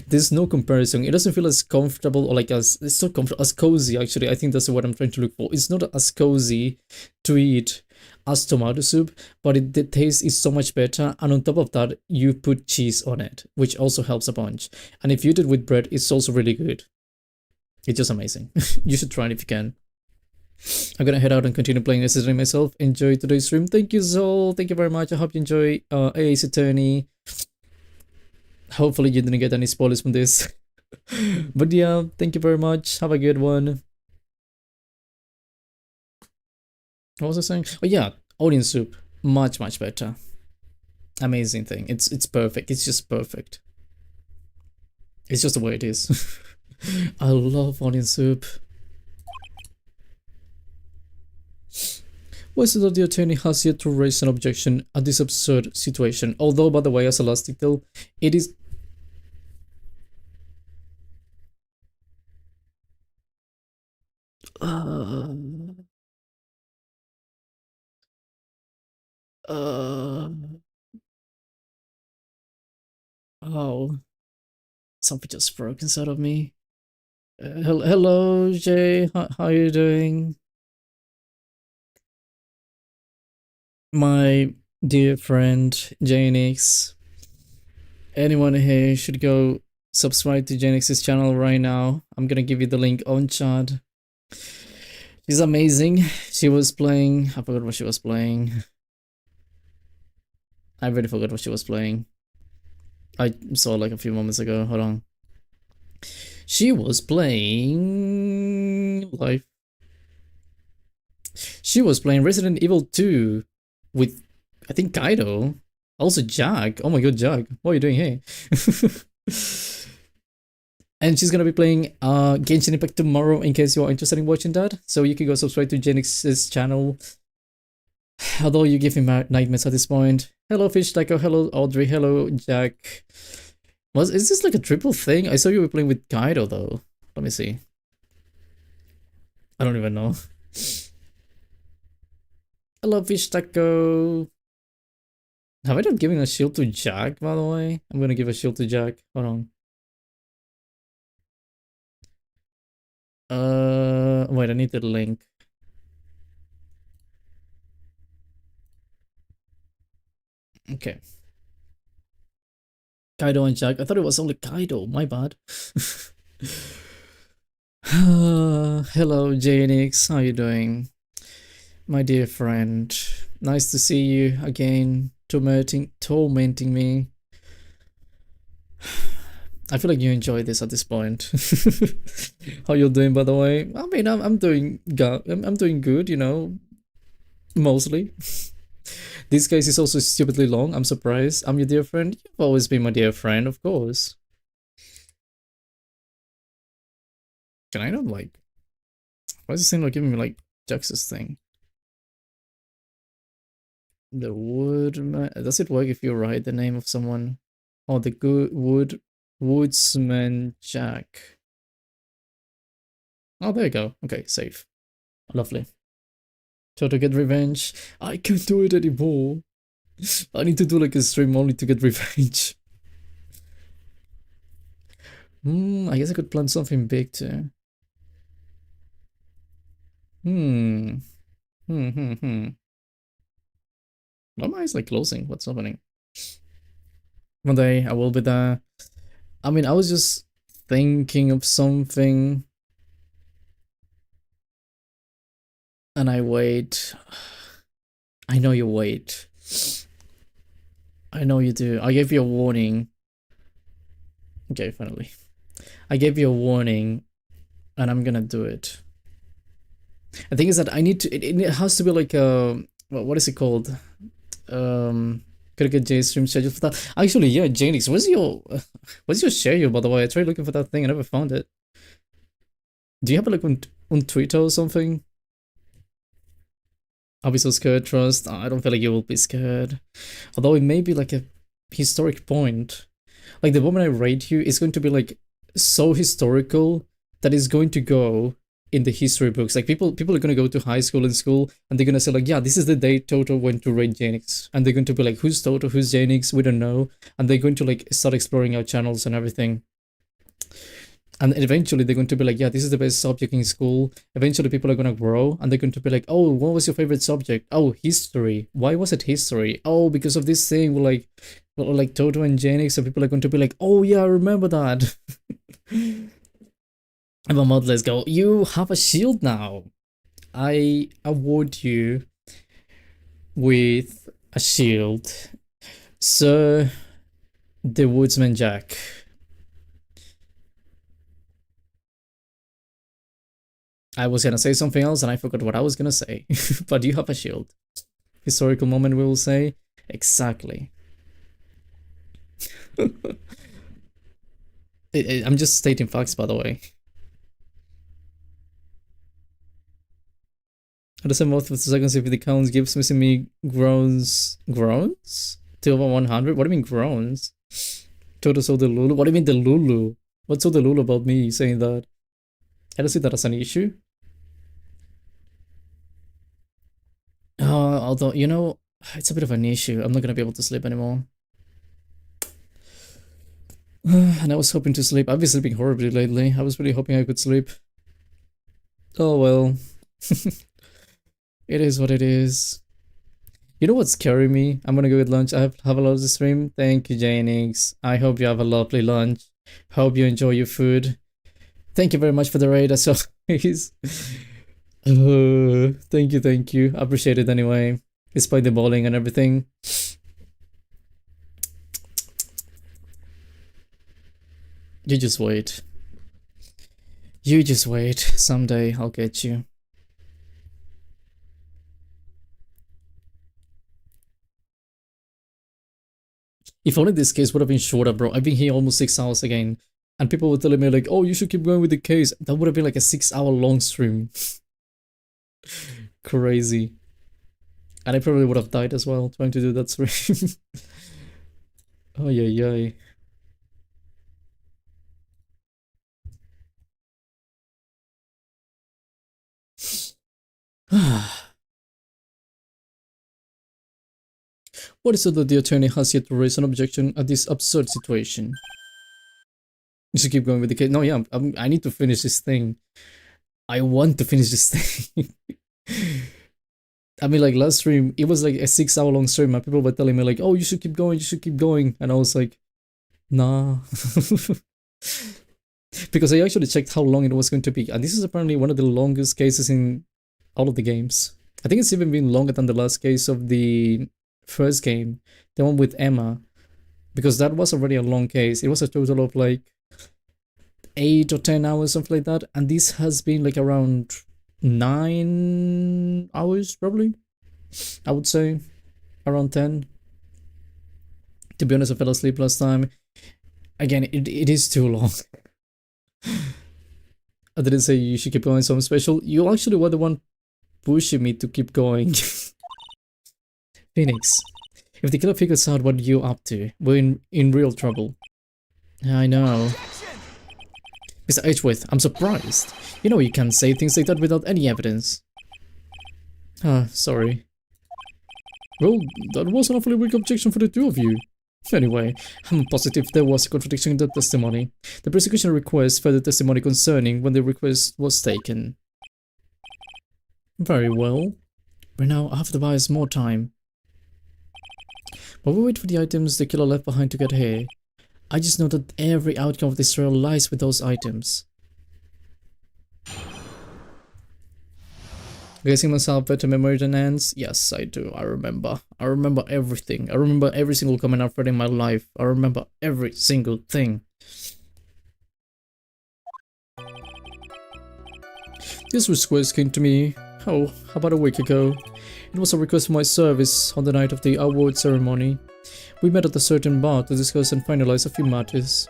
There's no comparison. It doesn't feel as comfortable or like it's so comfortable, as cozy actually. I think that's what I'm trying to look for. It's not as cozy to eat as tomato soup, but the taste is so much better. And on top of that, you put cheese on it, which also helps a bunch. And if you eat it with bread, it's also really good. It's just amazing. You should try it if you can. I'm gonna head out and continue playing this myself. Enjoy today's stream. Thank you, Zol. Thank you very much. I hope you enjoy Ace Attorney. Hopefully you didn't get any spoilers from this. But yeah, thank you very much. Have a good one. What was I saying? Oh yeah, onion soup. Much better. Amazing thing. It's perfect. It's just perfect. It's just the way it is. I love onion soup. Why is it that the attorney has yet to raise an objection at this absurd situation? Although, by the way, as a last detail, it is... Oh, something just broke inside of me. Hello, Jay. How are you doing? My dear friend, Janix. Anyone here should go subscribe to Janix's channel right now. I'm gonna give you the link on chat. She's amazing. She was playing... I forgot what she was playing. I really forgot what she was playing. I saw it like a few moments ago. Hold on. She was playing... Life. She was playing Resident Evil 2 with, I think, Kaido. Also Jack. Oh my god, Jack. What are you doing here? And she's gonna be playing Genshin Impact tomorrow in case you are interested in watching that. So you can go subscribe to Genix's channel Although you give him nightmares at this point. Hello, Fish Taco. Hello, Audrey. Hello, Jack. Is this like a triple thing? I saw you were playing with Kaido though. Let me see. I don't even know. Hello, Fish Taco. Have I not given a shield to Jack, by the way? I'm gonna give a shield to Jack. Hold on. Wait, I need the link. Okay. Kaido and Jack. I thought it was only Kaido. My bad. Hello, JNX. How you doing? My dear friend. Nice to see you again. Tormenting me. I feel like you enjoy this at this point. How you doing, by the way? I mean, I'm doing good, you know, mostly. This case is also stupidly long. I'm surprised. I'm your dear friend. You've always been my dear friend, of course. Can I not like? Why does it seem like giving me like Jax's thing? The woodman. Does it work if you write the name of someone? Oh, the good woodsman Jack. Oh, there you go. Okay, safe. Lovely. So to get revenge, I can't do it anymore. I need to do like a stream only to get revenge. I guess I could plan something big too. Why my eyes like closing? What's happening? One day I will be there. I mean, I was just thinking of something. And I wait. I know you wait. I know you do. I gave you a warning. Okay, finally. I gave you a warning. And I'm gonna do it. The thing is that I need to... It has to be like a... What is it called? Gotta get Jay's stream schedule for that. Actually, yeah, Janix, what's your schedule, by the way? I tried looking for that thing. I never found it. Do you have it like on Twitter or something? I'll be so scared, trust. I don't feel like you will be scared. Although it may be like a historic point. Like the moment I rate you, it's going to be like so historical that it's going to go in the history books. Like people are going to go to high school and school and they're going to say like, yeah, this is the day Totto went to raid Janix. And they're going to be like, who's Totto, who's Janix? We don't know. And they're going to like start exploring our channels and everything. And eventually they're going to be like, yeah, this is the best subject in school. Eventually people are going to grow and they're going to be like, oh, what was your favorite subject? Oh, history. Why was it history? Oh, because of this thing with like Totto and Janix. So people are going to be like, oh yeah, I remember that. And my mod, let's go. You have a shield now. I award you with a shield. Sir, the Woodsman Jack. I was gonna say something else and I forgot what I was gonna say. But you have a shield. Historical moment, we will say. Exactly. I'm just stating facts, by the way. I just have multiple seconds if the counts gives missing me groans. Groans? 2 over 100? What do you mean groans? Toto saw the Lulu? What do you mean the Lulu? What's so the Lulu about me saying that? I don't see that as an issue. Although, you know, it's a bit of an issue. I'm not gonna be able to sleep anymore. And I was hoping to sleep. I've been sleeping horribly lately. I was really hoping I could sleep. Oh well. It is what it is. You know what's scaring me? I'm gonna go get lunch. I have a lot of the stream. Thank you, Janix. I hope you have a lovely lunch. Hope you enjoy your food. Thank you very much for the raid as always. Thank you. I appreciate it anyway. Despite the bowling and everything. You just wait. You just wait. Someday I'll get you. If only this case would have been shorter, bro. I've been here almost 6 hours again. And people were telling me like, oh, you should keep going with the case. That would have been like a 6-hour long stream. Crazy. And I probably would have died as well trying to do that stream. Oh yeah. What is it that the attorney has yet to raise an objection at this absurd situation? You should keep going with the case. No, yeah, I need to finish this thing. I want to finish this thing. I mean, like last stream, it was like a 6-hour long stream and people were telling me like, oh, you should keep going. And I was like, nah. Because I actually checked how long it was going to be. And this is apparently one of the longest cases in all of the games. I think it's even been longer than the last case of the first game, the one with Emma, because that was already a long case. It was a total of like 8 or 10 hours, something like that, and this has been like around 9 hours, probably. I would say around 10. To be honest, I fell asleep last time. Again, it is too long. I didn't say you should keep going, so I'm special. You actually were the one pushing me to keep going. Phoenix, if the killer figures out what you're up to, we're in real trouble. I know. Mr. Edgeworth, I'm surprised. You know you can't say things like that without any evidence. Sorry. Well, that was an awfully weak objection for the two of you. Anyway, I'm positive there was a contradiction in the testimony. The prosecution requests further testimony concerning when the request was taken. Very well. Right now, I have to buy us more time. While we wait for the items the killer left behind to get here, I just know that every outcome of this trial lies with those items. Guessing myself better memory than Ants? Yes, I do. I remember. I remember everything. I remember every single comment I've read in my life. I remember every single thing. This request came to me, about a week ago. It was a request for my service on the night of the award ceremony. We met at a certain bar to discuss and finalize a few matters.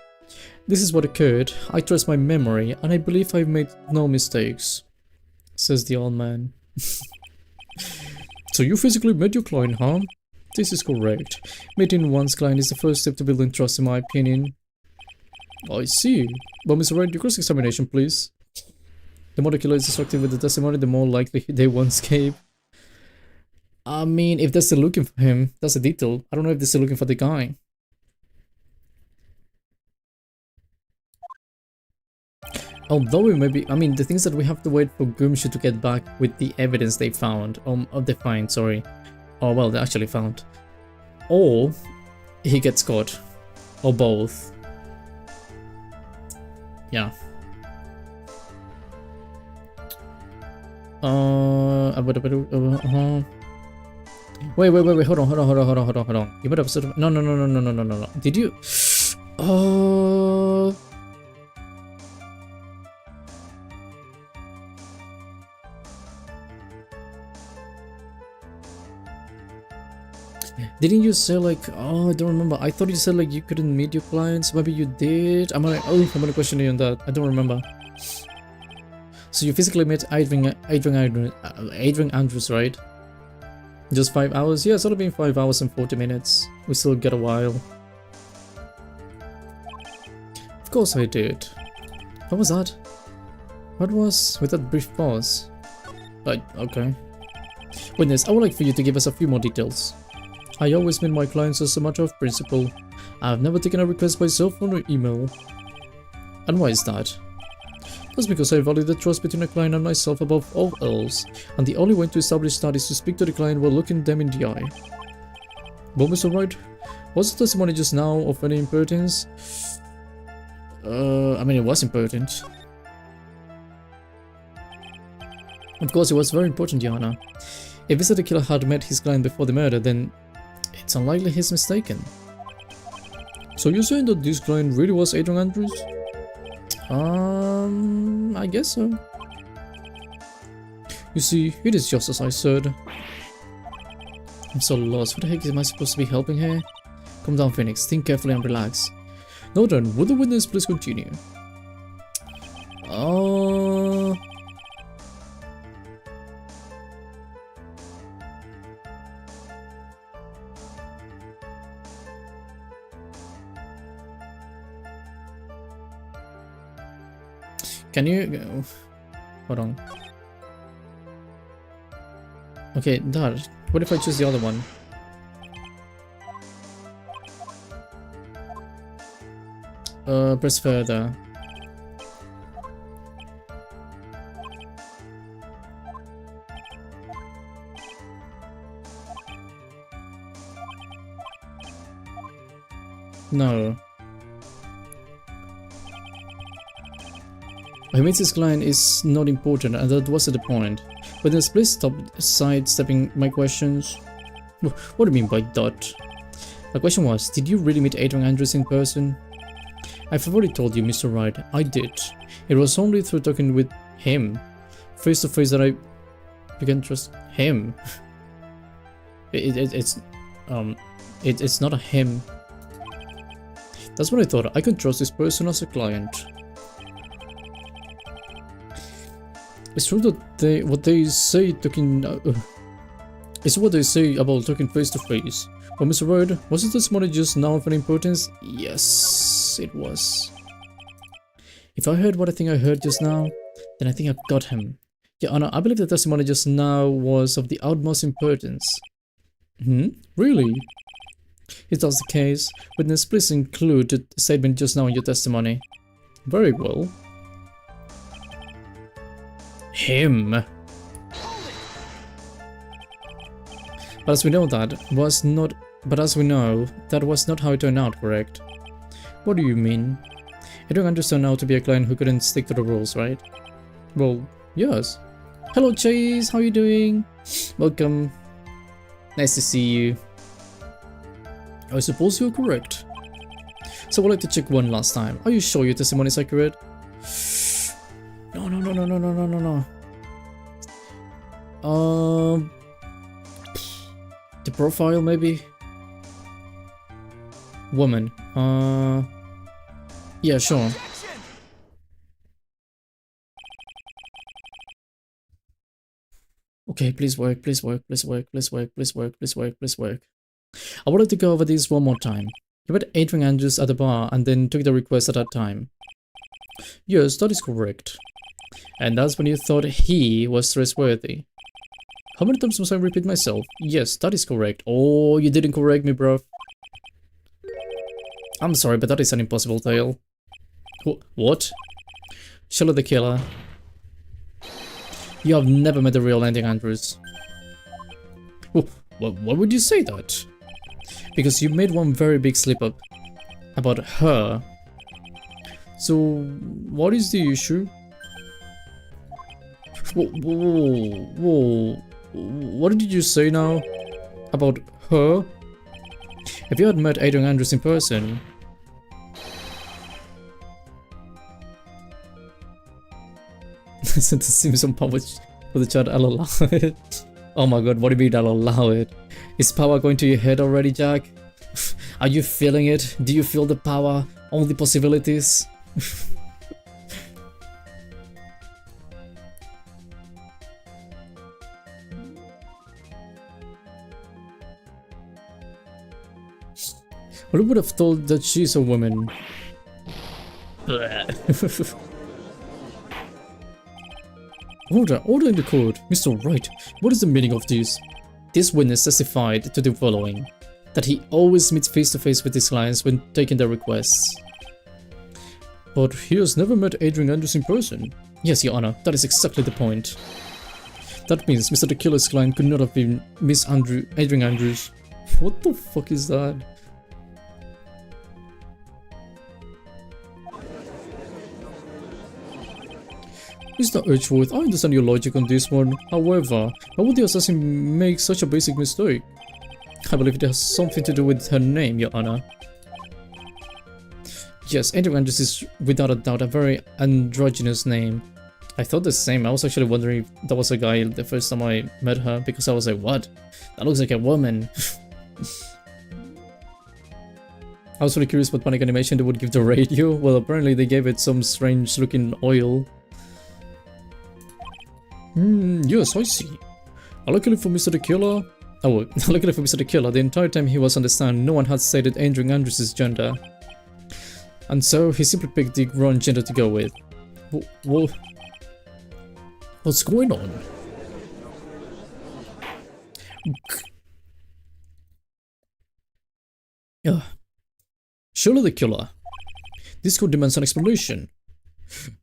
This is what occurred. I trust my memory, and I believe I've made no mistakes, says the old man. So you physically met your client, huh? This is correct. Meeting one's client is the first step to building trust, in my opinion. I see. But Mr. Wright, your cross-examination, please. The more the killer is destructive with the testimony, the more likely they won't escape. I mean, if they're still looking for him, that's a detail. I don't know if they're still looking for the guy. Although it may be, I mean, the things that we have to wait for Gumshoe to get back with the evidence they found, they find, sorry. Oh, well, they actually found. Or he gets caught. Or both. Yeah. Wait, hold on. You might have sort of, no. Did you? Didn't you say like, I don't remember. I thought you said like you couldn't meet your clients. Maybe you did. I'm gonna question you on that. I don't remember. So you physically met Adrian Andrews, right? Just 5 hours? Yeah, it's only been 5 hours and 40 minutes. We still get a while. Of course I did. What was that? What was with that brief pause? Okay. Witness, I would like for you to give us a few more details. I always meet my clients as a matter of principle. I have never taken a request by cell phone or email. And why is that? That's because I value the trust between a client and myself above all else, and the only way to establish that is to speak to the client while looking them in the eye. Well, Mr. Wright, was the testimony just now of any importance? I mean, it was important. Of course, it was very important, Your Honor. If the killer had met his client before the murder, then it's unlikely he's mistaken. So you're saying that this client really was Adrian Andrews? I guess so. You see, it is just as I said. I'm so lost. What the heck am I supposed to be helping here? Calm down, Phoenix. Think carefully and relax. Now then, would the witness please continue? Can you... hold on. Okay, Dad, what if I choose the other one? Press further. No. Who meets his client is not important, and that wasn't the point. But then please stop sidestepping my questions. What do you mean by that? The question was, did you really meet Adrian Andrews in person? I've already told you, Mr. Wright, I did. It was only through talking with him, face to face, that I began to trust him. It's not a him. That's what I thought. I can trust this person as a client. It's true that what they say talking. It's what they say about talking face to face. But Mr. Wright, wasn't this money just now of an importance? Yes, it was. If I heard what I think I heard just now, then I think I've got him. Your Honor, I believe the testimony just now was of the utmost importance. Really? If that's the case, witness, please include the statement just now in your testimony. Very well. Him. But as we know, that was not how it turned out, correct? What do you mean? I don't understand now to be a client who couldn't stick to the rules, right? Well, yes. Hello Chase, how you doing? Welcome. Nice to see you. I suppose you're correct. So I'd like to check one last time. Are you sure your testimony is accurate? No. The profile, maybe? Woman. Yeah, sure. Okay, please work. I wanted to go over this one more time. You met Adrian Andrews at the bar and then took the request at that time. Yes, that is correct. And that's when you thought he was trustworthy. How many times must I repeat myself? Yes, that is correct. Oh, you didn't correct me, bro. I'm sorry, but that is an impossible tale. What? Shelly the killer. You have never met the real Adrian Andrews. Why would you say that? Because you made one very big slip-up. About her. So, what is the issue? Whoa. What did you say now? About her? If you had met Adrian Andrews in person... Sent the Simpson power for the chat, I'll allow it. Oh my god, what do you mean I'll allow it? Is power going to your head already, Jack? Are you feeling it? Do you feel the power? All the possibilities? Who would have thought that she's a woman? Order in the court. Mr. Wright, what is the meaning of this? This witness testified to the following. That he always meets face to face with his clients when taking their requests. But he has never met Adrian Andrews in person. Yes, Your Honor, that is exactly the point. That means Mr. The Killer's client could not have been Adrian Andrews. What the fuck is that? Mr. Edgeworth, I understand your logic on this one. However, why would the assassin make such a basic mistake? I believe it has something to do with her name, Your Honor. Yes, Adrian Andrews is without a doubt a very androgynous name. I thought the same. I was actually wondering if that was a guy the first time I met her, because I was like, what? That looks like a woman. I was really curious what panic animation they would give the radio. Well, apparently they gave it some strange looking oil. Yes, I see. Luckily for Mr. The Killer... luckily for Mr. The Killer, the entire time he was on the stand, no one had stated Adrian Andrews' gender. And so, he simply picked the wrong gender to go with. What's going on? Yeah. Surely the killer. This could demand an explanation.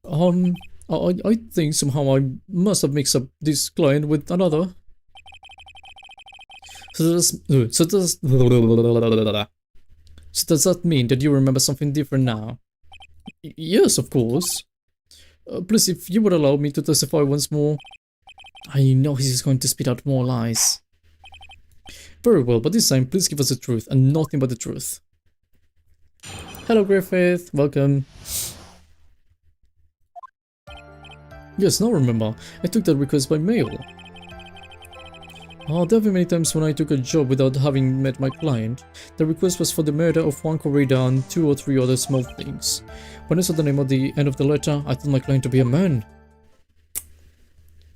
I think somehow I must have mixed up this client with another. So does that mean that you remember something different now? Yes, of course. Please, if you would allow me to testify once more. I know he's going to spit out more lies. Very well, but this time please give us the truth and nothing but the truth. Hello Griffith, welcome. Yes, now remember, I took that request by mail. There have been many times when I took a job without having met my client. The request was for the murder of one corrida and 2 or 3 other small things. When I saw the name at the end of the letter, I thought my client to be a man.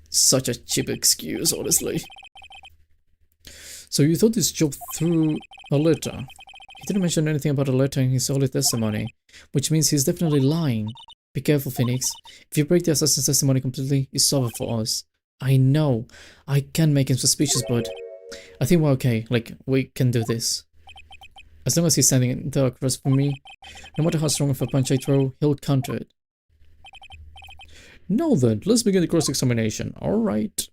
Such a cheap excuse, honestly. So you thought this job through a letter? He didn't mention anything about a letter in his early testimony, which means he's definitely lying. Be careful, Phoenix. If you break the assassin's testimony completely, it's over for us. I know, I can make him suspicious, but I think we're okay, like, we can do this. As long as he's standing there across from me, no matter how strong of a punch I throw, he'll counter it. Now then, let's begin the cross-examination, alright.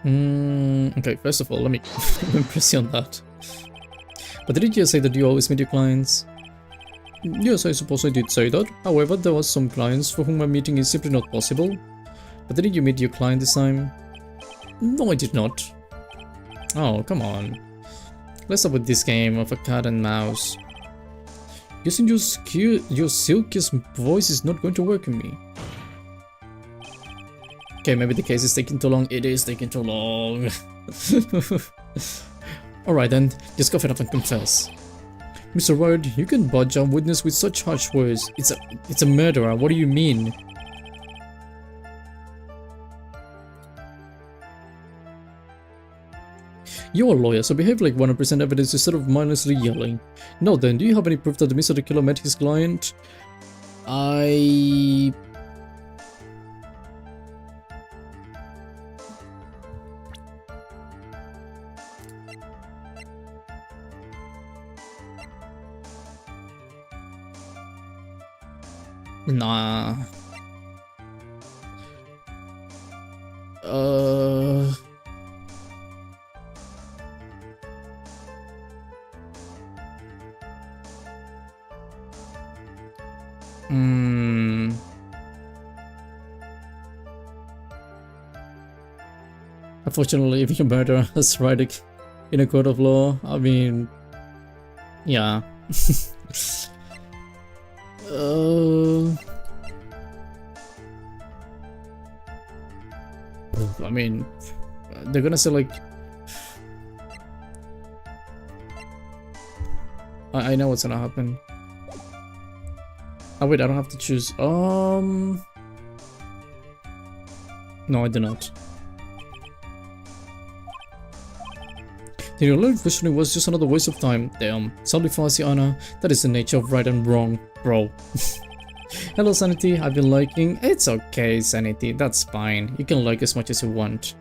Okay, first of all, let me impress you on that. But didn't you say that you always meet your clients? Yes, I suppose I did say that. However, there were some clients for whom a meeting is simply not possible. But didn't you meet your client this time? No, I did not. Oh, come on. Let's start with this game of a cat and mouse. Using your silkiest voice is not going to work on me. Okay, maybe the case is taking too long. It is taking too long. Alright then, just cough it up and confess. Mr. Ward, you can budge a witness with such harsh words. It's a murderer, what do you mean? You're a lawyer, so behave like 100% evidence instead of mindlessly yelling. Now then, do you have any proof that the Mr. Killer met his client? Nah. Unfortunately, if you murder us right in a court of law, I mean, yeah. I mean, they're gonna say like, I know what's gonna happen. Oh wait, I don't have to choose. No, I do not. The alert questioning was just another waste of time. Damn. Sadly for us, Anna, that is the nature of right and wrong, bro. Hello, Sanity. I've been liking. It's okay, Sanity. That's fine. You can like as much as you want.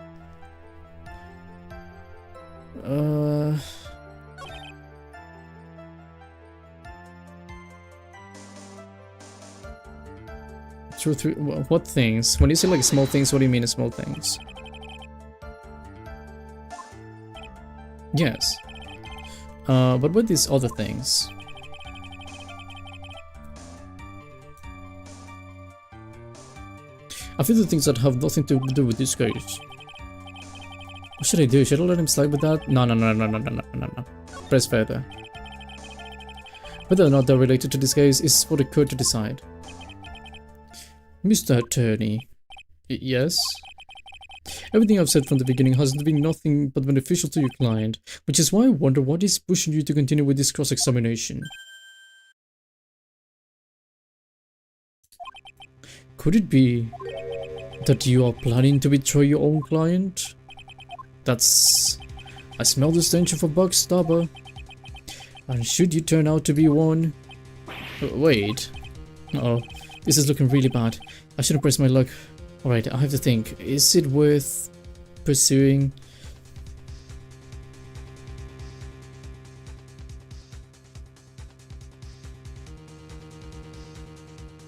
What things? When you say like small things, what do you mean small things? Yes. But what these other things? I feel the things that have nothing to do with this case. What should I do? Should I let him slide with that? No. Press further. Whether or not they're related to this case is for the court to decide. Mr. Attorney. Yes? Everything I've said from the beginning has been nothing but beneficial to your client, which is why I wonder what is pushing you to continue with this cross-examination. Could it be that you are planning to betray your own client? I smell this tension for Backstabber. And should you turn out to be one... Wait. Uh-oh. This is looking really bad. I shouldn't press my luck. Alright, I have to think. Is it worth pursuing?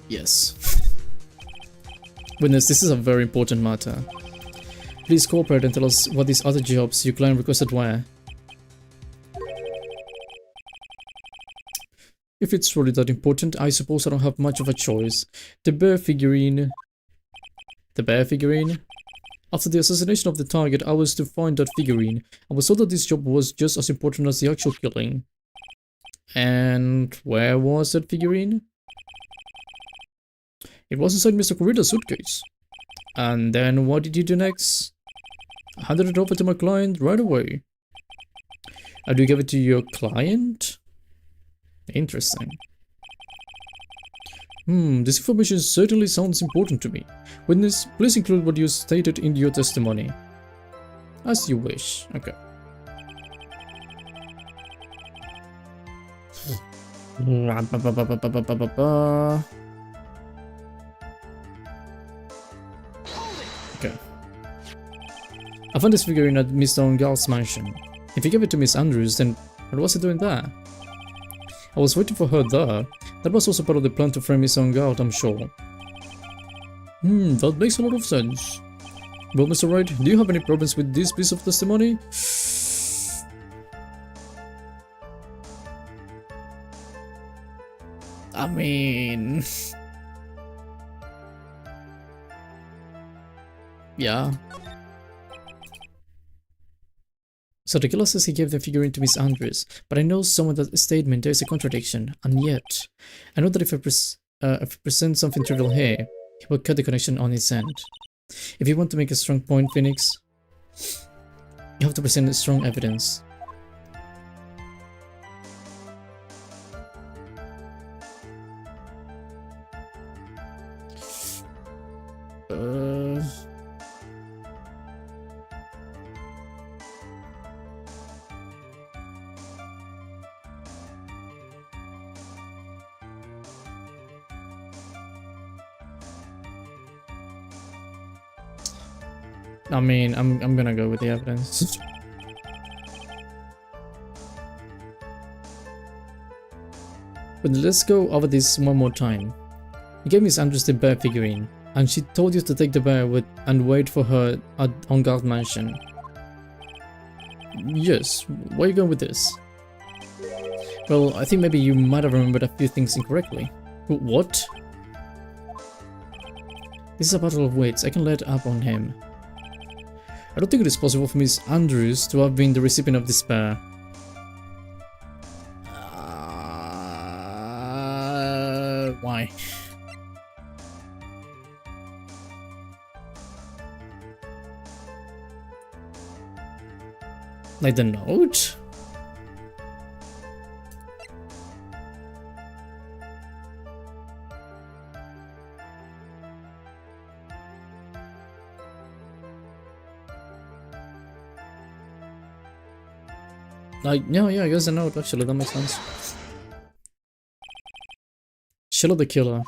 Yes. Witness, this is a very important matter. Please cooperate and tell us what these other jobs your client requested were. If it's really that important, I suppose I don't have much of a choice. The bear figurine... The bear figurine? After the assassination of the target, I was to find that figurine. I was told that this job was just as important as the actual killing. And where was that figurine? It was inside Mr. Corrida's suitcase. And then what did you do next? I handed it over to my client right away. And you gave it to your client? Interesting. This information certainly sounds important to me. Witness, please include what you stated in your testimony. As you wish. Okay. Okay. I found this figurine at Mr. Ongal's mansion. If you gave it to Miss Andrews, then what was it doing there? I was waiting for her there. That was also part of the plan to frame Miss Ongal, I'm sure. That makes a lot of sense. Well, Mr. Wright, do you have any problems with this piece of testimony? I mean... Yeah. So the killer says he gave the figurine to Miss Andrews, but I know someone that statement there is a contradiction, and yet I know that if I present something trivial here, he will cut the connection on its end. If you want to make a strong point, Phoenix, you have to present strong evidence. I mean, I'm gonna go with the evidence. But let's go over this one more time. You gave Miss Andrews the bear figurine, and she told you to take the bear with and wait for her at Onguard Mansion. Yes, where are you going with this? Well, I think maybe you might have remembered a few things incorrectly. What? This is a battle of wits. I can let up on him. I don't think it is possible for Miss Andrews to have been the recipient of this bear. Why? Like the note? Like, yeah, I guess the note, actually, that makes sense. Shiloh the killer.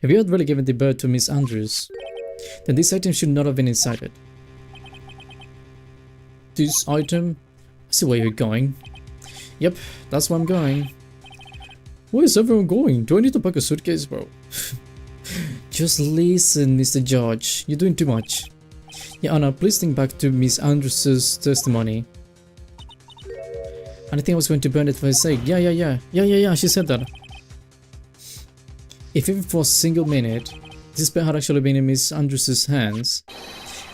If you had really given the bird to Miss Andrews, then this item should not have been inside it. This item? I see where you're going. Yep, that's where I'm going. Where is everyone going? Do I need to pack a suitcase, bro? Just listen, Mr. Judge. You're doing too much. Yeah, Anna, please think back to Miss Andrews' testimony. And I think I was going to burn it for his sake. Yeah, she said that. If even for a single minute, this bear had actually been in Miss Andrews' hands,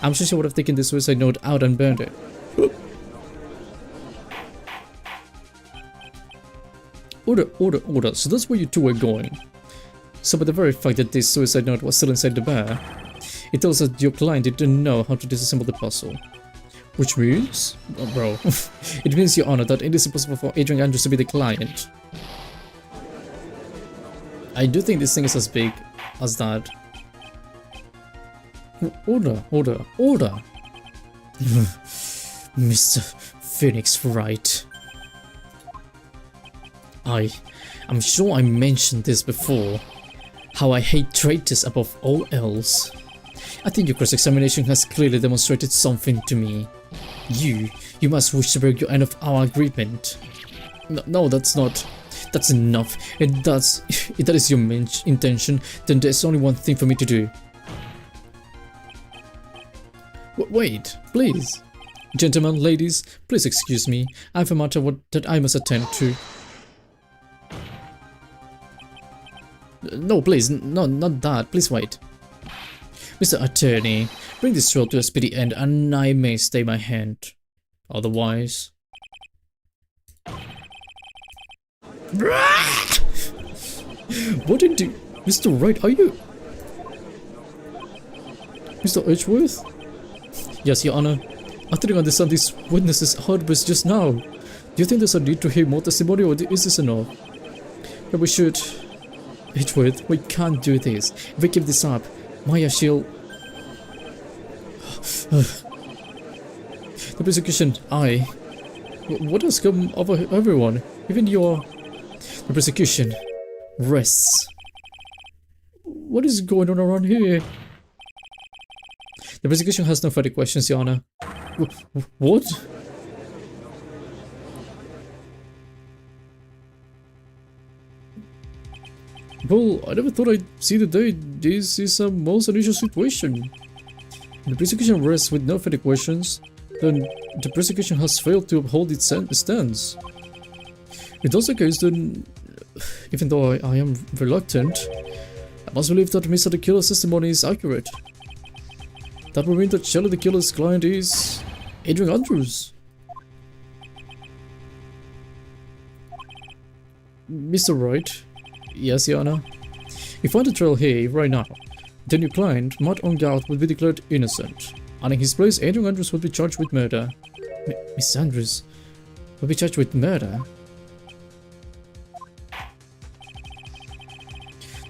I'm sure she would have taken the suicide note out and burned it. Order. So that's where you two were going. So by the very fact that this suicide note was still inside the bear, it tells us that your client didn't know how to disassemble the puzzle. Which means? Oh, bro. It means, Your Honor, that it is impossible for Adrian Andrews to be the client. I do think this thing is as big as that. Order. Mr. Phoenix Wright. I'm sure I mentioned this before. How I hate traitors above all else. I think your cross-examination has clearly demonstrated something to me. You must wish to break your end of our agreement. No, that's not. That's enough. If that is your intention, then there's only one thing for me to do. Wait, please. Gentlemen, ladies, please excuse me. I have a matter that I must attend to. No, please, no, not that. Please wait. Mr. Attorney, bring this trial to a speedy end and I may stay my hand. Otherwise... What did you... Mr. Wright, are you... Mr. Edgeworth? Yes, Your Honor. I didn't understand these witnesses' outbursts just now. Do you think there's a need to hear more testimony or is this enough? Yeah, we should... Edgeworth, we can't do this. If we keep this up, Maya, she'll... The persecution, what has come over everyone? Even your... The persecution rests. What is going on around here? The persecution has no further questions, Your Honor. What? Well, I never thought I'd see the day. This is a most unusual situation. The prosecution rests with no further questions, then the prosecution has failed to uphold its stance. If that's the case, then, even though I am reluctant, I must believe that Mr. the Killer's testimony is accurate. That would mean that Shelley the Killer's client is Adrian Andrews. Mr. Wright? Yes, Your Honor. If I find the trial here, right now, then your client, Raaaaallyyy, will be declared innocent, and in his place, Adrian Andrews will be charged with murder. Miss Andrews will be charged with murder?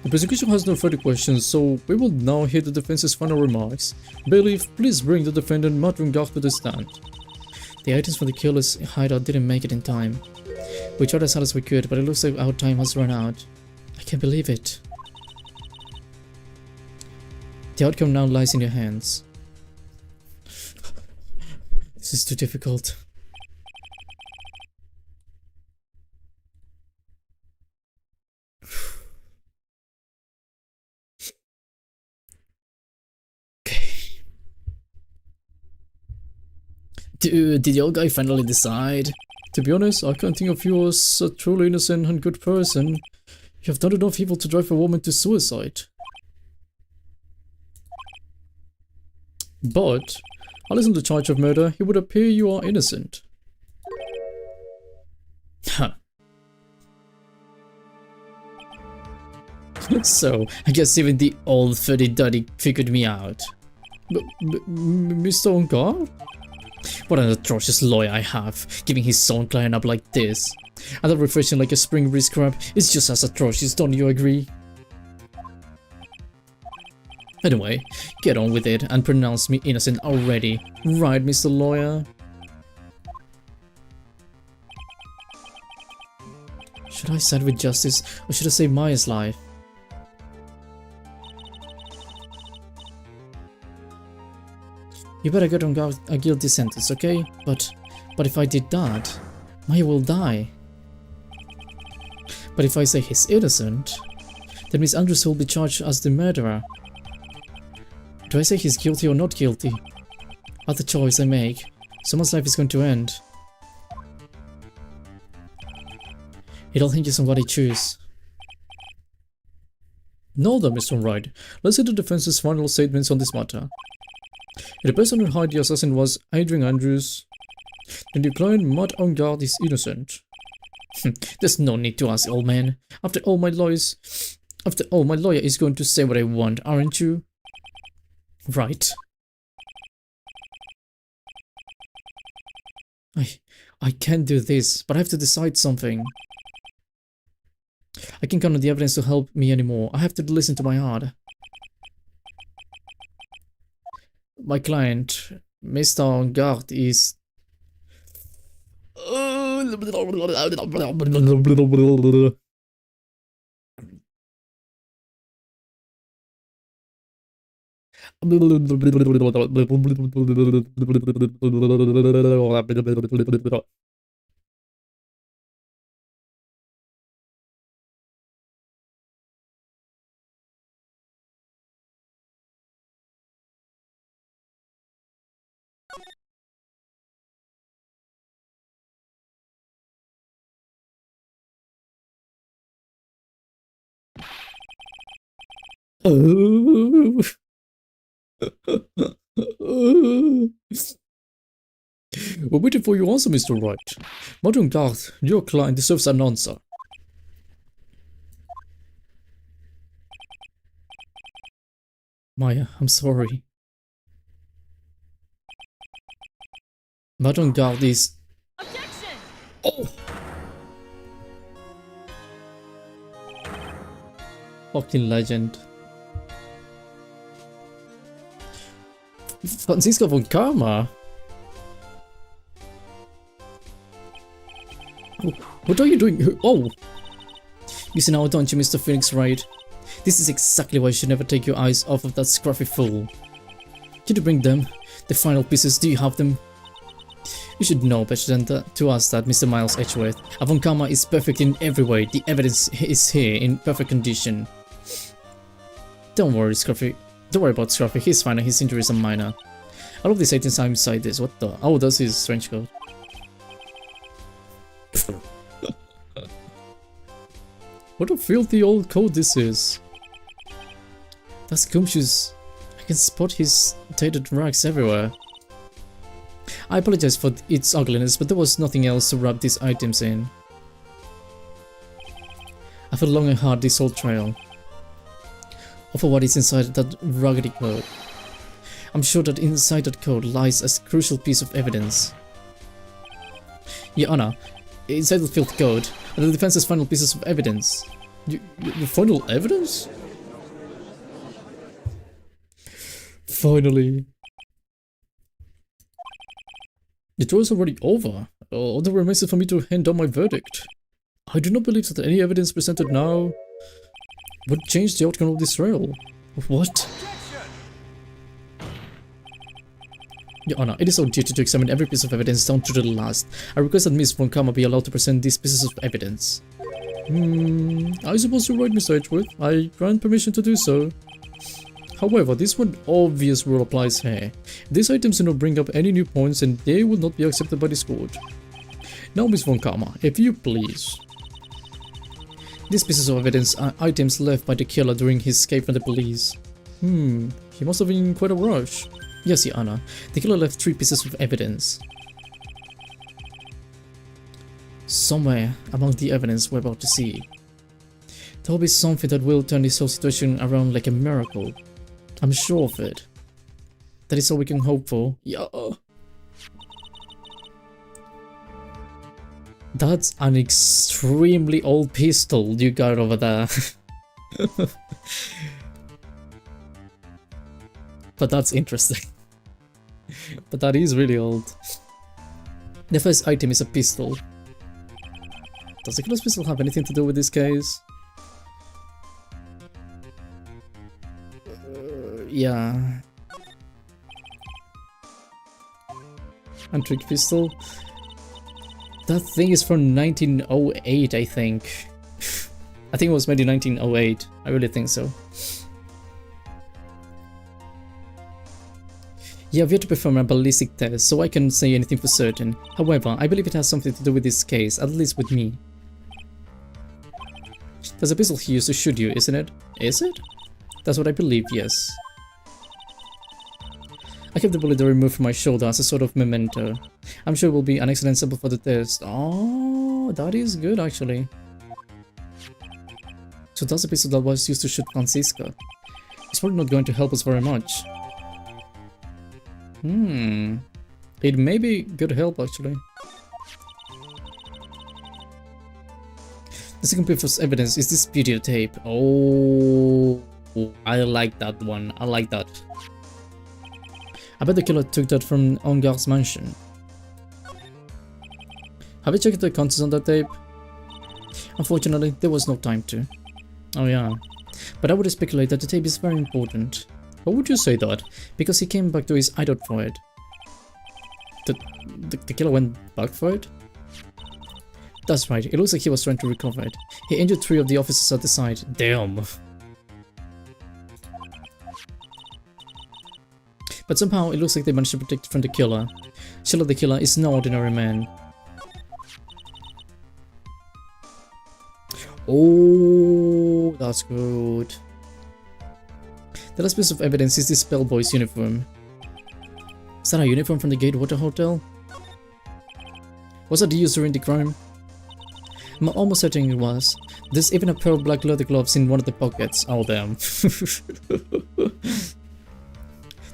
The prosecution has no further questions, so we will now hear the defense's final remarks. Bailiff, please bring the defendant Raaaaallyyy to the stand. The items from the killer's hideout didn't make it in time. We tried as hard as we could, but it looks like our time has run out. I can't believe it. The outcome now lies in your hands. This is too difficult. Did your guy finally decide? To be honest, I can't think of you as a truly innocent and good person. You have done enough evil to drive a woman to suicide. But, unless on the charge of murder, it would appear you are innocent. Huh. So, I guess even the old fuddy-duddy figured me out. Mr. Ongar? What an atrocious lawyer I have, giving his own client up like this. I thought refreshing like a spring breeze crab is just as atrocious, don't you agree? Anyway, get on with it and pronounce me innocent already, right, Mr. Lawyer? Should I side with justice, or should I save Maya's life? You better get on a guilty sentence, okay? But if I did that, Maya will die. But if I say he's innocent, then Miss Andrews will be charged as the murderer. Do I say he's guilty or not guilty? Other choice I make, someone's life is going to end. It all hinges on what I choose. Now then, Mr. Wright, let's hear the defense's final statements on this matter. If the person who hired the assassin was Adrian Andrews, then the client Raaaaallyyy is innocent. There's no need to ask, old man. After all, my lawyer is going to say what I want, aren't you? Right. I can't do this, but I have to decide something. I can't count on the evidence to help me anymore. I have to listen to my heart. My client, Mr. Raaaaallyyy, is... We're waiting for your answer, Mr. Wright. Modern Garth, your client deserves an answer. Maya, I'm sorry. Modern Garth is... Objection! Oh! Fucking legend. Franziska von Karma? What are you doing? Oh! You see now, don't you, Mr. Phoenix Wright? This is exactly why you should never take your eyes off of that scruffy fool. Can you bring them? The final pieces, do you have them? You should know better than to ask that, Mr. Miles Edgeworth. Von Karma is perfect in every way. The evidence is here in perfect condition. Don't worry, Scruffy. Don't worry about Scruffy. He's fine and his injuries are minor. All of these items are inside this. What the? Oh, that's his strange code. What a filthy old code this is. That's Gumshoe's. I can spot his tattered rags everywhere. I apologize for its ugliness, but there was nothing else to wrap these items in. I felt long and hard this whole trial. For what is inside that ruggedy code. I'm sure that inside that code lies a crucial piece of evidence. Your Honor, inside the filthy code are the defense's final pieces of evidence. Your final evidence? Finally. The trial is already over. All that remains is for me to hand down my verdict. I do not believe that any evidence presented now would change the outcome of this trial. What? Your Honor, it is our duty to examine every piece of evidence down to the last. I request that Ms. Von Karma be allowed to present these pieces of evidence. I suppose you're right, Mr. Edgeworth. I grant permission to do so. However, this one obvious rule applies here. These items do not bring up any new points and they will not be accepted by this court. Now, Ms. Von Karma, if you please. These pieces of evidence are items left by the killer during his escape from the police. He must have been in quite a rush. Yes, Your Honor. The killer left 3 pieces of evidence. Somewhere among the evidence we're about to see. There will be something that will turn this whole situation around like a miracle. I'm sure of it. That is all we can hope for. Yeah. That's an extremely old pistol you got over there. But that's interesting. But that is really old. The first item is a pistol. Does the killer's pistol have anything to do with this case? Yeah. And trick pistol. That thing is from 1908, I think. I think it was made in 1908. I really think so. Yeah, we have to perform a ballistic test, so I can't say anything for certain. However, I believe it has something to do with this case, at least with me. There's a pistol he used to shoot you, isn't it? Is it? That's what I believe, yes. I kept the bullet removed from my shoulder as a sort of memento. I'm sure it will be an excellent sample for the test. Oh, that is good actually. So that's the pistol that was used to shoot Franziska. It's probably not going to help us very much. It may be good help actually. The second piece of evidence is this videotape. Oh, I like that one. I like that. I bet the killer took that from Ongar's mansion. Have you checked the contents on that tape? Unfortunately, there was no time to. Oh yeah. But I would speculate that the tape is very important. Why would you say that? Because he came back to his hideout for it. The killer went back for it? That's right, it looks like he was trying to recover it. He injured 3 of the officers at the site. Damn. But somehow, it looks like they managed to protect it from the killer. Sheila the killer is no ordinary man. Oh, that's good. The last piece of evidence is this bellboy's uniform. Is that a uniform from the Gatewater Hotel? Was that used during the crime? I'm almost certain it was. There's even a pair of black leather gloves in one of the pockets. Oh damn.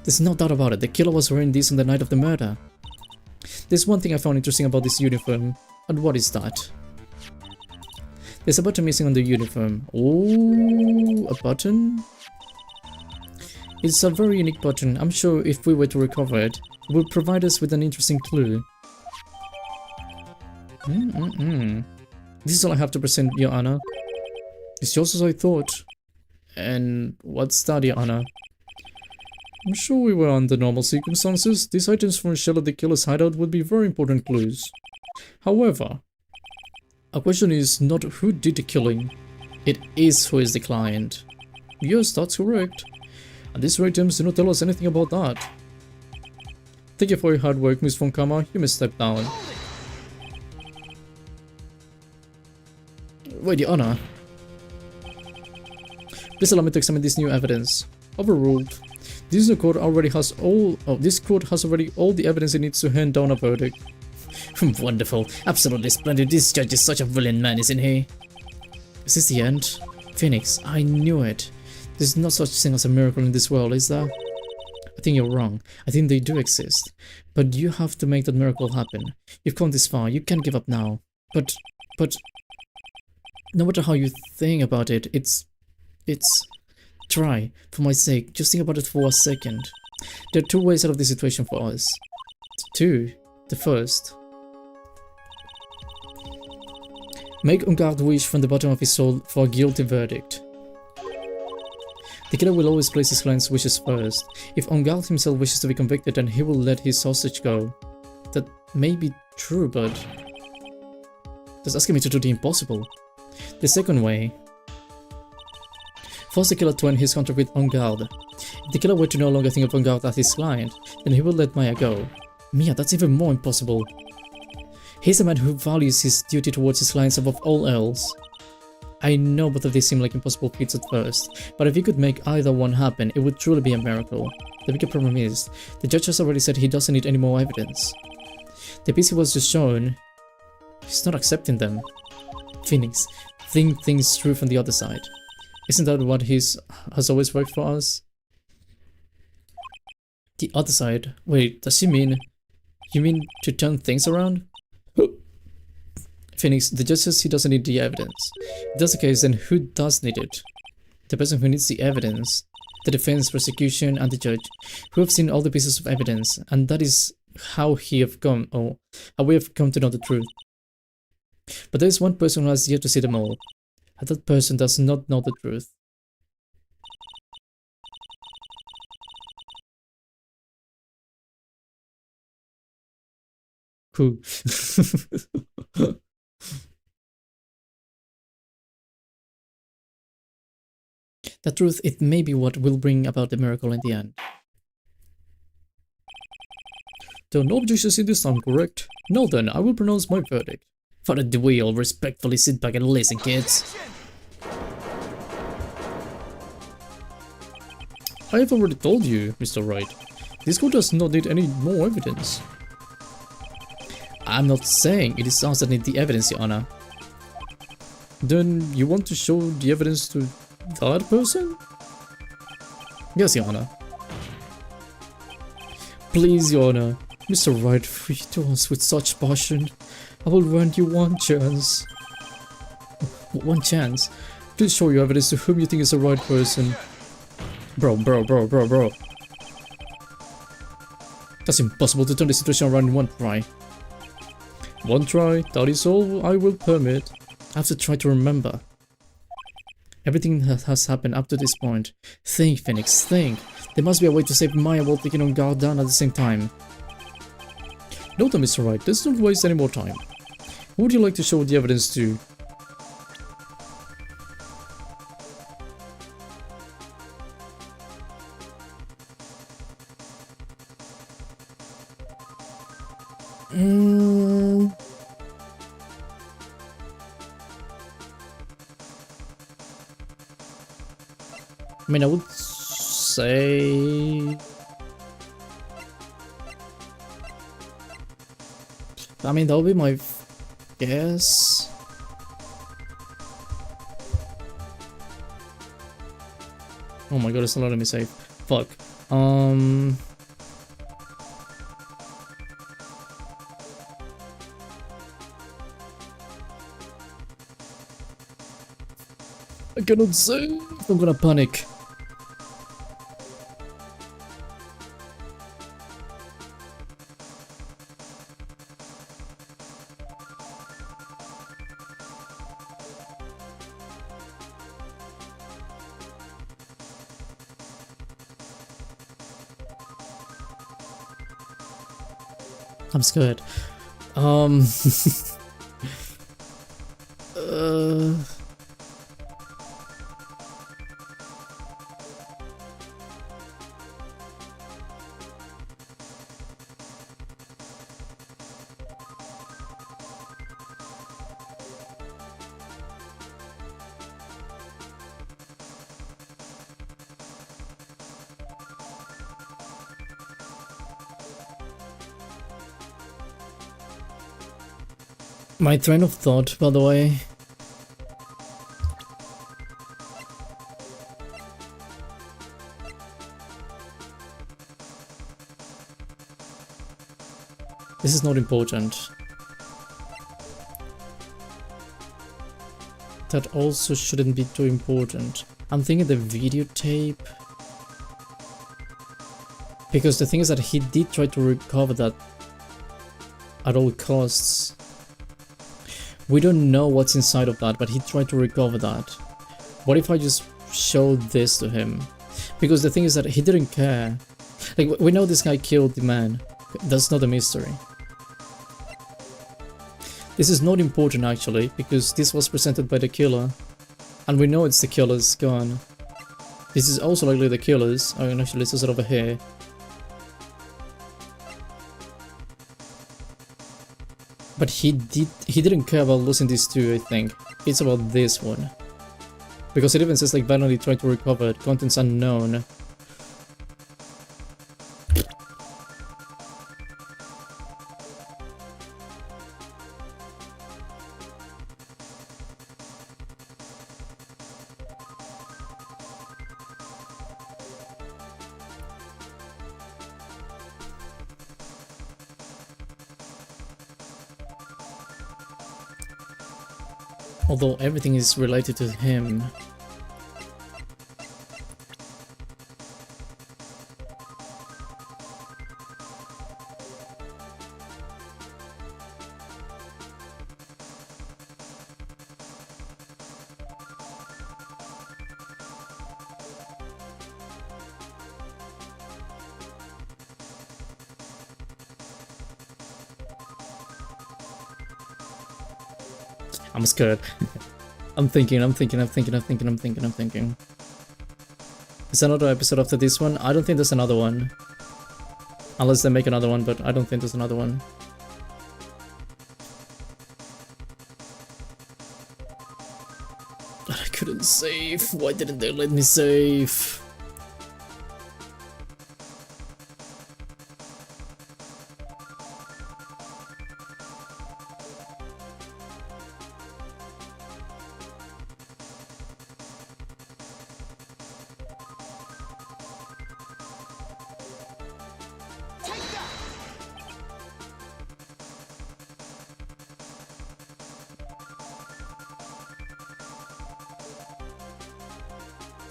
There's no doubt about it, the killer was wearing these on the night of the murder. There's one thing I found interesting about this uniform, and what is that? There's a button missing on the uniform. Oh, a button? It's a very unique button. I'm sure if we were to recover it, it would provide us with an interesting clue. This is all I have to present, Your Honor. It's just as I thought. And what's that, Your Honor? I'm sure we were under normal circumstances. These items from Sheila the killer's hideout would be very important clues. However, our question is not who did the killing. It is who is the client. Yes, that's correct. And these items do not tell us anything about that. Thank you for your hard work, Miss Von Kammer. You may step down. Wait, Your Honor. Please allow me to examine this new evidence. Overruled. This court already has all. Oh, this court has already all the evidence it needs to hand down a verdict. Wonderful, absolutely splendid. This judge is such a brilliant man, isn't he? Is this the end? Phoenix, I knew it. There's no such thing as a miracle in this world, is there? I think you're wrong. I think they do exist. But you have to make that miracle happen. You've come this far, you can't give up now. But... no matter how you think about it, it's... Try, for my sake, just think about it for a second. There are 2 ways out of this situation for us. 2. The first. Make Ungard wish from the bottom of his soul for a guilty verdict. The killer will always place his client's wishes first. If Ungard himself wishes to be convicted, then he will let his hostage go. That may be true, but... that's asking me to do the impossible. The second way. Force the killer to end his contract with Ungard. If the killer were to no longer think of Ungard as his client, then he will let Maya go. Mia, that's even more impossible. He's a man who values his duty towards his clients above all else. I know both of these seem like impossible feats at first, but if you could make either one happen, it would truly be a miracle. The bigger problem is, the judge has already said he doesn't need any more evidence. The piece he was just shown, he's not accepting them. Phoenix, think things through from the other side. Isn't that what has always worked for us? The other side? Wait, does she mean... you mean to turn things around? Phoenix, the judge says he doesn't need the evidence. If that's the case, then who does need it? The person who needs the evidence. The defense, prosecution, and the judge, who have seen all the pieces of evidence, and that is how we have come to know the truth. But there is one person who has yet to see them all. And that person does not know the truth. Who? The truth, it may be what will bring about the miracle in the end. There are no objections in this time, correct? Now then, I will pronounce my verdict. Father, do we all respectfully sit back and listen, kids? I have already told you, Mr. Wright. This court does not need any more evidence. I'm not saying it is us that need the evidence, Your Honor. Then you want to show the evidence to that person? Yes, Your Honor. Please, Your Honor. Mr. Wright, read to us with such passion. I will grant you one chance. One chance? Please show your evidence to whom you think is the right person. Bro. That's impossible to turn the situation around in one try. One try, that is all I will permit. I have to try to remember. Everything that has happened up to this point. Think, Phoenix, think. There must be a way to save Maya while taking on guard down at the same time. No time, Mr. Wright. Let's not waste any more time. Who would you like to show the evidence to? I mean, I would say... I mean, that would be my guess. Oh my god, it's not letting me save. Fuck. I cannot save. I'm gonna panic. I'm scared. My train of thought, by the way. This is not important. That also shouldn't be too important. I'm thinking the videotape. Because the thing is that he did try to recover that at all costs. We don't know what's inside of that, but he tried to recover that. What if I just showed this to him? Because the thing is that he didn't care. Like, we know this guy killed the man. That's not a mystery. This is not important actually, because this was presented by the killer. And we know it's the killer's gun. This is also likely the killer's. I can actually set it over here. But he didn't care about losing these two, I think. It's about this one. Because it even says like violently trying to recover it, contents unknown. Although everything is related to him. I'm scared. I'm thinking. Is there another episode after this one? I don't think there's another one. Unless they make another one, but I don't think there's another one. But I couldn't save. Why didn't they let me save?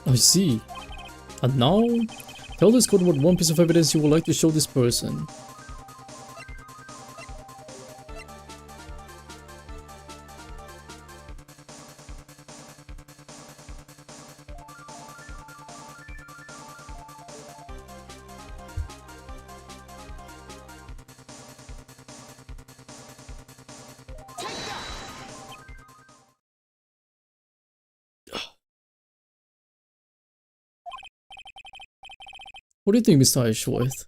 I see. And now, tell this code what one piece of evidence you would like to show this person. What do you think, Mr. Edgeworth?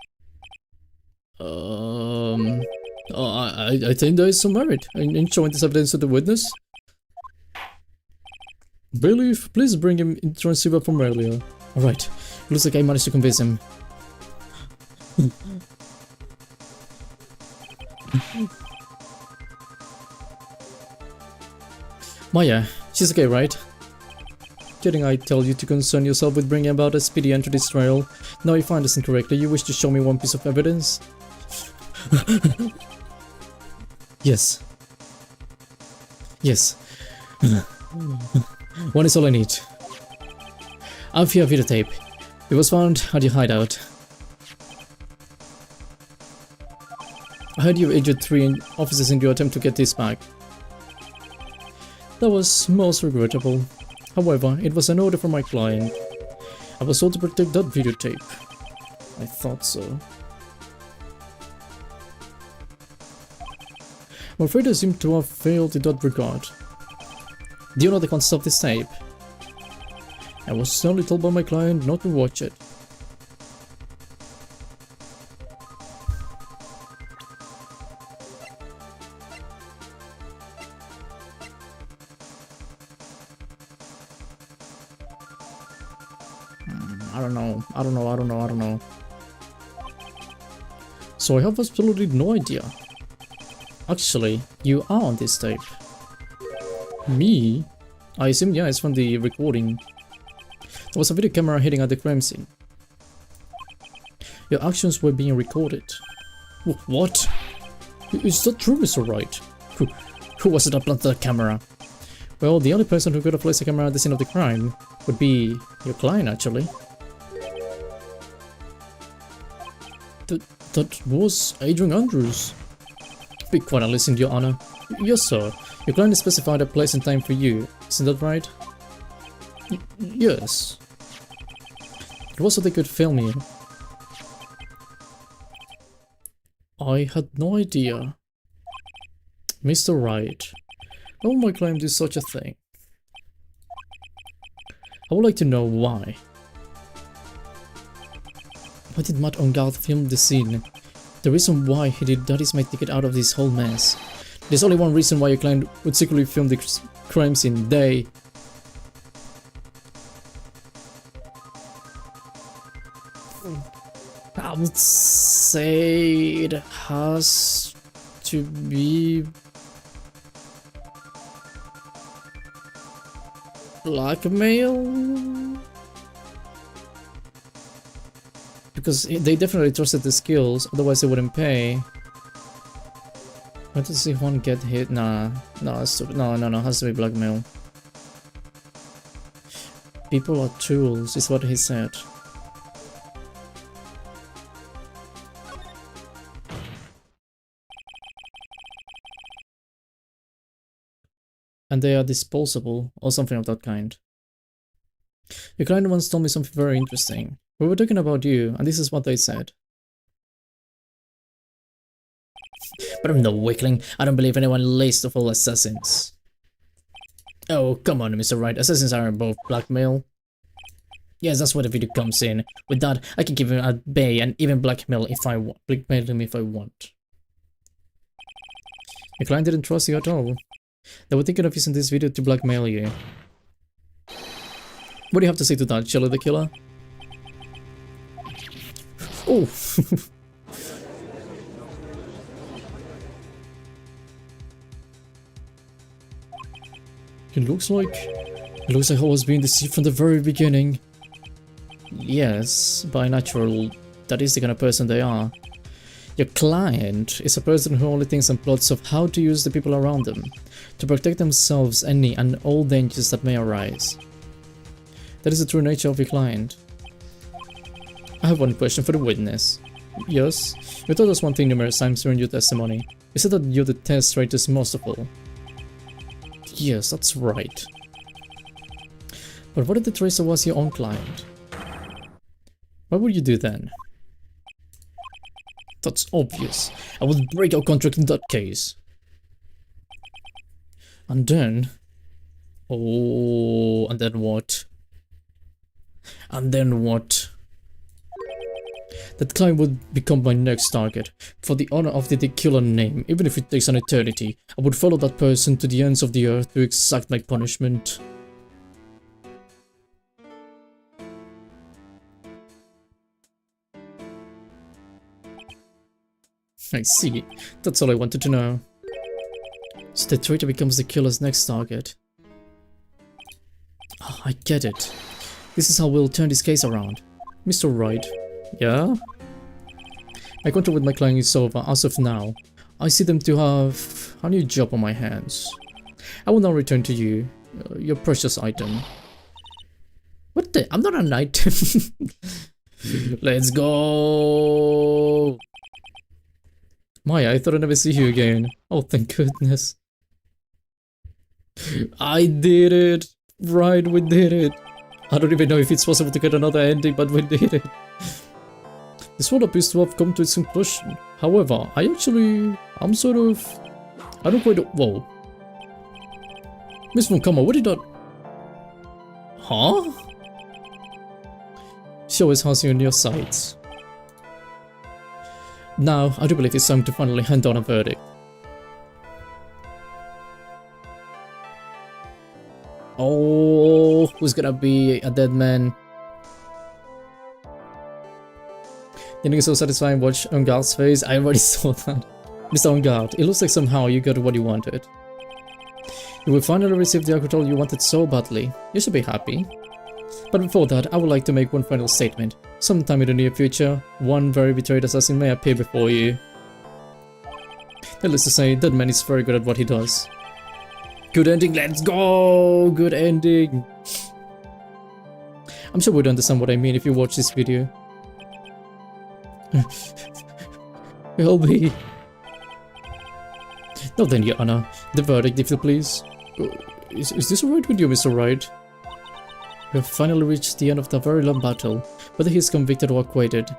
I think there is some merit in showing this evidence to the witness. Bailiff, please bring him in transceiver from earlier. Alright, looks like I managed to convince him. Maya, she's okay, right? Didn't I tell you to concern yourself with bringing about a speedy end to this trial? Now if I understand correctly, you wish to show me one piece of evidence? Yes. Yes. One is all I need. I have here a videotape. It was found at your hideout. I heard you injured 3 officers in your attempt to get this back. That was most regrettable. However, it was an order from my client. I was told to protect that videotape. I thought so. I'm afraid I seem to have failed in that regard. Do you know the concept of this tape? I was only told by my client not to watch it. I don't know. So I have absolutely no idea. Actually, you are on this tape. Me? I assume, yeah, it's from the recording. There was a video camera hitting at the crime scene. Your actions were being recorded. What? Is that true, Mr. Wright? Who was it that planted the camera? Well, the only person who could have placed the camera at the scene of the crime would be your client, actually. That was Adrian Andrews. Be quiet and listen, Your Honor. Yes, sir. Your client specified a place and time for you. Isn't that right? Yes. It was so they could film you. I had no idea. Mr. Wright, how will my client do such a thing? I would like to know why. Why did Matt Ongarth film the scene? The reason why he did that is my ticket out of this whole mess. There's only one reason why your client would secretly film the crime scene. I would say it has to be blackmail? Because they definitely trusted the skills, otherwise they wouldn't pay. Why does he one get hit? No, it's stupid. No, it has to be blackmail. People are tools, is what he said. And they are disposable, or something of that kind. Your client once told me something very interesting. We were talking about you, and this is what they said. But I'm no weakling. I don't believe anyone least of all assassins. Oh, come on, Mr. Wright. Assassins are above blackmail. Yes, that's where the video comes in. With that, I can keep him at bay and even blackmail if I want. Blackmail him if I want. Your client didn't trust you at all. They were thinking of using this video to blackmail you. What do you have to say to that, Shelly the Killer? Oh! It looks like I was being deceived from the very beginning. Yes, by natural, that is the kind of person they are. Your client is a person who only thinks and plots of how to use the people around them to protect themselves any and all dangers that may arise. That is the true nature of your client. I have one question for the witness. Yes, you told us one thing numerous times during your testimony. You said that you detest traitors most of all. Yes, that's right. But what if the traitor was your own client? What would you do then? That's obvious. I would break our contract in that case. And then... Oh, and then what? And then what? That client would become my next target. For the honor of the killer name, even if it takes an eternity, I would follow that person to the ends of the earth to exact my punishment. I see. That's all I wanted to know. So the traitor becomes the killer's next target. Oh, I get it. This is how we'll turn this case around. Mr. Wright. Yeah? My contract with my client is over as of now. I see them to have a new job on my hands. I will now return to you, your precious item. What the? I'm not an item. Let's go! Maya, I thought I'd never see you again. Oh, thank goodness. I did it! Right, we did it! I don't even know if it's possible to get another ending, but we did it. This world appears to have come to its conclusion. However, I don't quite... Whoa. Miss Von Kammer, what did that... Huh? She always has you on your sides. Now, I do believe it's time to finally hand down a verdict. Oh, who's gonna be a dead man? The ending is so satisfying. Watch Ungard's face. I already saw that. Mr. Ungard, it looks like somehow you got what you wanted. You will finally receive the alcohol you wanted so badly. You should be happy. But before that, I would like to make one final statement. Sometime in the near future, one very betrayed assassin may appear before you. Needless to say, that man is very good at what he does. Good ending, let's go! Good ending! I'm sure you'd understand what I mean if you watch this video. Help me! Now then, Your Honor, the verdict, if you please. Is this alright with you, Mr. Wright? We have finally reached the end of the very long battle. Whether he is convicted or acquitted,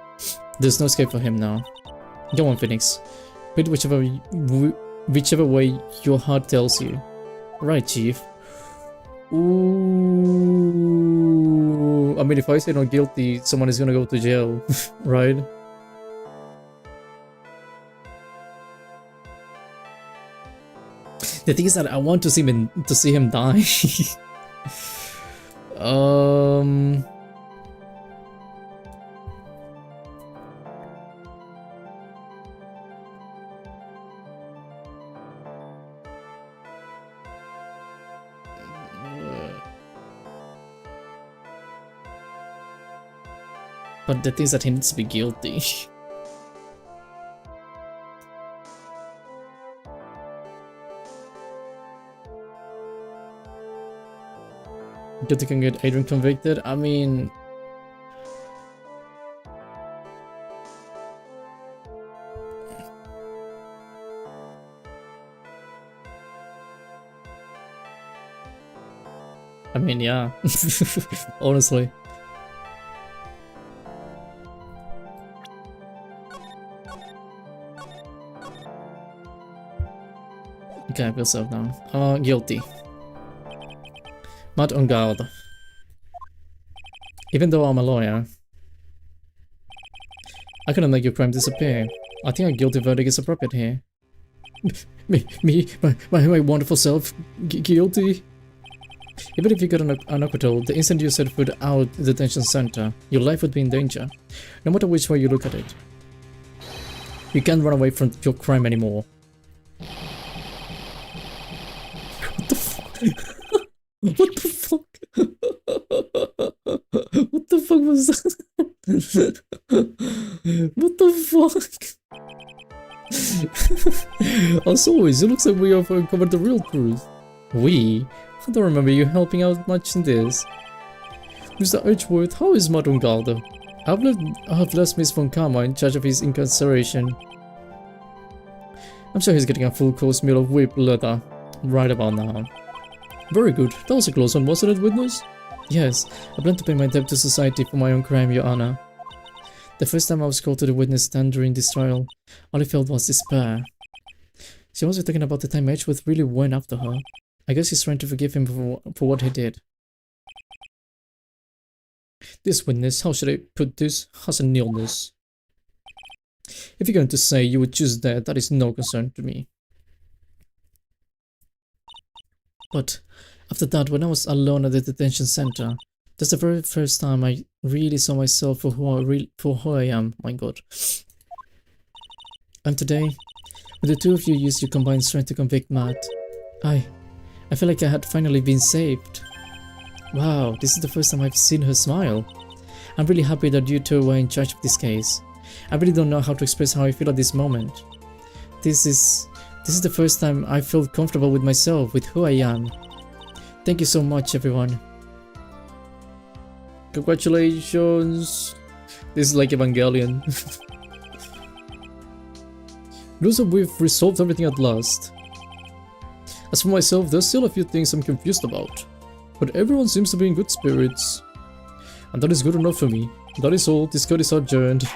there's no escape for him now. Go on, Phoenix. Pick whichever way your heart tells you. Right, Chief. Ooh. I mean, if I say not guilty, someone is gonna go to jail, right? The thing is that I want to see him die. But the thing is that he needs to be guilty. Guilty can get Adrian convicted? I mean... yeah. Honestly. Okay, I feel so now. Guilty. Not on guard. Even though I'm a lawyer, I couldn't make your crime disappear. I think a guilty verdict is appropriate here. My wonderful self, guilty? Even if you got an acquittal, the instant you set foot out the detention center, your life would be in danger, no matter which way you look at it. You can't run away from your crime anymore. What the fuck? What the fuck? What the fuck was that? What the fuck? As always, it looks like we have uncovered the real truth. We? I don't remember you helping out much in this. Mr. Edgeworth, how is Madame Garda? I have left Miss Von Kammer in charge of his incarceration. I'm sure he's getting a full course meal of whipped leather right about now. Very good. That was a close one, wasn't it, witness? Yes, I plan to pay my debt to society for my own crime, Your Honor. The first time I was called to the witness stand during this trial, all I felt was despair. She must be talking about the time Edgeworth really went after her. I guess he's trying to forgive him for what he did. This witness, how should I put this, has an illness. If you're going to say you would choose that is no concern to me. But after that, when I was alone at the detention center, that's the very first time I really saw myself for who I am. My God. And today, when the two of you used your combined strength to convict Matt, I feel like I had finally been saved. Wow, this is the first time I've seen her smile. I'm really happy that you two were in charge of this case. I really don't know how to express how I feel at this moment. This is the first time I feel comfortable with myself, with who I am. Thank you so much, everyone. Congratulations. This is like Evangelion. Looks like we've resolved everything at last. As for myself, there's still a few things I'm confused about. But everyone seems to be in good spirits. And that is good enough for me. That is all, this code is adjourned.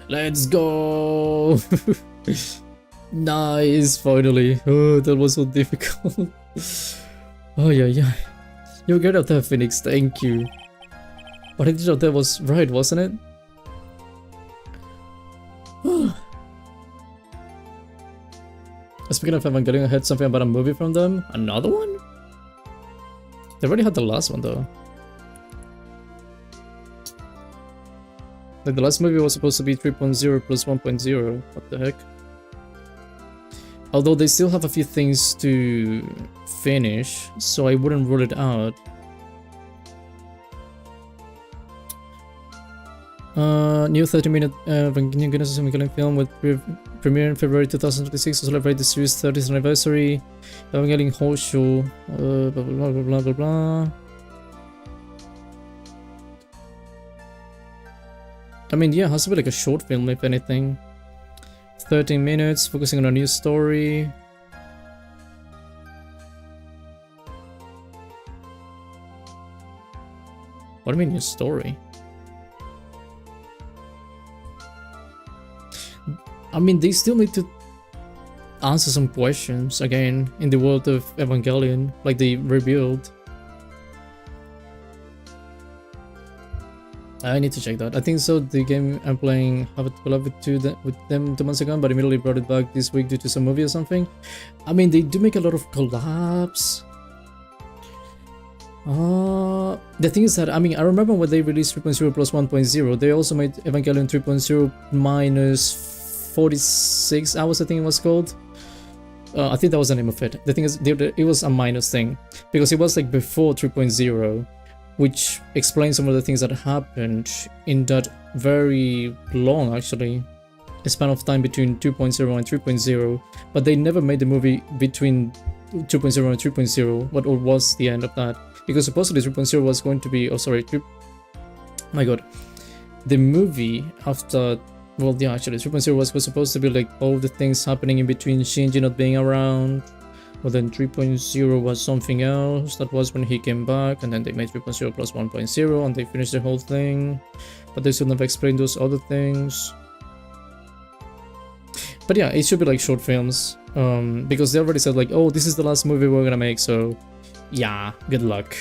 Let's go! Nice, finally. Oh, that was so difficult. Oh yeah. You get out there, Phoenix, thank you. What I did out there was right, wasn't it? Speaking of Evangelion, I heard something about a movie from them. Another one? They already had the last one though. Like the last movie was supposed to be 3.0 plus 1.0. What the heck? Although they still have a few things to finish, so I wouldn't rule it out. New 30-minute Evangelion film with premiere in February 2026 to celebrate the series' 30th anniversary. Evangelion Hosho, blah blah blah blah blah blah. I mean, yeah, it has to be like a short film if anything. 13 minutes, focusing on a new story. What do you mean new story? I mean, they still need to answer some questions again in the world of Evangelion, like they rebuild. I need to check that. I think so. The game I'm playing have a collab with them 2 months ago, but immediately brought it back this week due to some movie or something. I mean, they do make a lot of collabs. The thing is that, I mean, I remember when they released 3.0 plus 1.0, they also made Evangelion 3.0 minus 46 hours, I think it was called. I think that was the name of it. The thing is, it was a minus thing, because it was like before 3.0, which explains some of the things that happened in that very long, actually, span of time between 2.0 and 3.0, but they never made the movie between 2.0 and 3.0, what was the end of that, because supposedly 3.0 was going to be, oh sorry, my god, the movie after, well yeah, actually 3.0 was supposed to be like all the things happening in between Shinji not being around. Well, then 3.0 was something else, that was when he came back, and then they made 3.0 plus 1.0 and they finished the whole thing, but they still never explained those other things. But yeah, it should be like short films, because they already said like, oh, this is the last movie we're gonna make, so yeah, good luck.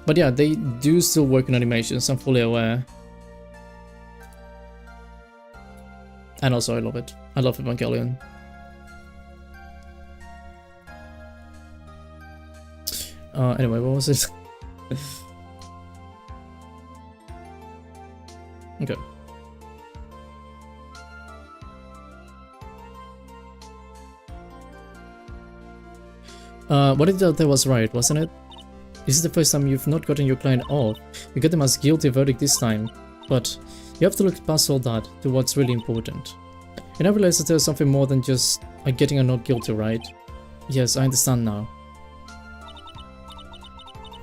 But yeah, they do still work on animations, I'm fully aware. And also I love it. I love Evangelion. Anyway, what was it? Okay. What I did out there was right, wasn't it? This is the first time you've not gotten your client off. You get them as guilty verdict this time, but you have to look past all that to what's really important. And I realize that there's something more than just getting a not guilty, right? Yes, I understand now.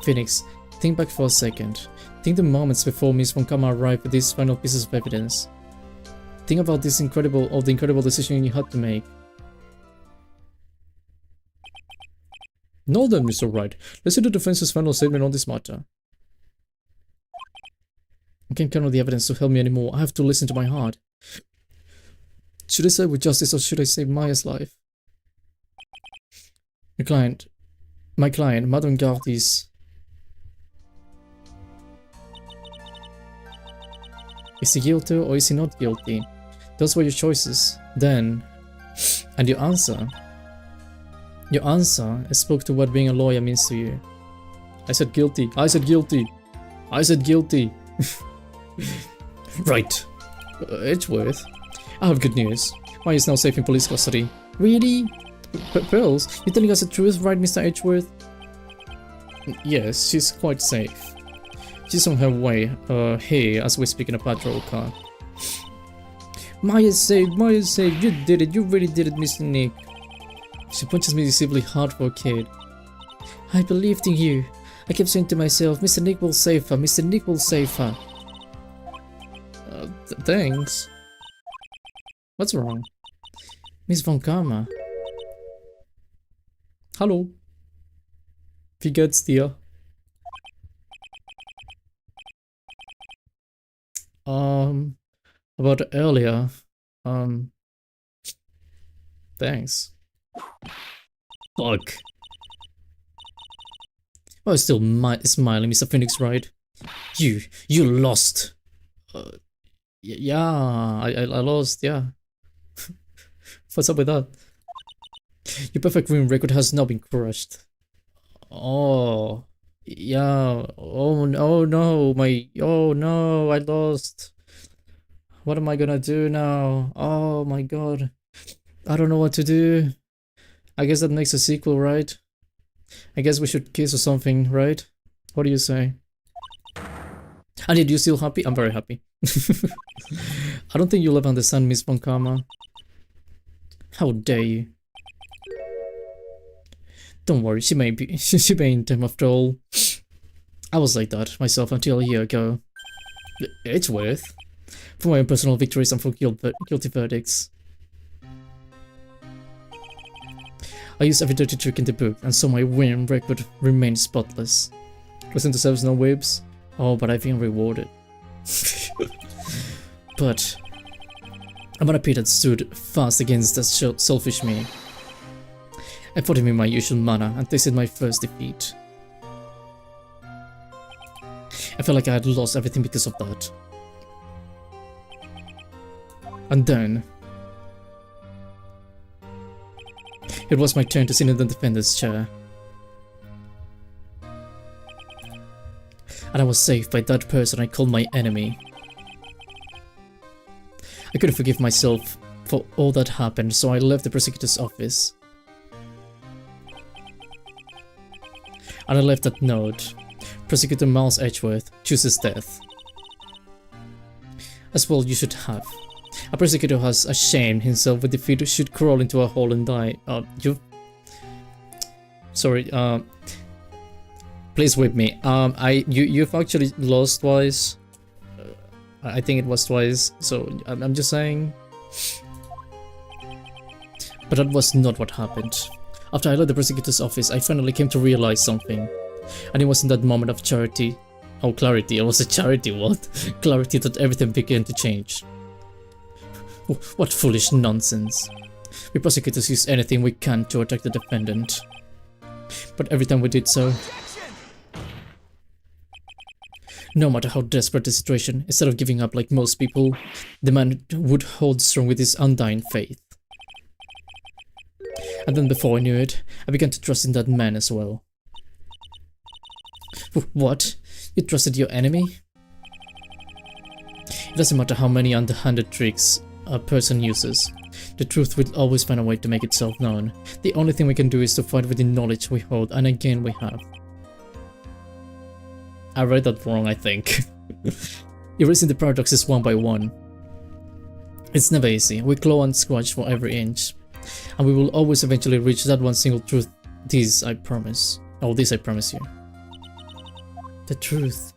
Phoenix, think back for a second. Think the moments before Miss Von Kama arrived with these final pieces of evidence. Think about the incredible decision you had to make. Now then, Mr. Wright, let's see the defense's final statement on this matter. I can't count on the evidence to help me anymore. I have to listen to my heart. Should I side with justice or should I save Maya's life? My client, Madame Gardes, Is he guilty or is he not guilty? Those were your choices then. And your answer spoke to what being a lawyer means to you. I said guilty. I said guilty. I said guilty. Right. Edgeworth, I have good news. Maya is now safe in police custody. Really? Pearls, you're telling us the truth, right, Mr. Edgeworth? Yes, she's quite safe. She's on her way here as we speak in a patrol car. Maya's safe, you did it, you really did it, Mr. Nick. She punches me deceptively hard for a kid. I believed in you. I kept saying to myself, Mr. Nick will save her, Mr. Nick will save her. Thanks. What's wrong? Miss Von Karma. Hallo. Wie geht's dir? About earlier. Thanks. Fuck. Oh, still smiling, Mr. Phoenix, right? You lost. Yeah, I lost, yeah. What's up with that? Your perfect win record has now been crushed. Oh, yeah. Oh no, oh no, I lost. What am I gonna do now? Oh my god. I don't know what to do. I guess that makes a sequel, right? I guess we should kiss or something, right? What do you say? And are you still happy? I'm very happy. I don't think you'll ever understand Miss Von Karma. How dare you? Don't worry, she may in time after all. I was like that myself until a year ago. Edgeworth? For my own personal victories and for guilty verdicts. I used every dirty trick in the book, and so my win record remained spotless. Wasn't deserves no whips? Oh, but I've been rewarded. But I'm on a pit that stood fast against that selfish me. I fought him in my usual manner and tasted my first defeat. I felt like I had lost everything because of that. And then it was my turn to sit in the defender's chair. And I was saved by that person I called my enemy. I couldn't forgive myself for all that happened, so I left the prosecutor's office. And I left that note. Prosecutor Miles Edgeworth chooses death. As well you should have. A prosecutor who has ashamed himself with defeat should crawl into a hole and die. Please whip me. You've actually lost twice. I think it was twice, so I'm just saying. But that was not what happened. After I left the prosecutor's office, I finally came to realize something. And it was in that moment of clarity. Oh, clarity. I was a charity, what? Clarity that everything began to change. What foolish nonsense. We prosecutors use anything we can to attack the defendant. But every time we did so, no matter how desperate the situation, instead of giving up like most people, the man would hold strong with his undying faith. And then before I knew it, I began to trust in that man as well. What? You trusted your enemy? It doesn't matter how many underhanded tricks a person uses. The truth will always find a way to make itself known. The only thing we can do is to fight with the knowledge we hold, and again we have. I read that wrong, I think. Erasing the paradoxes one by one. It's never easy. We claw and scratch for every inch. And we will always eventually reach that one single truth. This I promise. Oh, this I promise you. The truth.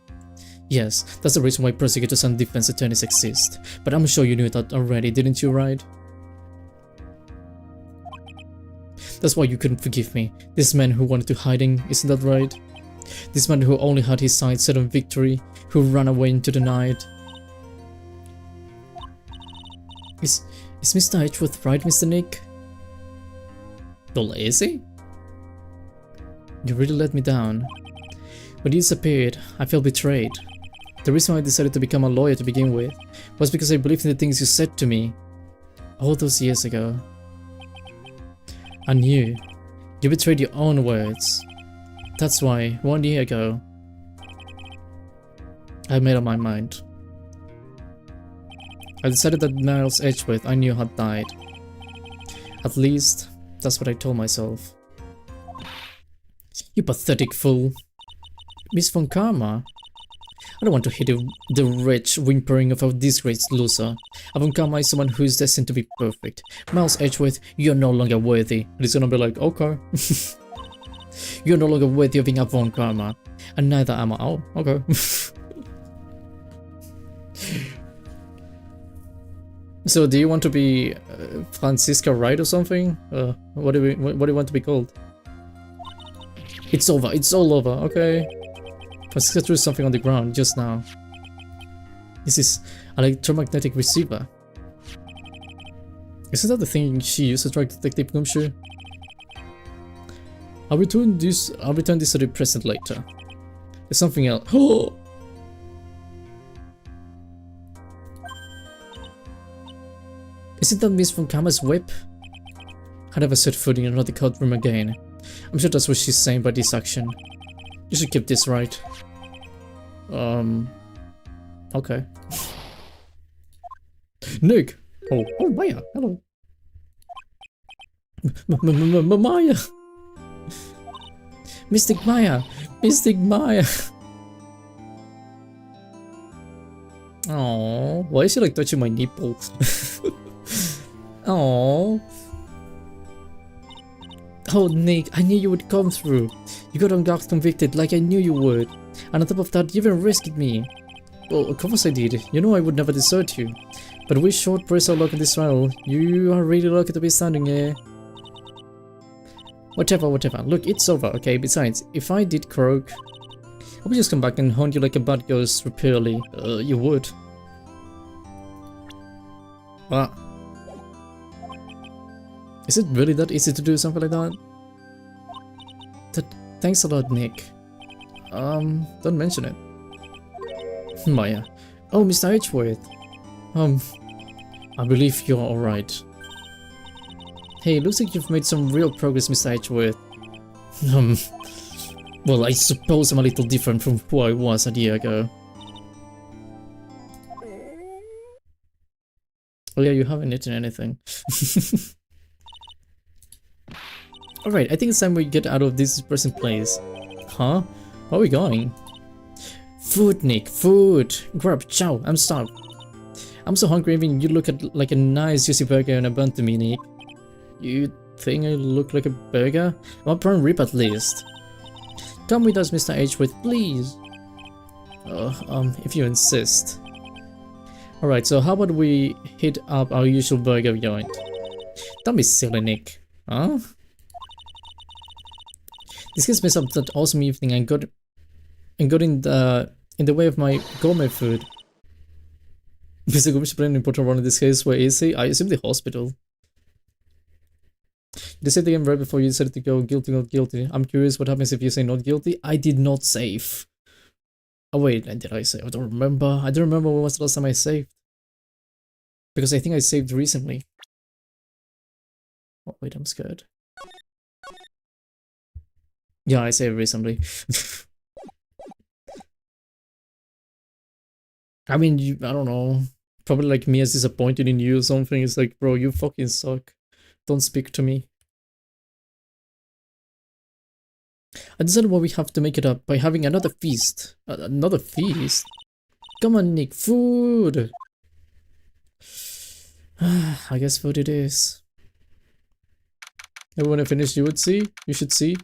Yes, that's the reason why prosecutors and defense attorneys exist. But I'm sure you knew that already, didn't you, right? That's why you couldn't forgive me. This man who wanted to hiding, isn't that right? This man who only had his sights set on victory, who ran away into the night. Is Mr. Edgeworth right, Mr. Nick? Well, is he? You really let me down. When you disappeared, I felt betrayed. The reason why I decided to become a lawyer to begin with was because I believed in the things you said to me all those years ago. I knew you betrayed your own words. That's why, 1 year ago, I made up my mind. I decided that Miles Edgeworth I knew had died. At least, that's what I told myself. You pathetic fool. Miss Von Karma. I don't want to hear the rich whimpering of a disgraced loser. A Von Karma is someone who is destined to be perfect. Miles Edgeworth, you're no longer worthy. And he's gonna be like, okay. You're no longer worthy of being a Von Karma. And neither am I. Oh, okay. So, do you want to be Franziska Wright or something? What do you want to be called? It's over. It's all over. Okay. Franziska threw something on the ground just now. This is an electromagnetic receiver. Isn't that the thing she used to track Detective Gumshoe? I'll return this to the present later. There's something else. Oh! Isn't that Miss Von Karma's whip? I never set foot in another courtroom again. I'm sure that's what she's saying by this action. You should keep this right. Okay. Nick! Oh, Maya! Hello! Maya! Mystic Maya! Mystic Maya! Oh, why is she like touching my nipple? Oh. Oh, Nick, I knew you would come through. You got unlocked convicted like I knew you would. And on top of that, you even rescued me. Well, of course I did. You know I would never desert you. But with short press or luck in this trial, you are really lucky to be standing here. Whatever. Look, it's over, okay? Besides, if I did croak, I would just come back and haunt you like a bad ghost repeatedly. You would. What? Is it really that easy to do something like that? Thanks a lot, Nick. Don't mention it. Maya. Oh, Mr. Edgeworth. I believe you're alright. Hey, looks like you've made some real progress, Mr. Edgeworth. Well, I suppose I'm a little different from who I was a year ago. Oh yeah, you haven't eaten anything. Alright, I think it's time we get out of this present place. Huh? Where are we going? Food, Nick, food! Grab, chow, I'm starved. I'm so hungry even you look at like a nice juicy burger and a bun to me, Nick. You think I look like a burger? I'm a prime rib at least. Come with us, Mr. Edgeworth, please. If you insist. Alright, so how about we hit up our usual burger joint? Don't be silly, Nick. Huh? This gives me some that awesome evening and got in the way of my gourmet food. Mr. Gomes playing an important role in this case. Where is he? I assume the hospital. You saved the game right before you decided to go guilty, not guilty. I'm curious what happens if you say not guilty. I did not save. Oh wait, did I save? I don't remember. I don't remember when was the last time I saved. Because I think I saved recently. Oh wait, I'm scared. Yeah, I saved recently. I mean, I don't know. Probably like me as disappointed in you or something. It's like, bro, you fucking suck. Don't speak to me. I decided what we have to make it up by having another feast. Another feast? Come on, Nick, food! I guess food it is. And when I finish, you should see.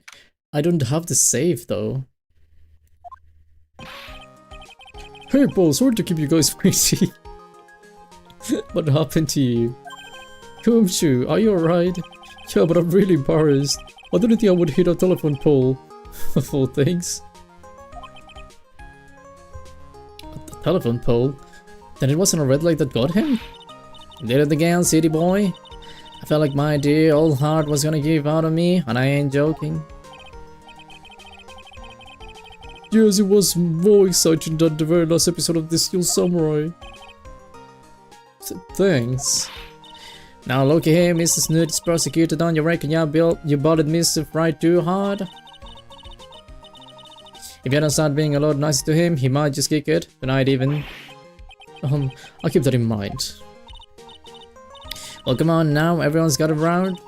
I don't have the save though. Hey Paul, sorry to keep you guys waiting. What happened to you? Gumshoe, are you alright? Yeah, but I'm really embarrassed. I didn't think I would hit a telephone pole. Of all things. A telephone pole? Then it wasn't a red light that got him? Did it again, city boy? I felt like my dear old heart was gonna give out on me, and I ain't joking. Yes, it was more exciting than the very last episode of this Steel Samurai. Thanks. Now look here, Mr. Snoot is prosecuted on your record. You bothered Mr. Fry too hard. If you don't start being a lot nicer to him, he might just kick it. Tonight even. I'll keep that in mind. Well, come on now, everyone's got around.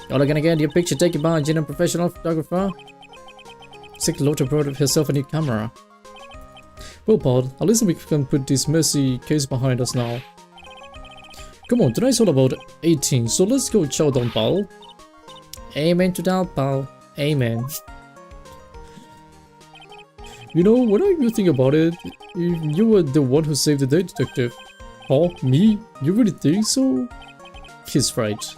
Y'all gonna get your picture taken by a genuine professional photographer. Sick Lotta brought herself a new camera. Well, Pod, at least we can put this messy case behind us now. Come on, tonight's all about 18, so let's go chow down, pal. Amen to that, pal. Amen. You know, when I really think about it, if you were the one who saved the day, detective. Huh? Me? You really think so? He's right.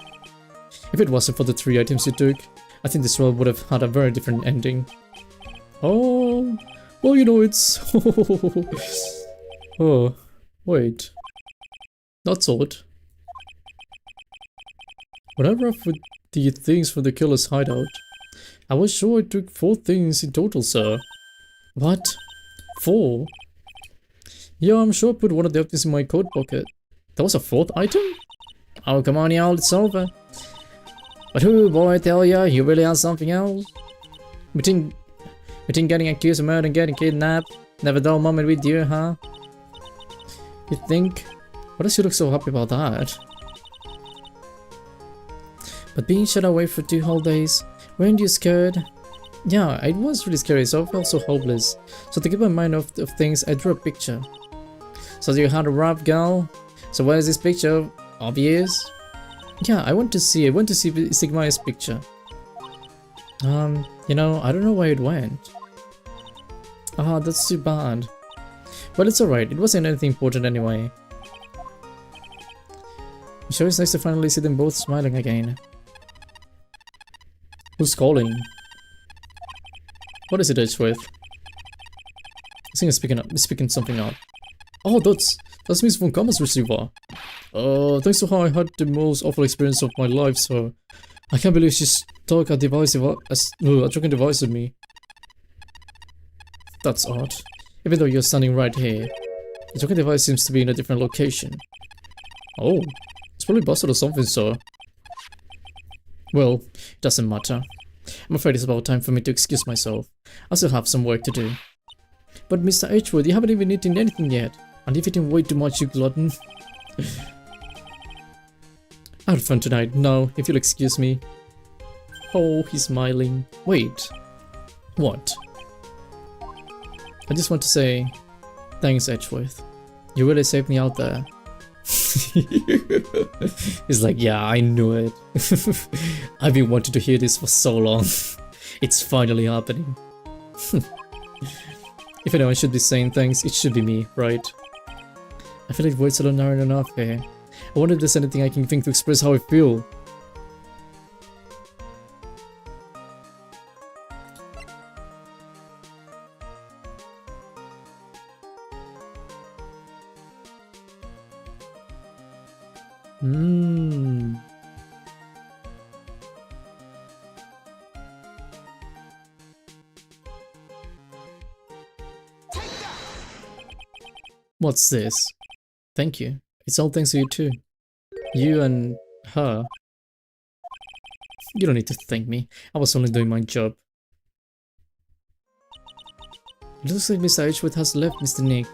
If it wasn't for the 3 items you took, I think this world would have had a very different ending. Oh, well, you know, it's... Oh, wait. That's odd. Whenever I put the things for the killer's hideout, I was sure I took 4 things in total, sir. What? 4? Yeah, I'm sure I put one of the items in my coat pocket. That was a 4th item? Oh, come on, y'all, it's over. But who, boy, I tell ya, you really have something else? Between getting accused of murder and getting kidnapped, never dull moment with you, huh? You think? Why does she look so happy about that? But being shut away for 2 whole days, weren't you scared? Yeah, I was really scary, so I felt so hopeless. So to keep my mind off of things, I drew a picture. So you had a rough girl? So where is this picture? Obvious? Yeah, I want to see Sigma's picture. You know, I don't know where it went. Ah, that's too bad. But it's alright, it wasn't anything important anyway. I'm sure it's nice to finally see them both smiling again. Who's calling? What is it, Edgeworth? I think it's speaking something up. Oh, that's Miss Von Kammer's receiver. Thanks to how I had the most awful experience of my life, so I can't believe she stuck a tracking device with me. That's odd. Even though you're standing right here, the tracking device seems to be in a different location. Oh, it's probably busted or something, so. Well, it doesn't matter. I'm afraid it's about time for me to excuse myself. I still have some work to do. But Mr. Edgeworth, you haven't even eaten anything yet. And you've eaten way too much, you glutton. I had fun tonight, now, if you'll excuse me. Oh, he's smiling. Wait. What? I just want to say, thanks, Edgeworth. You really saved me out there. He's like, yeah, I knew it. I've been wanting to hear this for so long. It's finally happening. If anyone should be saying thanks, it should be me, right? I feel like words alone aren't enough here. I wonder if there's anything I can think to express how I feel. What's this? Thank you. It's all thanks to you too. You and her. You don't need to thank me. I was only doing my job. It looks like Mr. Edgeworth has left, Mr. Nick.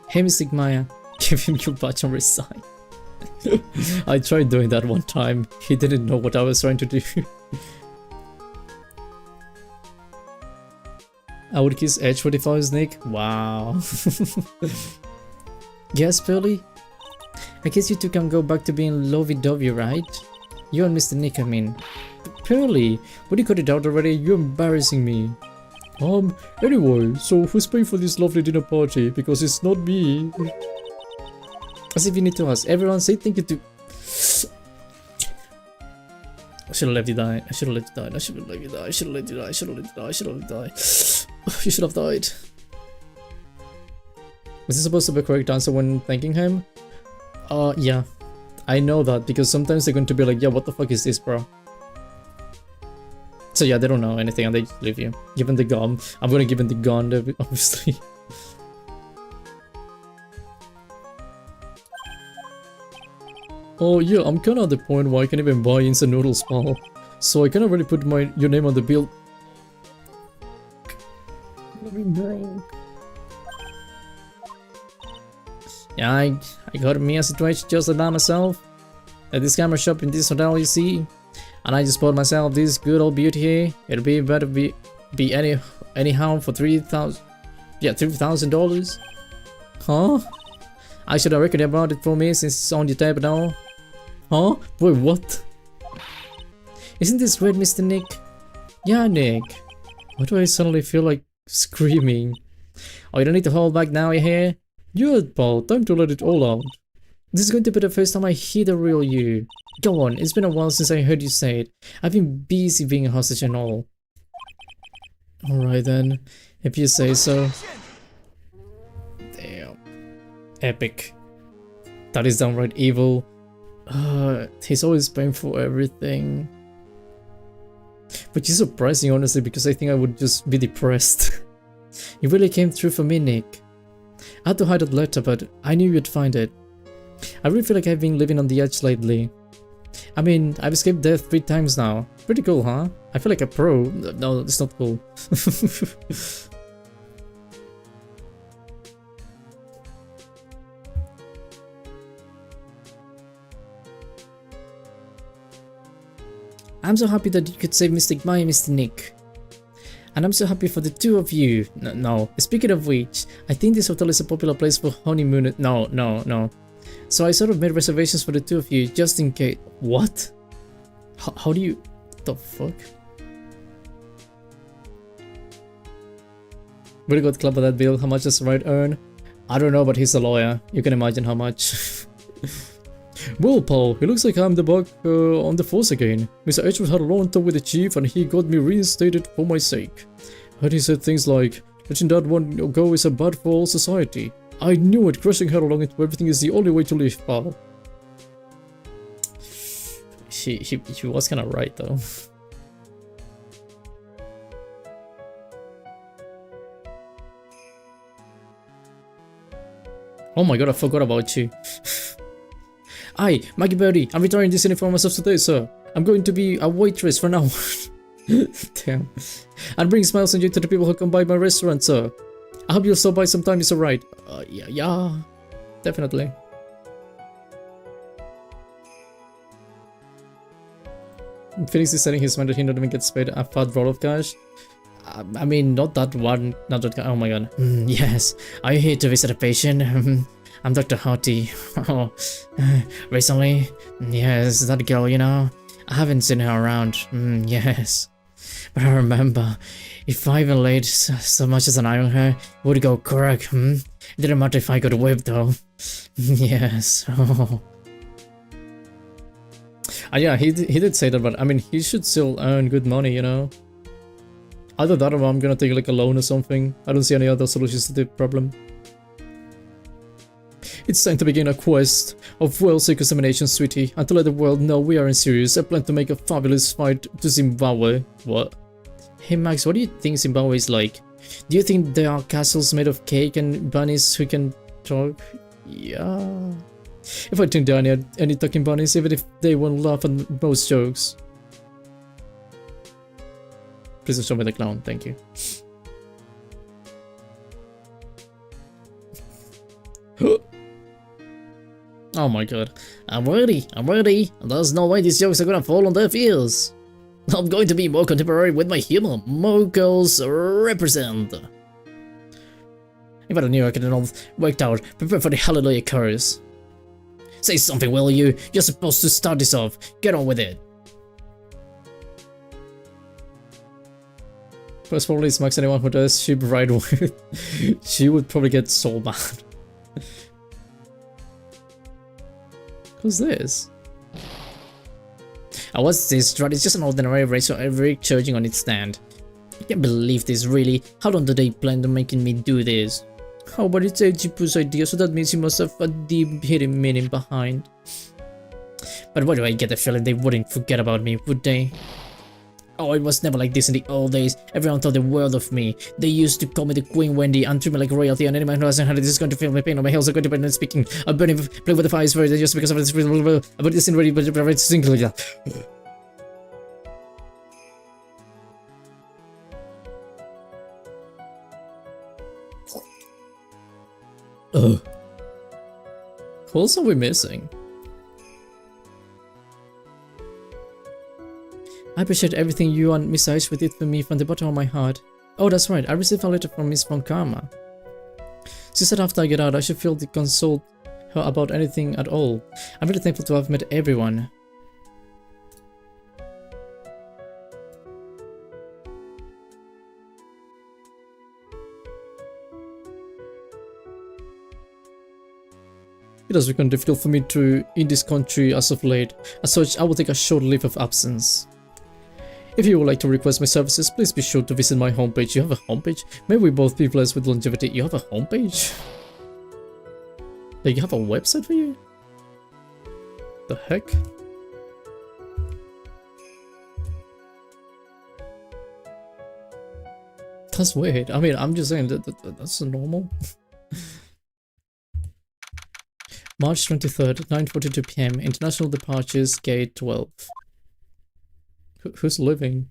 Hey, Mr. Maya, give him your badge and resign. I tried doing that one time. He didn't know what I was trying to do. I would kiss Edgeworth if I was Nick. Wow. Yes, Pearly? I guess you two can go back to being lovey-dovey, right? You and Mr. Nick, I mean. Pearly, would you cut it out already? You're embarrassing me. Anyway, so who's paying for this lovely dinner party? Because it's not me. As if you need to ask. Everyone say thank you to... I should've let you die. I should've let you die. I should've let you die. I should've let you die. I should've let you die. I should've let you die. You should have died. Was this supposed to be a correct answer when thanking him? Yeah. I know that because sometimes they're going to be like, yeah, what the fuck is this, bro? So yeah, they don't know anything and they just leave you. Give them the gun. I'm gonna give them the gun, obviously. Oh yeah, I'm kinda at the point where I can't even buy instant noodles, pal. So I can't really put your name on the bill. Yeah, I got me a situation just like that myself. At this camera shop in this hotel, you see. And I just bought myself this good old beauty here. It'll be better be anyhow for $3,000. Yeah, $3,000. Huh? I should have recorded about it for me since it's on your table now. Huh? Wait, what? Isn't this great, Mr. Nick? Yeah, Nick. Why do I suddenly feel like screaming? Oh, you don't need to hold back now, you hear? Yeah, pal, time to let it all out. This is going to be the first time I hear the real you. Go on, it's been a while since I heard you say it. I've been busy being a hostage and all. Alright then, if you say so. Damn. Epic. That is downright evil. He's always paying for everything. Which is surprising, honestly, because I think I would just be depressed. You really came through for me, Nick. I had to hide that letter, but I knew you'd find it. I really feel like I've been living on the edge lately. I mean, I've escaped death 3 times now. Pretty cool, huh? I feel like a pro. No, it's not cool. I'm so happy that you could save Mystic Maya, Mr. Nick. And I'm so happy for the 2 of you. No, speaking of which, I think this hotel is a popular place for honeymoon. No. So I sort of made reservations for the 2 of you, just in case. What? How do you... What the fuck? Really good club of that bill. How much does Wright earn? I don't know, but he's a lawyer. You can imagine how much. Well, Paul, it looks like I'm the bug on the force again. Mr. Edgeworth had a long talk with the chief and he got me reinstated for my sake. Heard he said things like, letting that one go is a bad for all society. I knew it, crushing her along into everything is the only way to live, pal. She was kinda right, though. Oh my god, I forgot about you. Aye, Maggie Birdie, I'm retiring this uniform myself today, sir. I'm going to be a waitress for now. Damn. And bring smiles and joy to the people who come by my restaurant, sir. I hope you'll stop by sometime, it's alright. Yeah, definitely. Phoenix is telling his man that he not even gets paid a fat roll of cash. I mean, not that one, not that. Oh my god. Yes, are you here to visit a patient? I'm Dr. Hottie. Oh, recently? Yes, that girl, you know. I haven't seen her around. Yes. But I remember, if I even laid so much as an eye on her, it would go crack. It didn't matter if I got whipped though. Yes. Oh. Yeah, he did say that, but I mean, he should still earn good money, you know. Either that or I'm gonna take like a loan or something. I don't see any other solutions to the problem. It's time to begin a quest of well-seek examination, sweetie, and to let the world know we are in serious. I plan to make a fabulous flight to Zimbabwe. What? Hey Max, what do you think Zimbabwe is like? Do you think there are castles made of cake and bunnies who can talk? Yeah. If I turn down any talking bunnies, even if they won't laugh at most jokes. Please don't show me the clown, thank you. Oh my god. I'm ready. There's no way these jokes are gonna fall on deaf ears. I'm going to be more contemporary with my humor. More girls represent. If I knew I could have all worked out, prepare for the hallelujah chorus. Say something, will you? You're supposed to start this off. Get on with it. First probably smacks anyone who does sheep ride with. She would probably get so mad. Who's this? What's this? Right, it's just an ordinary race of Eric charging on its stand. I can't believe this, really. How long do they plan on making me do this? Oh, but it's a Jipu's idea, so that means you must have a deep hidden meaning behind. But why do I get the feeling they wouldn't forget about me, would they? Oh, it was never like this in the old days. Everyone thought the world of me. They used to call me the Queen Wendy and treat me like royalty, and anyone who hasn't had it is going to feel my pain on my heels are going to be speaking. I'm burning, playing with the fire is very just because of this. About this in ready, but it's single. Ugh. Who else are we missing? I appreciate everything you and Miss Ice did for me from the bottom of my heart. Oh, that's right, I received a letter from Miss Von Karma. She said after I get out, I should feel to consult her about anything at all. I'm really thankful to have met everyone. It has become difficult for me to in this country as of late. As such, I will take a short leave of absence. If you would like to request my services, please be sure to visit my homepage. You have a homepage? May we both be blessed with longevity. You have a homepage? Like, you have a website for you? The heck? That's weird. I mean, I'm just saying that's normal. March 23rd, 9:42 PM. International departures, gate 12. Who's living?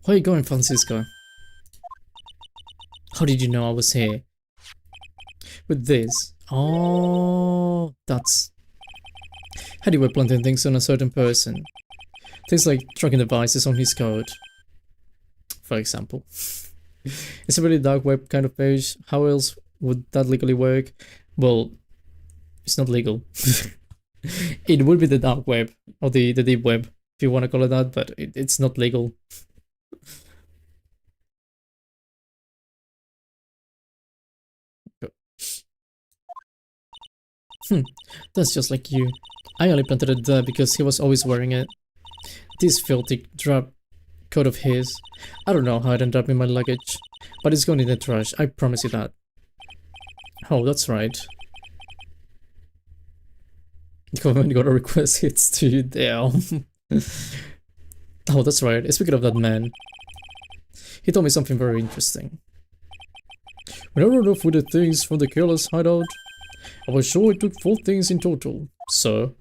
Where are you going, Francisco? How did you know I was here? With this? Oh, that's... How do you planting things on a certain person? Things like tracking devices on his code, for example. It's a really dark web kind of page. How else would that legally work? Well, it's not legal. It would be the dark web, or the deep web, if you want to call it that, but it's not legal. That's just like you. I only planted it there because he was always wearing it. This filthy drab coat of his. I don't know how it ended up in my luggage, but it's going in the trash, I promise you that. Oh, that's right. The government got a request hits to you there. Oh, that's right. Speaking of that man, he told me something very interesting. When I rode off with the things from the careless hideout, I was sure it took 4 things in total, sir.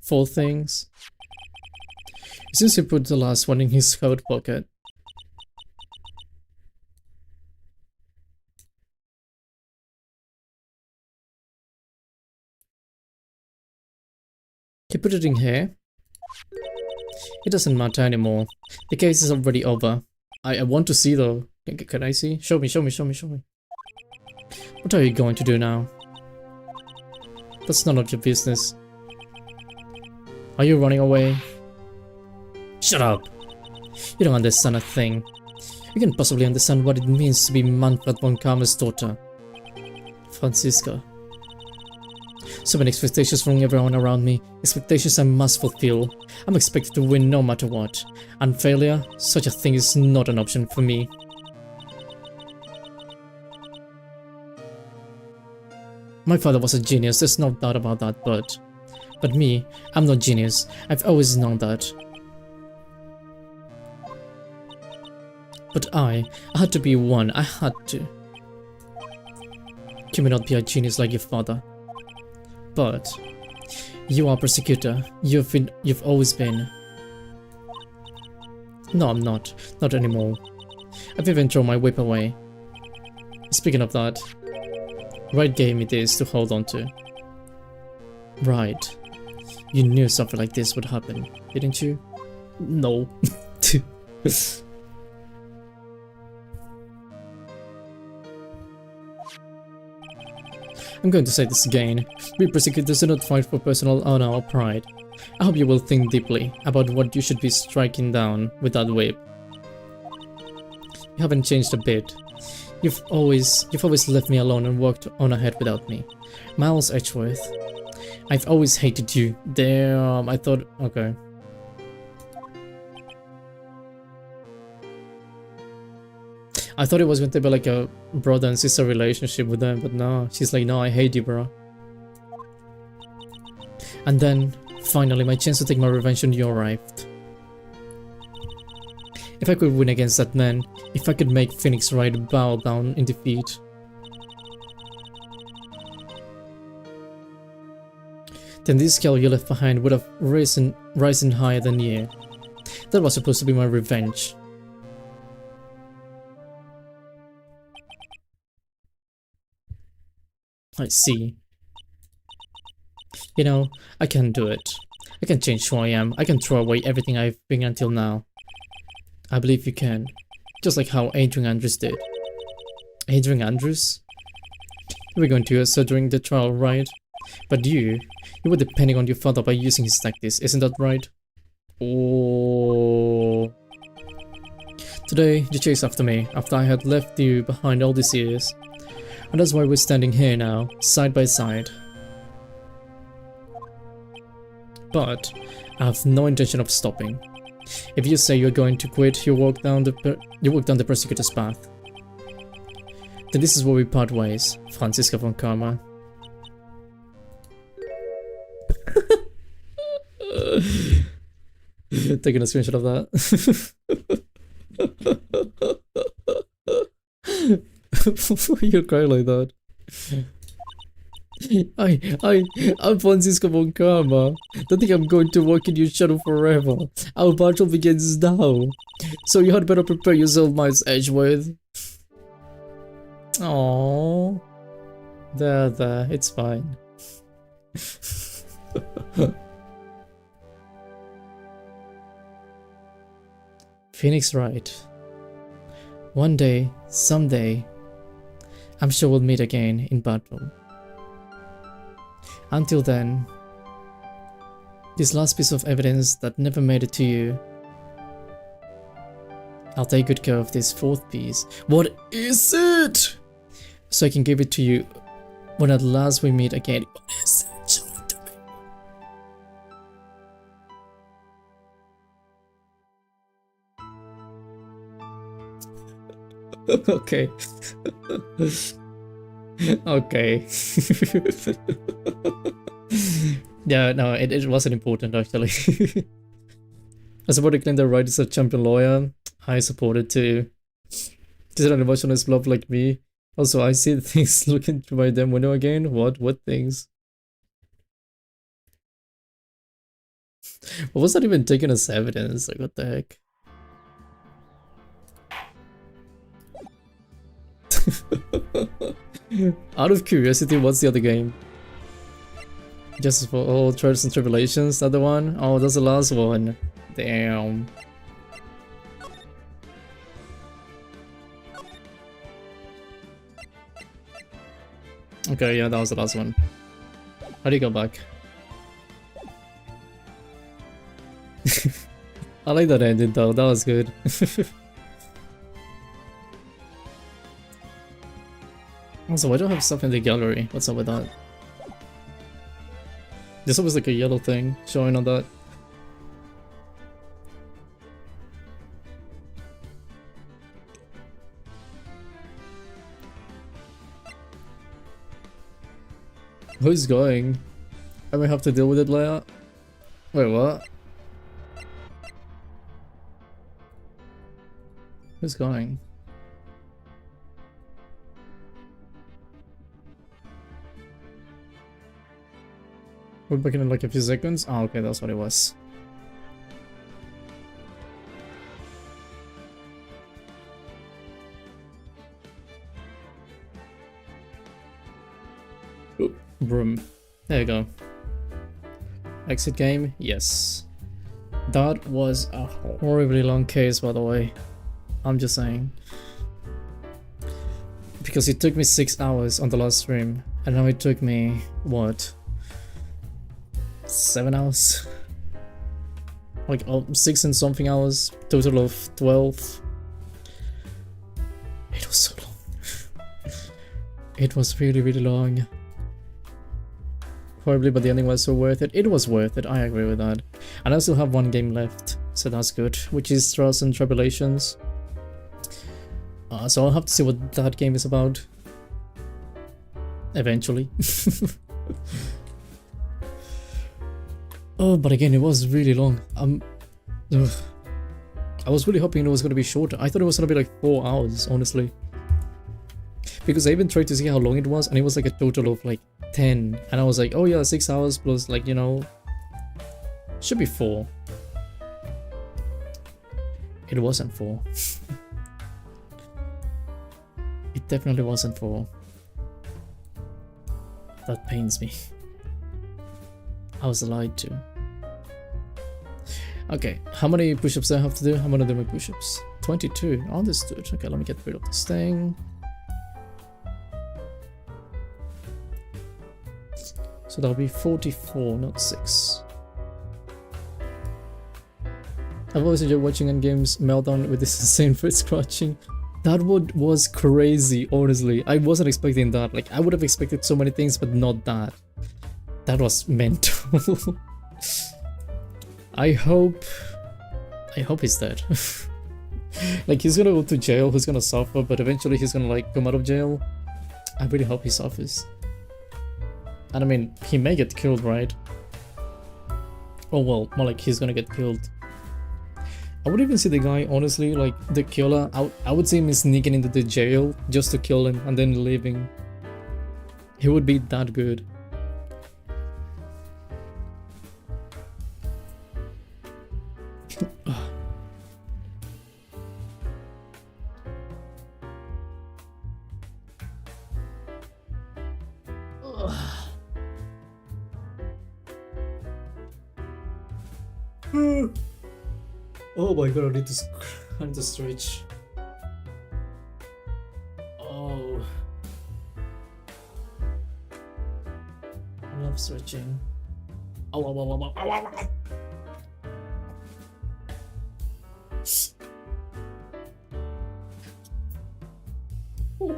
4 things? Since he put the last one in his coat pocket. He put it in here. It doesn't matter anymore. The case is already over. I want to see though. Can I see? Show me. What are you going to do now? That's none of your business. Are you running away? Shut up! You don't understand a thing. You can possibly understand what it means to be Manfred von Karma's daughter. Franziska. So many expectations from everyone around me, expectations I must fulfill. I'm expected to win no matter what, and failure, such a thing is not an option for me. My father was a genius, there's no doubt about that, but me, I'm not genius, I've always known that. But I had to be one, I had to. You may not be a genius like your father. But you are a prosecutor. You've always been. No, I'm not. Not anymore. I've even thrown my whip away. Speaking of that, Wright gave me this to hold on to. Right. You knew something like this would happen, didn't you? No. I'm going to say this again. We prosecutors do not fight for personal honor or pride. I hope you will think deeply about what you should be striking down with that whip. You haven't changed a bit. You've always left me alone and walked on ahead without me. Miles Edgeworth. I've always hated you. Damn, I thought... okay. I thought it was going to be like a brother and sister relationship with them, but no, she's like, no, I hate you, bro. And then, finally, my chance to take my revenge on you arrived. If I could win against that man, if I could make Phoenix Wright bow down in defeat, then this girl you left behind would have risen higher than you. That was supposed to be my revenge. I see. You know, I can do it. I can change who I am. I can throw away everything I've been until now. I believe you can. Just like how Adrian Andrews did. Adrian Andrews? You were going to assert during the trial, right? But you were depending on your father by using his tactics, isn't that right? Oh. Today, you chased after me, after I had left you behind all these years. And that's why we're standing here now, side by side. But I have no intention of stopping. If you say you're going to quit, you walk down the prosecutor's path. Then this is where we part ways, Franziska von Karma. Taking a screenshot of that. You're crying like that. I'm Franziska von Karma. Don't think I'm going to walk in your shadow forever. Our battle begins now. So you had better prepare yourself, Miles Edgeworth. Aww. There, it's fine. Phoenix Wright. One day, someday, I'm sure we'll meet again in battle. Until then, this last piece of evidence that never made it to you, I'll take good care of this fourth piece. What is it? So I can give it to you when at last we meet again. What is it? Show it to me. Okay. Okay. Yeah, no, it wasn't important actually. I support to claim that Wright is a champion lawyer. I support it too. This is an emotionalist blob like me. Also, I see things looking through my damn window again. What things? What was that even taken as evidence? Like, what the heck? Out of curiosity, what's the other game? Justice for All Trials and Tribulations, that the one? Oh, that's the last one. Damn. Okay, yeah, that was the last one. How do you go back? I like that ending though, that was good. Also, why do I have stuff in the gallery? What's up with that? There's always like a yellow thing showing on that. Who's going? I may have to deal with it later. Wait, what? Who's going? We're back in like a few seconds. Oh, okay, that's what it was. Oop, broom. There you go. Exit game? Yes. That was a horribly long case, by the way. I'm just saying. Because it took me 6 hours on the last stream, and now it took me, what? 7 hours? Like 6 and something hours, total of 12. It was so long. It was really long. Probably, but the ending was so worth it. It was worth it, I agree with that. And I still have one game left, so that's good, which is Trials and Tribulations. So I'll have to see what that game is about. Oh, but again, it was really long. Ugh. I was really hoping it was gonna be shorter. I thought it was gonna be like 4 hours, honestly. Because I even tried to see how long it was, and it was like a total of like 10. And I was like, oh yeah, 6 hours plus like, you know, should be 4. It wasn't 4. It definitely wasn't 4. That pains me. I was lied to. Okay, how many push-ups do I have to do? How many of them are push-ups? 22. Understood. Okay, let me get rid of this thing. So that'll be 44, not 6. I've always enjoyed watching Endgame's meltdown with this insane foot scratching. That one was crazy, honestly. I wasn't expecting that. Like, I would have expected so many things, but not that. That was mental. I hope he's dead. Like, he's gonna go to jail, he's gonna suffer, but eventually he's gonna like come out of jail. I really hope he suffers. And I mean, he may get killed, right? Oh well, more like he's gonna get killed. I would even see the guy, honestly, like the killer, I would see him sneaking into the jail just to kill him and then leaving. He would be that good. Oh my god, I need to stretch. Oh. I love stretching. Ow, ow, ow, ow, ow, ow, ow. Fuck.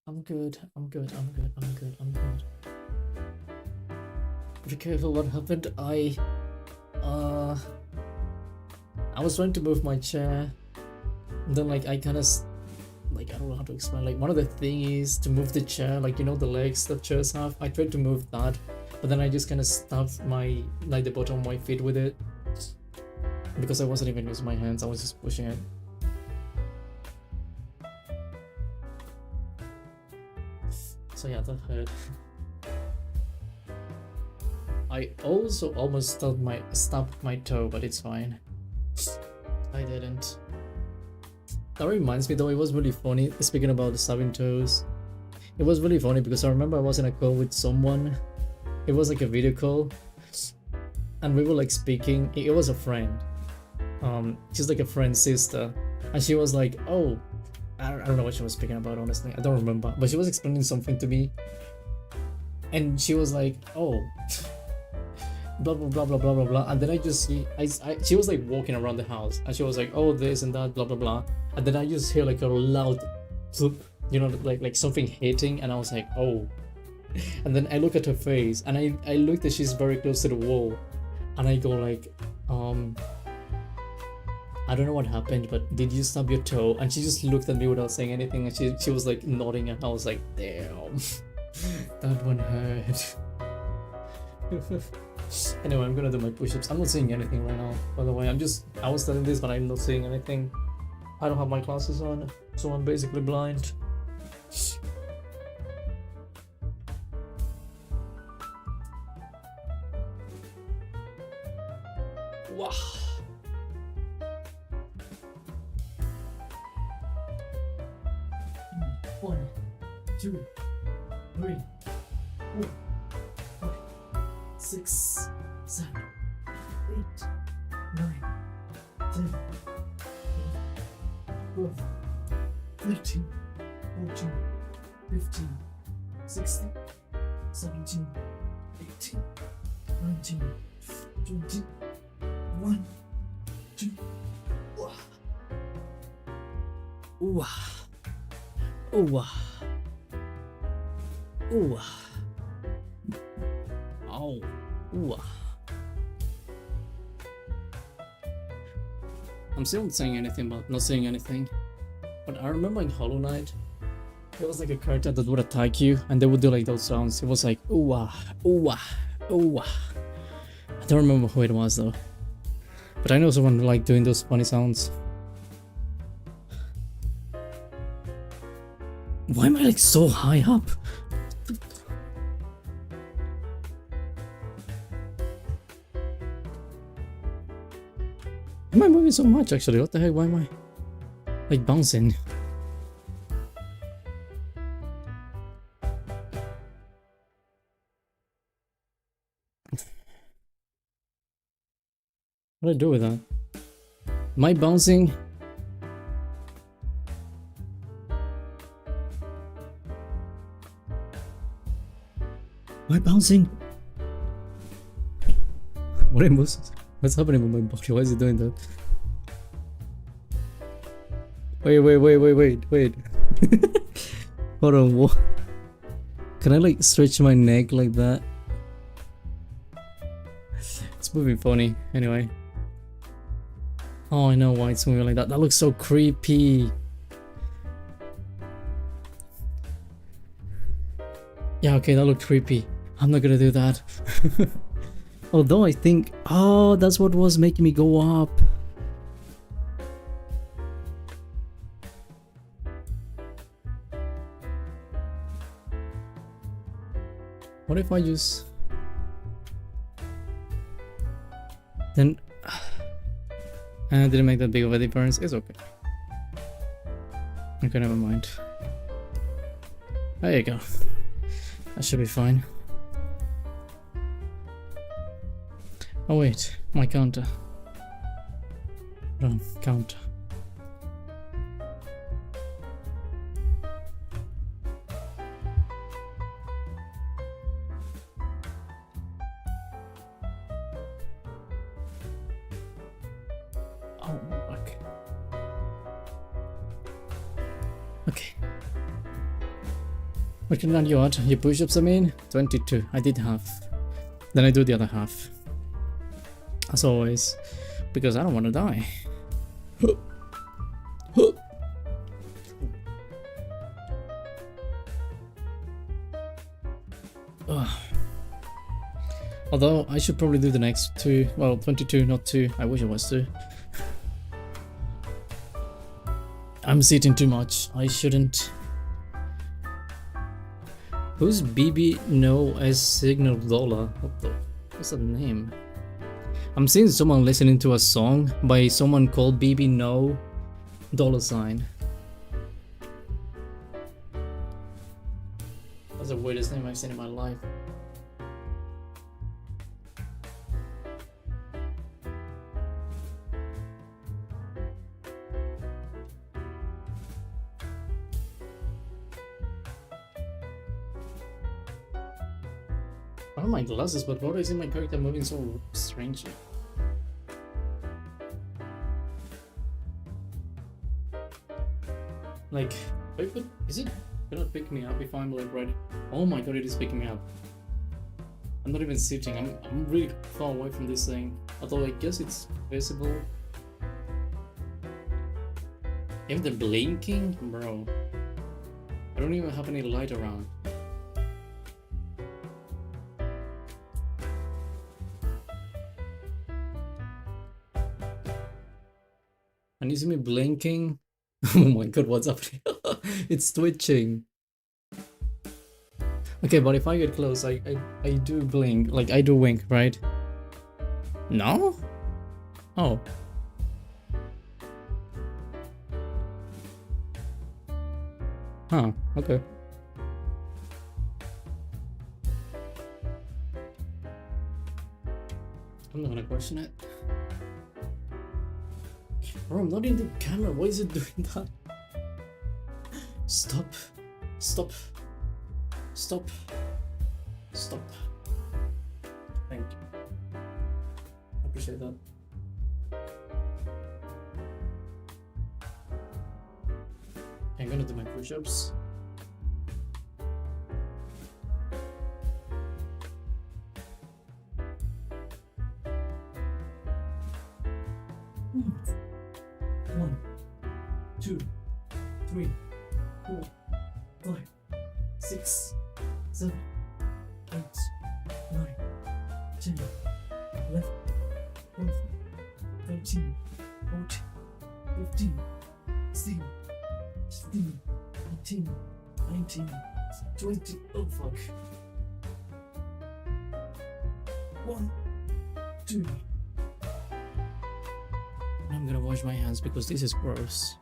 I'm good. Be careful what happened. I was trying to move my chair, and then like I kinda like, I don't know how to explain, like one of the things to move the chair, like, you know, the legs that chairs have, I tried to move that, but then I just kind of stuffed my, like the bottom of my feet with it, because I wasn't even using my hands, I was just pushing it. So yeah, that hurt. I also almost stubbed my toe, but it's fine. I didn't. That reminds me though, it was really funny, speaking about the stabbing toes. It was really funny because I remember I was in a call with someone. It was like a video call. And we were like speaking, it was a friend. She's like a friend's sister. And she was like, oh, I don't know what she was speaking about, honestly. I don't remember. But she was explaining something to me. And she was like, oh, blah blah blah blah blah blah blah, and then I just see she was like walking around the house and she was like, oh, this and that, blah blah blah, and then I just hear like a loud thump, you know, like something hitting, and I was like, oh. And then I look at her face and I look that she's very close to the wall, and I go like, I don't know what happened, but did you stub your toe? And she just looked at me without saying anything, and she was like nodding, and I was like, damn. That one hurt. Anyway, I'm gonna do my push-ups. I'm not seeing anything right now, by the way. I was studying this, but I'm not seeing anything. I don't have my glasses on, so I'm basically blind. Wow. One, two, 3, 4, 5, 6, 7, 8, 9, 10, 12, 13, 14, 15, 16, 17, 18, 19, 20, 1, 2. Ooh ah. Ooh ah. Ooh ah. Oh. Ooh ah. I'm still not saying anything, but not saying anything. But I remember in Hollow Knight, there was like a character that would attack you, and they would do like those sounds. It was like ooh ah, ooh ah, ooh ah. I don't remember who it was though. But I know someone like doing those funny sounds. Why am I like so high up? Am I moving so much actually? What the heck? Why am I like bouncing? What do I do with that? Am I bouncing? Am I bouncing? What's happening with my body? Why is it doing that? Wait. Hold on, what? Can I like stretch my neck like that? It's moving funny, anyway. Oh, I know why it's moving like that. That looks so creepy. Yeah, okay, that looked creepy. I'm not gonna do that. Although I think, oh, that's what was making me go up. What if I just... Then... I didn't make that big of a difference. It's okay. Okay, never mind. There you go. That should be fine. Oh wait, my counter. Wrong counter. Oh, okay. Okay. Working on your push-ups, I mean? 22. I did half. Then I do the other half. As always. Because I don't want to die. Although, I should probably do the next two. Well, 22, not 2. I wish it was 2. I'm sitting too much. I shouldn't. Who's BB No as Signal Dollar? What the? What's that name? I'm seeing someone listening to a song by someone called BB No $. That's the weirdest name I've seen in my life. I don't mind glasses, but why is my character moving so strangely? Like, is it gonna pick me up if I'm like right? Oh my god, it is picking me up. I'm not even sitting. I'm really far away from this thing. Although I guess it's visible. Even the blinking, bro. I don't even have any light around. And you see me blinking? Oh my god, what's happening? It's twitching. Okay, but if I get close, I do blink. Like, I do wink, right? No? Oh. Huh, okay. I'm not gonna question it. Bro, I'm not in the camera. Why is it doing that? Stop. Stop. Stop. Stop. Thank you. I appreciate that. I'm gonna do my push-ups. One, 2, 3, 4, 5, 6, 7, 8, 9, 10, 11, 12, 13, 14, 15, 16, 17, 18, 19, 20. Oh fuck. 1, 2. I'm gonna wash my hands because this is gross.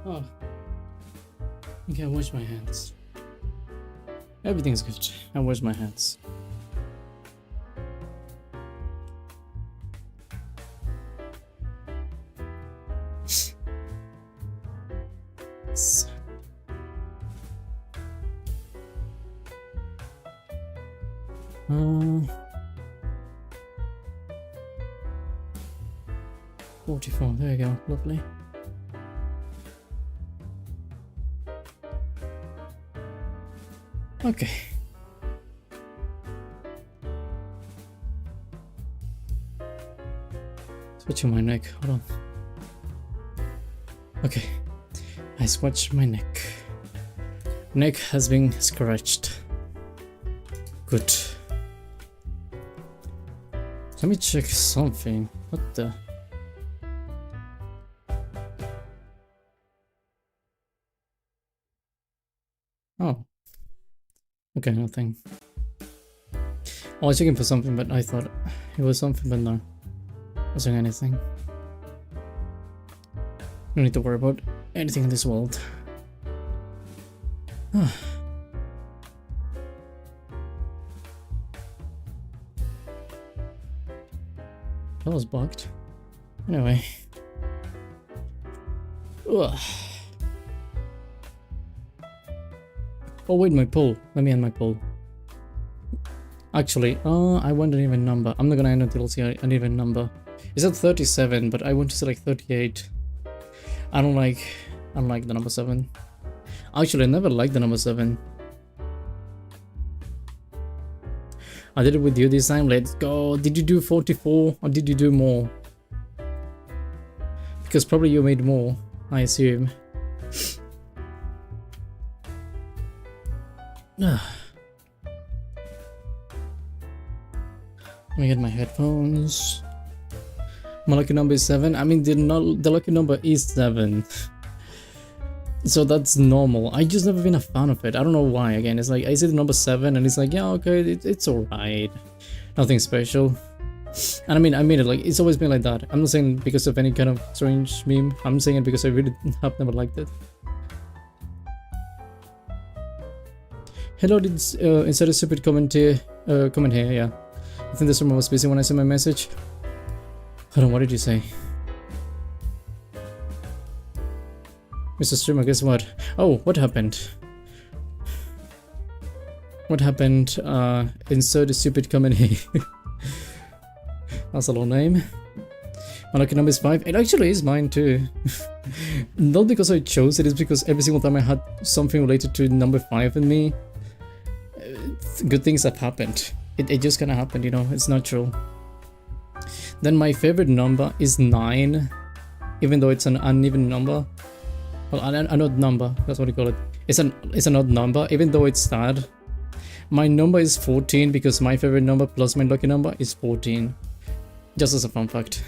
Oh, okay, I wash my hands. Everything's good. I wash my hands. Uh, 44, there you go, lovely. Okay. Switching my neck, hold on. Okay, I scratched my neck. Neck has been scratched. Good. Let me check something. What the? Oh. Okay, nothing. I was checking for something, but I thought it was something, but no. Wasn't anything. No need to worry about anything in this world. That was bugged. Anyway. Ugh. Oh wait, my poll. Let me end my poll. Actually, I want an even number. I'm not gonna end until I see an even number. It's at 37, but I want to select 38. I don't like the number 7. Actually, I never liked the number 7. I did it with you this time. Let's go. Did you do 44 or did you do more? Because probably you made more, I assume. Let me get my headphones. My lucky number is 7. I mean, the lucky number is 7. So that's normal. I just never been a fan of it. I don't know why. Again, it's like I see the number 7 and it's like, yeah, okay, it's alright. Nothing special. And I mean it, like, it's always been like that. I'm not saying because of any kind of strange meme. I'm saying it because I really have never liked it. Hello, insert a stupid comment here, yeah. I think the streamer was busy when I sent my message. Hold on, what did you say? Mr. Streamer, guess what? Oh, what happened? What happened? Insert a stupid comment here. That's a long name. My lucky number is 5. It actually is mine too. Not because I chose it, it's because every single time I had something related to number 5 in me, good things have happened. It just kinda happened, you know, it's natural. Then my favorite number is 9, even though it's an uneven number. Well, an odd number, that's what you call it. It's an odd number, even though it's sad. My number is 14 because my favorite number plus my lucky number is 14. Just as a fun fact.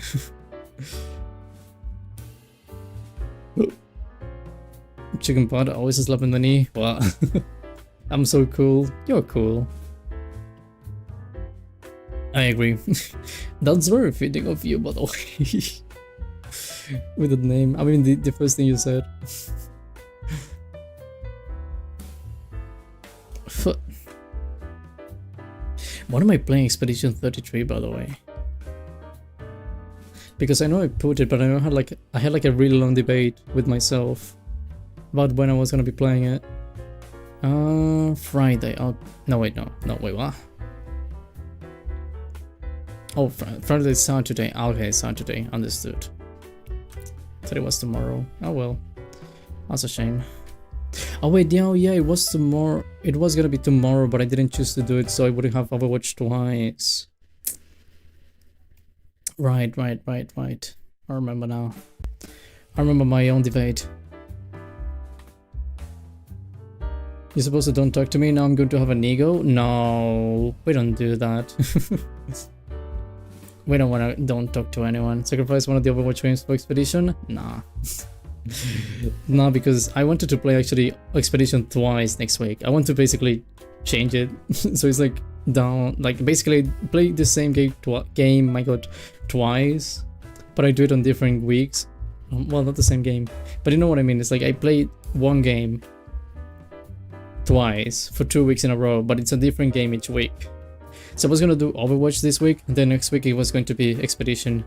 Chicken pot, always a slap in the knee. Wow. I'm so cool. You're cool. I agree. That's very fitting of you, by the way. With the name. I mean, the first thing you said. When am I playing Expedition 33, by the way? Because I know I put it, but I know I had like a really long debate with myself about when I was gonna be playing it. Friday. Oh, no, wait, no, wait, what? Oh, Friday, Saturday. Okay, Saturday. Understood. Thought it was tomorrow. Oh well, that's a shame. Oh wait, yeah, it was tomorrow. It was gonna be tomorrow, but I didn't choose to do it, so I wouldn't have Overwatch twice. Right. I remember now. I remember my own debate. You're supposed to don't talk to me, now I'm going to have an ego? No, we don't do that. We don't wanna don't talk to anyone. Sacrifice one of the Overwatch games for Expedition? Nah. Nah, because I wanted to play actually Expedition twice next week. I want to basically change it. So it's like down, like basically play the same game I got twice, but I do it on different weeks. Well, not the same game, but you know what I mean. It's like I played one game twice for 2 weeks in a row, but it's a different game each week. So I was gonna do Overwatch this week, and then next week it was going to be Expedition,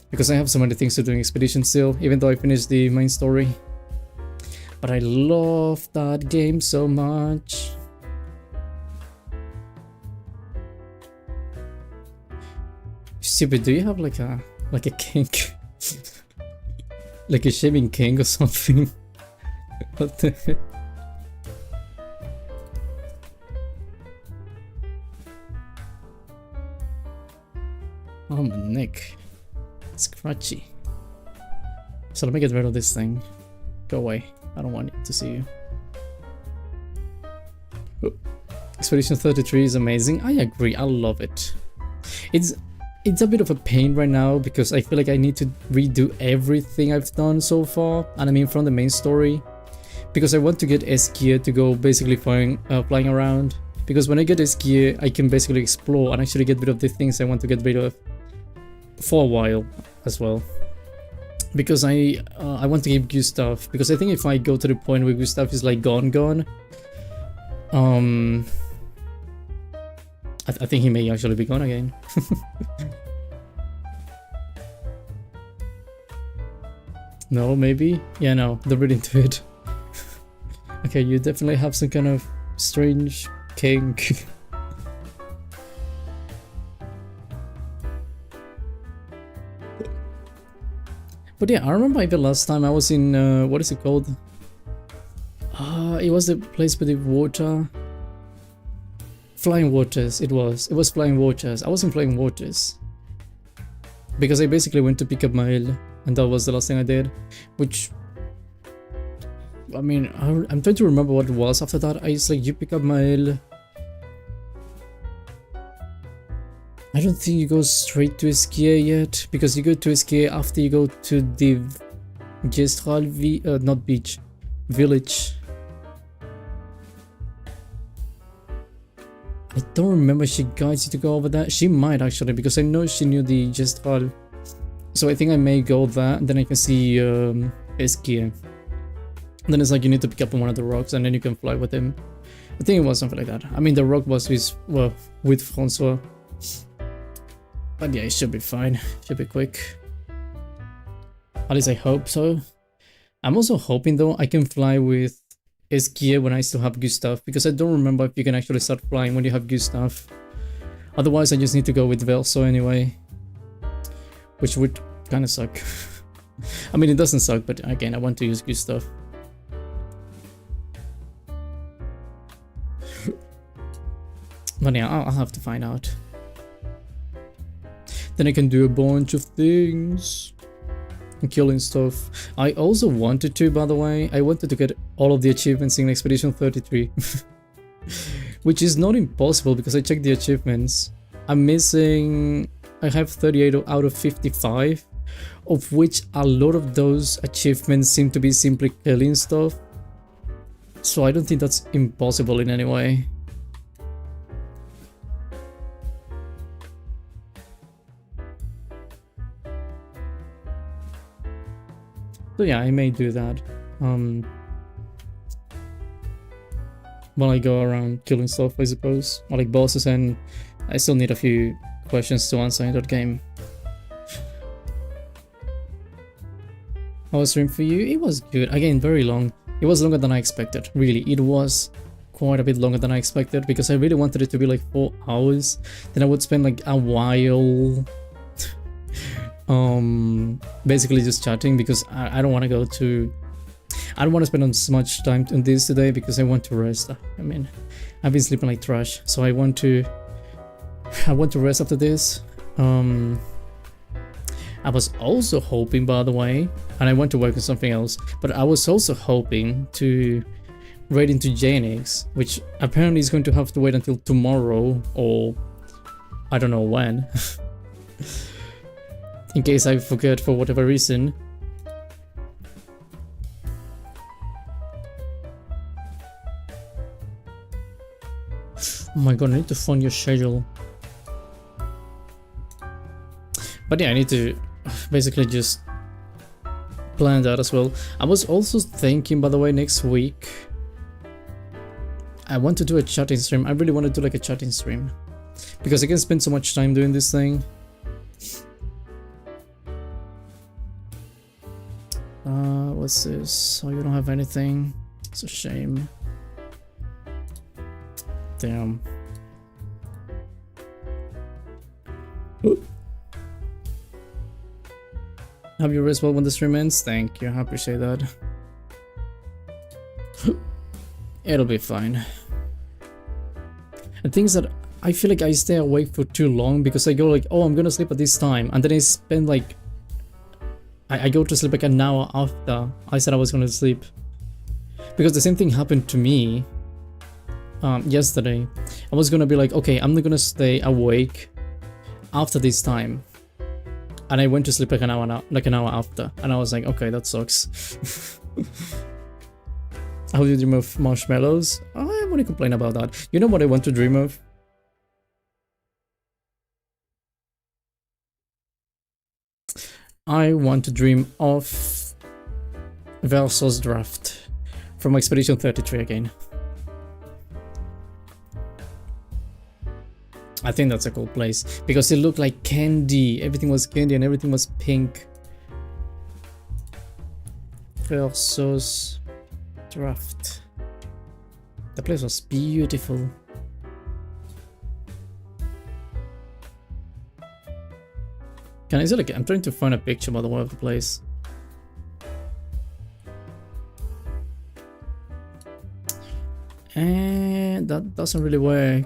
because I have so many things to do in Expedition still, even though I finished the main story. But I love that game so much. Stupid, do you have like a kink? Like a shaming king or something? What the heck? Oh, my neck. It's scratchy. So let me get rid of this thing. Go away. I don't want to see you. Oh. Expedition 33 is amazing. I agree. I love it. It's a bit of a pain right now because I feel like I need to redo everything I've done so far. And I mean from the main story. Because I want to get S gear to go basically flying around. Because when I get S gear, I can basically explore and actually get rid of the things I want to get rid of. For a while as well, because I want to keep Gustav, because I think if I go to the point where Gustav is like gone, I think he may actually be gone again. No, maybe? Yeah, no, they're really into it. Okay, you definitely have some kind of strange kink. But yeah, I remember the last time I was in, what is it called? It was the place with the water. Flying Waters, it was Flying Waters. I was in Flying Waters. Because I basically went to pick up my L, and that was the last thing I did. Which, I mean, I'm trying to remember what it was after that. I was like, you pick up my L. I don't think you go straight to Esquier yet, because you go to Esquier after you go to the not beach, village. I don't remember she guides you to go over there. She might actually, because I know she knew the Gestral. So I think I may go there, and then I can see Esquier. Then it's like you need to pick up on one of the rocks, and then you can fly with him. I think it was something like that. I mean, the rock was with Francois. But yeah, it should be fine. Should be quick. At least I hope so. I'm also hoping though I can fly with Esquier when I still have Gustav, because I don't remember if you can actually start flying when you have Gustav. Otherwise I just need to go with Velso anyway. Which would kind of suck. I mean, it doesn't suck, but again, I want to use Gustav. But yeah, I'll have to find out. Then I can do a bunch of things. And killing stuff. I also wanted to, by the way, I wanted to get all of the achievements in Expedition 33. Which is not impossible because I checked the achievements. I'm missing... I have 38 out of 55. of which a lot of those achievements seem to be simply killing stuff. So I don't think that's impossible in any way. So yeah, I may do that. While I go around killing stuff, I suppose. Or like bosses, and I still need a few questions to answer in that game. How was stream for you? It was good. Again, very long. It was longer than I expected. Really, it was quite a bit longer than I expected because I really wanted it to be like 4 hours. Then I would spend like a while basically just chatting because I don't want to go to... I don't want to spend as much time on this today because I want to rest. I mean, I've been sleeping like trash, so I want to rest after this. I was also hoping, by the way, and I want to work on something else, but I was also hoping to raid into JNX, which apparently is going to have to wait until tomorrow, or I don't know when, in case I forget for whatever reason. Oh my god, I need to find your schedule. But yeah, I need to basically just plan that as well. I was also thinking, by the way, next week I want to do a chatting stream. I really want to do like a chatting stream because I can spend so much time doing this thing. What's this? Oh, you don't have anything. It's a shame. Damn. Have you rest well when the stream ends? Thank you, I appreciate that. It'll be fine. The thing is that I feel like I stay awake for too long because I go like, oh, I'm gonna sleep at this time, and then I spend like... I go to sleep like an hour after I said I was gonna sleep. Because the same thing happened to me yesterday. I was gonna be like, okay, I'm not gonna stay awake after this time. And I went to sleep like an hour after, and I was like, okay, that sucks. How do you dream of marshmallows? I wouldn't complain about that. You know what I want to dream of? I want to dream of Versus Draft from Expedition 33 again. I think that's a cool place because it looked like candy. Everything was candy and everything was pink. Versus Draft. The place was beautiful. Can I see like I'm trying to find a picture by the way of the place. And that doesn't really work.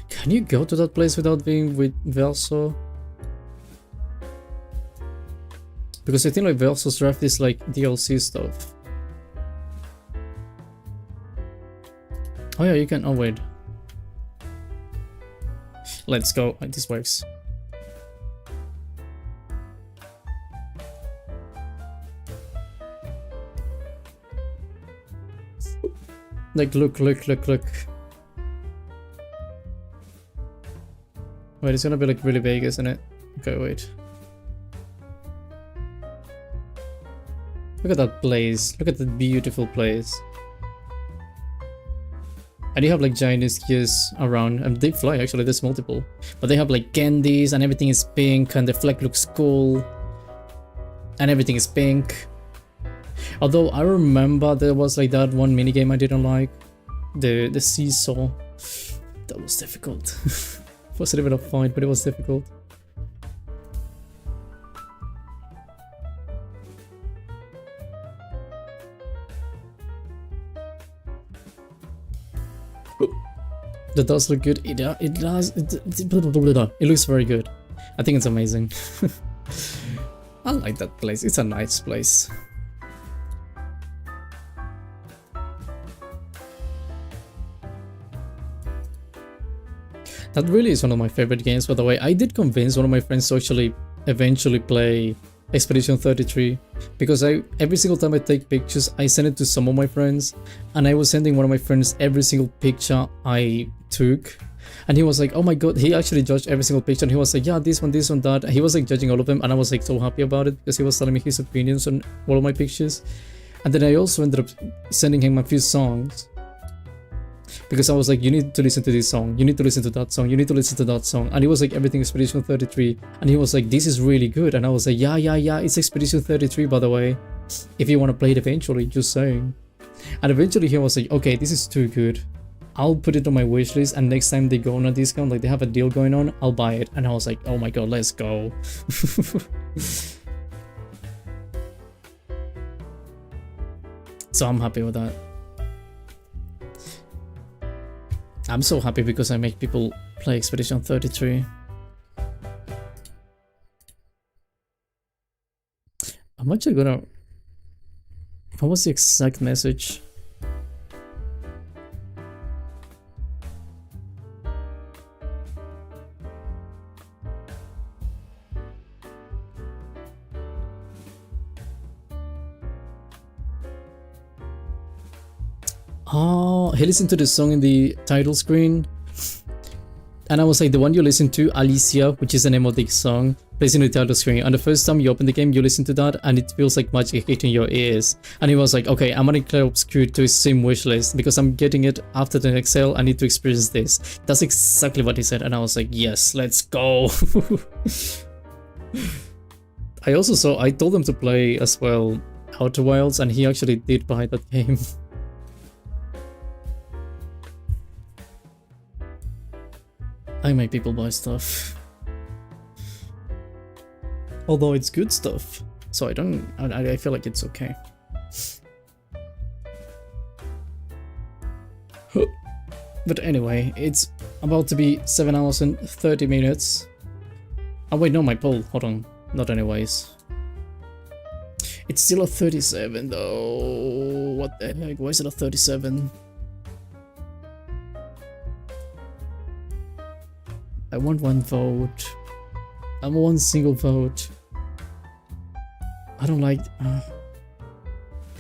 Can you go to that place without being with Verso? Because I think like Versus Draft is like DLC stuff. Oh yeah, you can. Oh wait. Let's go. This works. Like look. Wait, it's gonna be like really big, isn't it? Okay, wait. Look at that place. Look at that beautiful place. And you have like giant skiers around, and they fly actually, there's multiple. But they have like candies and everything is pink and the flag looks cool. And everything is pink. Although I remember there was like that one minigame I didn't like. The seesaw. That was difficult. It wasn't even a fight, but it was difficult. That does look good. It does. It looks very good. I think it's amazing. I like that place. It's a nice place. That really is one of my favorite games, by the way. I did convince one of my friends to actually eventually play Expedition 33 because every single time I take pictures, I send it to some of my friends, and I was sending one of my friends every single picture I took, and he was like, oh my god, he actually judged every single picture, and he was like, yeah, this one, that. He was like judging all of them, and I was like so happy about it because he was telling me his opinions on all of my pictures. And then I also ended up sending him a few songs because I was like, you need to listen to this song, you need to listen to that song, you need to listen to that song. And he was like, everything Expedition 33, and he was like, this is really good. And I was like, yeah, it's Expedition 33, by the way, if you want to play it eventually, just saying. And eventually he was like, okay, this is too good, I'll put it on my wish list, and next time they go on a discount, like they have a deal going on, I'll buy it. And I was like, oh my god, let's go. So I'm happy with that. I'm so happy because I make people play Expedition 33. I'm actually gonna... What was the exact message? Oh, he listened to the song in the title screen, and I was like, the one you listen to, Alicia, which is the name of the song, plays in the title screen, and the first time you open the game, you listen to that, and it feels like magic hitting your ears. And he was like, okay, I'm gonna clear up Scoot to his Sim wishlist because I'm getting it after the next sale. I need to experience this. That's exactly what he said, and I was like, yes, let's go. I told him to play as well Outer Wilds, and he actually did buy that game. I make people buy stuff, although it's good stuff, so I feel like it's okay. But anyway, it's about to be 7 hours and 30 minutes. Oh wait, no, my poll, hold on, not anyways. It's still a 37 though, what the heck, why is it a 37? I want one vote. I want one single vote. I don't like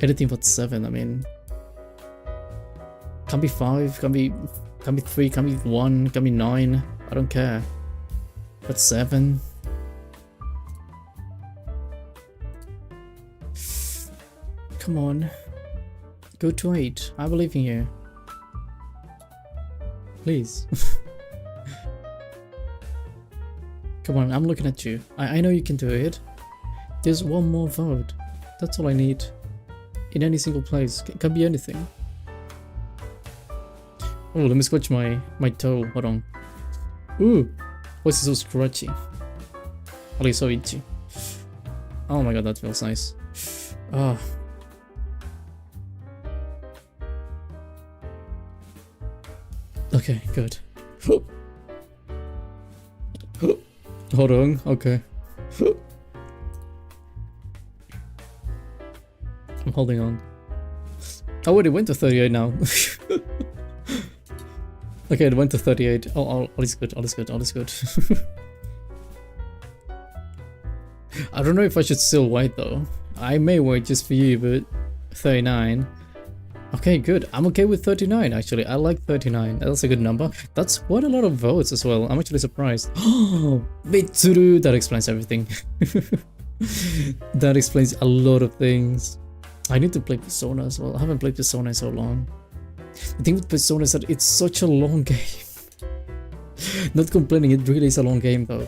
anything but 7. I mean, can be 5, can be 3, can be 1, can be 9. I don't care. But 7. Come on, go to 8. I believe in you. Please. Come on, I'm looking at you. I know you can do it. There's one more vote. That's all I need. In any single place. It can be anything. Oh, let me scratch my toe. Hold on. Ooh! Why is it so scratchy? At least so itchy. Oh my god, that feels nice. Ah. Okay, good. Hold on, okay. I'm holding on. Oh wait, it went to 38 now. Okay, it went to 38. Oh, all is good, all is good, all is good. I don't know if I should still wait though. I may wait just for you, but 39. Okay, good. I'm okay with 39 actually. I like 39. That's a good number. That's quite a lot of votes as well. I'm actually surprised. Oh, Mitsuru! That explains everything. That explains a lot of things. I need to play Persona as well. I haven't played Persona in so long. The thing with Persona is that it's such a long game. Not complaining, it really is a long game though.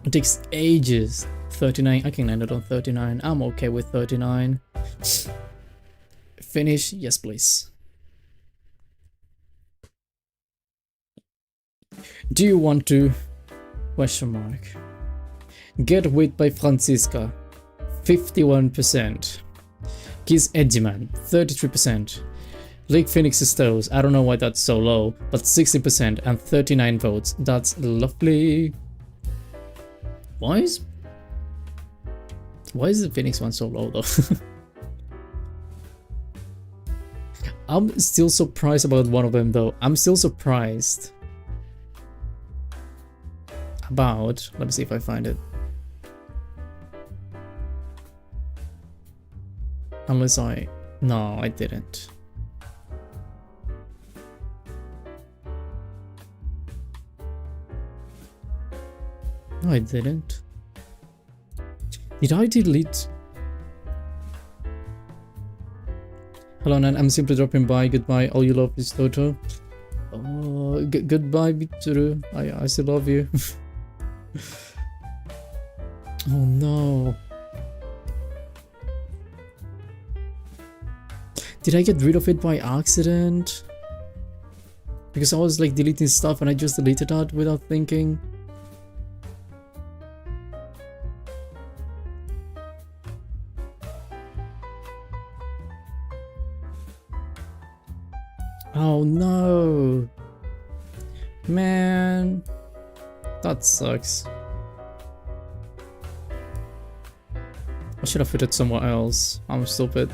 It takes ages. 39, I can land it on 39. I'm okay with 39. Finish, yes please. Do you want to? Question mark. Get Wit by Francisca, 51%. Kiss Edgyman, 33%. Lake Phoenix's Toes, I don't know why that's so low, but 60% and 39 votes. That's lovely. Why is the Phoenix one so low though? I'm still surprised about one of them though. I'm still surprised about, let me see if I find it. Unless no, I didn't. No, I didn't. Did I delete? Hello, Nan. I'm simply dropping by. Goodbye. All you love is Totto. Oh, goodbye, VTuber. I still love you. Oh no. Did I get rid of it by accident? Because I was like deleting stuff and I just deleted that without thinking. Oh no. Man. That sucks. I should have put it somewhere else. I'm stupid.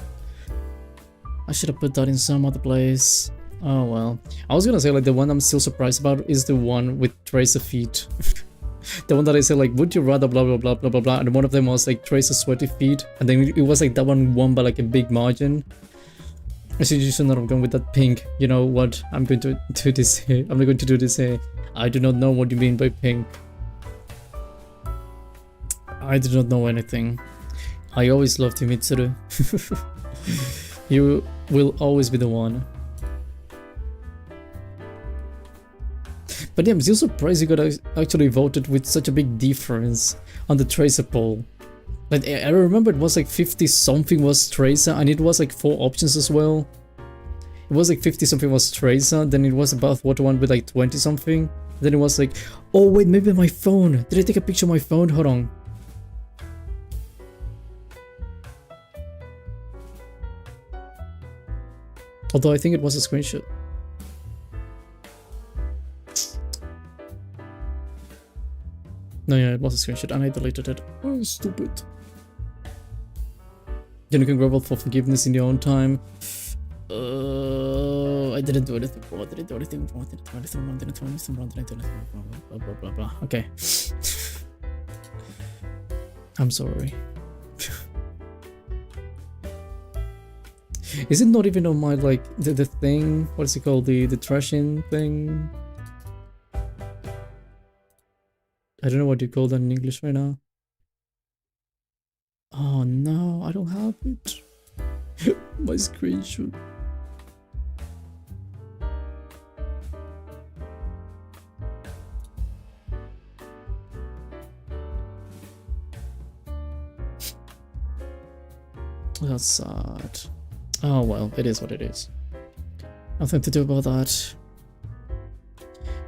I should have put that in some other place. Oh well. I was gonna say like the one I'm still surprised about is the one with Tracer feet. The one that I said like, would you rather blah blah blah blah blah blah, and one of them was like Tracer sweaty feet, and then it was like that one won by like a big margin. I should not have gone with that pink. You know what? I'm going to do this here. I'm not going to do this here. I do not know what you mean by pink. I do not know anything. I always loved you, Mitsuru. You will always be the one. But yeah, I'm still surprised you got actually voted with such a big difference on the Tracer poll. Like, I remember it was like 50 something was Tracer, and it was like 4 options as well. It was like 50 something was Tracer, then it was about what one with like 20 something. Then it was like, oh wait, maybe my phone. Did I take a picture of my phone? Hold on. Although I think it was a screenshot. No, yeah, it was a screenshot and I deleted it. Oh, stupid. Then you can grovel for forgiveness in your own time. I didn't do anything wrong. I didn't do anything wrong. I didn't do anything wrong. I didn't do anything wrong. I didn't do anything wrong. Blah, blah, blah, blah. Okay. I'm sorry. Is it not even on my, like, the thing? What is it called? The trashing thing? I don't know what you call that in English right now. Oh no, I don't have it. My screenshot. That's sad. Oh well, it is what it is. Nothing to do about that.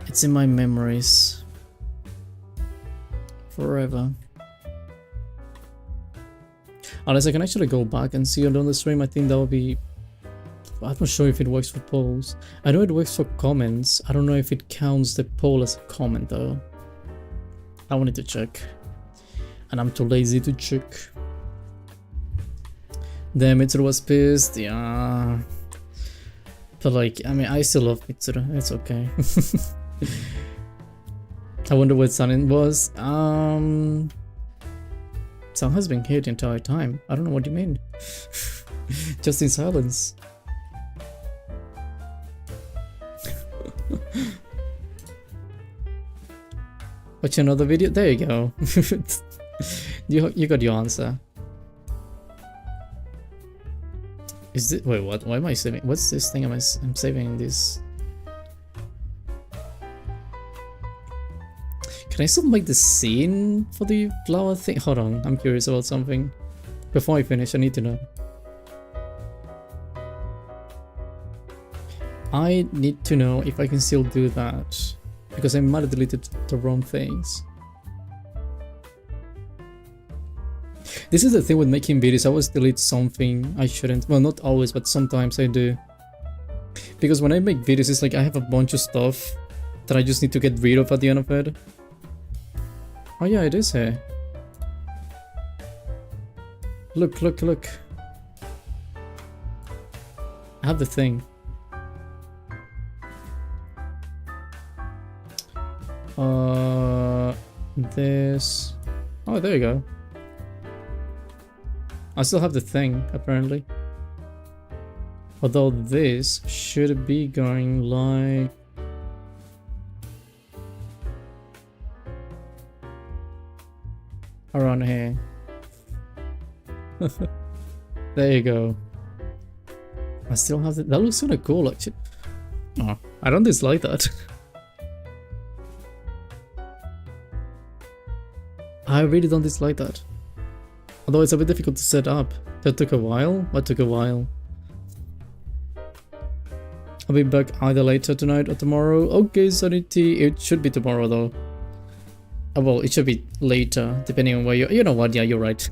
It's in my memories. Forever. Unless I can actually go back and see it on the stream, I think that would be... I'm not sure if it works for polls. I know it works for comments. I don't know if it counts the poll as a comment though. I wanted to check. And I'm too lazy to check. Damn, Mitsuru was pissed, yeah. But like, I mean, I still love Mitsuru, it's okay. I wonder what Sun was. Sun has been here the entire time. I don't know what you mean. Just in silence. Watch another video? There you go. You got your answer. Is it? Wait, what? Why am I saving? What's this thing? I'm saving this. Can I still make the scene for the flower thing? Hold on, I'm curious about something. Before I finish, I need to know. I need to know if I can still do that. Because I might have deleted the wrong things. This is the thing with making videos, I always delete something I shouldn't. Well, not always, but sometimes I do. Because when I make videos, it's like I have a bunch of stuff that I just need to get rid of at the end of it. Oh yeah, it is here. Look, look, look. I have the thing. This. Oh, there you go. I still have the thing, apparently. Although this should be going like... around here. There you go. I still have that. That looks kind of cool, actually. Oh, I don't dislike that. I really don't dislike that. Although it's a bit difficult to set up. That took a while. That took a while. I'll be back either later tonight or tomorrow. Okay, Sanity. It should be tomorrow though. Oh, well, it should be later, depending on where you're. You know what? Yeah, you're right.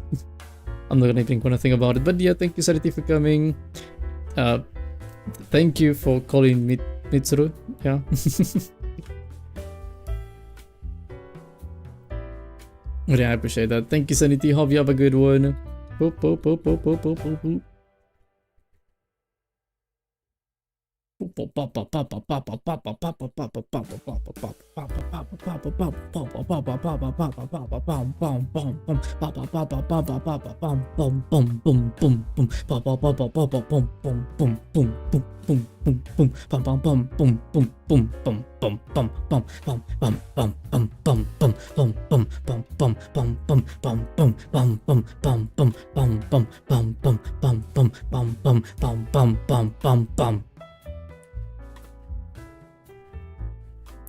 I'm not even gonna think about it. But yeah, thank you, Sanity, for coming. Thank you for calling me Mitsuru. Yeah. Yeah, I appreciate that. Thank you, Sanity. Hope you have a good one. Boop, boop, boop, boop, boop, boop, boop, boop.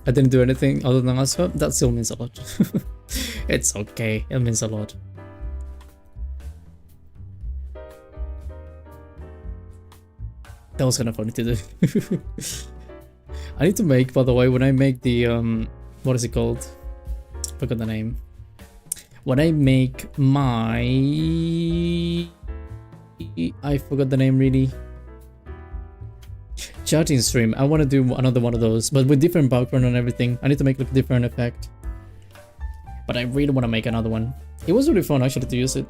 I didn't do anything other than ask her. That still means a lot. It's okay. It means a lot. That was kind of funny to do. I need to make, by the way, when I make the what is it called? Forgot the name. When I make my, I forgot the name really. Chatting stream. I want to do another one of those, but with different background and everything. I need to make like a different effect. But I really want to make another one. It was really fun actually to use it.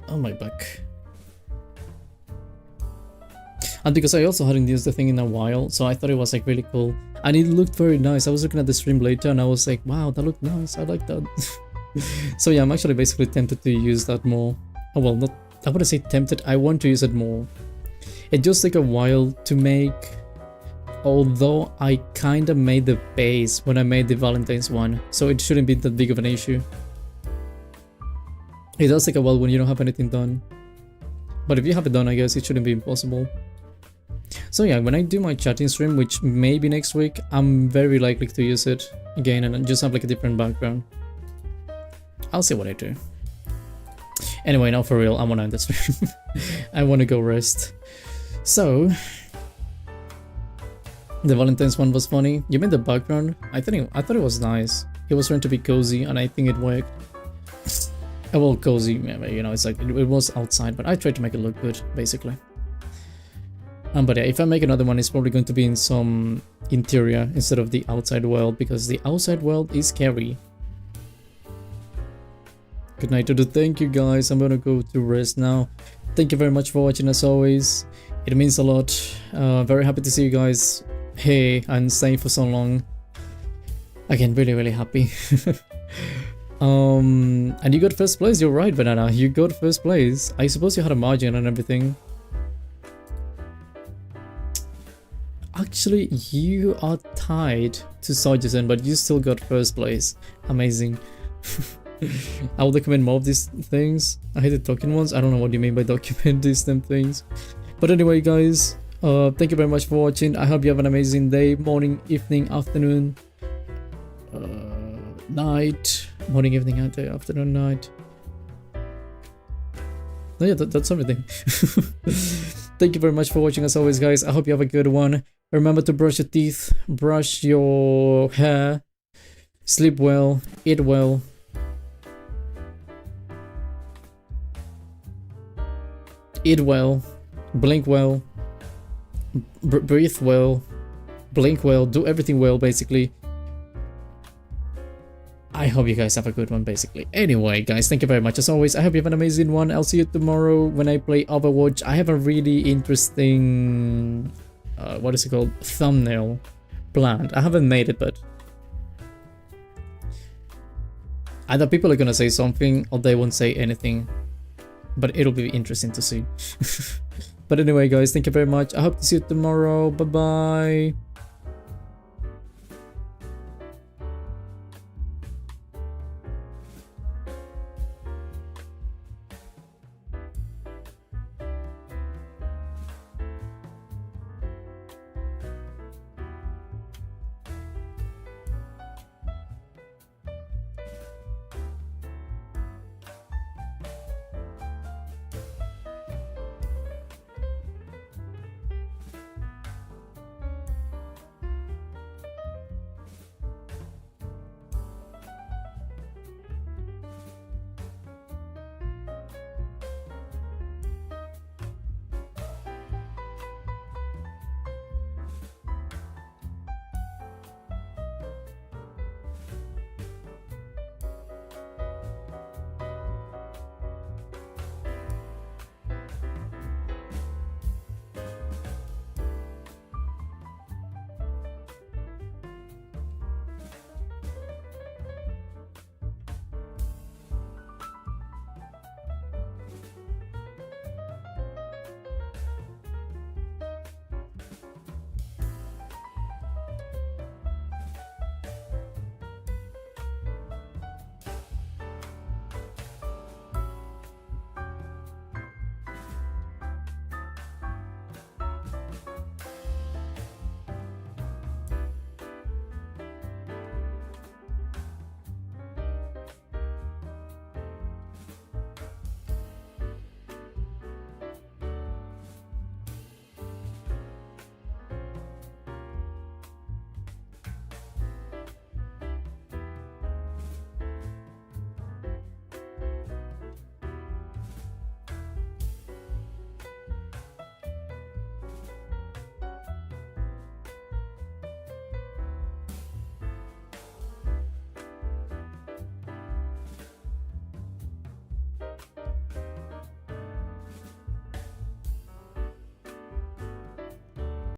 Oh, my back. And because I also hadn't used the thing in a while, so I thought it was like really cool. And it looked very nice. I was looking at the stream later and I was like, wow, that looked nice. I like that. So yeah, I'm actually basically tempted to use that more. Oh, well, not, I wouldn't say tempted. I want to use it more. It just took a while to make. Although I kind of made the base when I made the Valentine's one, so it shouldn't be that big of an issue. It does take a while when you don't have anything done. But if you have it done, I guess it shouldn't be impossible. So yeah, when I do my chatting stream, which may be next week, I'm very likely to use it again and just have like a different background. I'll see what I do. Anyway, now for real, I want to end the stream. I want to go rest. So, the Valentine's one was funny. You made the background. I thought it was nice. It was trying to be cozy, and I think it worked. Well, cozy, you know, it's like it was outside, but I tried to make it look good, basically. But yeah, if I make another one, it's probably going to be in some interior instead of the outside world, because the outside world is scary. Good night, Totto. Thank you guys. I'm gonna go to rest now. Thank you very much for watching as always. It means a lot. Very happy to see you guys here and staying for so long. Again, really happy. And you got first place. You're right, Banana. You got first place. I suppose you had a margin and everything. Actually, you are tied to Sargison, but you still got first place. Amazing. I will document more of these things. I hate the token ones. I don't know what you mean by document these damn things. But anyway, guys, thank you very much for watching. I hope you have an amazing day, morning, evening, afternoon, night, morning, evening, afternoon, night. No, yeah, that's everything. Thank you very much for watching as always, guys. I hope you have a good one. Remember to brush your teeth, brush your hair, sleep well, eat well. Eat well, blink well, breathe well, blink well, do everything well, basically. I hope you guys have a good one, basically. Anyway, guys, thank you very much as always. I hope you have an amazing one. I'll see you tomorrow when I play Overwatch. I have a really interesting what is it called, thumbnail planned. I haven't made it, but either people are gonna say something or they won't say anything, but it'll be interesting to see. But anyway guys, thank you very much. I hope to see you tomorrow. Bye bye.